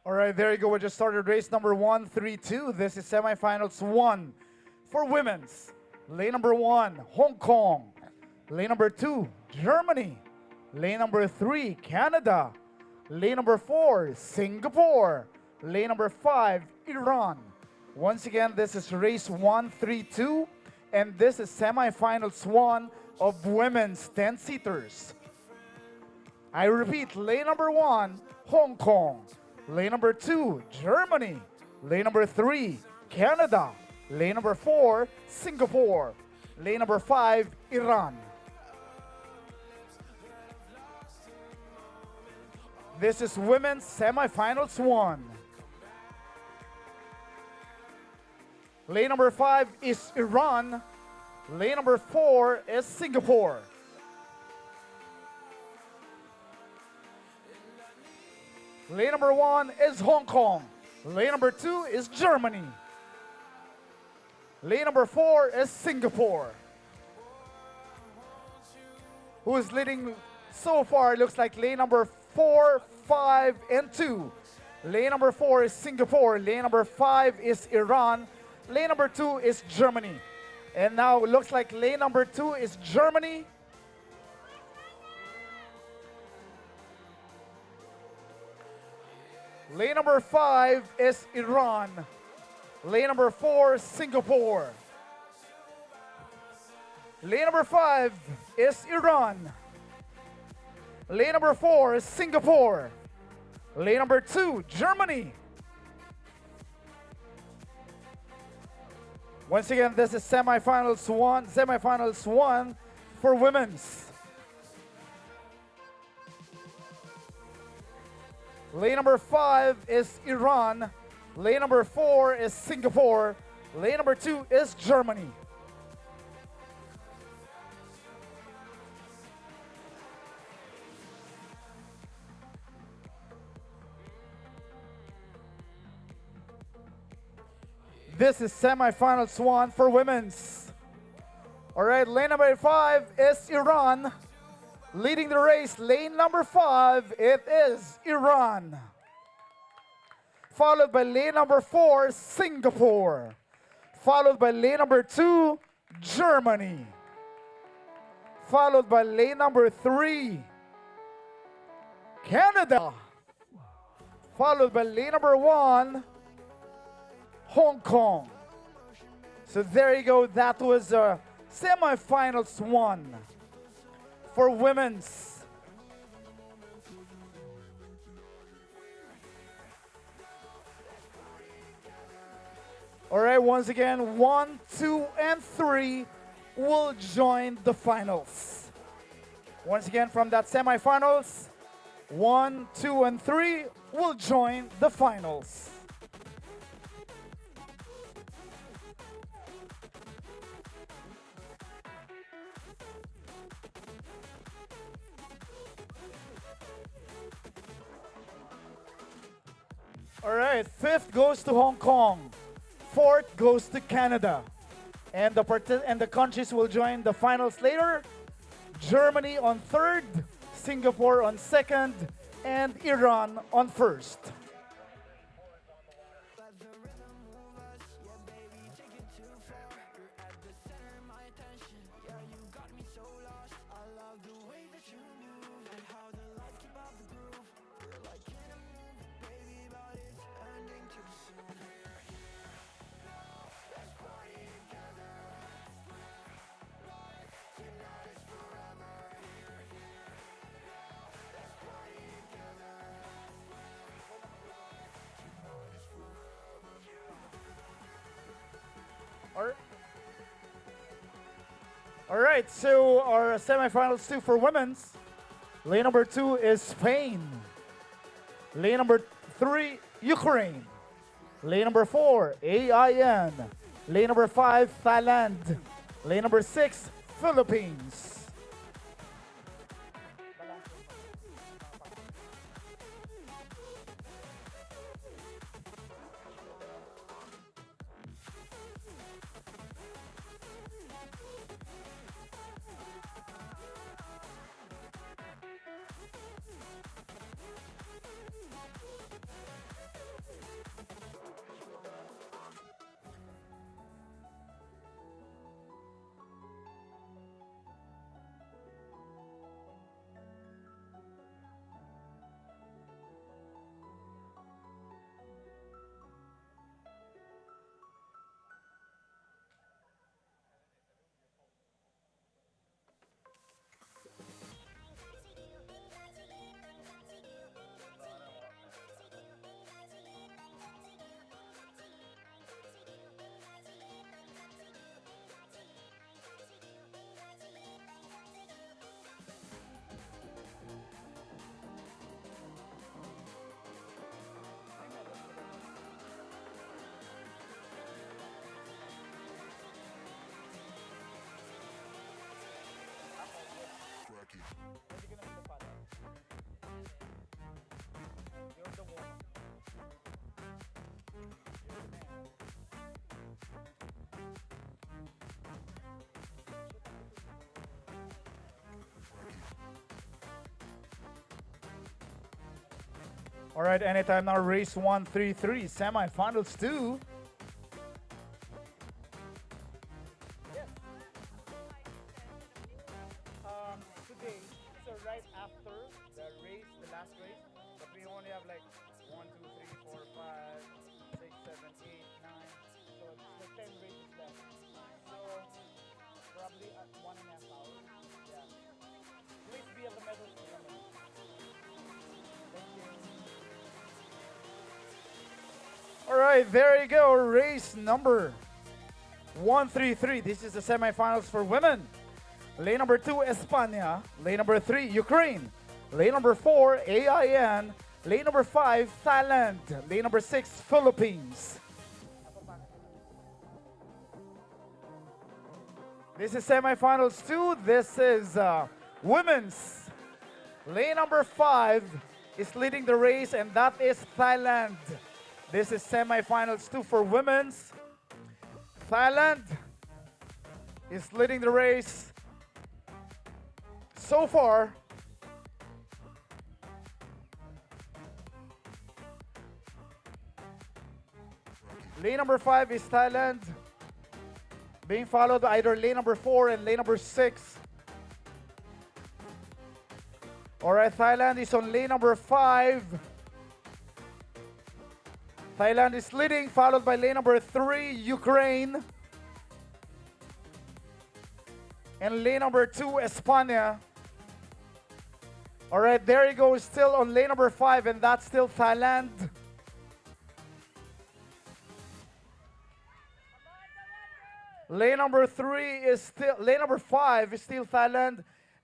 All right, there you go. We just started race number 132. This is semifinals one for women's. Lane number one, Hong Kong. Lane number two, Germany. Lane number three, Canada. Lane number four, Singapore. Lane number five, Iran. Once again, this is race 132, and this is semifinals one of women's 10-seaters. I repeat, lane number one, Hong Kong. Lane number two, Germany. Lane number three, Canada. Lane number four, Singapore. Lane number five, Iran. This is women's semifinals one. Lane number five is Iran. Lane number four is Singapore. Lane number one is Hong Kong. Lane number two is Germany. Lane number four is Singapore. Who is leading so far? Looks like lane number 4, 5, and 2. Lane number 4 is Singapore. Lane number 5 is Iran. Lane number 2 is Germany. And now it looks like lane number 2 is Germany. Lane number 5 is Iran. Lane number 4, Singapore. Lane number 5 is Iran. Lane number 4 is Singapore. Lane number 2, Germany. Once again, this is semifinals one for women's. Lane number 5 is Iran. Lane number 4 is Singapore. Lane number 2 is Germany. This is semifinals one for women's. All right, lane number 5 is Iran. Leading the race, lane number 5, it is Iran. Followed by lane number 4, Singapore. Followed by lane number 2, Germany. Followed by lane number 3, Canada. Followed by lane number 1, Hong Kong. So there you go. That was semifinals one for women's. All right, once again, 1, 2, and 3 will join the finals. Once again, from that semifinals, 1, 2, and 3 will join the finals. All right, fifth goes to Hong Kong. Fourth goes to Canada. And the countries will join the finals later. Germany on third, Singapore on second, and Iran on first. All right, so our semifinals two for women's. Lane number 2 is Spain. Lane number 3, Ukraine. Lane number 4, AIN. Lane number 5, Thailand. Lane number 6, Philippines. All right, anytime now, race 133, semifinals 2. Today, so right after the race, the last race, but we only have like 1, 2, 3, 4, 5, 6, 7, 8, 9. So it's 10 races left. So probably at 1.5 hours. Yeah. Please be at the medal ceremony. Thank you. All right, there you go. Race number 133. This is the semifinals for women. Lane number 2, España. Lane number 3, Ukraine. Lane number 4, AIN. Lane number 5, Thailand. Lane number 6, Philippines. This is semifinals 2. This is women's. Lane number 5 is leading the race, and that is Thailand. This is semifinals 2 for women's. Thailand is leading the race. So far, lane number 5 is Thailand, being followed by either lane number 4 and lane number 6. All right, Thailand is on lane number 5. Thailand is leading, followed by lane number 3, Ukraine. And lane number 2, España. All right, there you go, still on lane number 5, and that's still Thailand. Lane number 5 is still Thailand,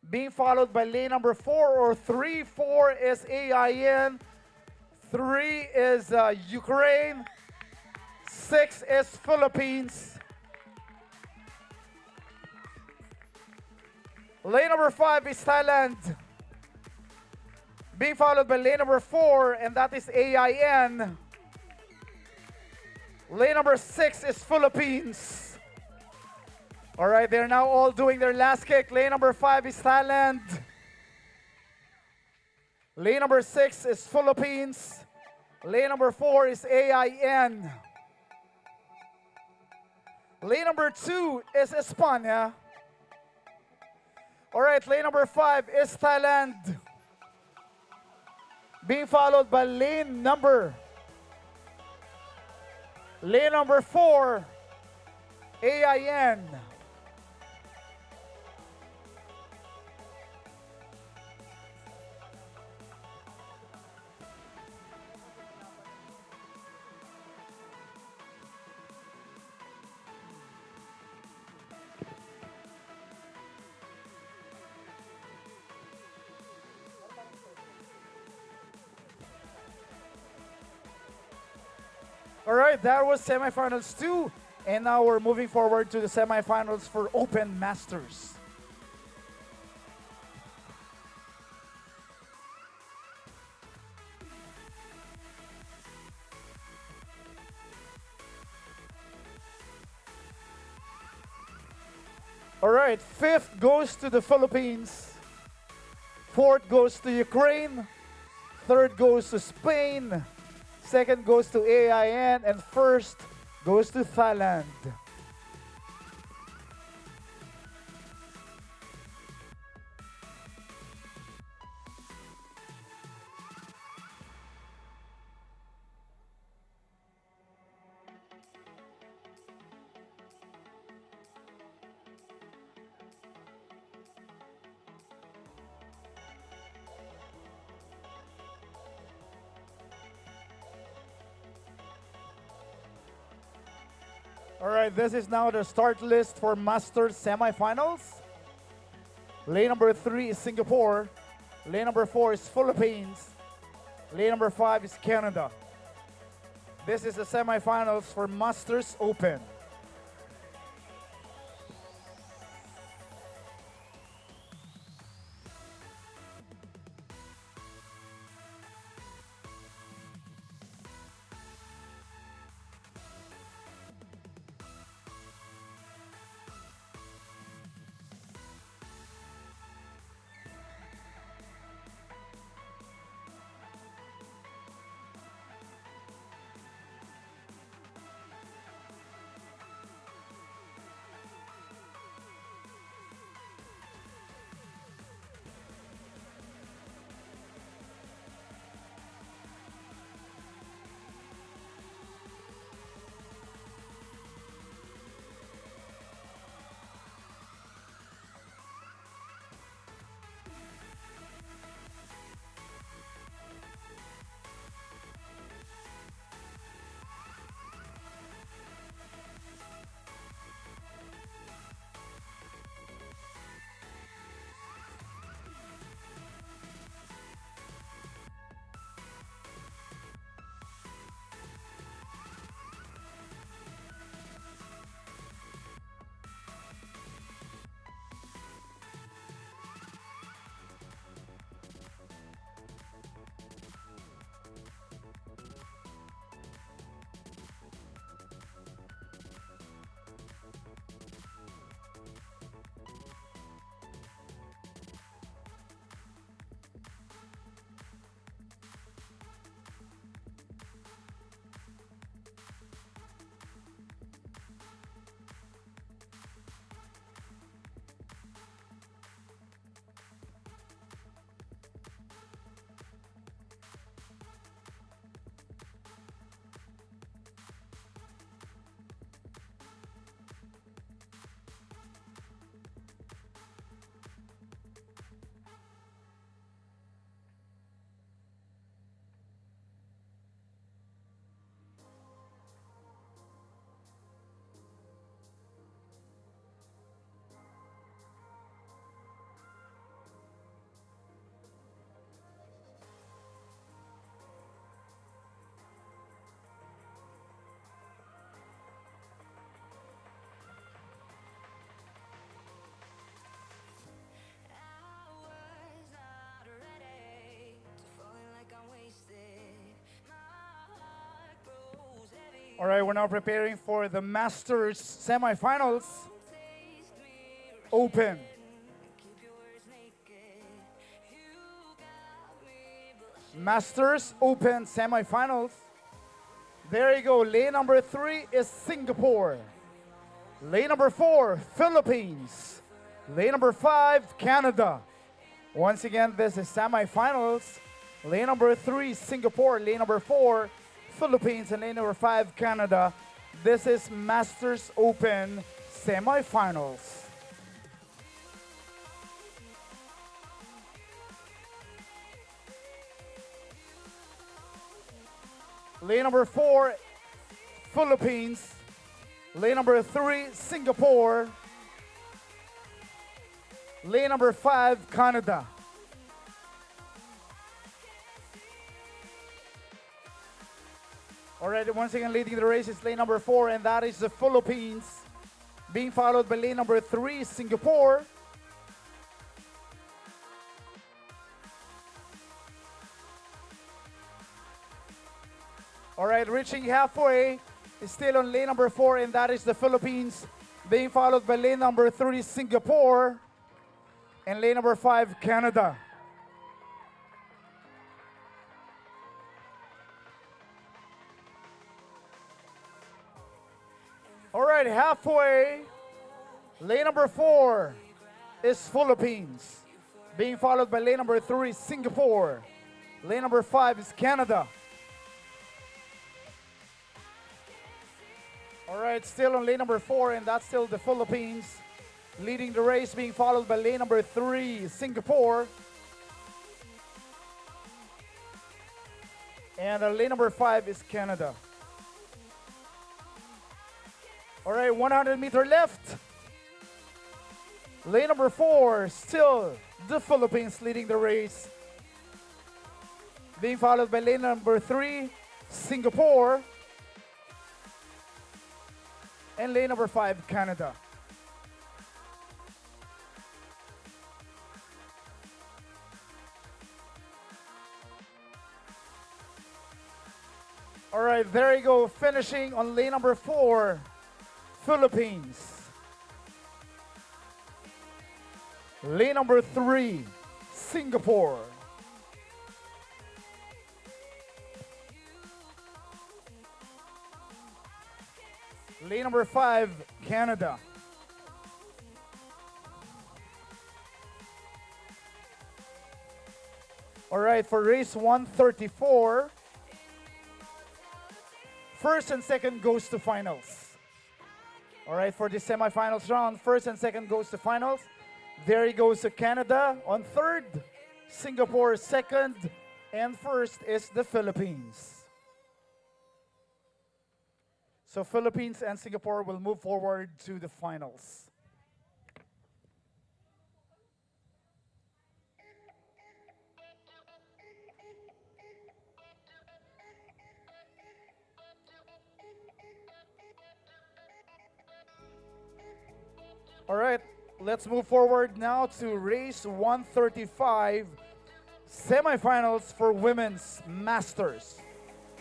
being followed by lane number 4 or 3. 4 is AIN, 3 is Ukraine, 6 is Philippines. Lane number 5 is Thailand, being followed by lane number 4, and that is AIN. Lane number 6 is Philippines. All right, they're now all doing their last kick. Lane number 5 is Thailand. Lane number 6 is Philippines. Lane number 4 is AIN. Lane number 2 is España. All right, lane number 5 is Thailand, being followed by lane number 4, AIN. All right, that was semifinals 2, and now we're moving forward to the semifinals for Open Masters. All right, 5th goes to the Philippines, 4th goes to Ukraine, 3rd goes to Spain, 2nd goes to AIN, and 1st goes to Thailand. All right, this is now the start list for Masters semifinals. Lane number 3 is Singapore. Lane number 4 is Philippines. Lane number 5 is Canada. This is the semifinals for Masters Open. All right, we're now preparing for the Masters semifinals. Open. Masters Open semifinals. There you go. Lane number 3 is Singapore. Lane number 4, Philippines. Lane number 5, Canada. Once again, this is semifinals. Lane number 3, Singapore. Lane number 4, Philippines. And lane number 5, Canada. This is Masters Open semifinals. Lane number 4, Philippines. Lane number 3, Singapore. Lane number 5, Canada. Alright, once again leading the race is lane number 4, and that is the Philippines. Being followed by lane number 3, Singapore. Alright, reaching halfway is still on lane number 4, and that is the Philippines. Being followed by lane number 3, Singapore. And lane number 5, Canada. All right, halfway. Lane number 4 is Philippines. Being followed by lane number 3, Singapore. Lane number 5 is Canada. All right, still on lane number 4, and that's still the Philippines. Leading the race, being followed by lane number 3, Singapore. And lane number 5 is Canada. All right, 100-meter left. Lane number 4, still the Philippines leading the race. Being followed by lane number 3, Singapore. And lane number 5, Canada. All right, there you go, finishing on lane number 4, Philippines. Lane number 3, Singapore. Lane number 5, Canada. All right, for race 134, first and second goes to finals. All right, for the semifinals round, first and second goes to finals. There he goes to Canada on third, Singapore second, and first is the Philippines. So Philippines and Singapore will move forward to the finals. All right, let's move forward now to race 135, semifinals for women's masters.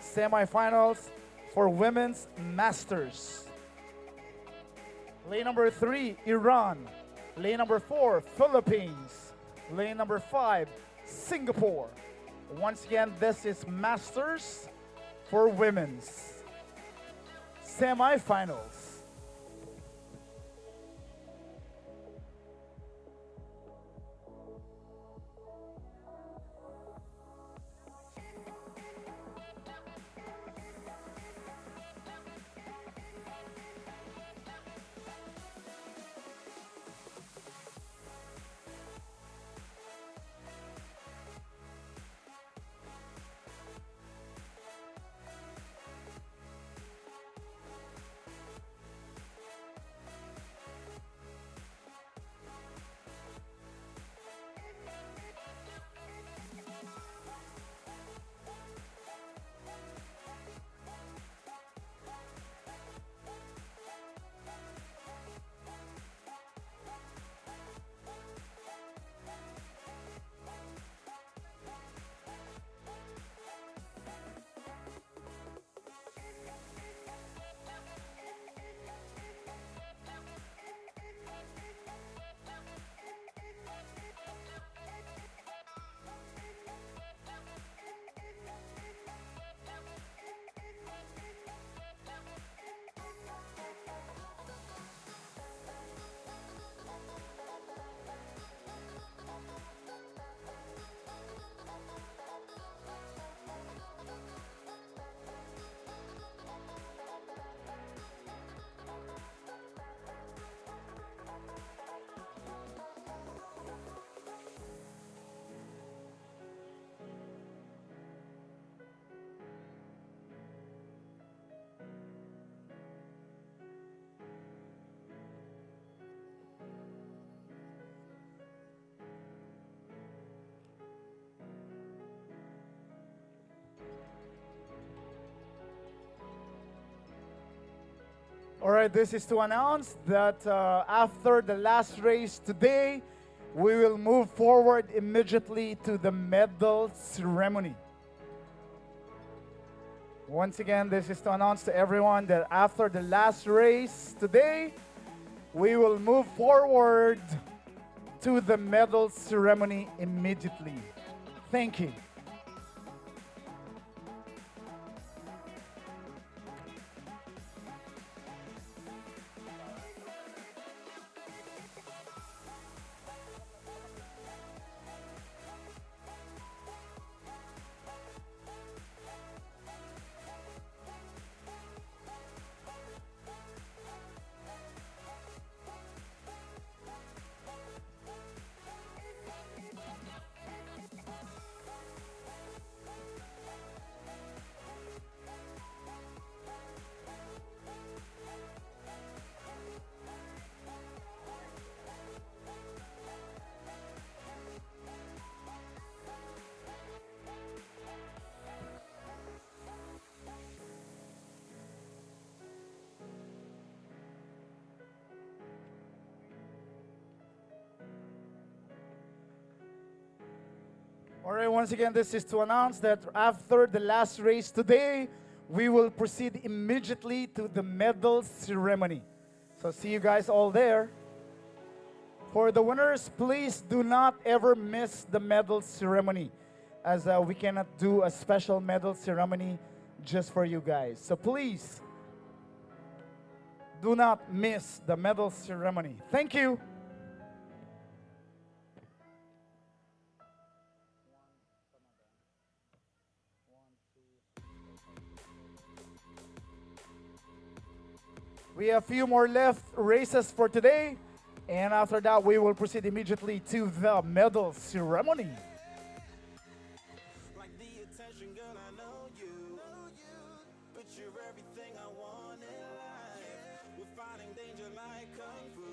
Semifinals for women's masters. Lane number 3, Iran. Lane number 4, Philippines. Lane number 5, Singapore. Once again, this is masters for women's semifinals. All right, this is to announce that after the last race today, we will move forward immediately to the medal ceremony. Once again, this is to announce to everyone that after the last race today, we will move forward to the medal ceremony immediately. Thank you. All right, once again, this is to announce that after the last race today, we will proceed immediately to the medal ceremony. So see you guys all there. For the winners, please do not ever miss the medal ceremony, as we cannot do a special medal ceremony just for you guys. So please do not miss the medal ceremony. Thank you. We have a few more left races for today, and after that, we will proceed immediately to the medal ceremony. Like the attention, girl, I know you. But you're everything I want in life. We're fighting danger like kung fu.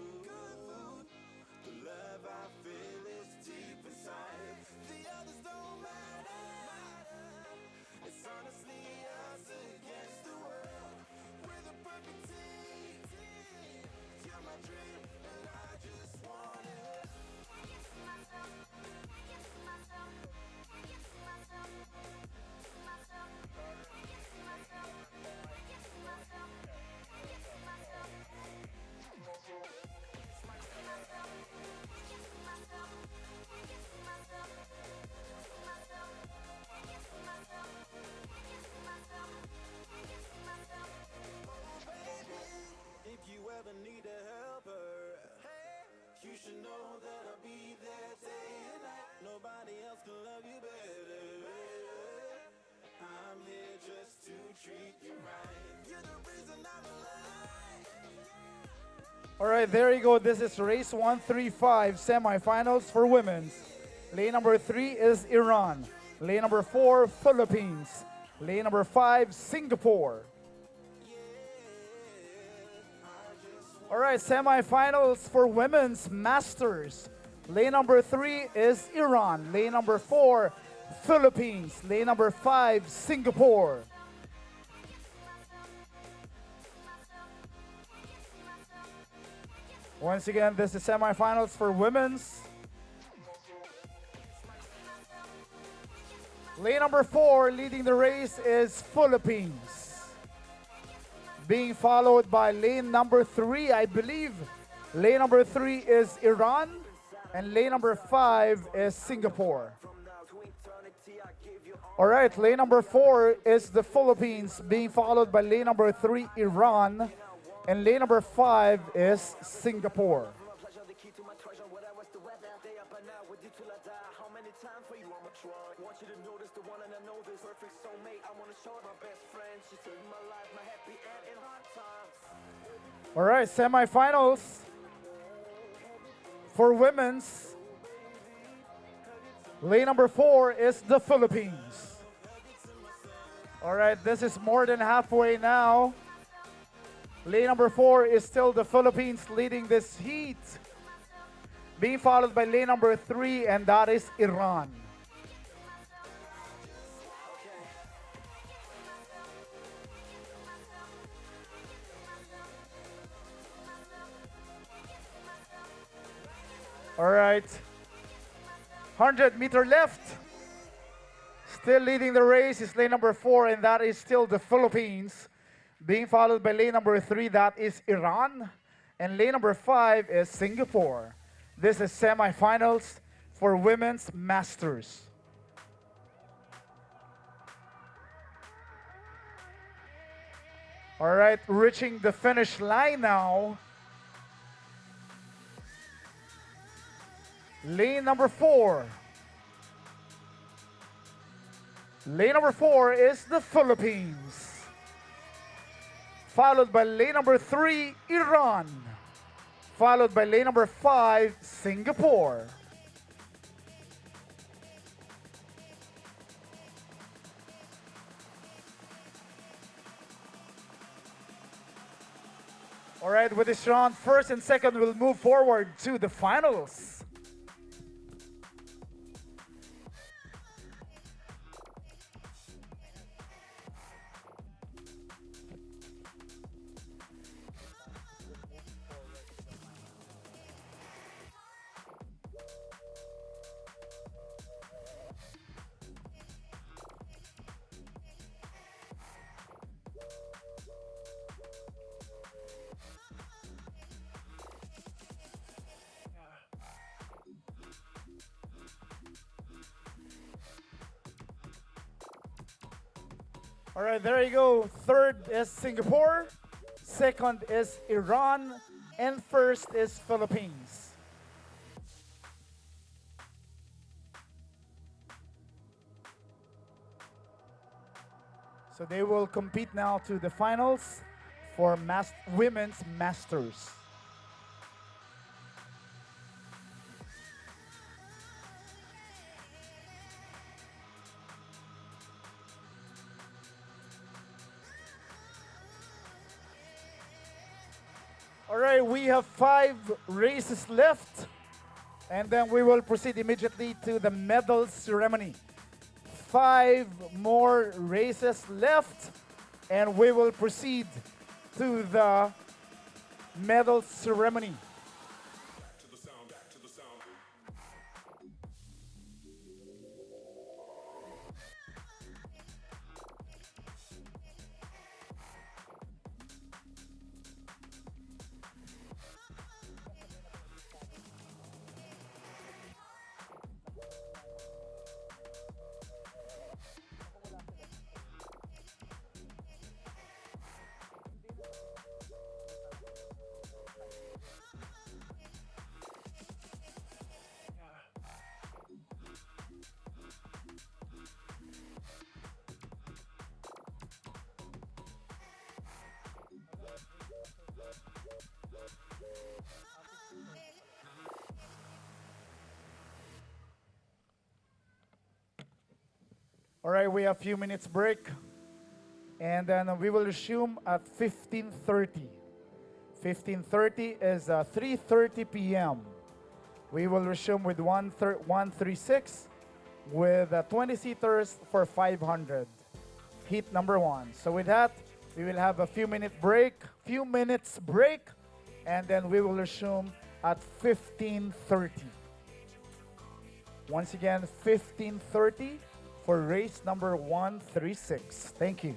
The love I feel is deep inside. The others don't matter. It's honestly us against the world. We're the perfect team. You're my dream, and I just want it. If you ever need a helper, you should know that I'll be there day and night. Nobody else can love you better. I'm here just to treat you right. You're the reason I'm alive. All right, there you go. This is race 135 semifinals for women's. Lane number 3 is Iran. Lane number 4, Philippines. Lane number 5, Singapore. All right, semifinals for women's masters. Lane number 3 is Iran. Lane number 4, Philippines. Lane number 5, Singapore. Once again, this is semifinals for women's. Lane number 4 leading the race is Philippines. Being followed by lane number 3, I believe. Lane number 3 is Iran. And lane number 5 is Singapore. All right, lane number 4 is the Philippines, being followed by lane number 3, Iran. And lane number 5 is Singapore. All right, semifinals for women's. Lane number 4 is the Philippines. All right, this is more than halfway now. Lane number 4 is still the Philippines leading this heat, being followed by lane number 3, and that is Iran. All right. 100-meter left. Still leading the race is lane number 4, and that is still the Philippines. Being followed by lane number 3, that is Iran. And lane number 5 is Singapore. This is semifinals for women's masters. All right, reaching the finish line now. Lane number 4. Lane number 4 is the Philippines. Followed by lane number 3, Iran. Followed by lane number 5, Singapore. All right, with this round, first and second will move forward to the finals. All right, there you go. Third is Singapore, second is Iran, and first is Philippines. So they will compete now to the finals for women's masters. All right, we have 5 races left, and then we will proceed immediately to the medal ceremony. 5 more races left, and we will proceed to the medal ceremony. Back to the sound, back to the sound. All right, we have a few minutes break, and then we will resume at 15:30. 15:30 is 3:30 p.m. We will resume with 136 with 20 seaters for 500. Heat number 1. So with that, we will have a few minutes break, and then we will resume at 15:30. Once again, 15:30 for race number 136. Thank you.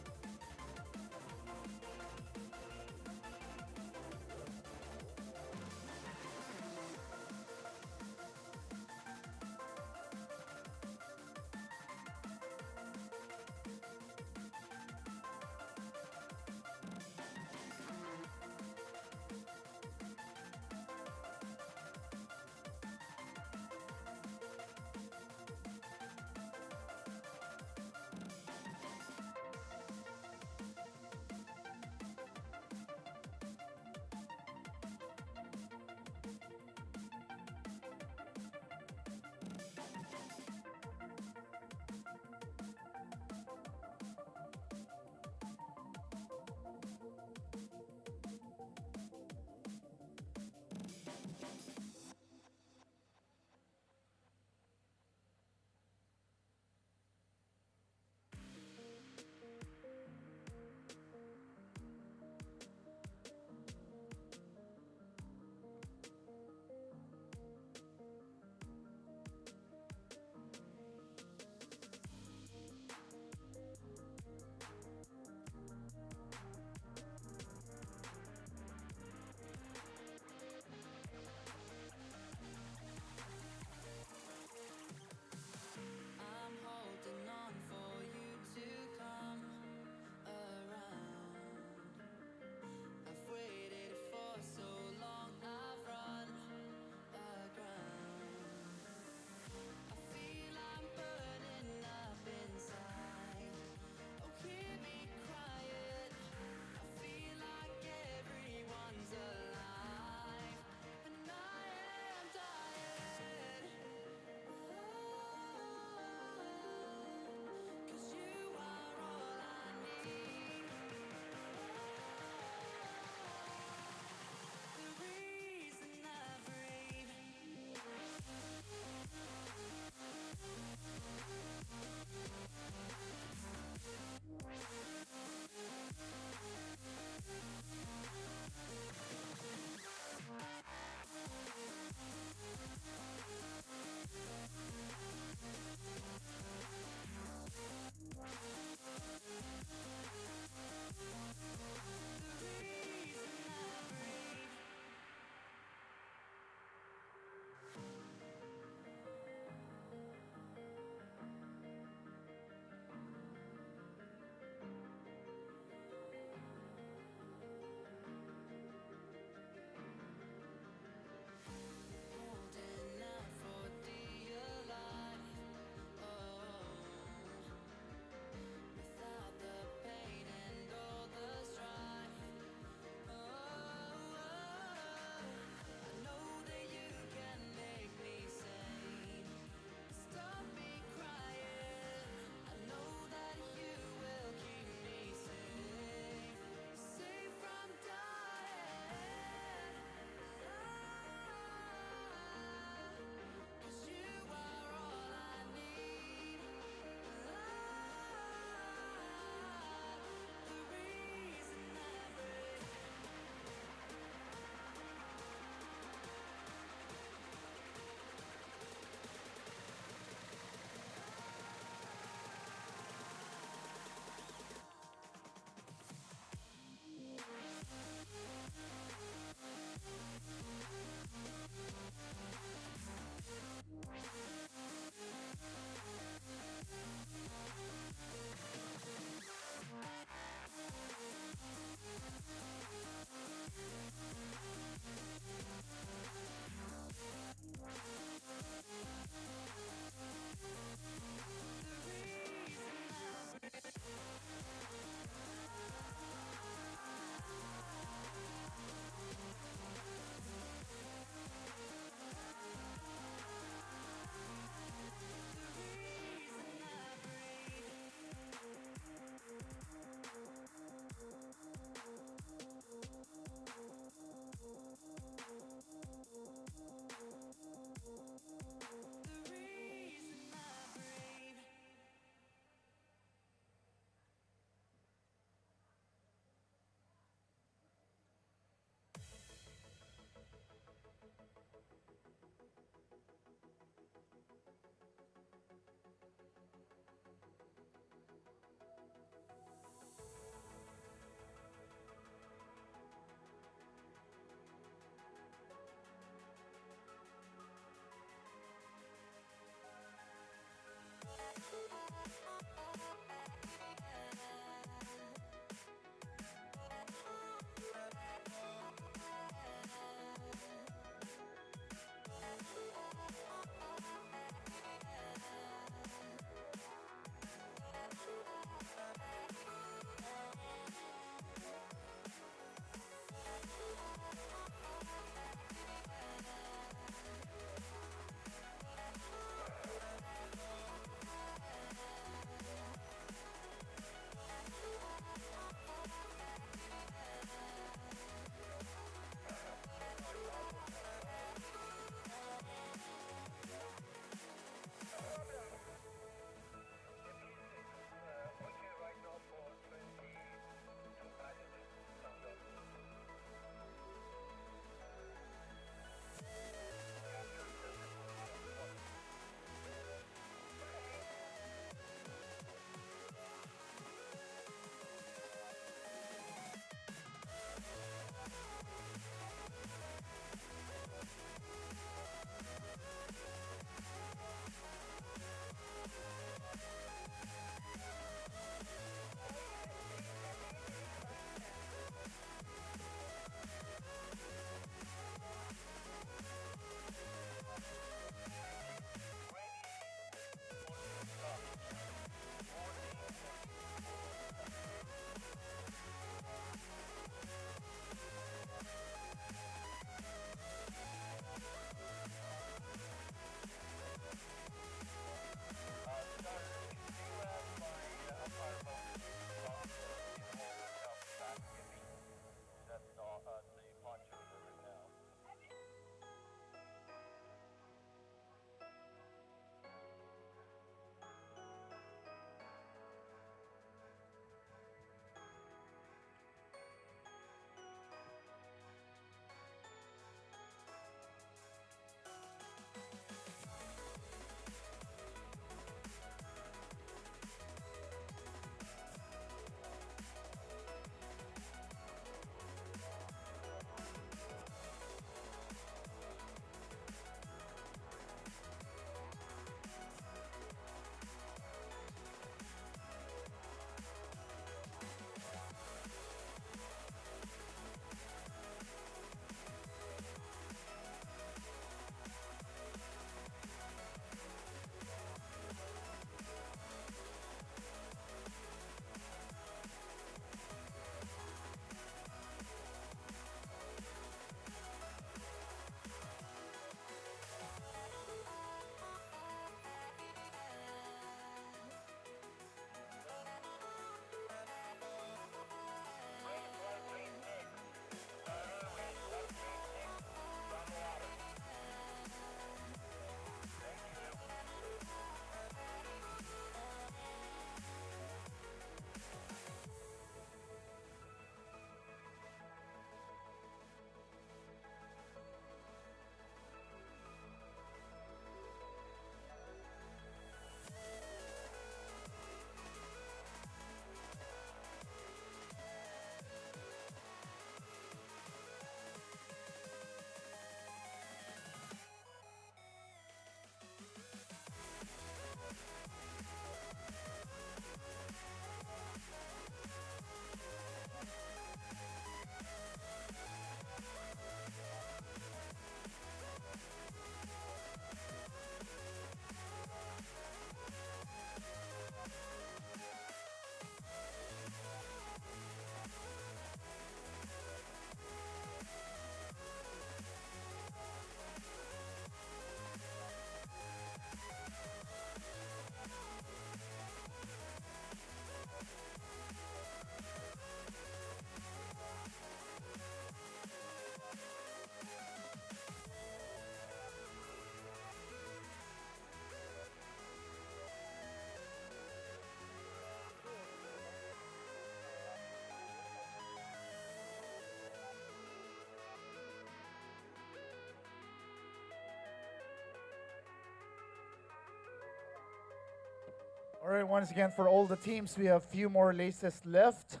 All right, once again, for all the teams, we have few more races left.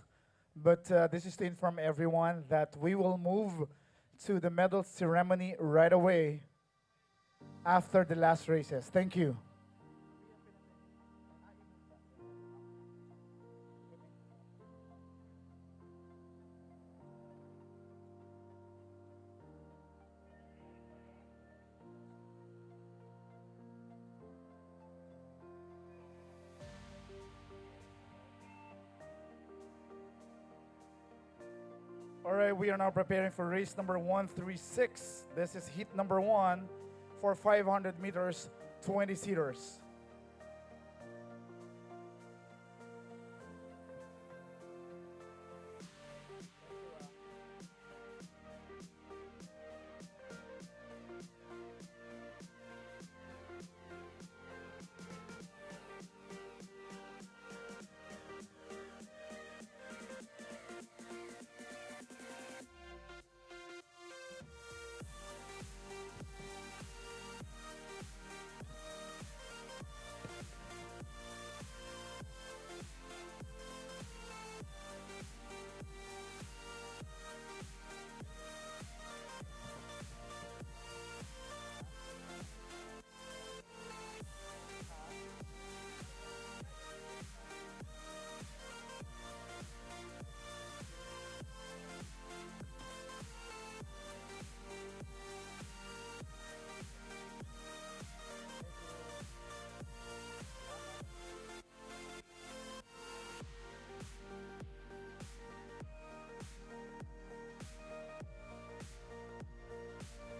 But this is to inform everyone that we will move to the medal ceremony right away after the last races. Thank you. All right, we are now preparing for race number 136. This is heat number 1 for 500 meters, 20 seaters.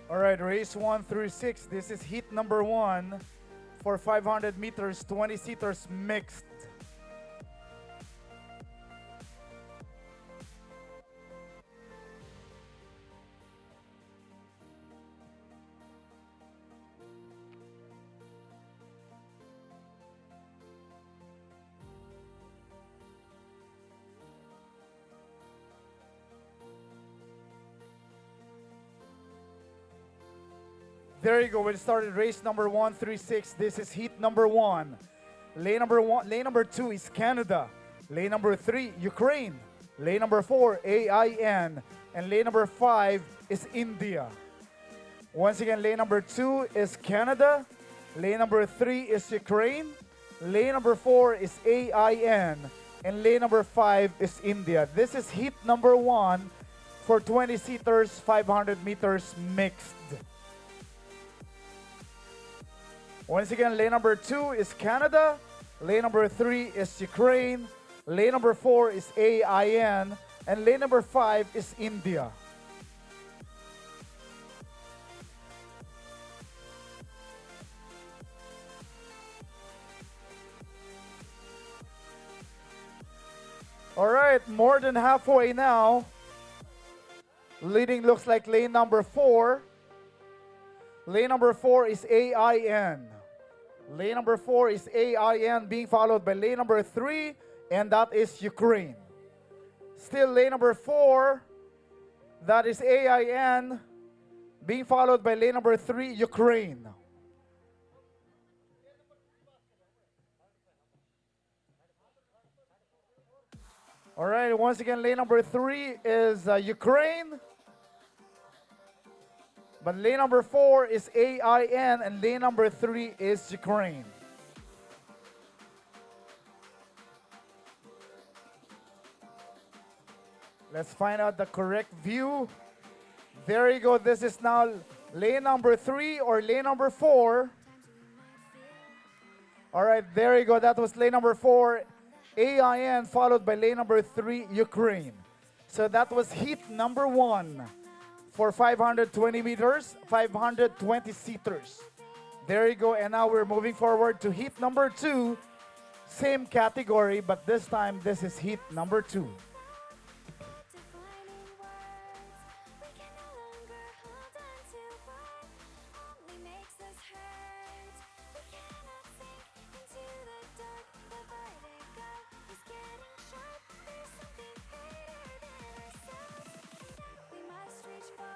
All right, race 1 through 6. This is heat number 1 for 500 meters, 20 seaters mixed. There you go. We started race number 136. This is heat number 1. Lane number 1, lane number 2 is Canada. Lane number 3, Ukraine. Lane number 4, AIN. And lane number 5 is India. Once again, lane number 2 is Canada. Lane number 3 is Ukraine. Lane number 4 is AIN. And lane number 5 is India. This is heat number 1 for 20 seaters, 500 meters mixed. Once again, lane number 2 is Canada, lane number 3 is Ukraine, lane number 4 is AIN, and lane number 5 is India. All right, more than halfway now. Leading looks like lane number 4. Lane number 4 is AIN. Lane number 4 is AIN being followed by lane number 3, and that is Ukraine. Still lane number 4, that is AIN being followed by lane number 3, Ukraine. All right, once again, lane number 3 is Ukraine. But lane number 4 is AIN and lane number 3 is Ukraine. Let's find out the correct view. There you go. This is now lane number 3 or lane number 4. All right, there you go. That was lane number 4, AIN, followed by lane number 3, Ukraine. So that was heat number 1. For 520 meters, 520 seaters. There you go. And now we're moving forward to heat number 2. Same category, but this time this is heat number 2. Defining words, we can no longer hold on to what only makes us hurt. We cannot sink into the dark. The vertigo is getting sharp. There's something greater than ourselves that we must reach for.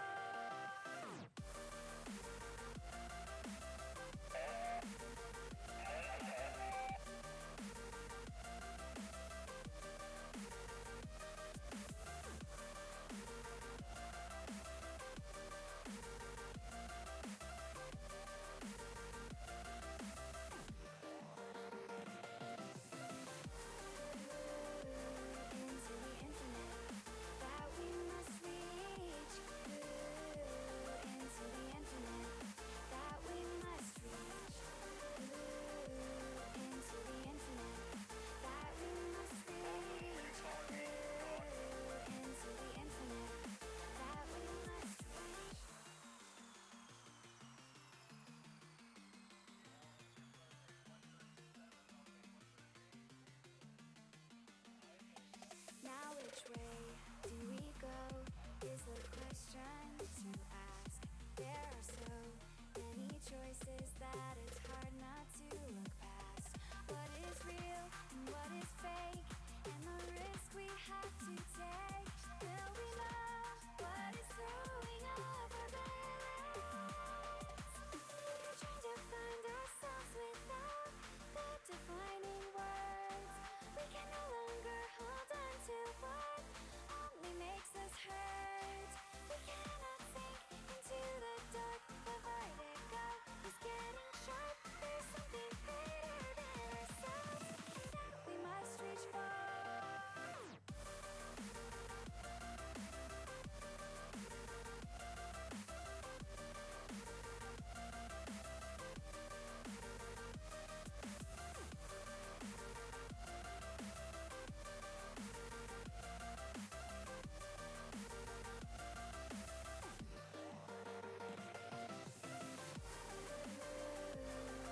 is the question to ask. There are so many choices that it's hard not to look past. What is real and what is fake, and the risk we have to take. Will we know what is throwing off our balance? We're trying to find ourselves without the defining words. We can no longer hold on to what only makes us hurt. We cannot sink into the dark. The vertigo is getting sharp. There's something greater than ourselves that we must reach for.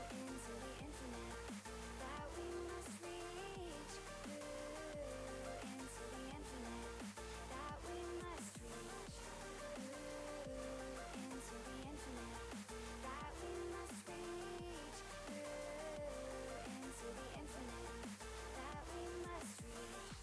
Into the infinite that we must reach. Into the infinite that we must reach. Into the infinite that we must reach. Into the infinite that we must reach.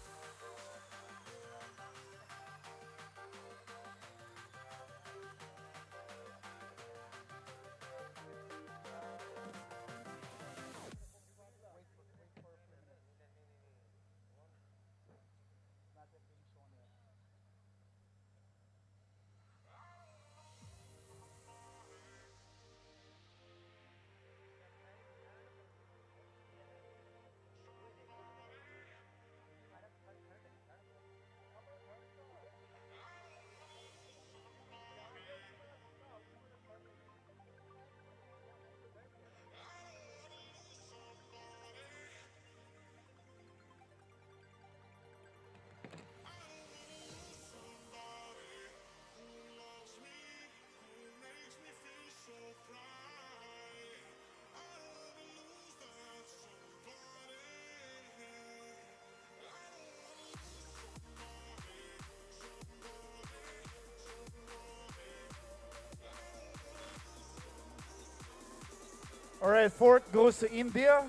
All right, fourth goes to India,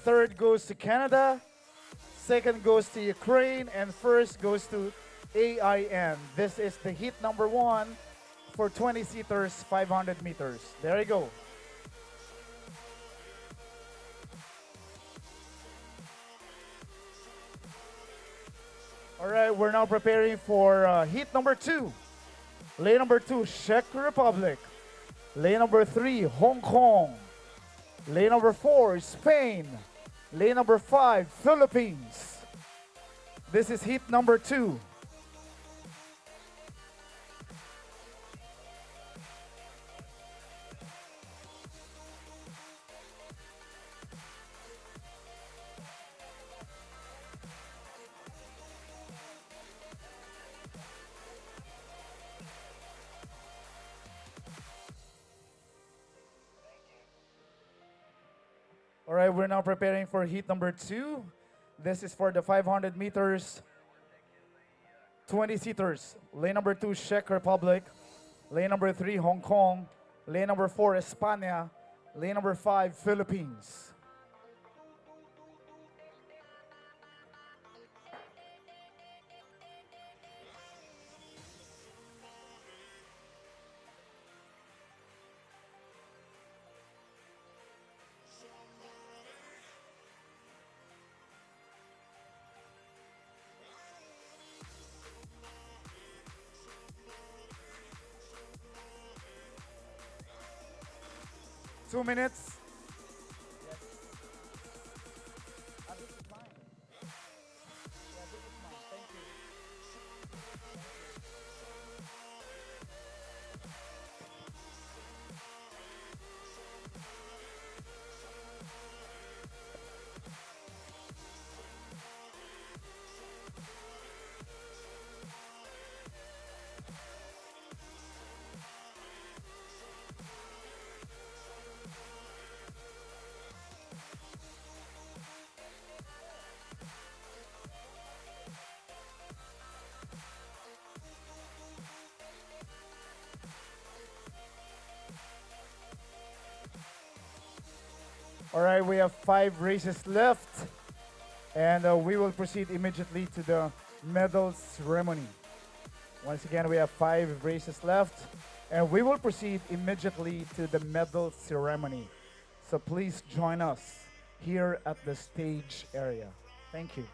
third goes to Canada, second goes to Ukraine, and first goes to AIN. This is the heat number one for 20 seaters, 500 meters. There you go. All right, we're now preparing for heat number two. Lane number two, Czech Republic. Lane number three, Hong Kong. Lane number four, Spain. Lane number five, Philippines. This is heat number two. All right, we're now preparing for heat number two. This is for the 500 meters, 20 seaters. Lane number two, Czech Republic. Lane number three, Hong Kong. Lane number four, España. Lane number five, Philippines. Two minutes. All right, we have 5 races left, and we will proceed immediately to the medal ceremony. Once again, we have 5 races left, and we will proceed immediately to the medal ceremony. So please join us here at the stage area. Thank you.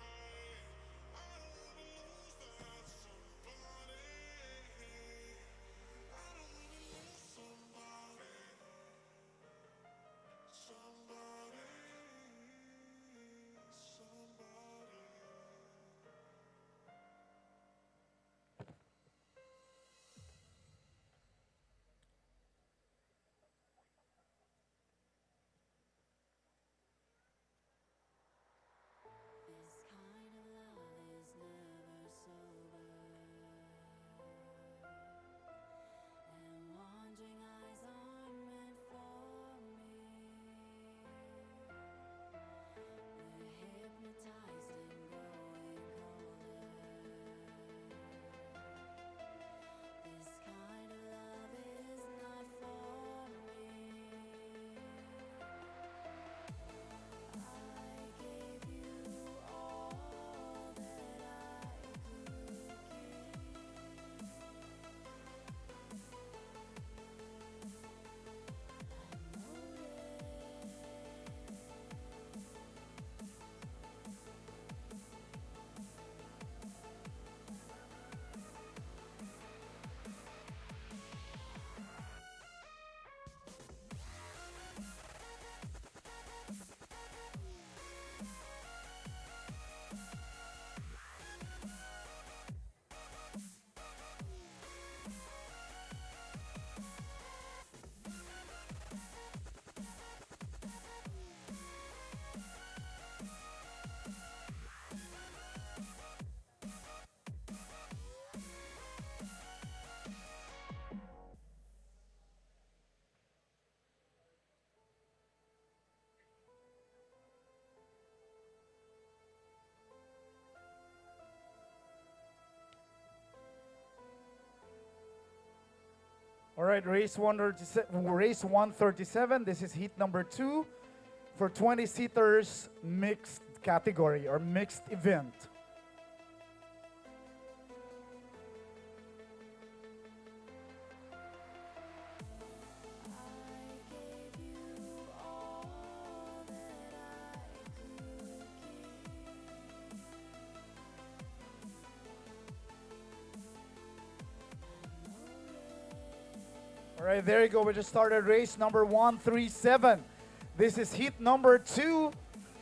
All right, race 137. This is heat number 2 for 20 seaters mixed category or mixed event. All right, there you go. We just started race number 137. This is heat number 2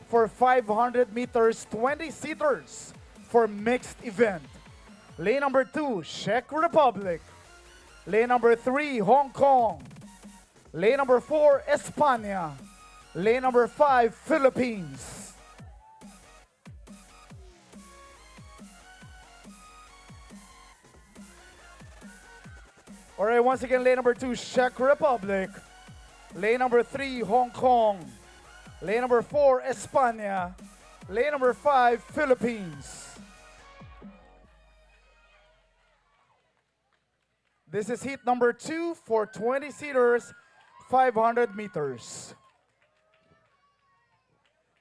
for 500 meters, 20 seaters for mixed event. Lane number 2, Czech Republic. Lane number 3, Hong Kong. Lane number 4, España. Lane number 5, Philippines. All right, once again, lane number 2, Czech Republic. Lane number 3, Hong Kong. Lane number 4, España. Lane number 5, Philippines. This is heat number 2 for 20 seaters, 500 meters.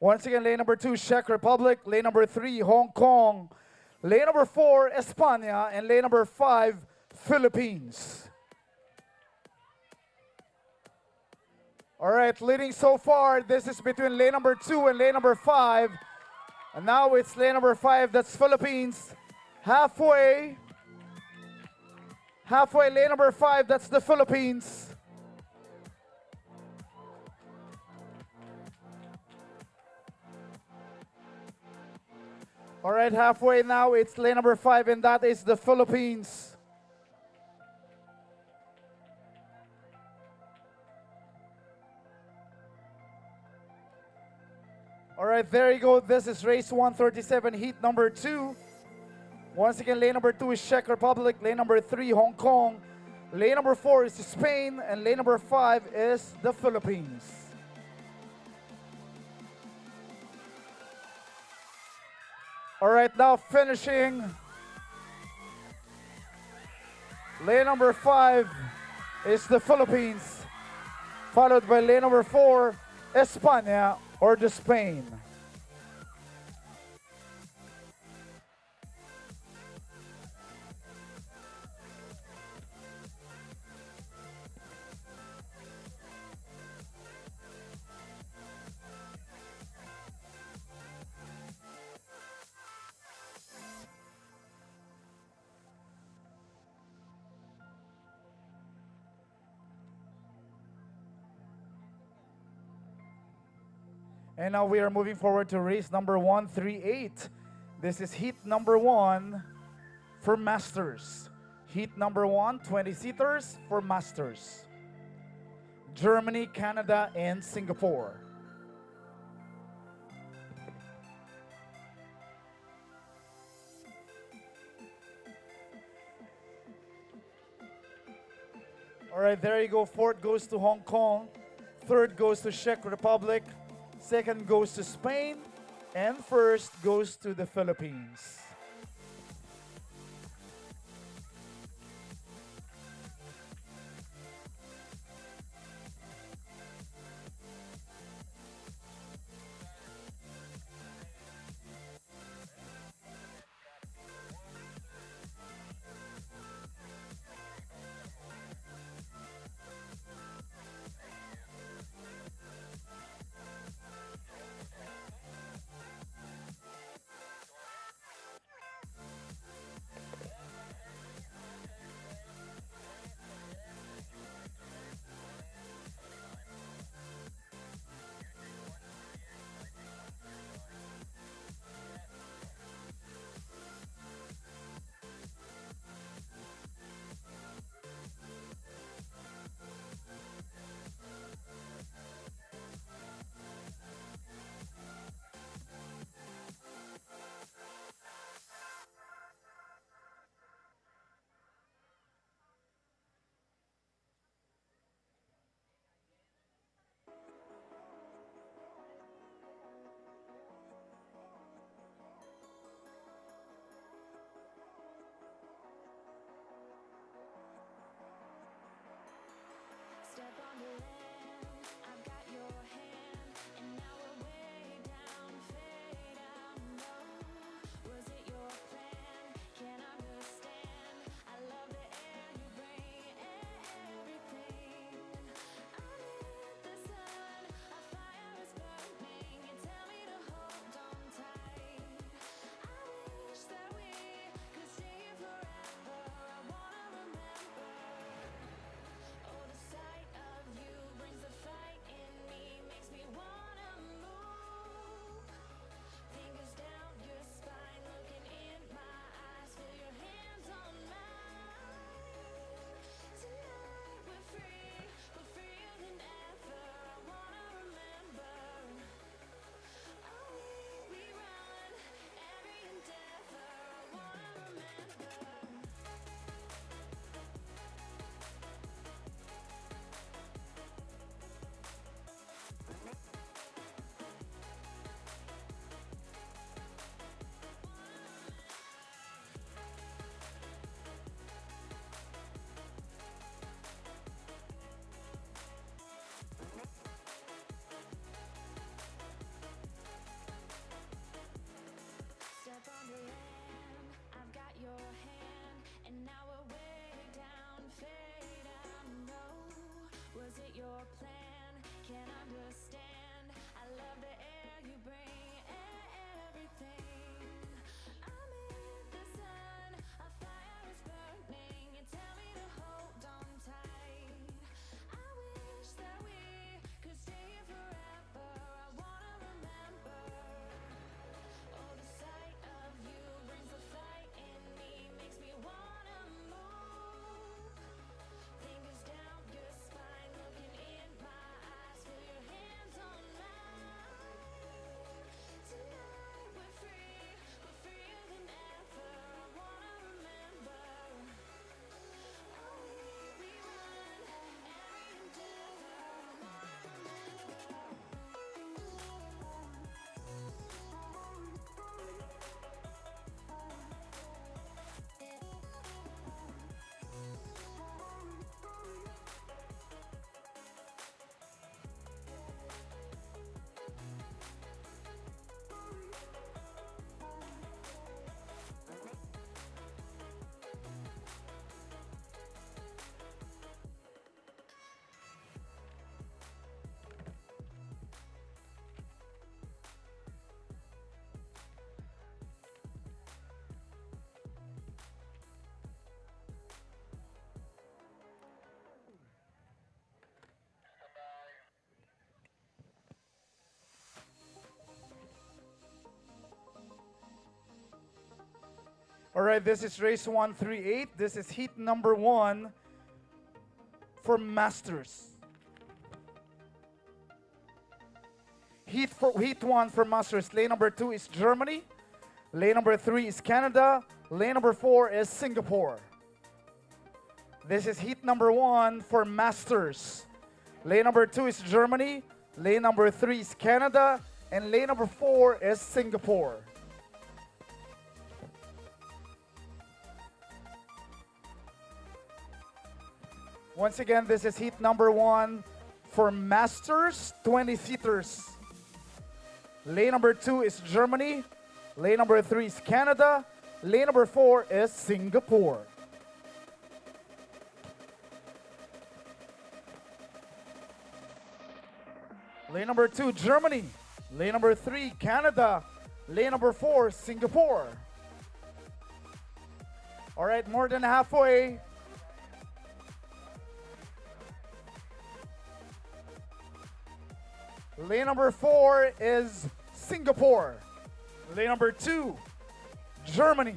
Once again, lane number 2, Czech Republic. Lane number 3, Hong Kong. Lane number 4, España. And lane number 5, Philippines. All right, leading so far, this is between lane number 2 and lane number 5. And now it's lane number 5, that's Philippines. Halfway, lane number 5, that's the Philippines. All right, halfway now, it's lane number 5, and that is the Philippines. All right, there you go. This is race 137, heat number 2. Once again, lane number 2 is Czech Republic. Lane number 3, Hong Kong. Lane number 4 is Spain. And lane number 5 is the Philippines. All right, now finishing. Lane number 5 is the Philippines, followed by lane number 4, España or the Spain? And now we are moving forward to race number 138. This is heat number 1 for Masters. Heat number 1, 20-seaters for Masters. Germany, Canada, and Singapore. All right, there you go. Fourth goes to Hong Kong. Third goes to Czech Republic. Second goes to Spain. And first goes to the Philippines. All right, this is race 138. This is heat number 1 for Masters. Heat 1 for Masters. Lane number 2 is Germany. Lane number 3 is Canada. Lane number 4 is Singapore. This is heat number 1 for Masters. Lane number 2 is Germany. Lane number 3 is Canada. And lane number 4 is Singapore. Once again, this is heat number 1 for Masters 20-seaters. Lane number 2 is Germany. Lane number 3 is Canada. Lane number 4 is Singapore. Lane number 2, Germany. Lane number 3, Canada. Lane number 4, Singapore. All right, more than halfway. Lane number 4 is Singapore. Lane number 2, Germany.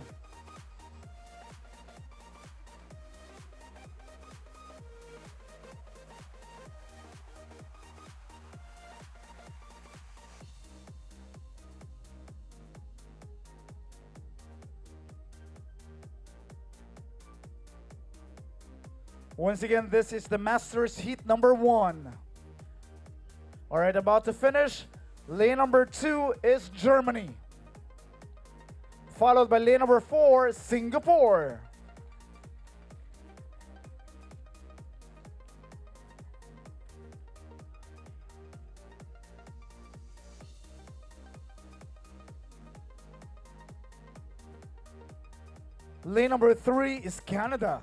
Once again, this is the Masters heat number 1. All right, about to finish. Lane number 2 is Germany. Followed by lane number 4, Singapore. Lane number 3 is Canada.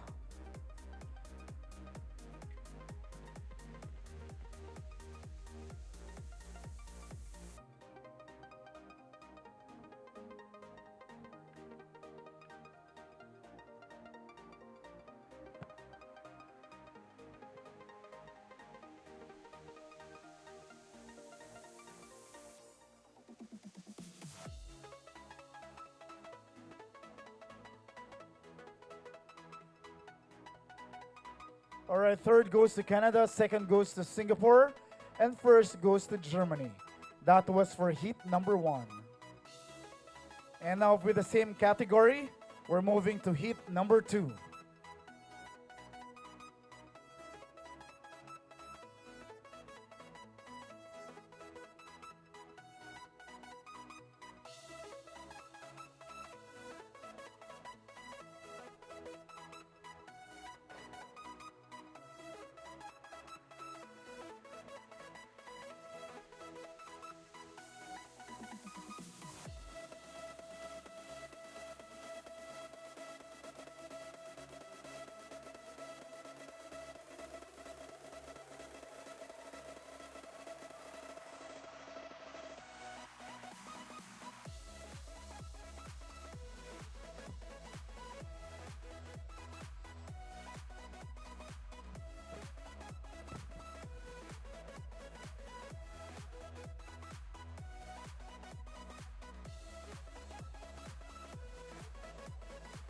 All right, third goes to Canada, second goes to Singapore, and first goes to Germany. That was for heat number 1. And now with the same category, we're moving to heat number 2.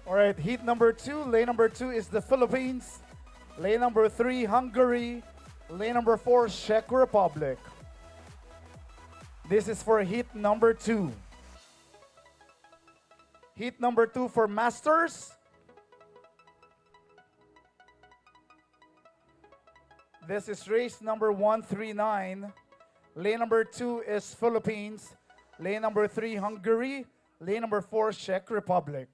All right, heat number 2. Lane number 2 is the Philippines. Lane number 3, Hungary. Lane number 4, Czech Republic. This is for heat number 2. Heat number 2 for Masters. This is race number 139. Lane number 2 is Philippines. Lane number 3, Hungary. Lane number 4, Czech Republic.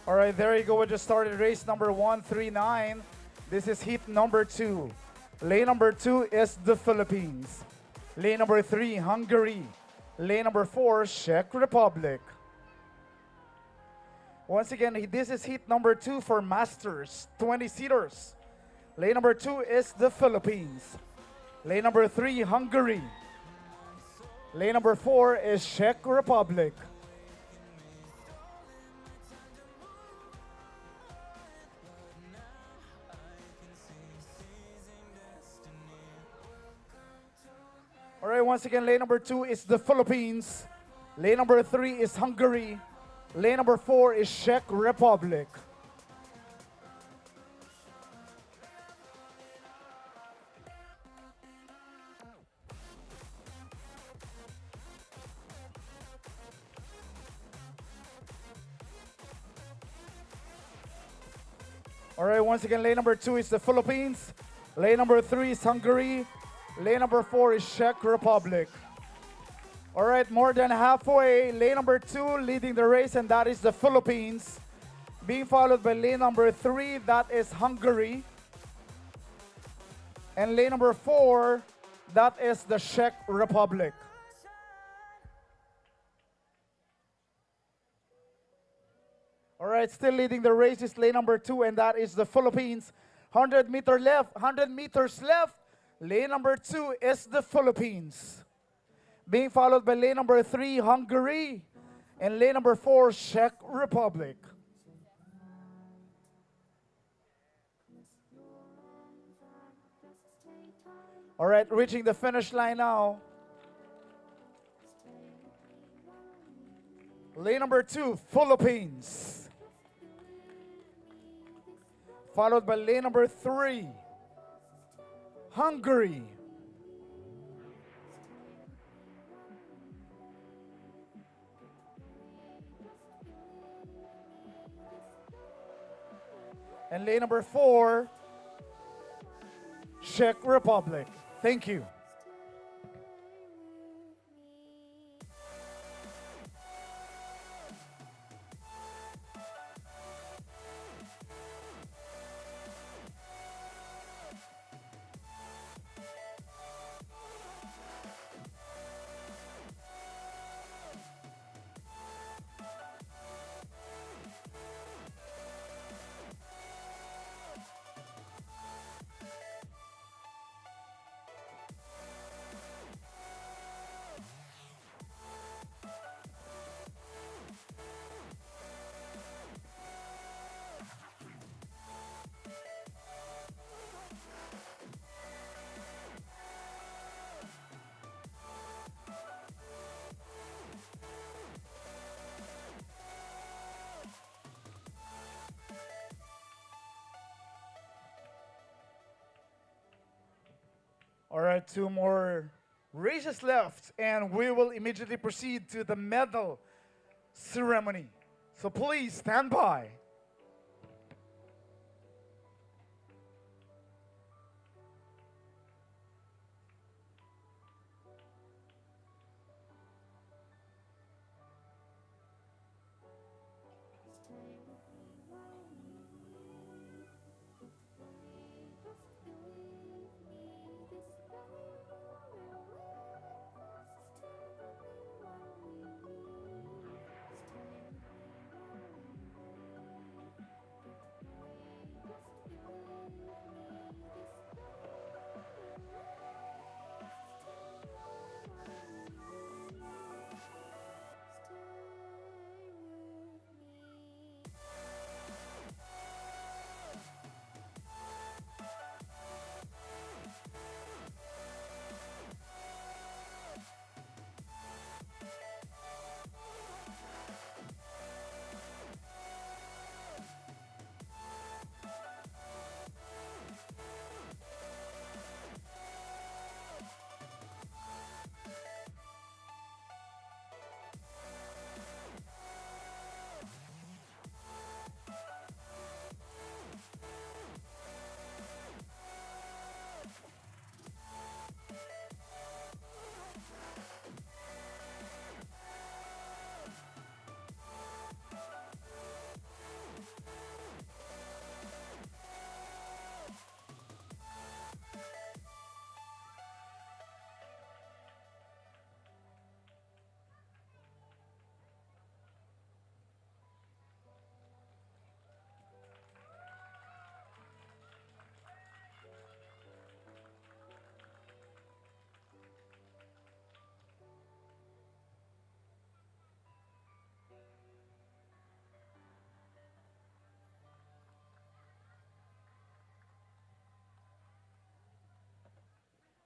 All right, there you go. We just started race number 139. This is heat number 2. Lane number 2 is the Philippines. Lane number 3, Hungary. Lane number 4, Czech Republic. Once again, this is heat number 2 for Masters, 20-seaters. Lane number 2 is the Philippines. Lane number 3, Hungary. Lane number 4 is Czech Republic. All right, once again, lane number 2 is the Philippines. Lane number 3 is Hungary. Lane number 4 is Czech Republic. All right, once again, lane number 2 is the Philippines. Lane number 3 is Hungary. Lane number 4 is Czech Republic. All right, more than halfway. Lane number 2 leading the race, and that is the Philippines. Being followed by lane number 3, that is Hungary. And lane number 4, that is the Czech Republic. All right, still leading the race is lane number 2, and that is the Philippines. 100 meters left, 100 meters left. Lane number 2 is the Philippines. Being followed by lane number 3, Hungary. And lane number 4, Czech Republic. All right, reaching the finish line now. Lane number 2, Philippines. Followed by lane number 3, Hungary. And lane number 4, Czech Republic. Thank you. All right, 2 more races left, and we will immediately proceed to the medal ceremony. So please stand by.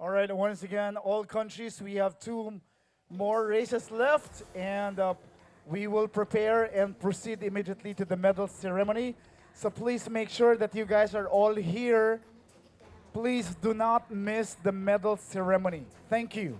All right, once again, all countries, we have two more races left, and we will prepare and proceed immediately to the medal ceremony. So please make sure that you guys are all here. Please do not miss the medal ceremony. Thank you.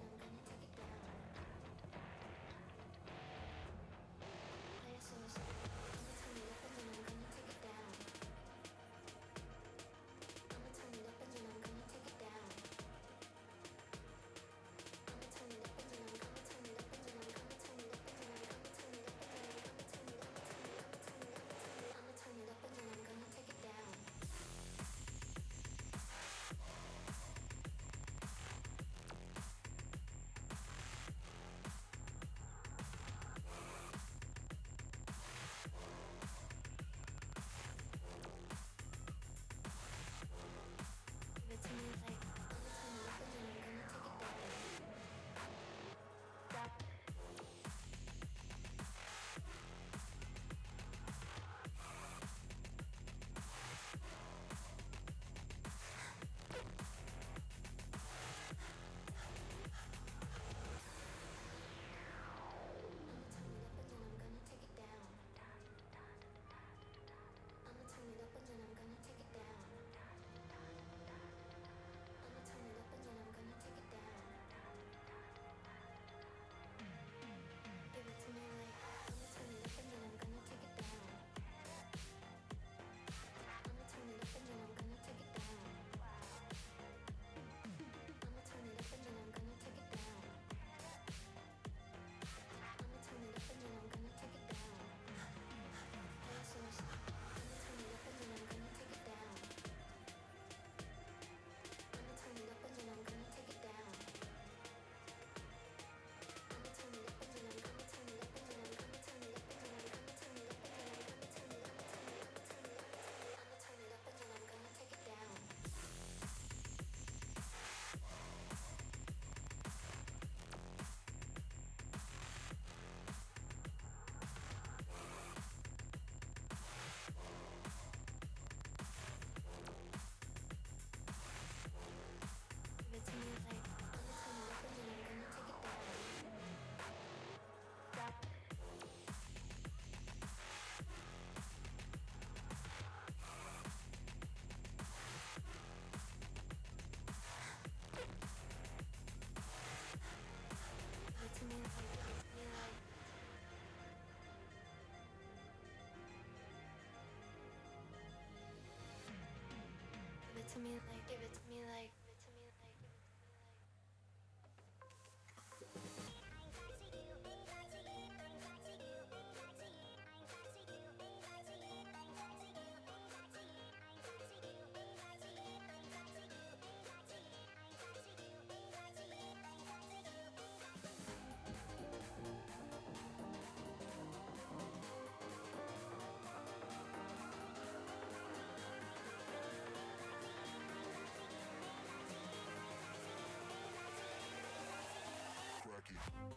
Cracky.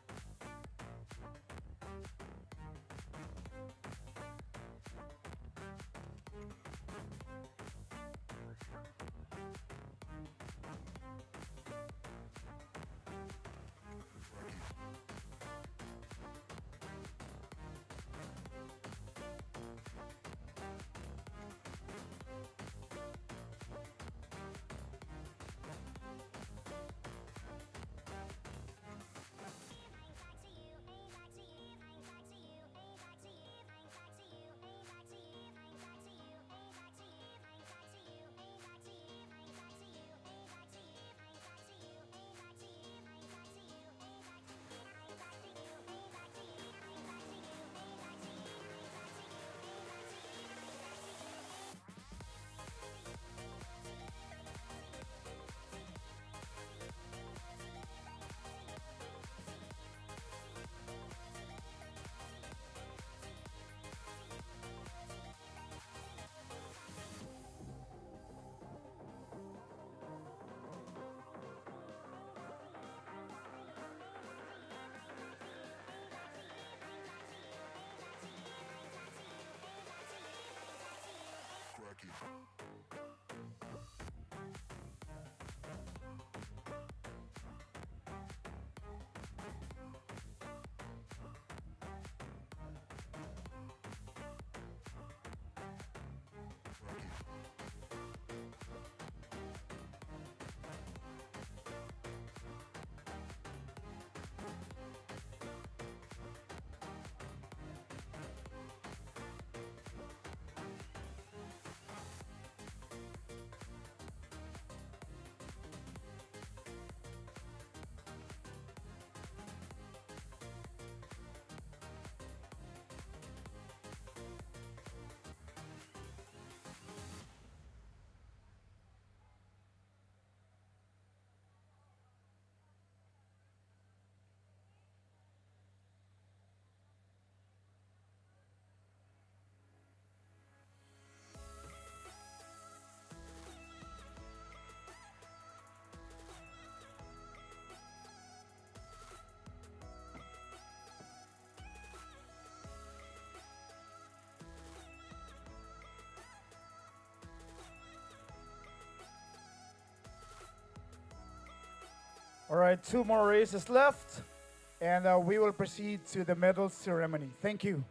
All right, two more races left, and we will proceed to the medal ceremony. Thank you.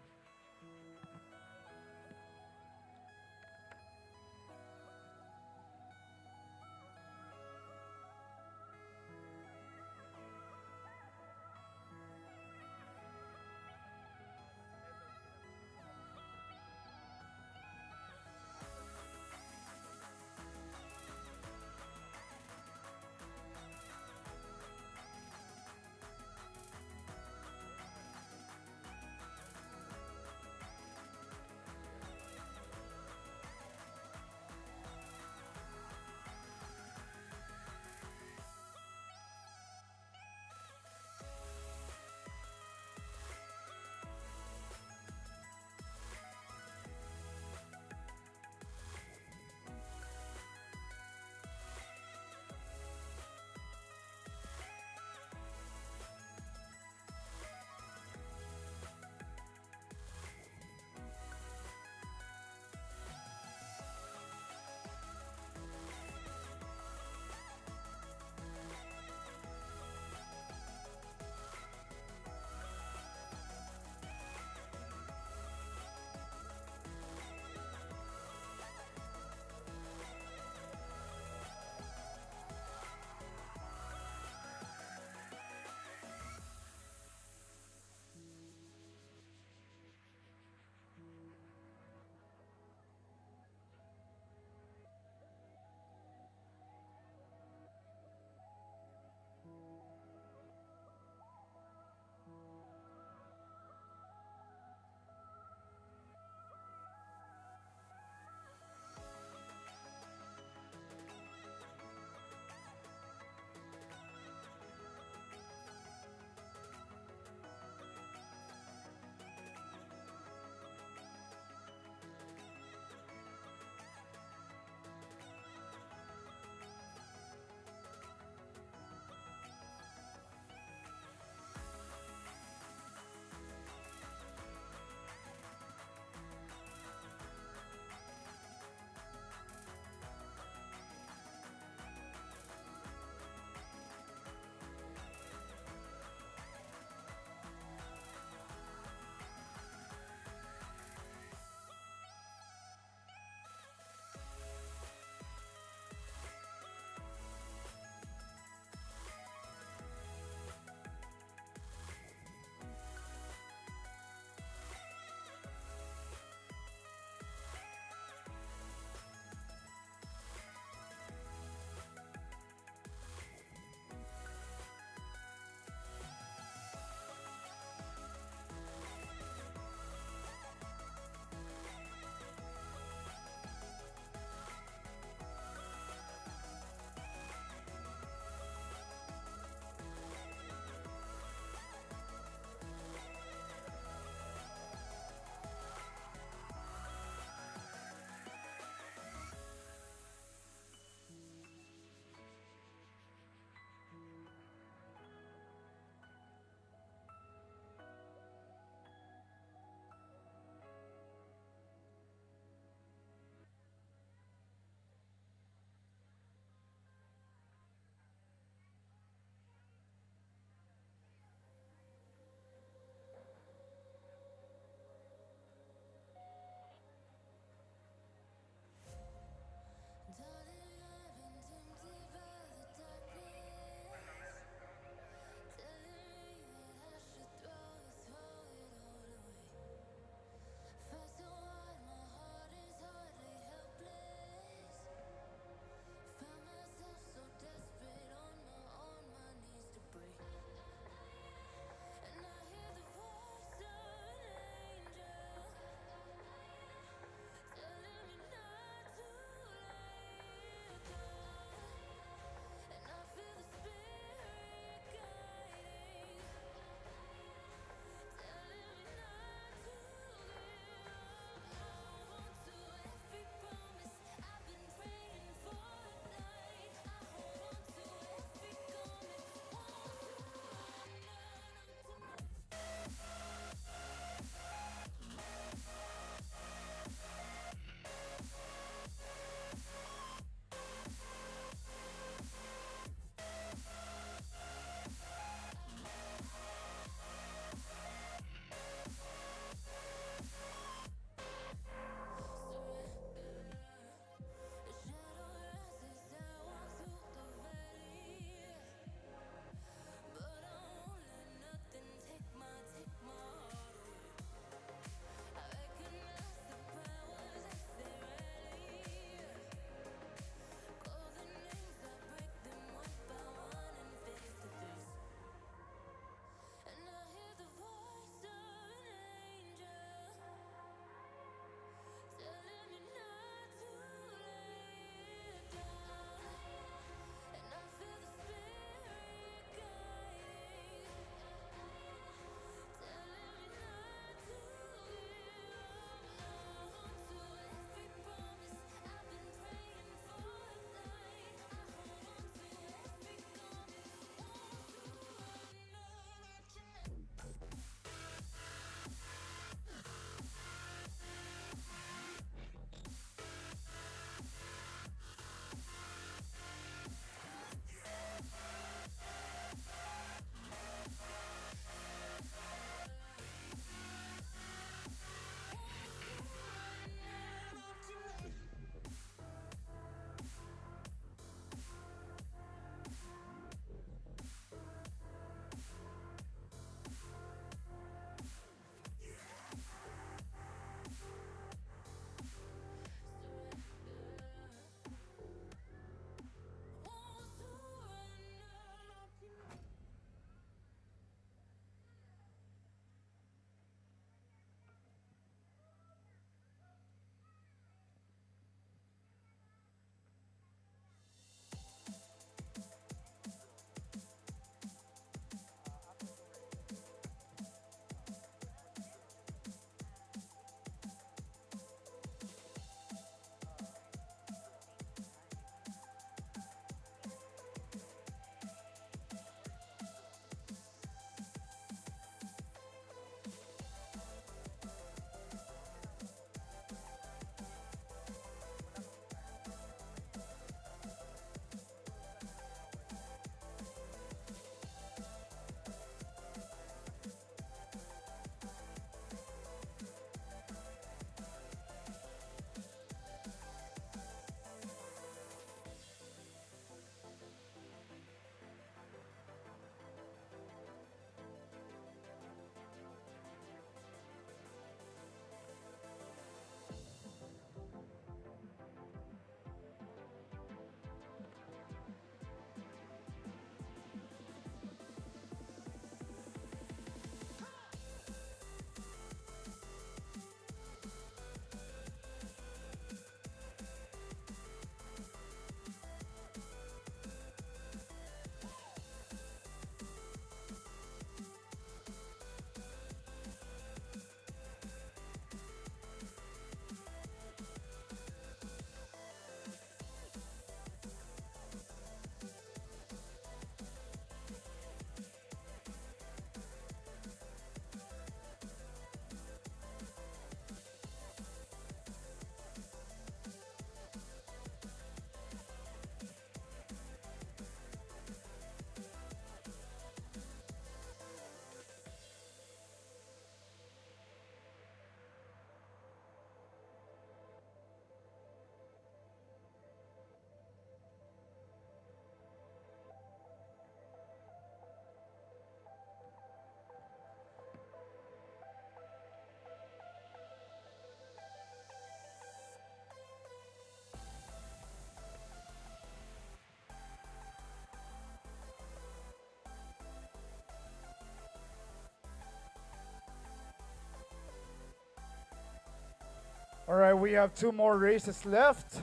All right, we have two more races left.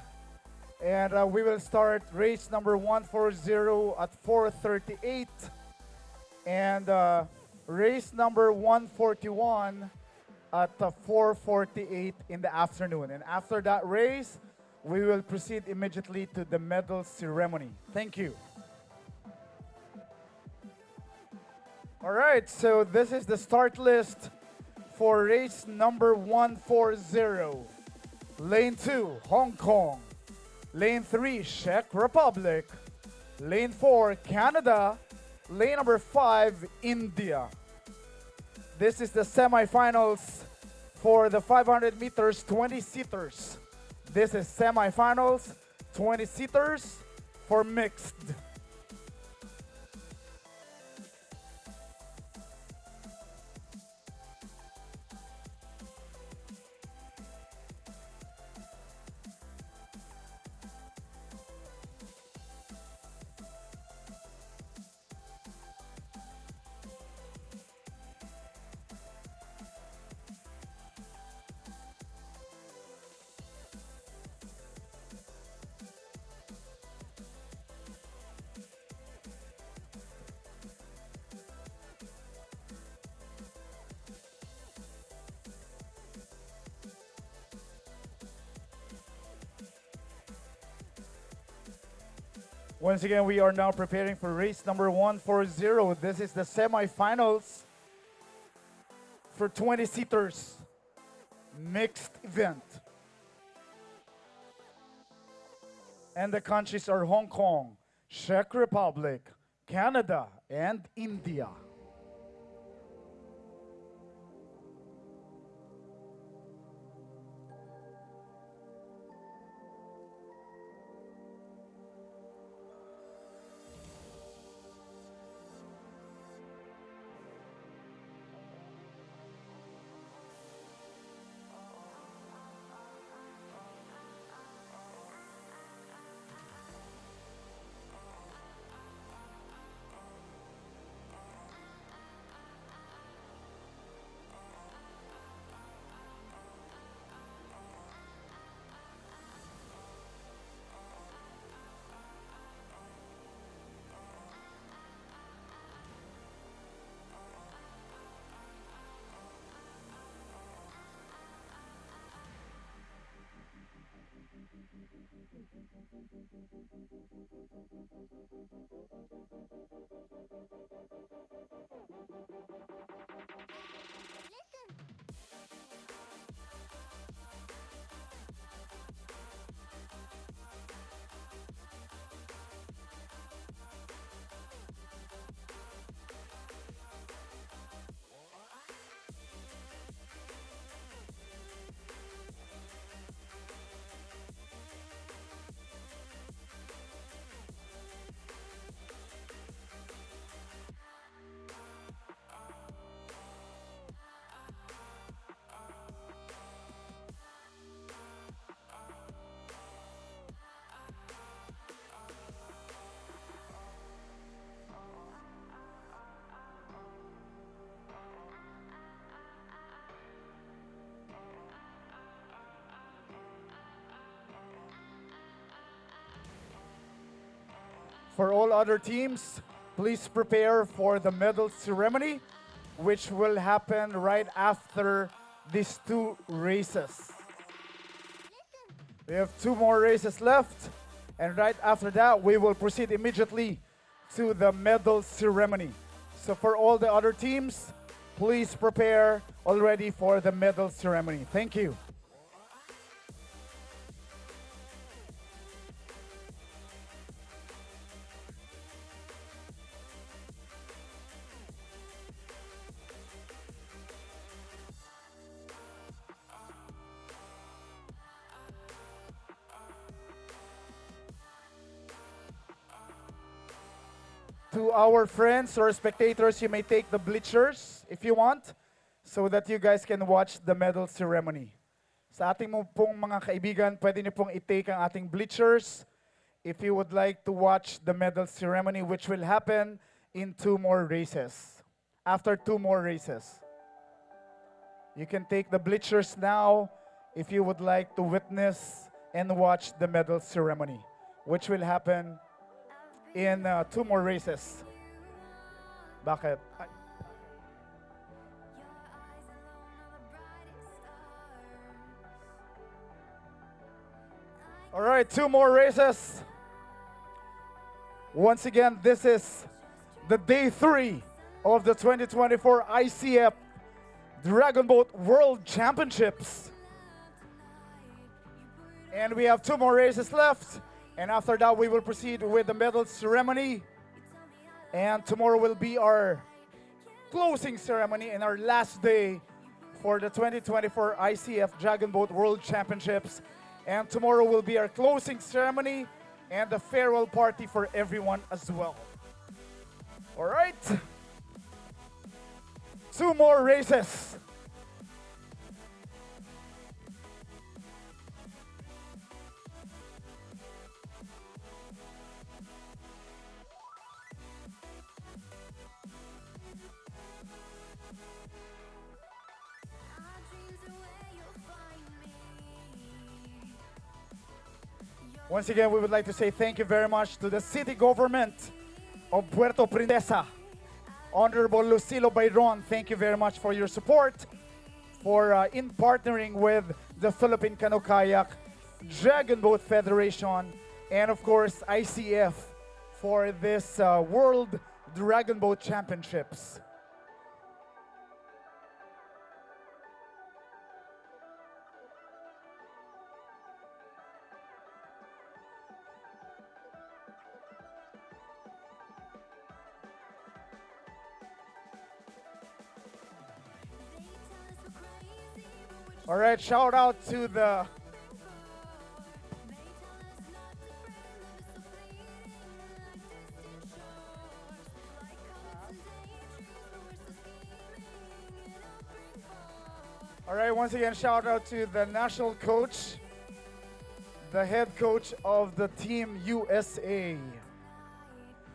And we will start race number 140 at 4:38. And race number 141 at 4:48 in the afternoon. And after that race, we will proceed immediately to the medal ceremony. Thank you. All right, so this is the start list for race number 140. Lane 2, Hong Kong. Lane 3, Czech Republic. Lane 4, Canada. Lane number 5, India. This is the semifinals for the 500 meters 20-seaters. This is semifinals 20-seaters for mixed. Once again, we are now preparing for race number 140. This is the semifinals for 20-seaters mixed event. And the countries are Hong Kong, Czech Republic, Canada, and India. For all other teams, please prepare for the medal ceremony, which will happen right after these two races. We have two more races left, and right after that, we will proceed immediately to the medal ceremony. So for all the other teams, please prepare already for the medal ceremony. Thank you. To our friends or spectators, you may take the bleachers if you want so that you guys can watch the medal ceremony. Sa ating pong mga kaibigan, pwede niyo pong i-take ang ating bleachers if you would like to watch the medal ceremony, which will happen in two more races. After two more races. You can take the bleachers now if you would like to witness and watch the medal ceremony, which will happen in 2 more races. Bakit? Ay. All right, 2 more races. Once again, this is the day 3 of the 2024 ICF Dragon Boat World Championships. And we have 2 more races left. And after that, we will proceed with the medal ceremony. And tomorrow will be our closing ceremony and our last day for the 2024 ICF Dragon Boat World Championships. And tomorrow will be our closing ceremony and the farewell party for everyone as well. All right. 2 more races. Once again, we would like to say thank you very much to the city government of Puerto Princesa. Honorable Lucilo Bayron, thank you very much for your support, for in partnering with the Philippine Canoe Kayak, Dragon Boat Federation, and of course ICF for this World Dragon Boat Championships. All right, shout out to the All right, once again, shout out to the national coach, the head coach of the Team USA,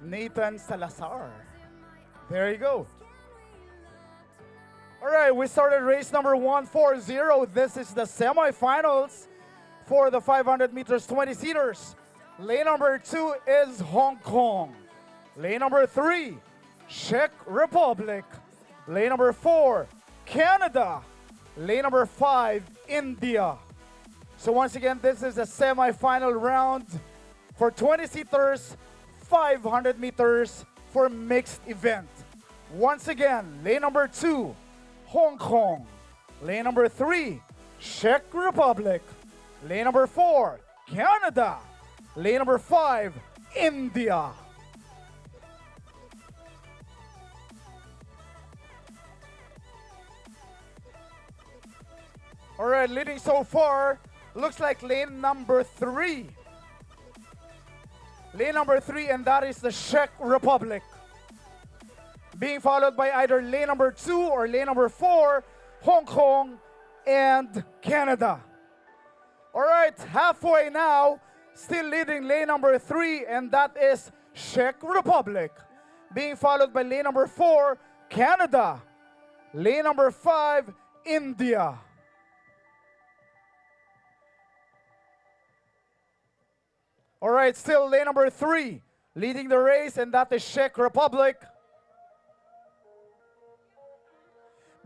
Nathan Salazar. There you go. All right, we started race number 140. This is the semifinals for the 500 meters 20-seaters. Lane number 2 is Hong Kong. Lane number 3, Czech Republic. Lane number 4, Canada. Lane number 5, India. So once again, this is a semifinal round for 20-seaters, 500 meters for mixed event. Once again, lane number 2, Hong Kong. Lane number 3, Czech Republic. Lane number 4, Canada. Lane number 5, India. All right, leading so far, looks like lane number 3. Lane number 3, and that is the Czech Republic. Being followed by either lane number 2 or lane number 4, Hong Kong and Canada. All right, halfway now, still leading lane number 3, and that is Czech Republic. Being followed by lane number 4, Canada. Lane number 5, India. All right, still lane number 3, leading the race, and that is Czech Republic.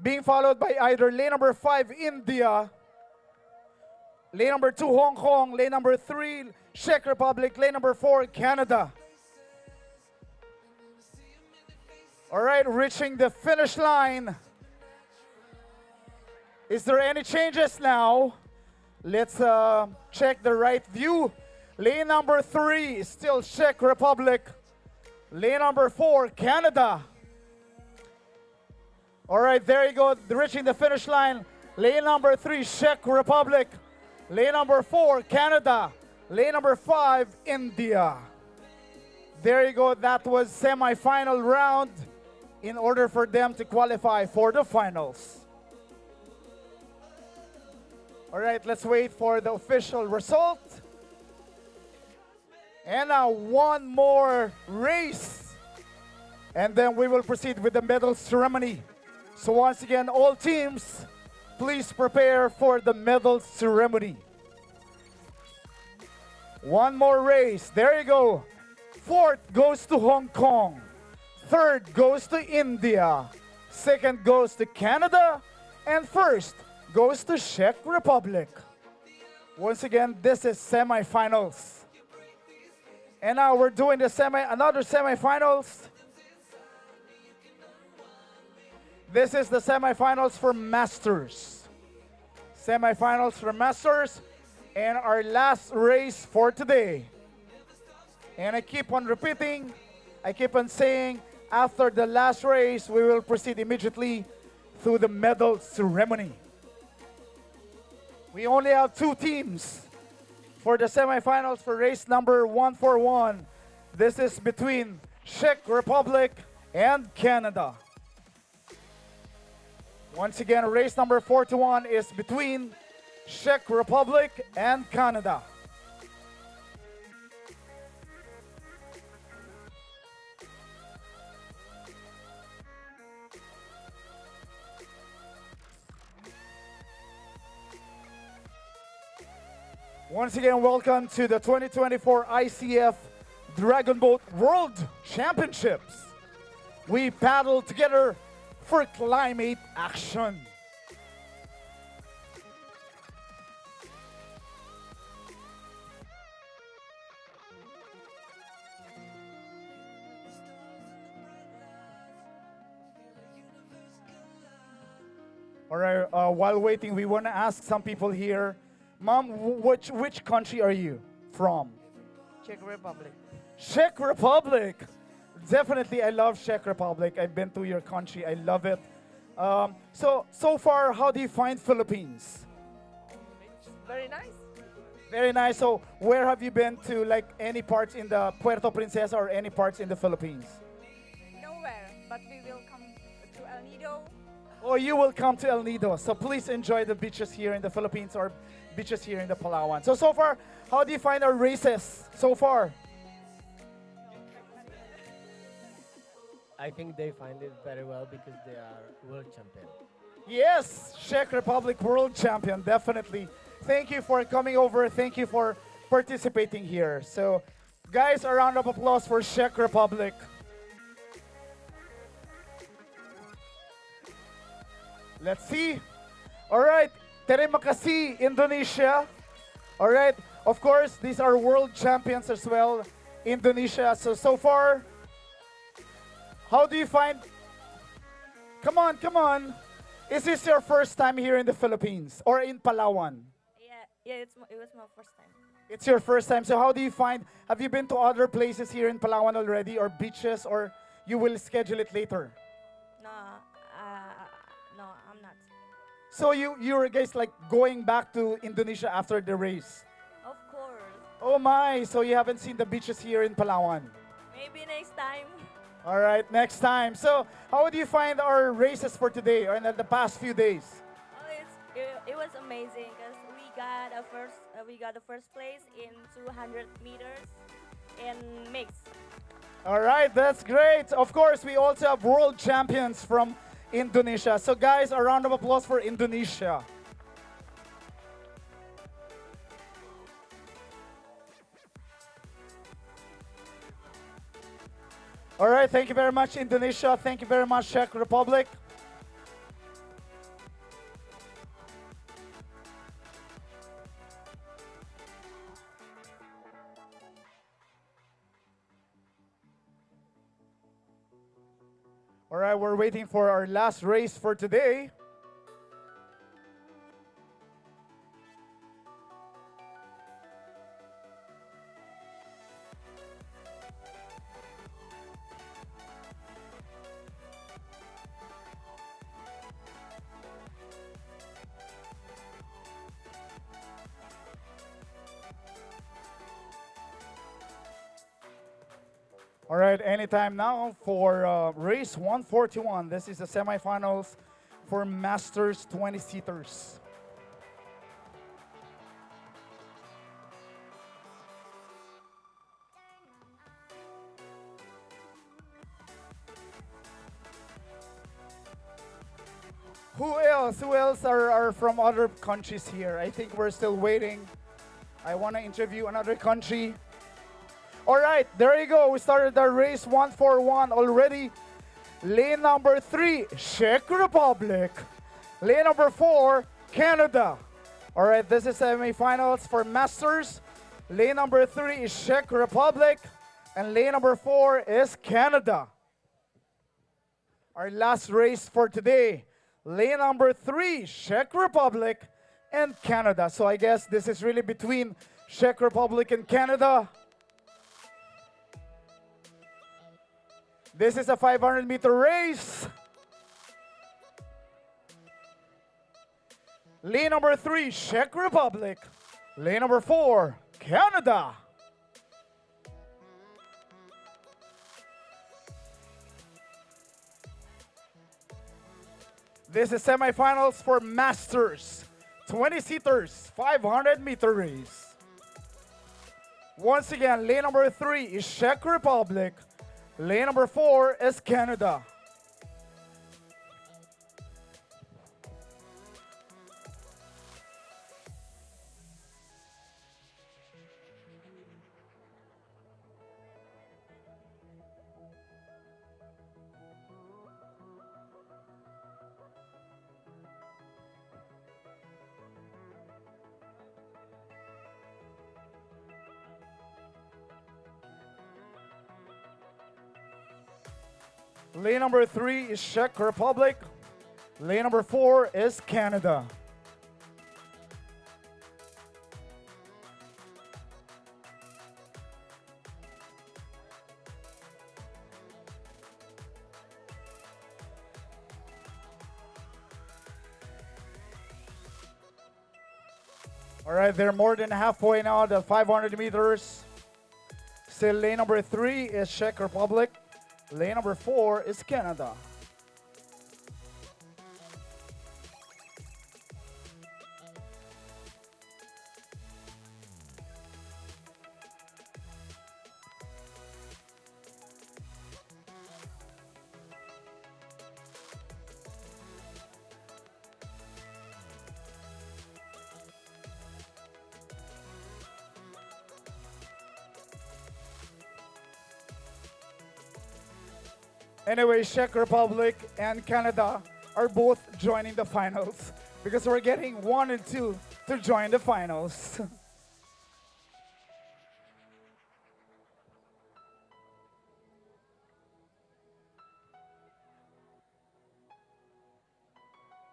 Being followed by either lane number 5, India, lane number 2, Hong Kong, lane number 3, Czech Republic, lane number 4, Canada. All right, reaching the finish line. Is there any changes now? Let's check the right view. Lane number 3 is still Czech Republic. Lane number 4, Canada. All right, there you go, reaching the finish line. Lane number 3, Czech Republic. Lane number 4, Canada. Lane number 5, India. There you go, that was semi-final round in order for them to qualify for the finals. All right, let's wait for the official result. And now one more race. And then we will proceed with the medal ceremony. So once again, all teams, please prepare for the medal ceremony. One more race. There you go. Fourth goes to Hong Kong. Third goes to India. Second goes to Canada. And first goes to Czech Republic. Once again, this is semifinals. And now we're doing the another semifinals. This is the semifinals for Masters. Semifinals for Masters. And our last race for today. And I keep on repeating, I keep on saying, after the last race, we will proceed immediately through the medal ceremony. We only have two teams for the semifinals for race number 141. This is between Czech Republic and Canada. Once again, race number 41 is between Czech Republic and Canada. Once again, welcome to the 2024 ICF Dragon Boat World Championships. We paddle together for climate action. All right, while waiting, we want to ask some people here, Mom, which country are you from? Czech Republic. Czech Republic. Definitely, I love Czech Republic. I've been to your country. I love it. So far, how do you find Philippines? Very nice. Very nice. So where have you been to, like any parts in the Puerto Princesa or any parts in the Philippines? Nowhere, but we will come to El Nido. Oh, you will come to El Nido. So please enjoy the beaches here in the Philippines or beaches here in the Palawan. So far, how do you find our races so far? I think they find it very well because they are world champion. Yes, Czech Republic world champion, definitely. Thank you for coming over. Thank you for participating here. So, guys, a round of applause for Czech Republic. Let's see. All right, terima kasih, Indonesia. All right, of course, these are world champions as well, Indonesia. So far, how do you find? Come on. Is this your first time here in the Philippines or in Palawan? Yeah, it was my first time. It's your first time. So how do you find? Have you been to other places here in Palawan already, or beaches, or you will schedule it later? No, I'm not. So you're guys like going back to Indonesia after the race? Of course. Oh my! So you haven't seen the beaches here in Palawan? Maybe next time. All right, next time. So how do you find our races for today or in the past few days? Oh, it was amazing because we got the first place in 200 meters in mix. All right, that's great. Of course, we also have world champions from Indonesia. So guys, a round of applause for Indonesia. All right, thank you very much, Indonesia. Thank you very much, Czech Republic. All right, we're waiting for our last race for today. All right, anytime now for race 141. This is the semifinals for Masters 20-seaters. Who else? Who else are from other countries here? I think we're still waiting. I want to interview another country. All right, there you go. We started our race 141 already. Lane number 3, Czech Republic. Lane number 4, Canada. All right, this is semifinals for Masters. Lane number 3 is Czech Republic. And lane number 4 is Canada. Our last race for today. Lane number 3, Czech Republic and Canada. So I guess this is really between Czech Republic and Canada. This is a 500-meter race. Lane number 3, Czech Republic. Lane number 4, Canada. This is semifinals for Masters. 20-seaters, 500-meter race. Once again, lane number 3 is Czech Republic. Lane number 4 is Canada. Lane number 3 is Czech Republic. Lane number 4 is Canada. All right, they're more than halfway now, the 500 meters. Still lane number 3 is Czech Republic. Lane number 4 is Canada. Anyway, Czech Republic and Canada are both joining the finals because we're getting 1 and 2 to join the finals.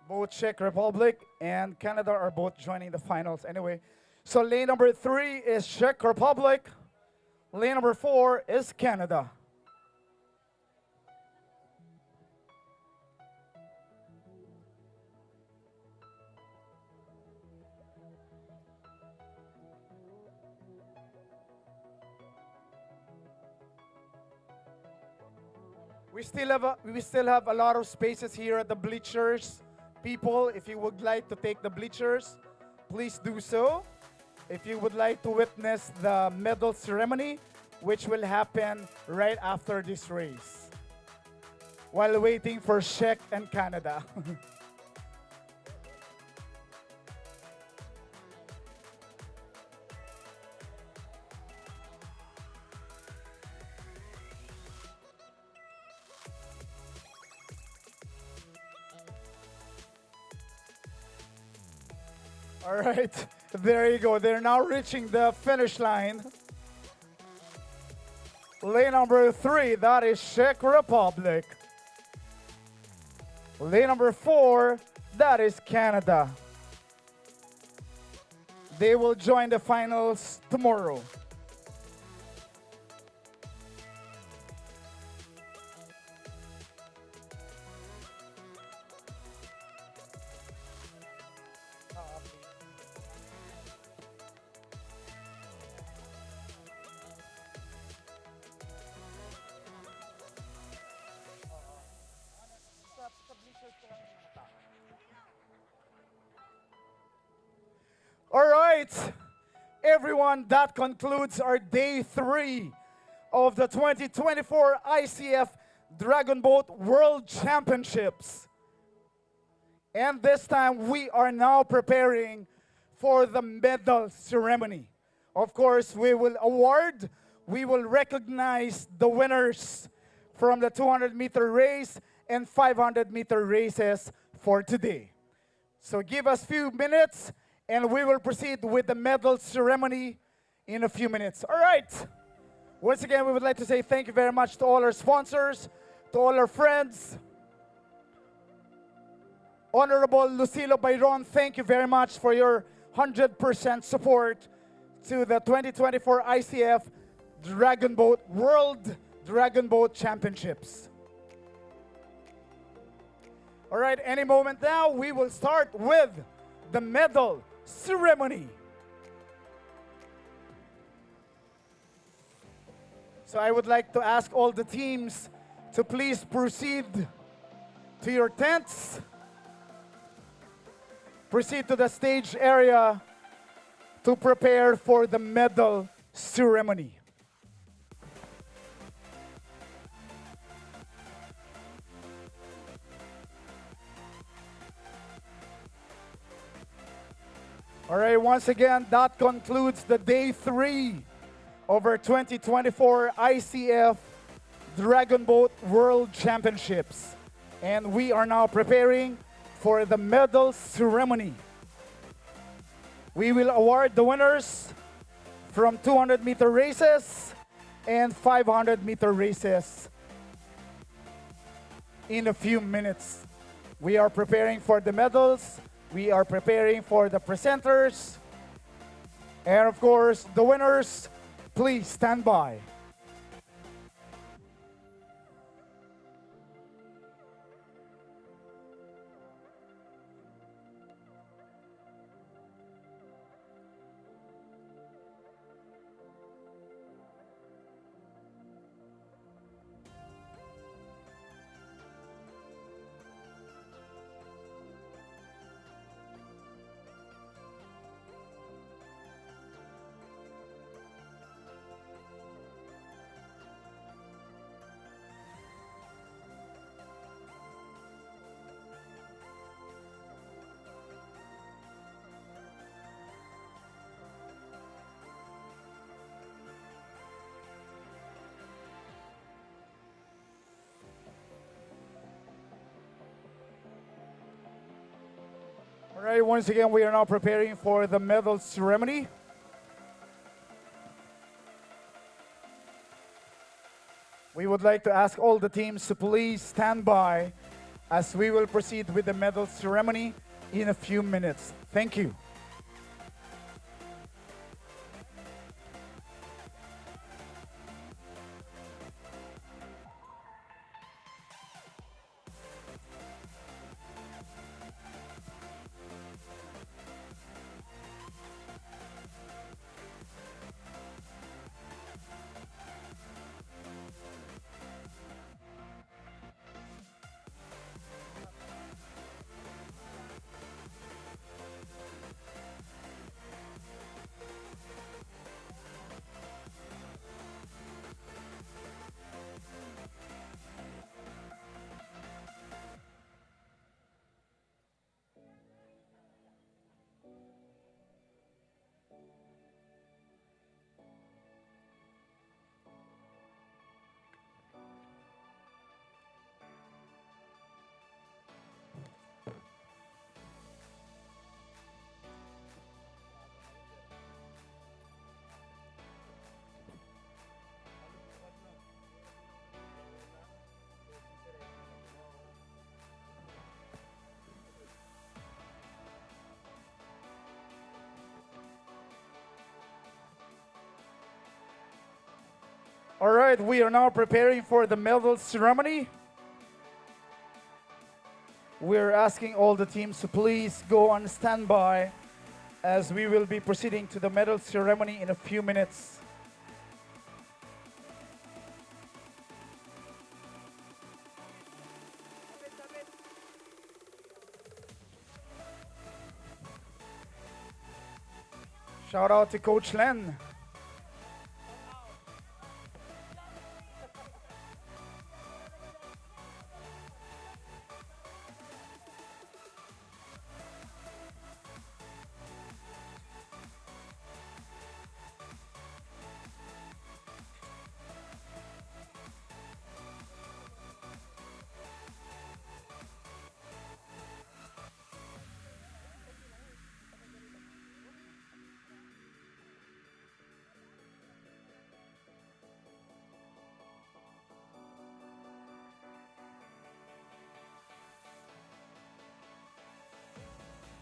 Both Czech Republic and Canada are both joining the finals anyway. So lane number 3 is Czech Republic. Lane number 4 is Canada. We still have a lot of spaces here at the bleachers. People, if you would like to take the bleachers, please do so. If you would like to witness the medal ceremony, which will happen right after this race, while waiting for Czech and Canada. All right, there you go. They're now reaching the finish line. Lane number 3, that is Czech Republic. Lane number 4, that is Canada. They will join the finals tomorrow. All right, everyone, that concludes our day 3 of the 2024 ICF Dragon Boat World Championships. And this time we are now preparing for the medal ceremony. Of course, we will recognize the winners from the 200-meter race and 500-meter races for today. So give us few minutes and we will proceed with the medal ceremony in a few minutes. All right. Once again, we would like to say thank you very much to all our sponsors, to all our friends. Honorable Lucilo Bayron, thank you very much for your 100% support to the 2024 ICF Dragon Boat World Dragon Boat Championships. All right, any moment now, we will start with the medal ceremony. So I would like to ask all the teams to please proceed to your tents. Proceed to the stage area to prepare for the medal ceremony. All right, once again, that concludes the day 3 of our 2024 ICF Dragon Boat World Championships. And we are now preparing for the medal ceremony. We will award the winners from 200-meter races and 500-meter races in a few minutes. We are preparing for the medals. We are preparing for the presenters. And of course, the winners, please stand by. All right, once again, we are now preparing for the medal ceremony. We would like to ask all the teams to please stand by as we will proceed with the medal ceremony in a few minutes. Thank you. All right, we are now preparing for the medal ceremony. We're asking all the teams to please go on standby as we will be proceeding to the medal ceremony in a few minutes. Shout out to Coach Len.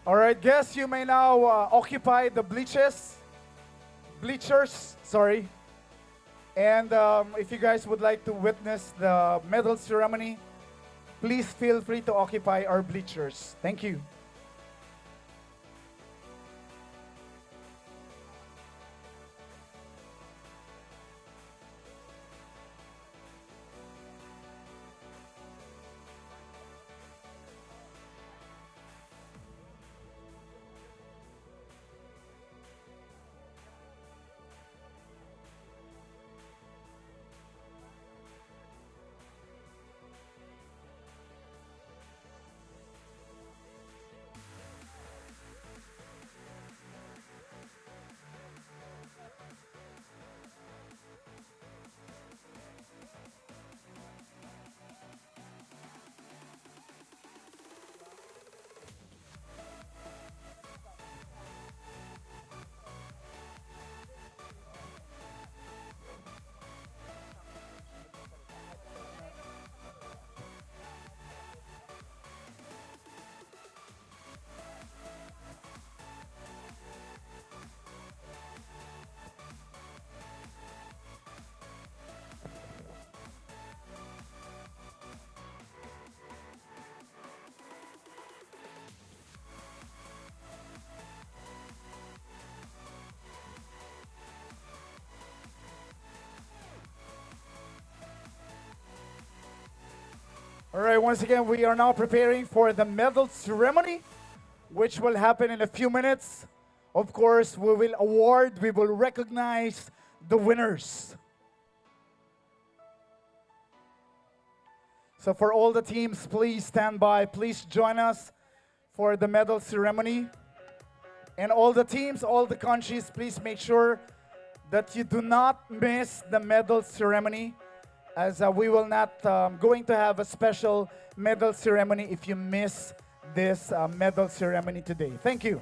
All right, guests, you may now occupy the bleachers, sorry. And if you guys would like to witness the medal ceremony, please feel free to occupy our bleachers. Thank you. All right, once again, we are now preparing for the medal ceremony, which will happen in a few minutes. Of course, we will recognize the winners. So for all the teams, please stand by. Please join us for the medal ceremony. And all the teams, all the countries, please make sure that you do not miss the medal ceremony, as we will not going to have a special medal ceremony if you miss this medal ceremony today. Thank you.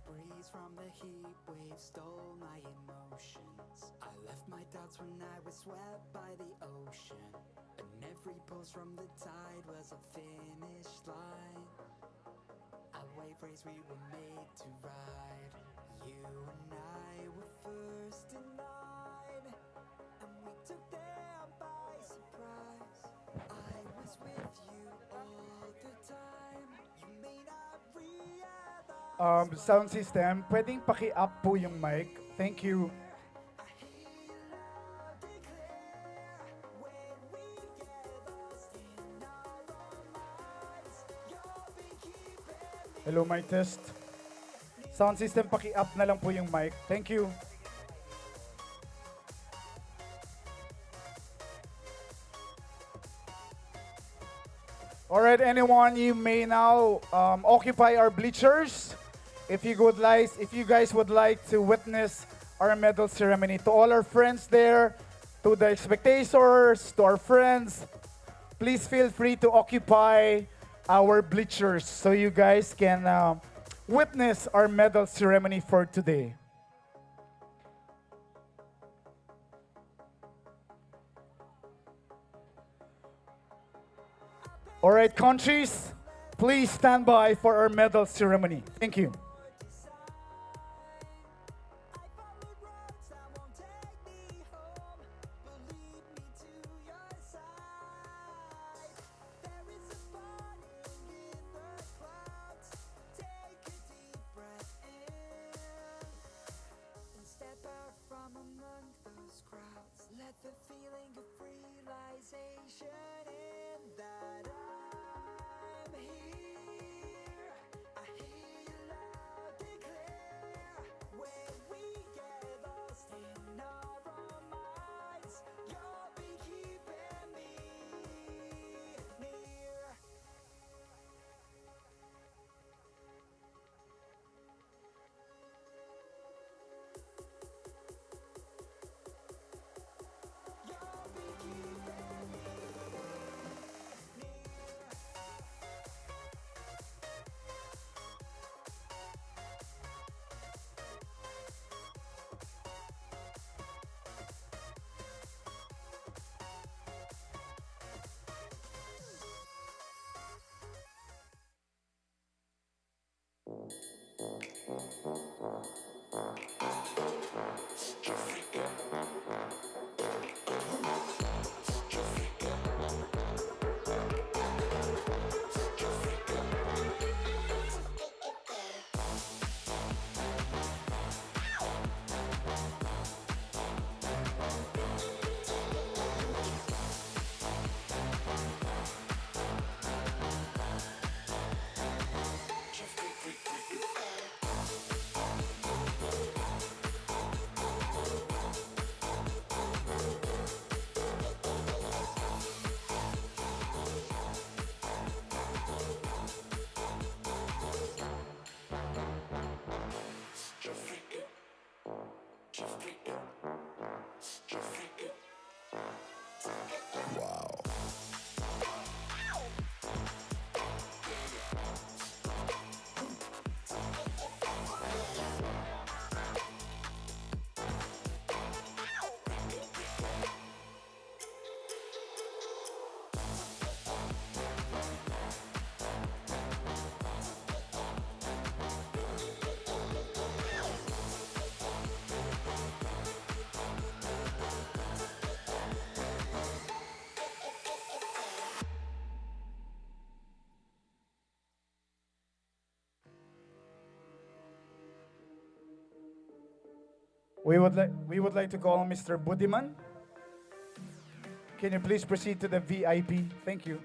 Breeze from the heat wave stole my emotions. I left my doubts when I was swept by the ocean. And every pulse from the tide was a finish line. A wave race we were made to ride. You and I were first in line, and we took them by surprise. I was with you all the time. You may not realize. Sound system, pwedeng paki-up po yung mic. Thank you. Hello, mic test. Sound system, paki-up na lang po yung mic. Thank you. All right, anyone, you may now occupy our bleachers. If you guys would like to witness our medal ceremony, to all our friends there, to the spectators, to our friends, please feel free to occupy our bleachers so you guys can witness our medal ceremony for today. All right, countries, please stand by for our medal ceremony. Thank you. Let the feeling of realization in that I'm here. I hear you loud We would like to call Mr. Budiman. Can you please proceed to the VIP? Thank you.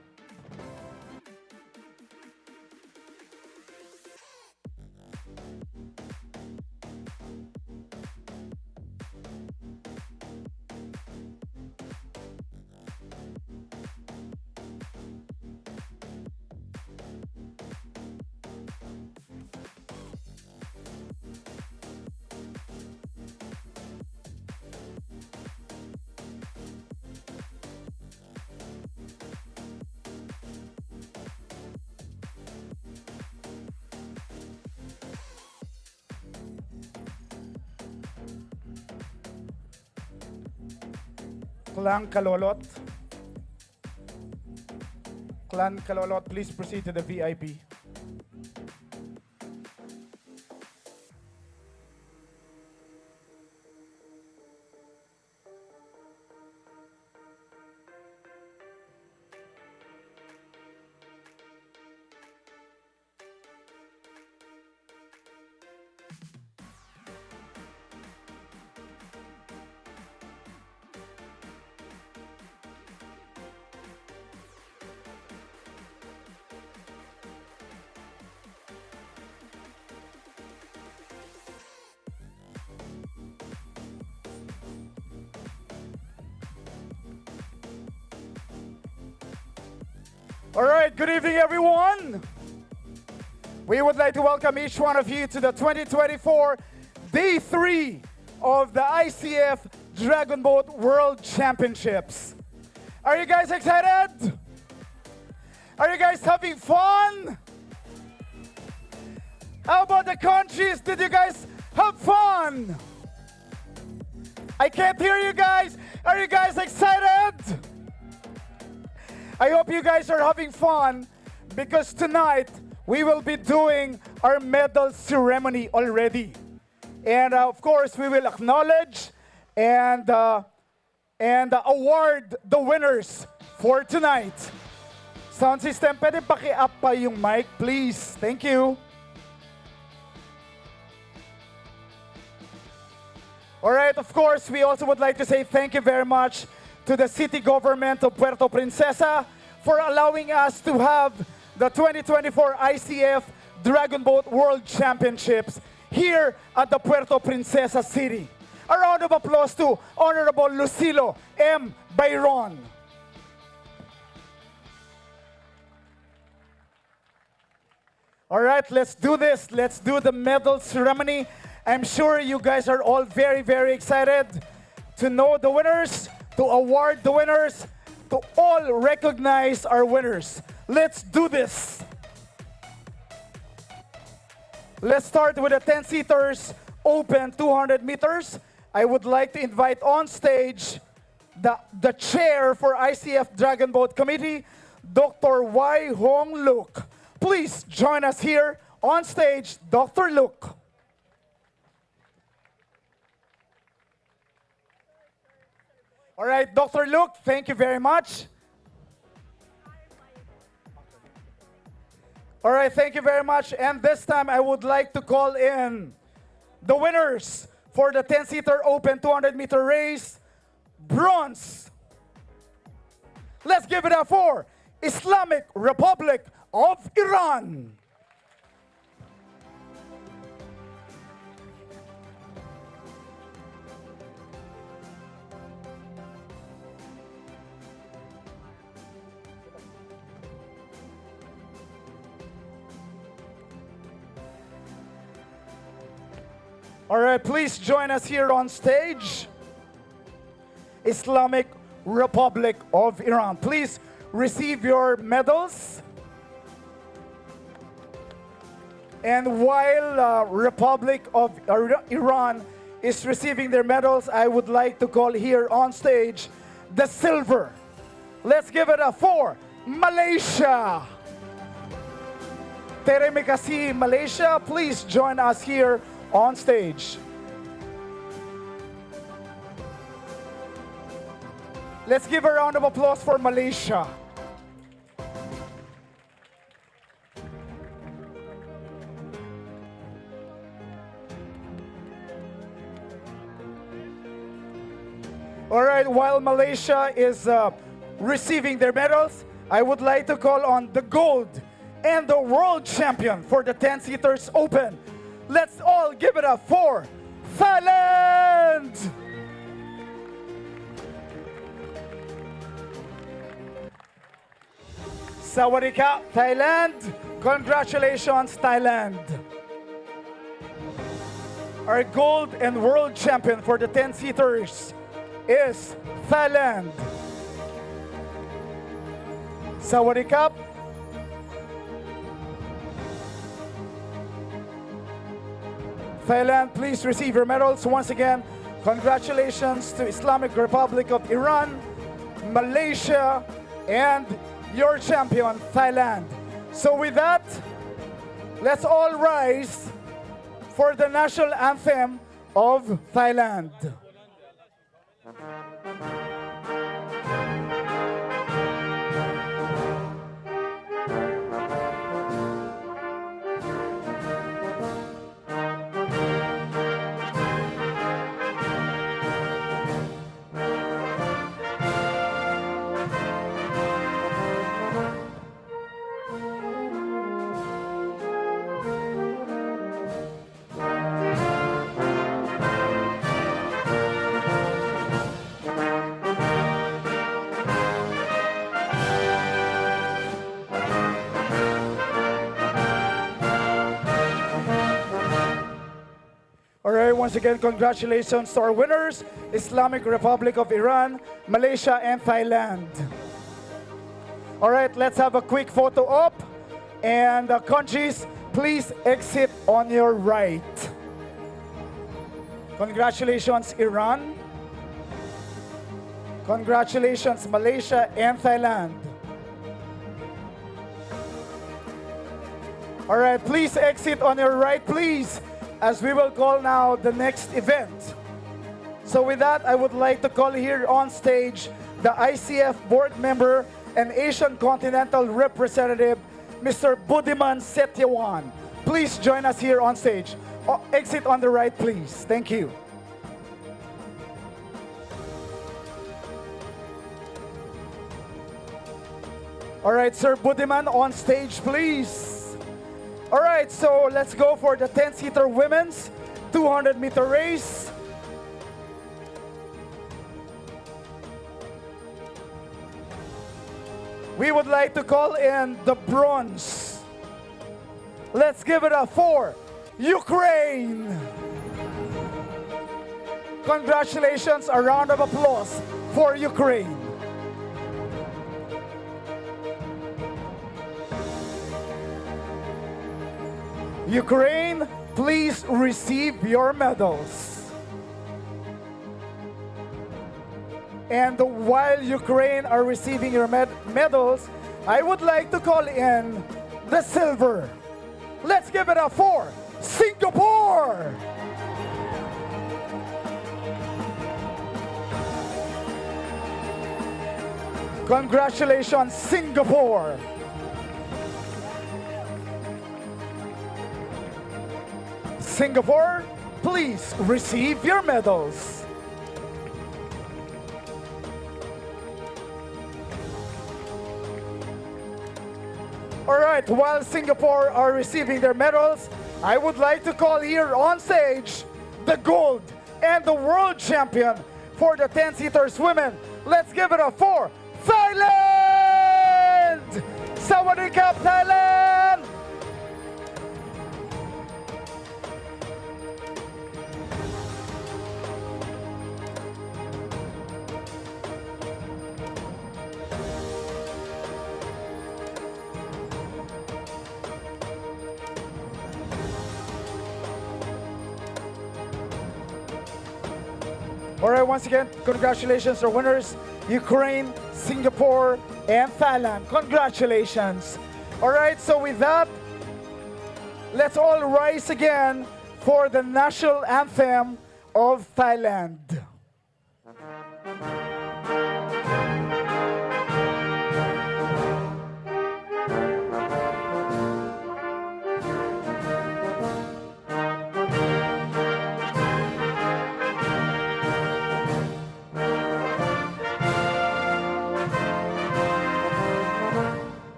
Clan Kalolot. Clan Kalolot, please proceed to the VIP. All right, good evening, everyone. We would like to welcome each one of you to the 2024 Day 3 of the ICF Dragon Boat World Championships. Are you guys excited? Are you guys having fun? How about the countries? Did you guys have fun? I can't hear you guys. Are you guys excited? I hope you guys are having fun because tonight we will be doing our medal ceremony already. And of course, we will acknowledge and award the winners for tonight. Sound system, pwede paki-up pa yung mic, please. Thank you. All right, of course, we also would like to say thank you very much to the city government of Puerto Princesa for allowing us to have the 2024 ICF Dragon Boat World Championships here at the Puerto Princesa City. A round of applause to Honorable Lucilo M. Bayron. All right, let's do this. Let's do the medal ceremony. I'm sure you guys are all very, very excited to know the winners, to award the winners, to all recognize our winners. Let's do this. Let's start with the 10-seaters open 200 meters. I would like to invite on stage the chair for ICF Dragon Boat Committee, Dr. Y. Hong Luke. Please join us here on stage, Dr. Luke. All right, Dr. Luke, thank you very much. All right, thank you very much. And this time I would like to call in the winners for the 10-seater open 200-meter race. Bronze. Let's give it up for Islamic Republic of Iran. All right, please join us here on stage. Islamic Republic of Iran. Please receive your medals. And while Republic of Iran is receiving their medals, I would like to call here on stage the silver. Let's give it up for Malaysia. Terima kasih, Malaysia. Please join us here on stage. Let's give a round of applause for Malaysia. All right, while Malaysia is receiving their medals, I would like to call on the gold and the world champion for the 10-seaters open. Let's all give it up for Thailand! Sawadee ka, Thailand! Congratulations, Thailand! Our gold and world champion for the 10-seaters is Thailand. Sawadee ka. Thailand, please receive your medals. Once again, congratulations to Islamic Republic of Iran, Malaysia, and your champion, Thailand. So with that, let's all rise for the national anthem of Thailand. All right, once again, congratulations to our winners, Islamic Republic of Iran, Malaysia, and Thailand. All right, let's have a quick photo op. And countries, please exit on your right. Congratulations, Iran. Congratulations, Malaysia and Thailand. All right, please exit on your right, please, as we will call now the next event. So with that, I would like to call here on stage the ICF board member and Asian Continental representative, Mr. Budiman Setyawan. Please join us here on stage. Exit on the right, please. Thank you. All right, Sir Budiman, on stage, please. All right, so let's go for the 10-seater women's 200-meter race. We would like to call in the bronze. Let's give it up for Ukraine. Congratulations, a round of applause for Ukraine. Ukraine, please receive your medals. And while Ukraine are receiving your medals, I would like to call in the silver. Let's give it up for Singapore. Congratulations, Singapore. Singapore, please receive your medals. All right, while Singapore are receiving their medals, I would like to call here on stage the gold and the world champion for the 10-seaters women. Let's give it up for Thailand! Sawadee ka, Thailand! All right, once again, congratulations to our winners, Ukraine, Singapore, and Thailand. Congratulations. All right, so with that, let's all rise again for the national anthem of Thailand.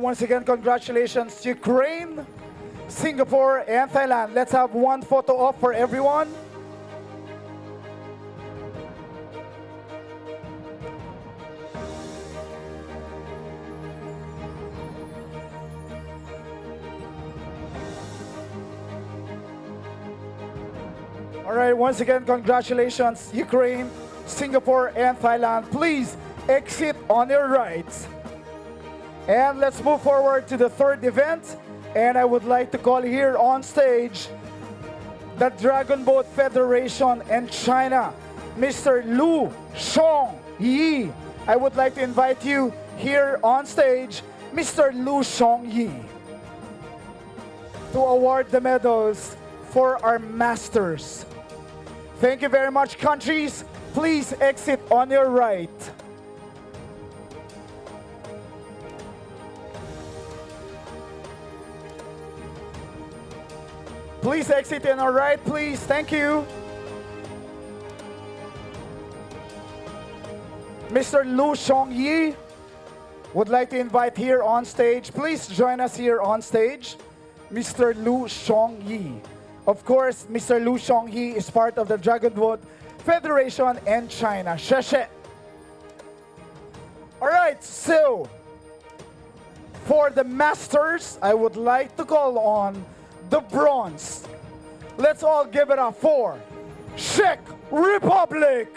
once again, congratulations, Ukraine, Singapore, and Thailand. Let's have one photo op for everyone. All right, once again, congratulations, Ukraine, Singapore, and Thailand. Please exit on your right. And let's move forward to the third event. And I would like to call here on stage the Dragon Boat Federation and China, Mr. Lu Shong Yi. I would like to invite you here on stage, Mr. Lu Shong Yi, to award the medals for our masters. Thank you very much, countries. Please exit on your right. Please exit on our right, please. Thank you. Mr. Lu Shong Yi would like to invite here on stage. Please join us here on stage. Mr. Lu Shong Yi. Of course, Mr. Lu Shong Yi is part of the Dragon Boat Federation and China. Sheshe. All right, so for the masters, I would like to call on the bronze. Let's all give it up for Czech Republic.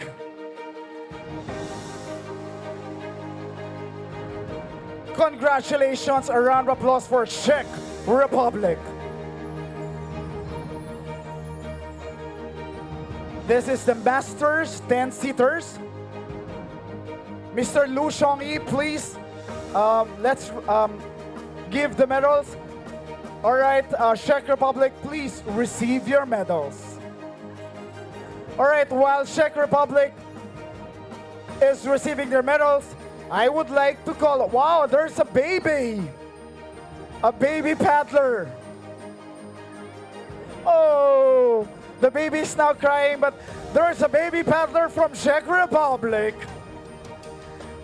Congratulations, a round of applause for Czech Republic. This is the Masters 10-seaters. Mr. Lu Shong Yi, please, let's give the medals. All right, Czech Republic, please receive your medals. All right, while Czech Republic is receiving their medals, I would like to call, wow, there's a baby paddler. Oh, the baby is now crying, but there's a baby paddler from Czech Republic.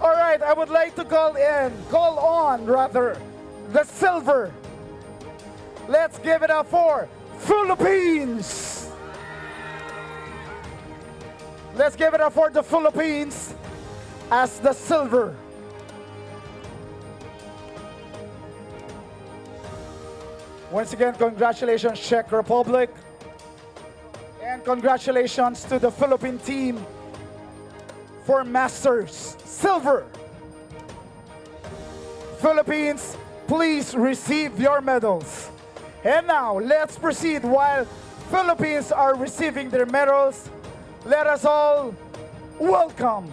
All right, I would like to call on the silver. Let's give it up for Philippines. Let's give it up for the Philippines as the silver. Once again, congratulations, Czech Republic. And congratulations to the Philippine team for Masters Silver. Philippines, please receive your medals. And now, let's proceed. While Philippines are receiving their medals, let us all welcome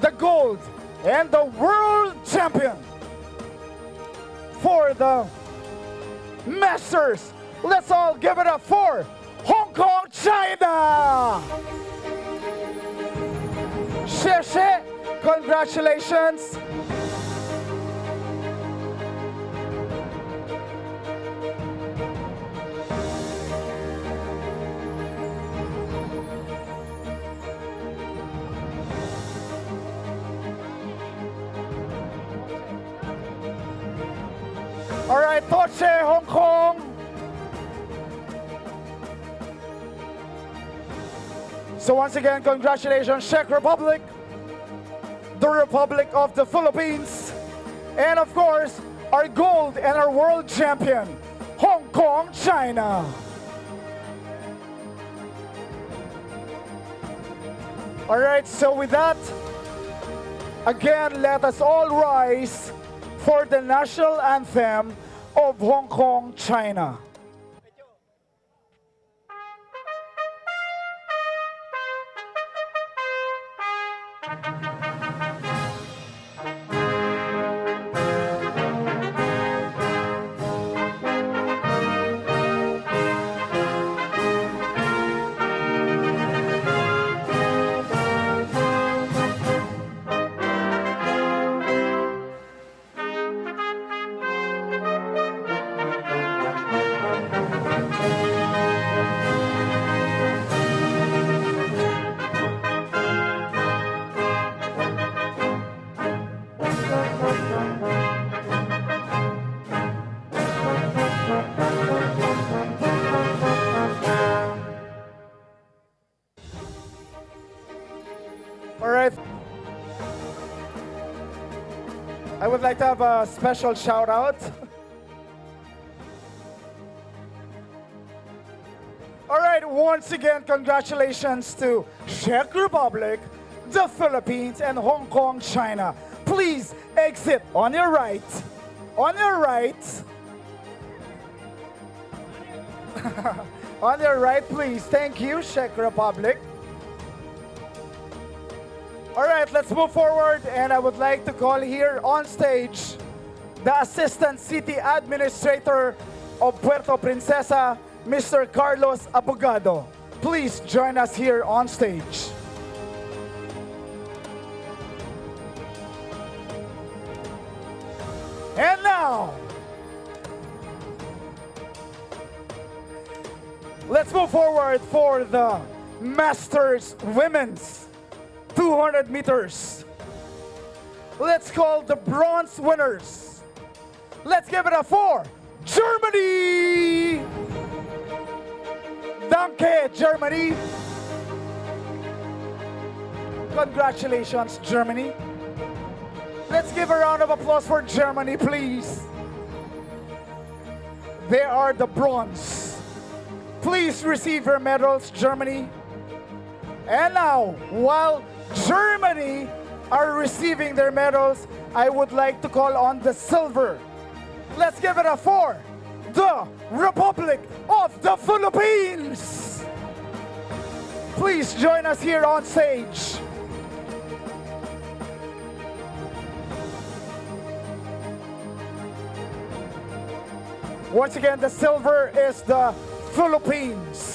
the gold and the world champion for the Masters. Let's all give it up for Hong Kong, China. Xie, congratulations. All right, Toche, Hong Kong. So once again, congratulations, Czech Republic, the Republic of the Philippines, and of course, our gold and our world champion, Hong Kong, China. All right, so with that, again, let us all rise for the national anthem of Hong Kong, China. All right. I would like to have a special shout out. All right, once again, congratulations to Czech Republic, the Philippines, and Hong Kong, China. Please exit on your right. On your right. On your right, please. Thank you, Czech Republic. All right, let's move forward, and I would like to call here on stage the Assistant City Administrator of Puerto Princesa, Mr. Carlos Abogado. Please join us here on stage. And now, let's move forward for the Masters Women's 200 meters. Let's call the bronze winners. Let's give it a for Germany! Danke, Germany! Congratulations, Germany. Let's give a round of applause for Germany, please. They are the bronze. Please receive your medals, Germany. And now, while Germany are receiving their medals, I would like to call on the silver. Let's give it a for the Republic of the Philippines. Please join us here on stage. Once again, the silver is the Philippines.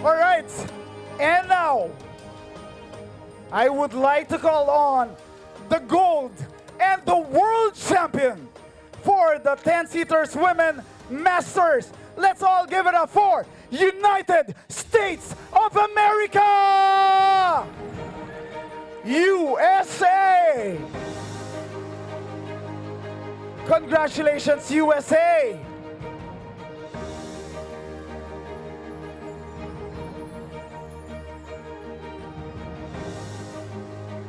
All right, and now I would like to call on the gold and the world champion for the 10-seaters women masters. Let's all give it up for United States of America! USA! Congratulations, USA!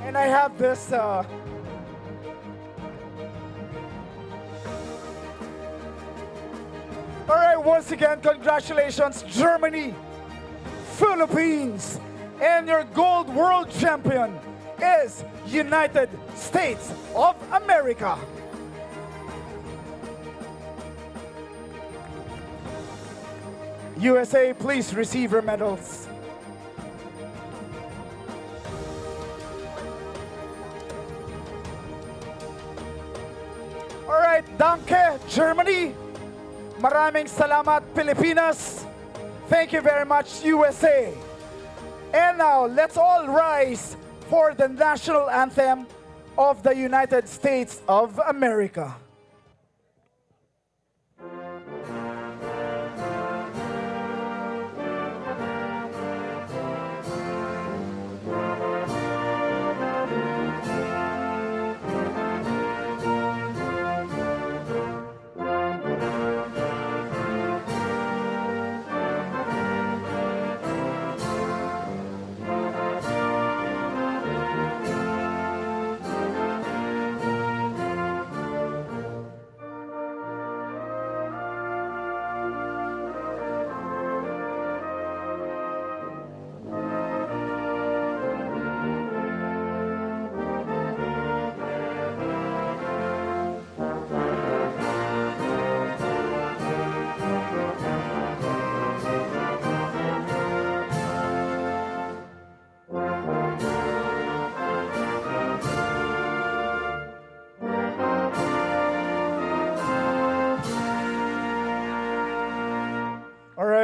And I have this all right, once again, congratulations, Germany, Philippines, and your gold world champion is United States of America. USA, please receive your medals. All right, danke, Germany. Maraming salamat, Pilipinas. Thank you very much, USA. And now, let's all rise for the national anthem of the United States of America.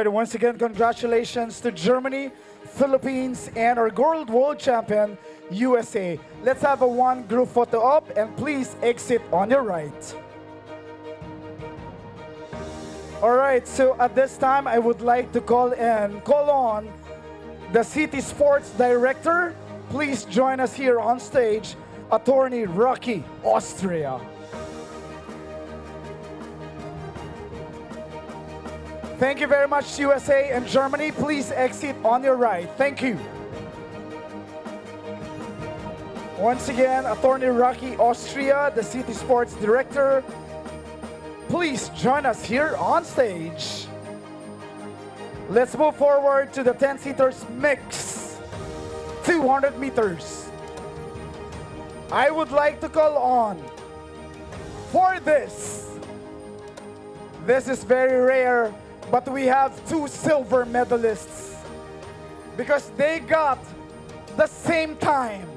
Once again, congratulations to Germany, Philippines, and our gold world champion, USA. Let's have a one group photo up, and please exit on your right. All right, so at this time, I would like to call on the City Sports Director. Please join us here on stage, Attorney Rocky, Austria. Thank you very much, USA and Germany. Please exit on your right. Thank you. Once again, Attorney Rocky, Austria, the City Sports Director. Please join us here on stage. Let's move forward to the 10-seaters mix, 200 meters. I would like to call on for this. This is very rare, but we have two silver medalists because they got the same time.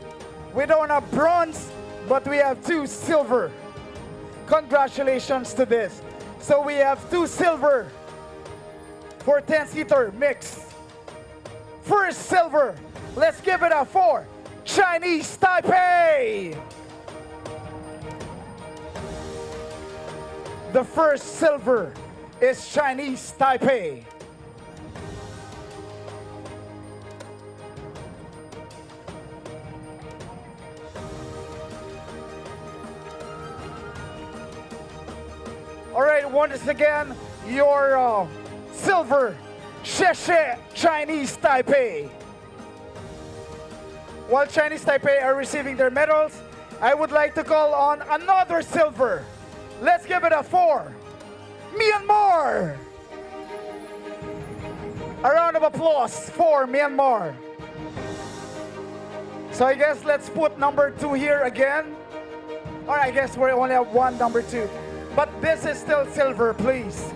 We don't have bronze, but we have two silver. Congratulations to this. So we have two silver for 10-seater mix. First silver, let's give it up for Chinese Taipei. The first silver is Chinese Taipei. All right, once again, your silver, Sheshe Chinese Taipei. While Chinese Taipei are receiving their medals, I would like to call on another silver. Let's give it a for Myanmar. A round of applause for Myanmar. So I guess let's put number 2 here again. Or I guess we only have one number 2. But this is still silver, please.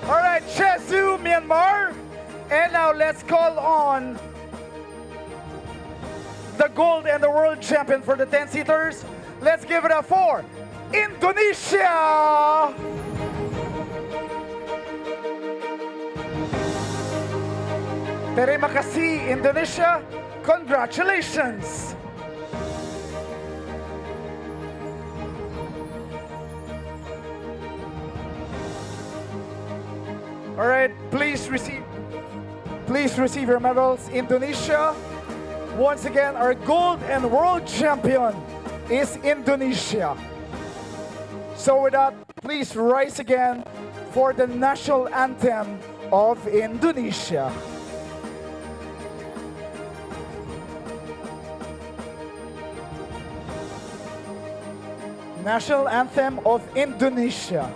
All right, Jesu, Myanmar. And now let's call on the gold and the world champion for the 10-seaters. Let's give it up for Indonesia. Terima kasih, Indonesia. Congratulations. All right, please receive your medals, Indonesia. Once again, our gold and world champion is Indonesia. So with that, please rise again for the national anthem of Indonesia. National anthem of Indonesia.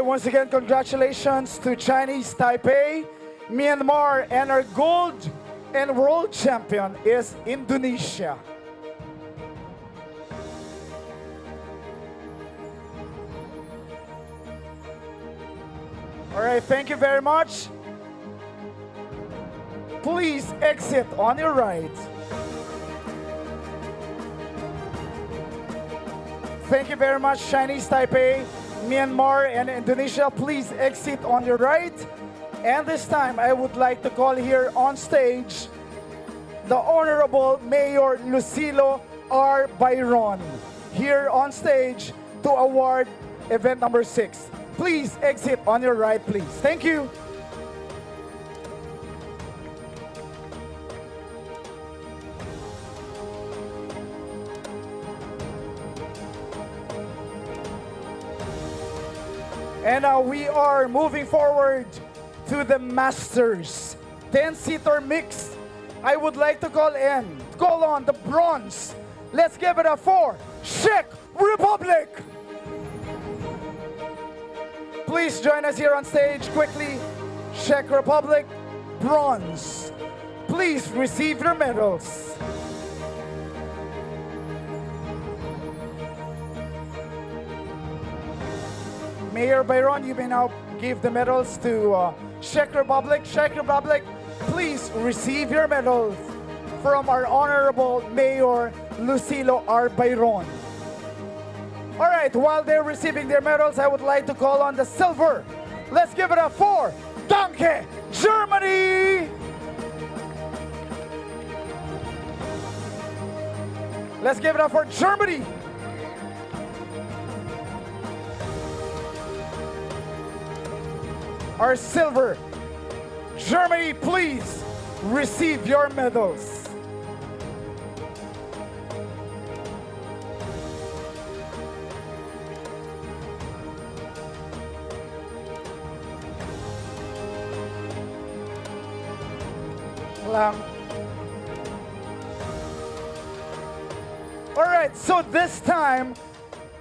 Once again, congratulations to Chinese Taipei, Myanmar, and our gold and world champion is Indonesia. All right, thank you very much. Please exit on your right. Thank you very much, Chinese Taipei. Myanmar and Indonesia, please exit on your right. And this time, I would like to call here on stage the Honorable Mayor Lucilo R. Byron here on stage to award event number 6. Please exit on your right, please. Thank you. And we are moving forward to the Masters 10-seater mix. I would like to call on the bronze. Let's give it a 4. Czech Republic. Please join us here on stage quickly. Czech Republic, bronze. Please receive your medals. Mayor Byron, you may now give the medals to Czech Republic. Czech Republic, please receive your medals from our Honorable Mayor Lucilo R. Byron. All right, while they're receiving their medals, I would like to call on the silver. Let's give it up for Danke, Germany! Let's give it up for Germany! Our silver. Germany, please receive your medals. Lang. All right, so this time,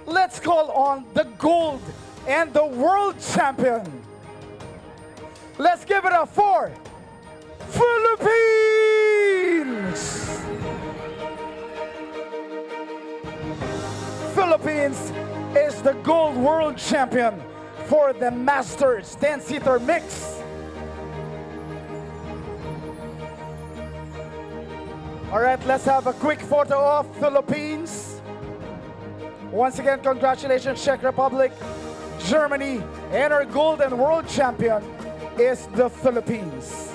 let's call on the gold and the world champion. Let's give it up for Philippines! Philippines is the gold world champion for the Masters 10-seater mix. All right, let's have a quick photo of Philippines. Once again, congratulations, Czech Republic, Germany, and our gold and world champion is the Philippines.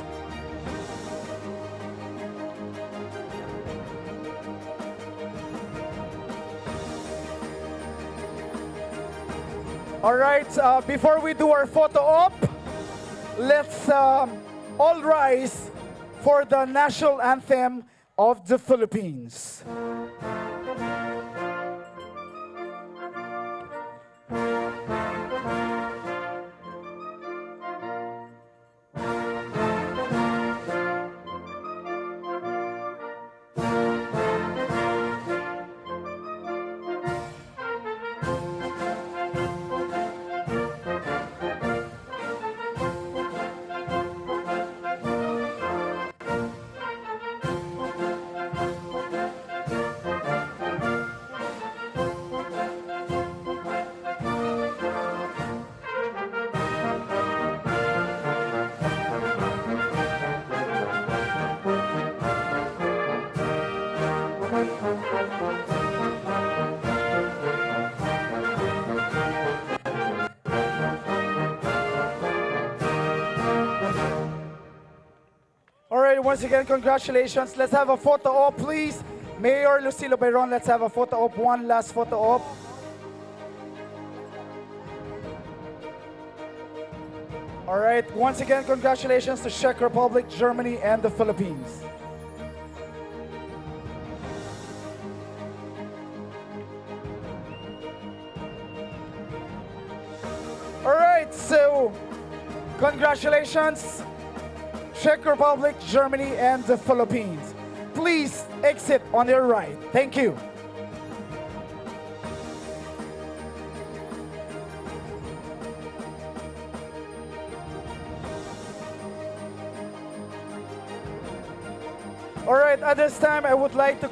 All right, before we do our photo op, let's all rise for the national anthem of the Philippines. All right, once again, congratulations. Let's have a photo op, please. Mayor Lucilo Byron, let's have a photo op. One last photo op. All right, once again, congratulations to Czech Republic, Germany, and the Philippines. All right, so congratulations, Czech Republic, Germany, and the Philippines. Please exit on your right. Thank you. All right, at this time, I would like to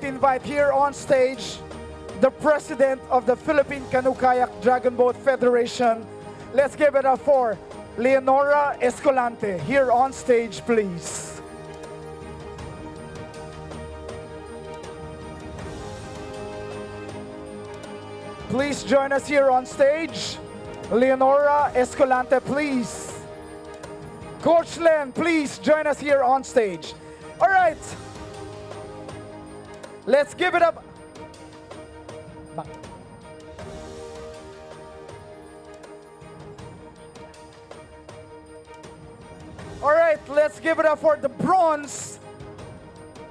invite here on stage the president of the Philippine Canoe Kayak Dragon Boat Federation. Let's give it up for Leonora Escalante, here on stage, please. please join us here on stage. Leonora Escalante, please. Coach Len, please join us here on stage. All right. Let's give it up. All right, let's give it up for the bronze.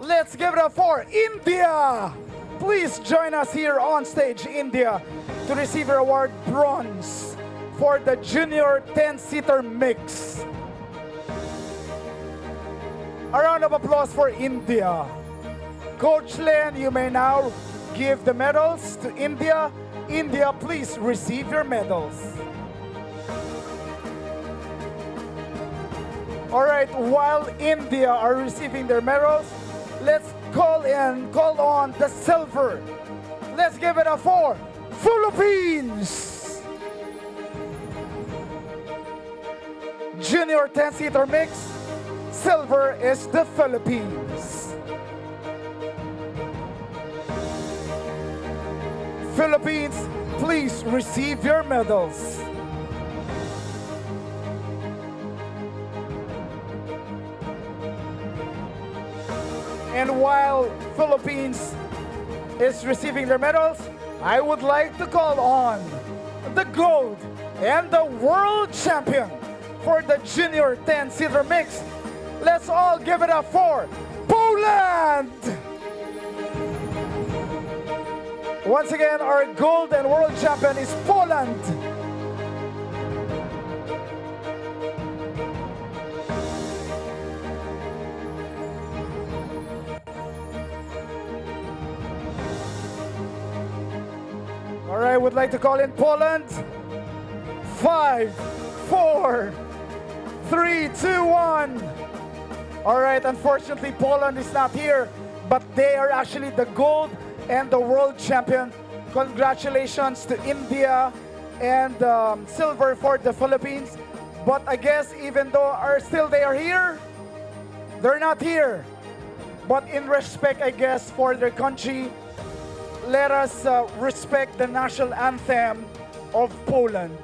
Let's give it up for India. Please join us here on stage, India, to receive your award bronze for the junior 10-seater mix. A round of applause for India. Coach Len, you may now give the medals to India. India, please receive your medals. All right, while India are receiving their medals, let's call on the silver. Let's give it up for Philippines. Junior 10-seater mix, silver is the Philippines. Philippines, please receive your medals. And while Philippines is receiving their medals, I would like to call on the gold and the world champion for the junior 10-seater mix. Let's all give it up for Poland! Once again, our gold and world champion is Poland. All right, would like to call in Poland. 5, 4, 3, 2, 1. All right, unfortunately, Poland is not here, but they are actually the gold and the world champion. Congratulations to India and silver for the Philippines. But I guess even though they are here, they're not here. But in respect, I guess, for their country, let us respect the national anthem of Poland.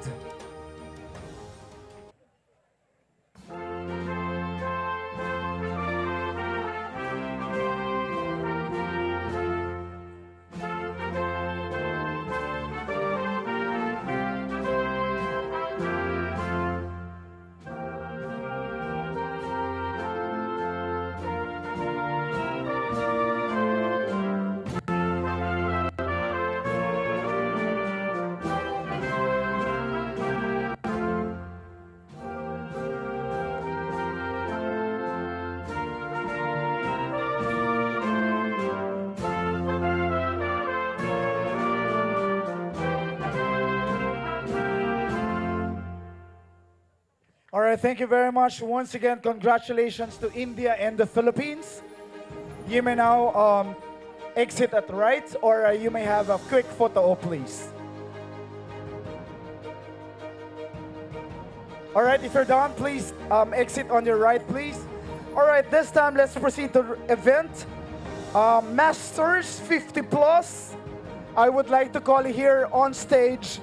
All right, thank you very much. Once again, congratulations to India and the Philippines. You may now exit at the right, or you may have a quick photo, please. All right, if you're done, please exit on your right, please. All right, this time let's proceed to the event. Masters 50 Plus. I would like to call here on stage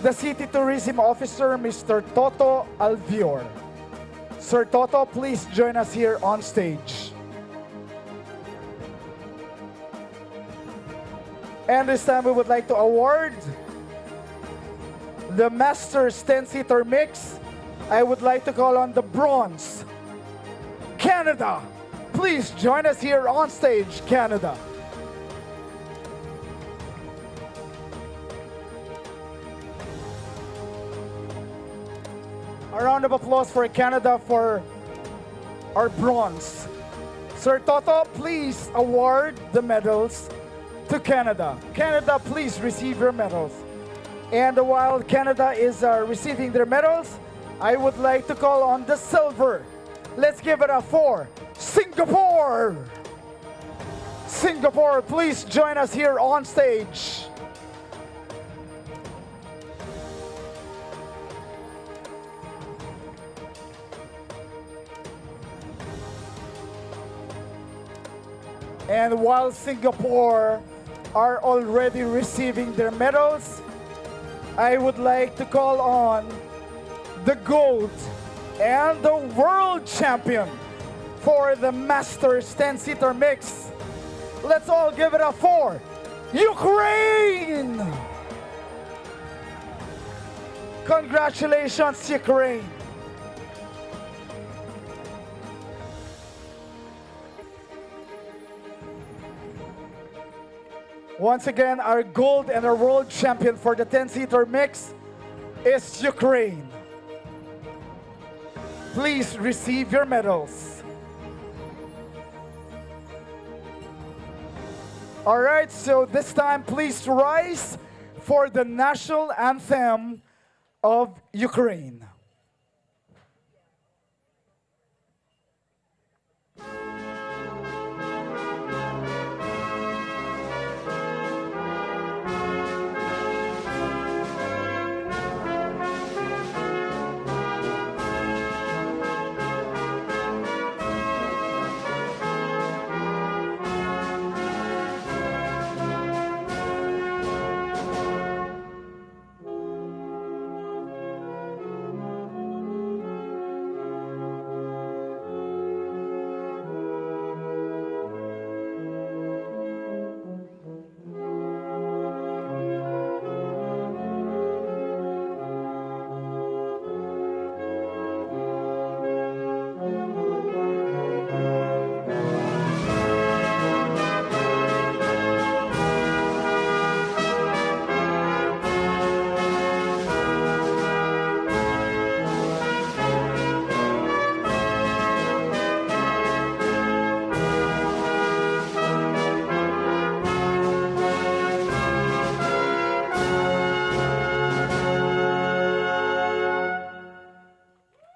the City Tourism Officer, Mr. Toto Alvior. Sir Toto, please join us here on stage. And this time we would like to award the Masters 10-seater mix. I would like to call on the bronze, Canada. Please join us here on stage, Canada. A round of applause for Canada for our bronze. Sir Toto, please award the medals to Canada. Canada, please receive your medals. And while Canada is receiving their medals, I would like to call on the silver. Let's give it up for Singapore. Singapore, please join us here on stage. And while Singapore are already receiving their medals, I would like to call on the gold and the world champion for the Masters 10-seater mix. Let's all give it up for Ukraine! Congratulations, Ukraine! Once again, our gold and our world champion for the 10-seater mix is Ukraine. Please receive your medals. All right, so this time, please rise for the national anthem of Ukraine.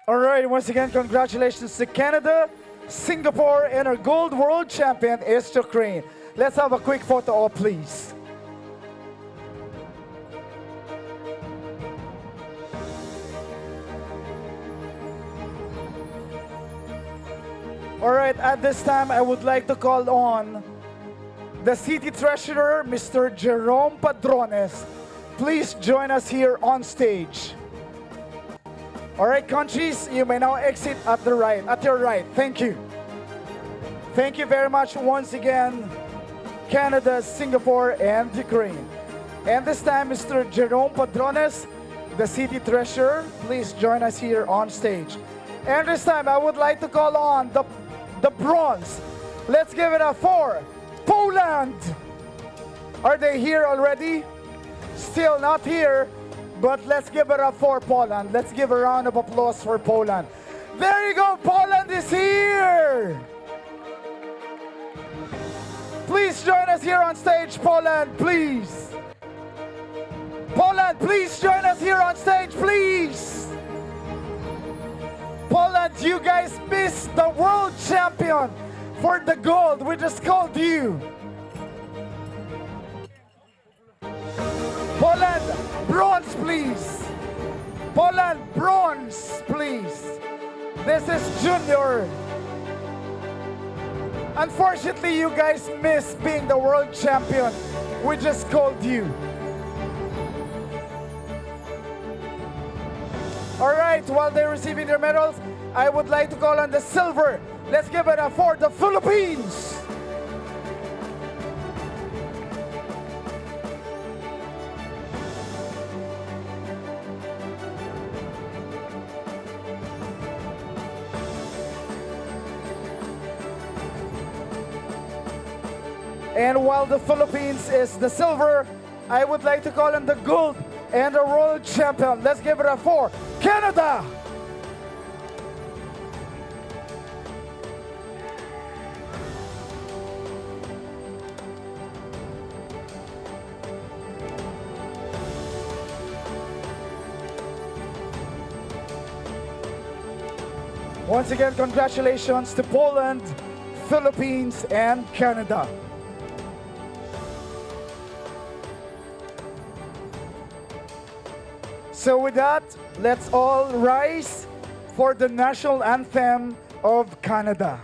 All right, once again, congratulations to Canada, Singapore, and our gold world champion is Ukraine. Let's have a quick photo op, please. All right, at this time, I would like to call on the City Treasurer, Mr. Jerome Padrones. Please join us here on stage. All right, countries, you may now exit at the right, at your right. Thank you. Thank you very much once again, Canada, Singapore, and Ukraine. And this time, Mr. Jerome Padrones, the City Treasurer, please join us here on stage. And this time, I would like to call on the bronze. Let's give it up for Poland. Are they here already? Still not here. But let's give it up for Poland. Let's give a round of applause for Poland. There you go, Poland is here! Please join us here on stage, Poland, please. Poland, please join us here on stage, please. Poland, you guys missed the world champion for the gold. We just called you. Poland, bronze, please. Poland, bronze, please. This is Junior. Unfortunately, you guys missed being the world champion. We just called you. All right, while they're receiving their medals, I would like to call on the silver. Let's give it up for the Philippines. And while the Philippines is the silver, I would like to call on the gold and the world champion. Let's give it up for Canada. Once again, congratulations to Poland, Philippines, and Canada. So with that, let's all rise for the national anthem of Canada.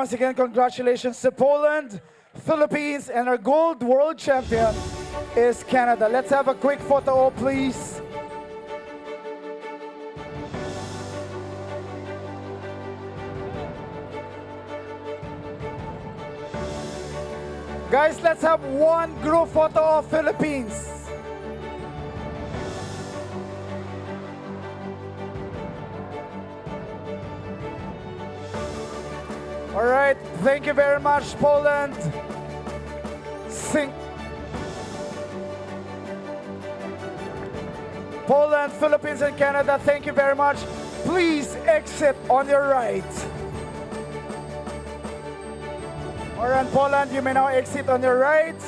once again, congratulations to Poland, Philippines, and our gold world champion is Canada. Let's have a quick photo, op, please. Guys, let's have one group photo of Philippines. All right, thank you very much, Poland. Poland, Philippines, and Canada, thank you very much. Please exit on your right. All right, Poland, you may now exit on your right.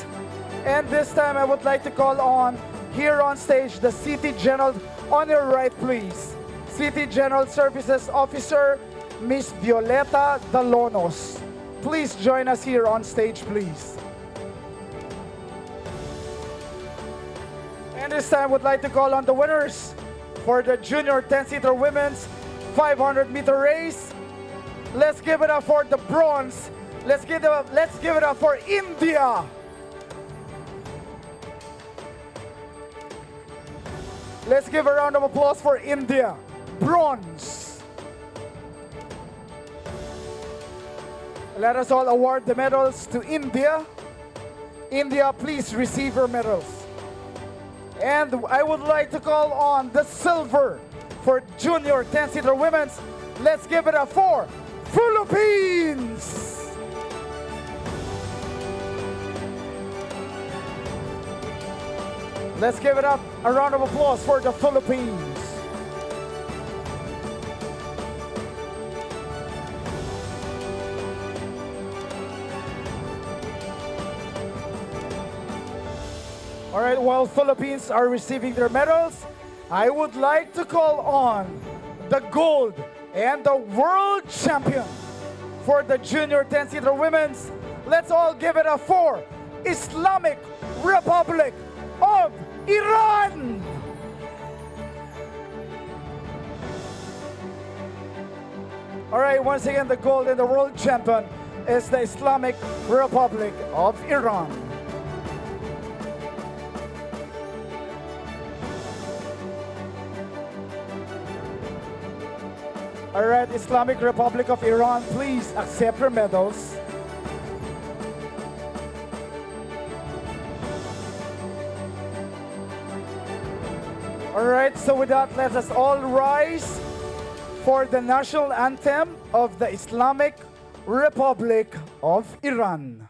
And this time, I would like to call on, here on stage, the City General on your right, please. City General Services Officer, Miss Violeta Dalonos. Please join us here on stage, please. And this time, I would like to call on the winners for the Junior 10-seater Women's 500-meter race. Let's give it up for the bronze. Let's give it up for India. Let's give a round of applause for India. Bronze. Let us all award the medals to India. India, please receive your medals. And I would like to call on the silver for Junior 10-seater Women's. Let's give it up for Philippines. Let's give it up, a round of applause for the Philippines. All right, while Philippines are receiving their medals, I would like to call on the gold and the world champion for the Junior 10-seater Women's. Let's all give it up for Islamic Republic of Iran. All right, once again, the gold and the world champion is the Islamic Republic of Iran. All right, Islamic Republic of Iran, please accept your medals. All right, so with that, let us all rise for the national anthem of the Islamic Republic of Iran.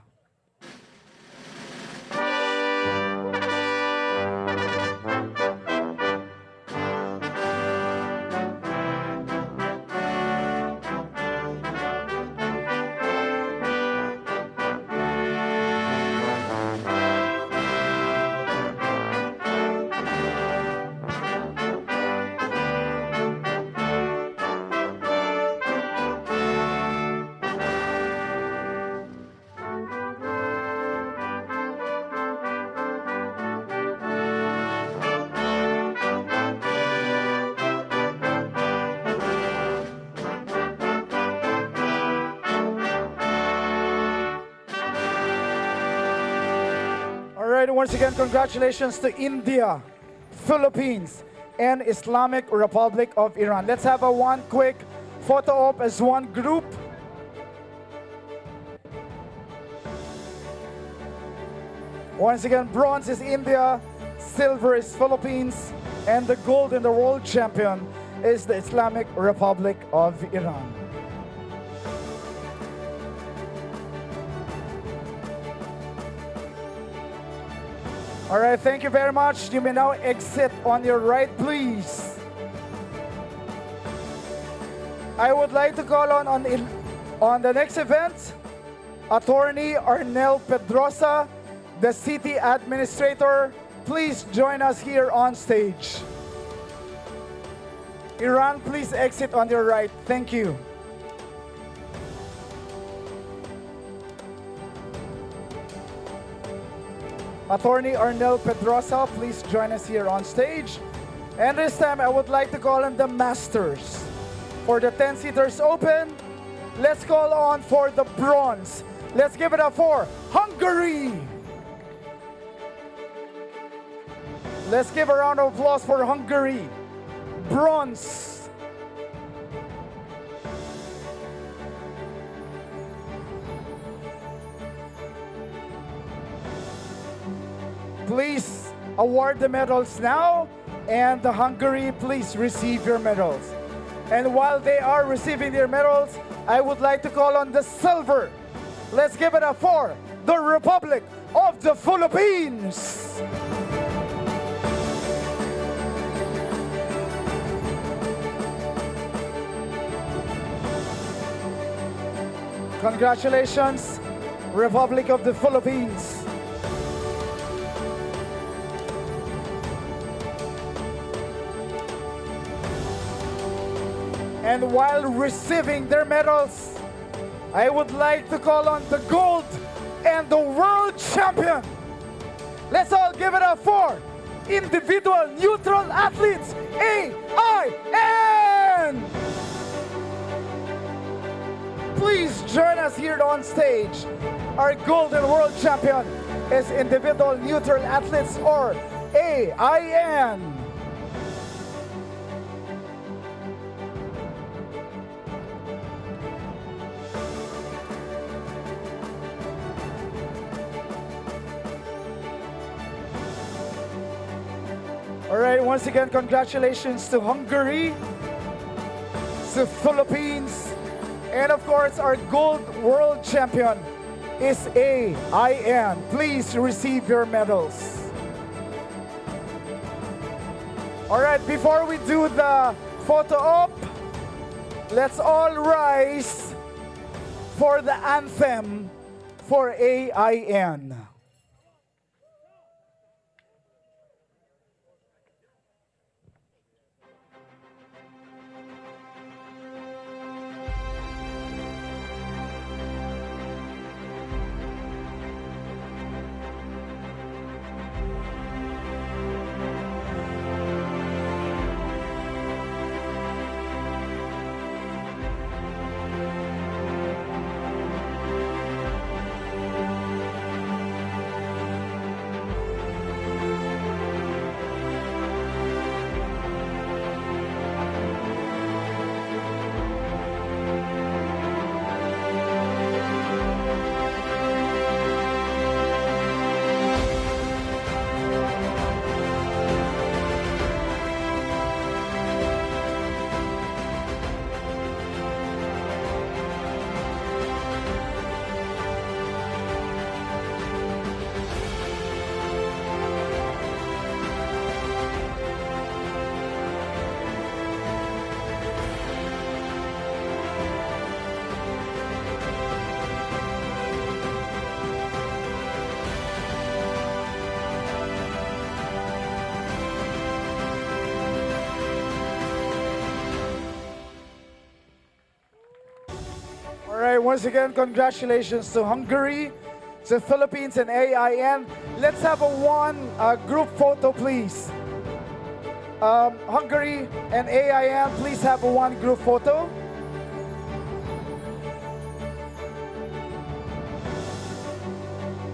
Once again, congratulations to India, Philippines, and Islamic Republic of Iran. Let's have a one quick photo op as one group. Once again, bronze is India, silver is Philippines, and the gold and the world champion is the Islamic Republic of Iran. All right, thank you very much. You may now exit on your right, please. I would like to call on the next event, Attorney Arnel Pedrosa, the City Administrator. Please join us here on stage. Iran, please exit on your right. Thank you. Attorney Arnel Pedrosa, please join us here on stage. And this time, I would like to call on the Masters. For the 10-seaters open, let's call on for the bronze. Let's give it up for Hungary. Let's give a round of applause for Hungary. Bronze. Please award the medals now, and the Hungary, please receive your medals. And while they are receiving their medals, I would like to call on the silver. Let's give it up for the Republic of the Philippines. Congratulations, Republic of the Philippines. And while receiving their medals, I would like to call on the gold and the world champion. Let's all give it up for individual neutral athletes, AIN. Please join us here on stage. Our gold and world champion is individual neutral athletes, or AIN. All right, once again, congratulations to Hungary, to Philippines, and of course, our gold world champion is AIN. Please receive your medals. All right, before we do the photo op, let's all rise for the anthem for AIN. Once again, congratulations to Hungary, to Philippines, and AIN. Let's have a one group photo, please. Hungary and AIN, please have a one group photo.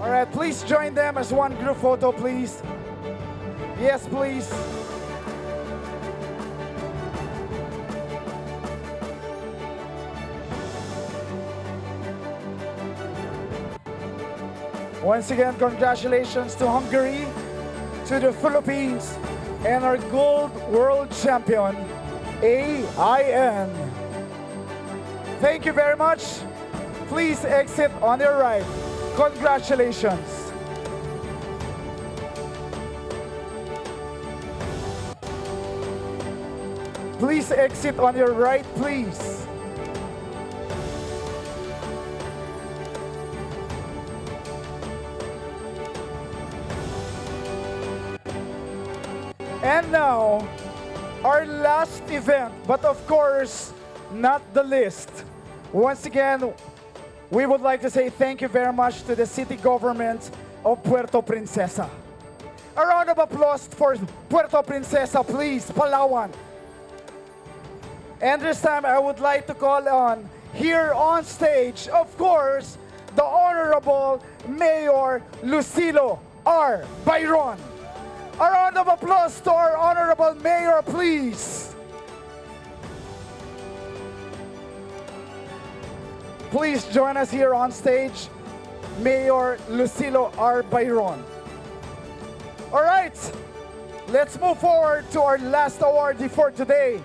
All right, please join them as one group photo, please. Yes, please. Once again, congratulations to Hungary, to the Philippines, and our gold world champion, AIN. Thank you very much. Please exit on your right. Congratulations. Please exit on your right, please. And now, our last event, but of course, not the least. Once again, we would like to say thank you very much to the city government of Puerto Princesa. A round of applause for Puerto Princesa, please, Palawan. And this time, I would like to call on here on stage, of course, the Honorable Mayor Lucilo R. Byron. A round of applause to our Honorable Mayor, please. Please join us here on stage, Mayor Lucilo R. Byron. All right, let's move forward to our last awardee for today.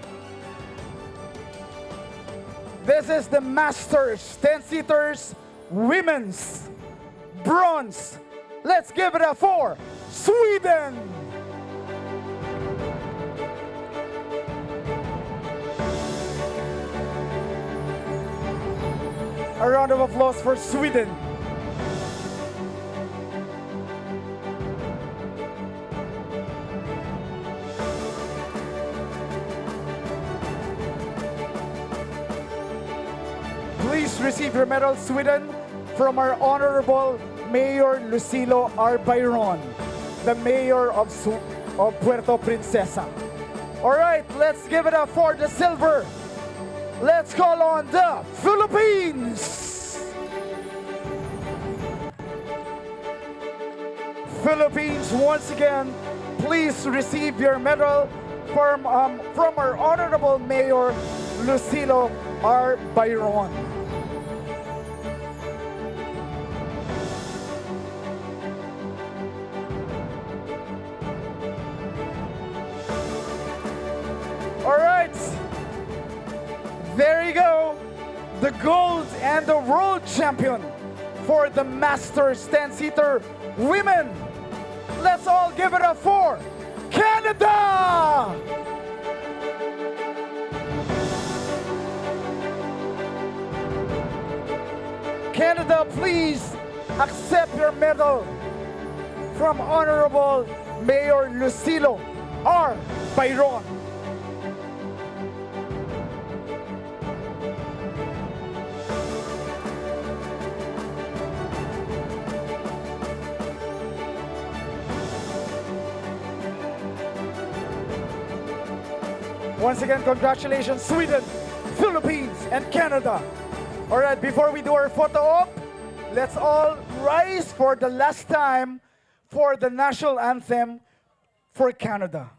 This is the Masters 10-seaters Women's Bronze. Let's give it up for Sweden. A round of applause for Sweden. Please receive your medal, Sweden, from our Honorable Mayor Lucilo R. Byron, the Mayor of Puerto Princesa. All right, let's give it up for the silver. Let's call on the Philippines. Philippines, once again, please receive your medal from our Honorable Mayor Lucilo R. Byron. All right, there you go, the gold and the world champion for the Masters 10-seater women. Let's all give it up for Canada! Canada, please accept your medal from Honorable Mayor Lucilo R. Byron. Once again, congratulations, Sweden, Philippines, and Canada. All right, before we do our photo op, let's all rise for the last time for the national anthem for Canada.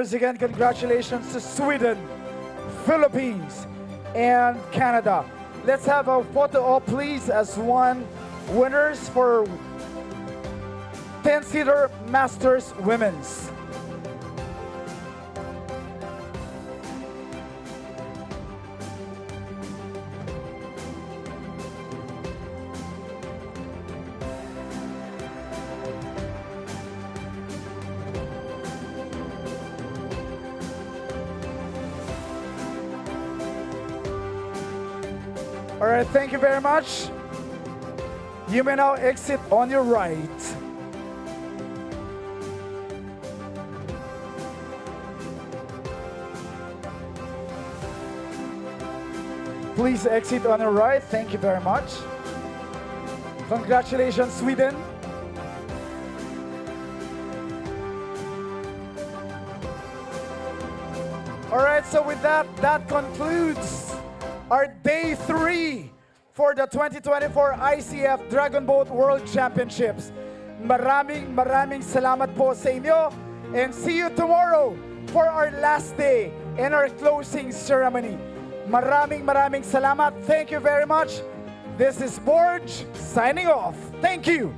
Once again, congratulations to Sweden, Philippines, and Canada. Let's have a photo op, please, as one winners for 10-seater Masters Women's. All right, thank you very much. You may now exit on your right. Please exit on your right. Thank you very much. Congratulations, Sweden. All right, so with that, that concludes our day 3 for the 2024 ICF Dragon Boat World Championships. maraming salamat po sa inyo. And see you tomorrow for our last day and our closing ceremony. Maraming salamat. Thank you very much. This is Borge signing off. Thank you.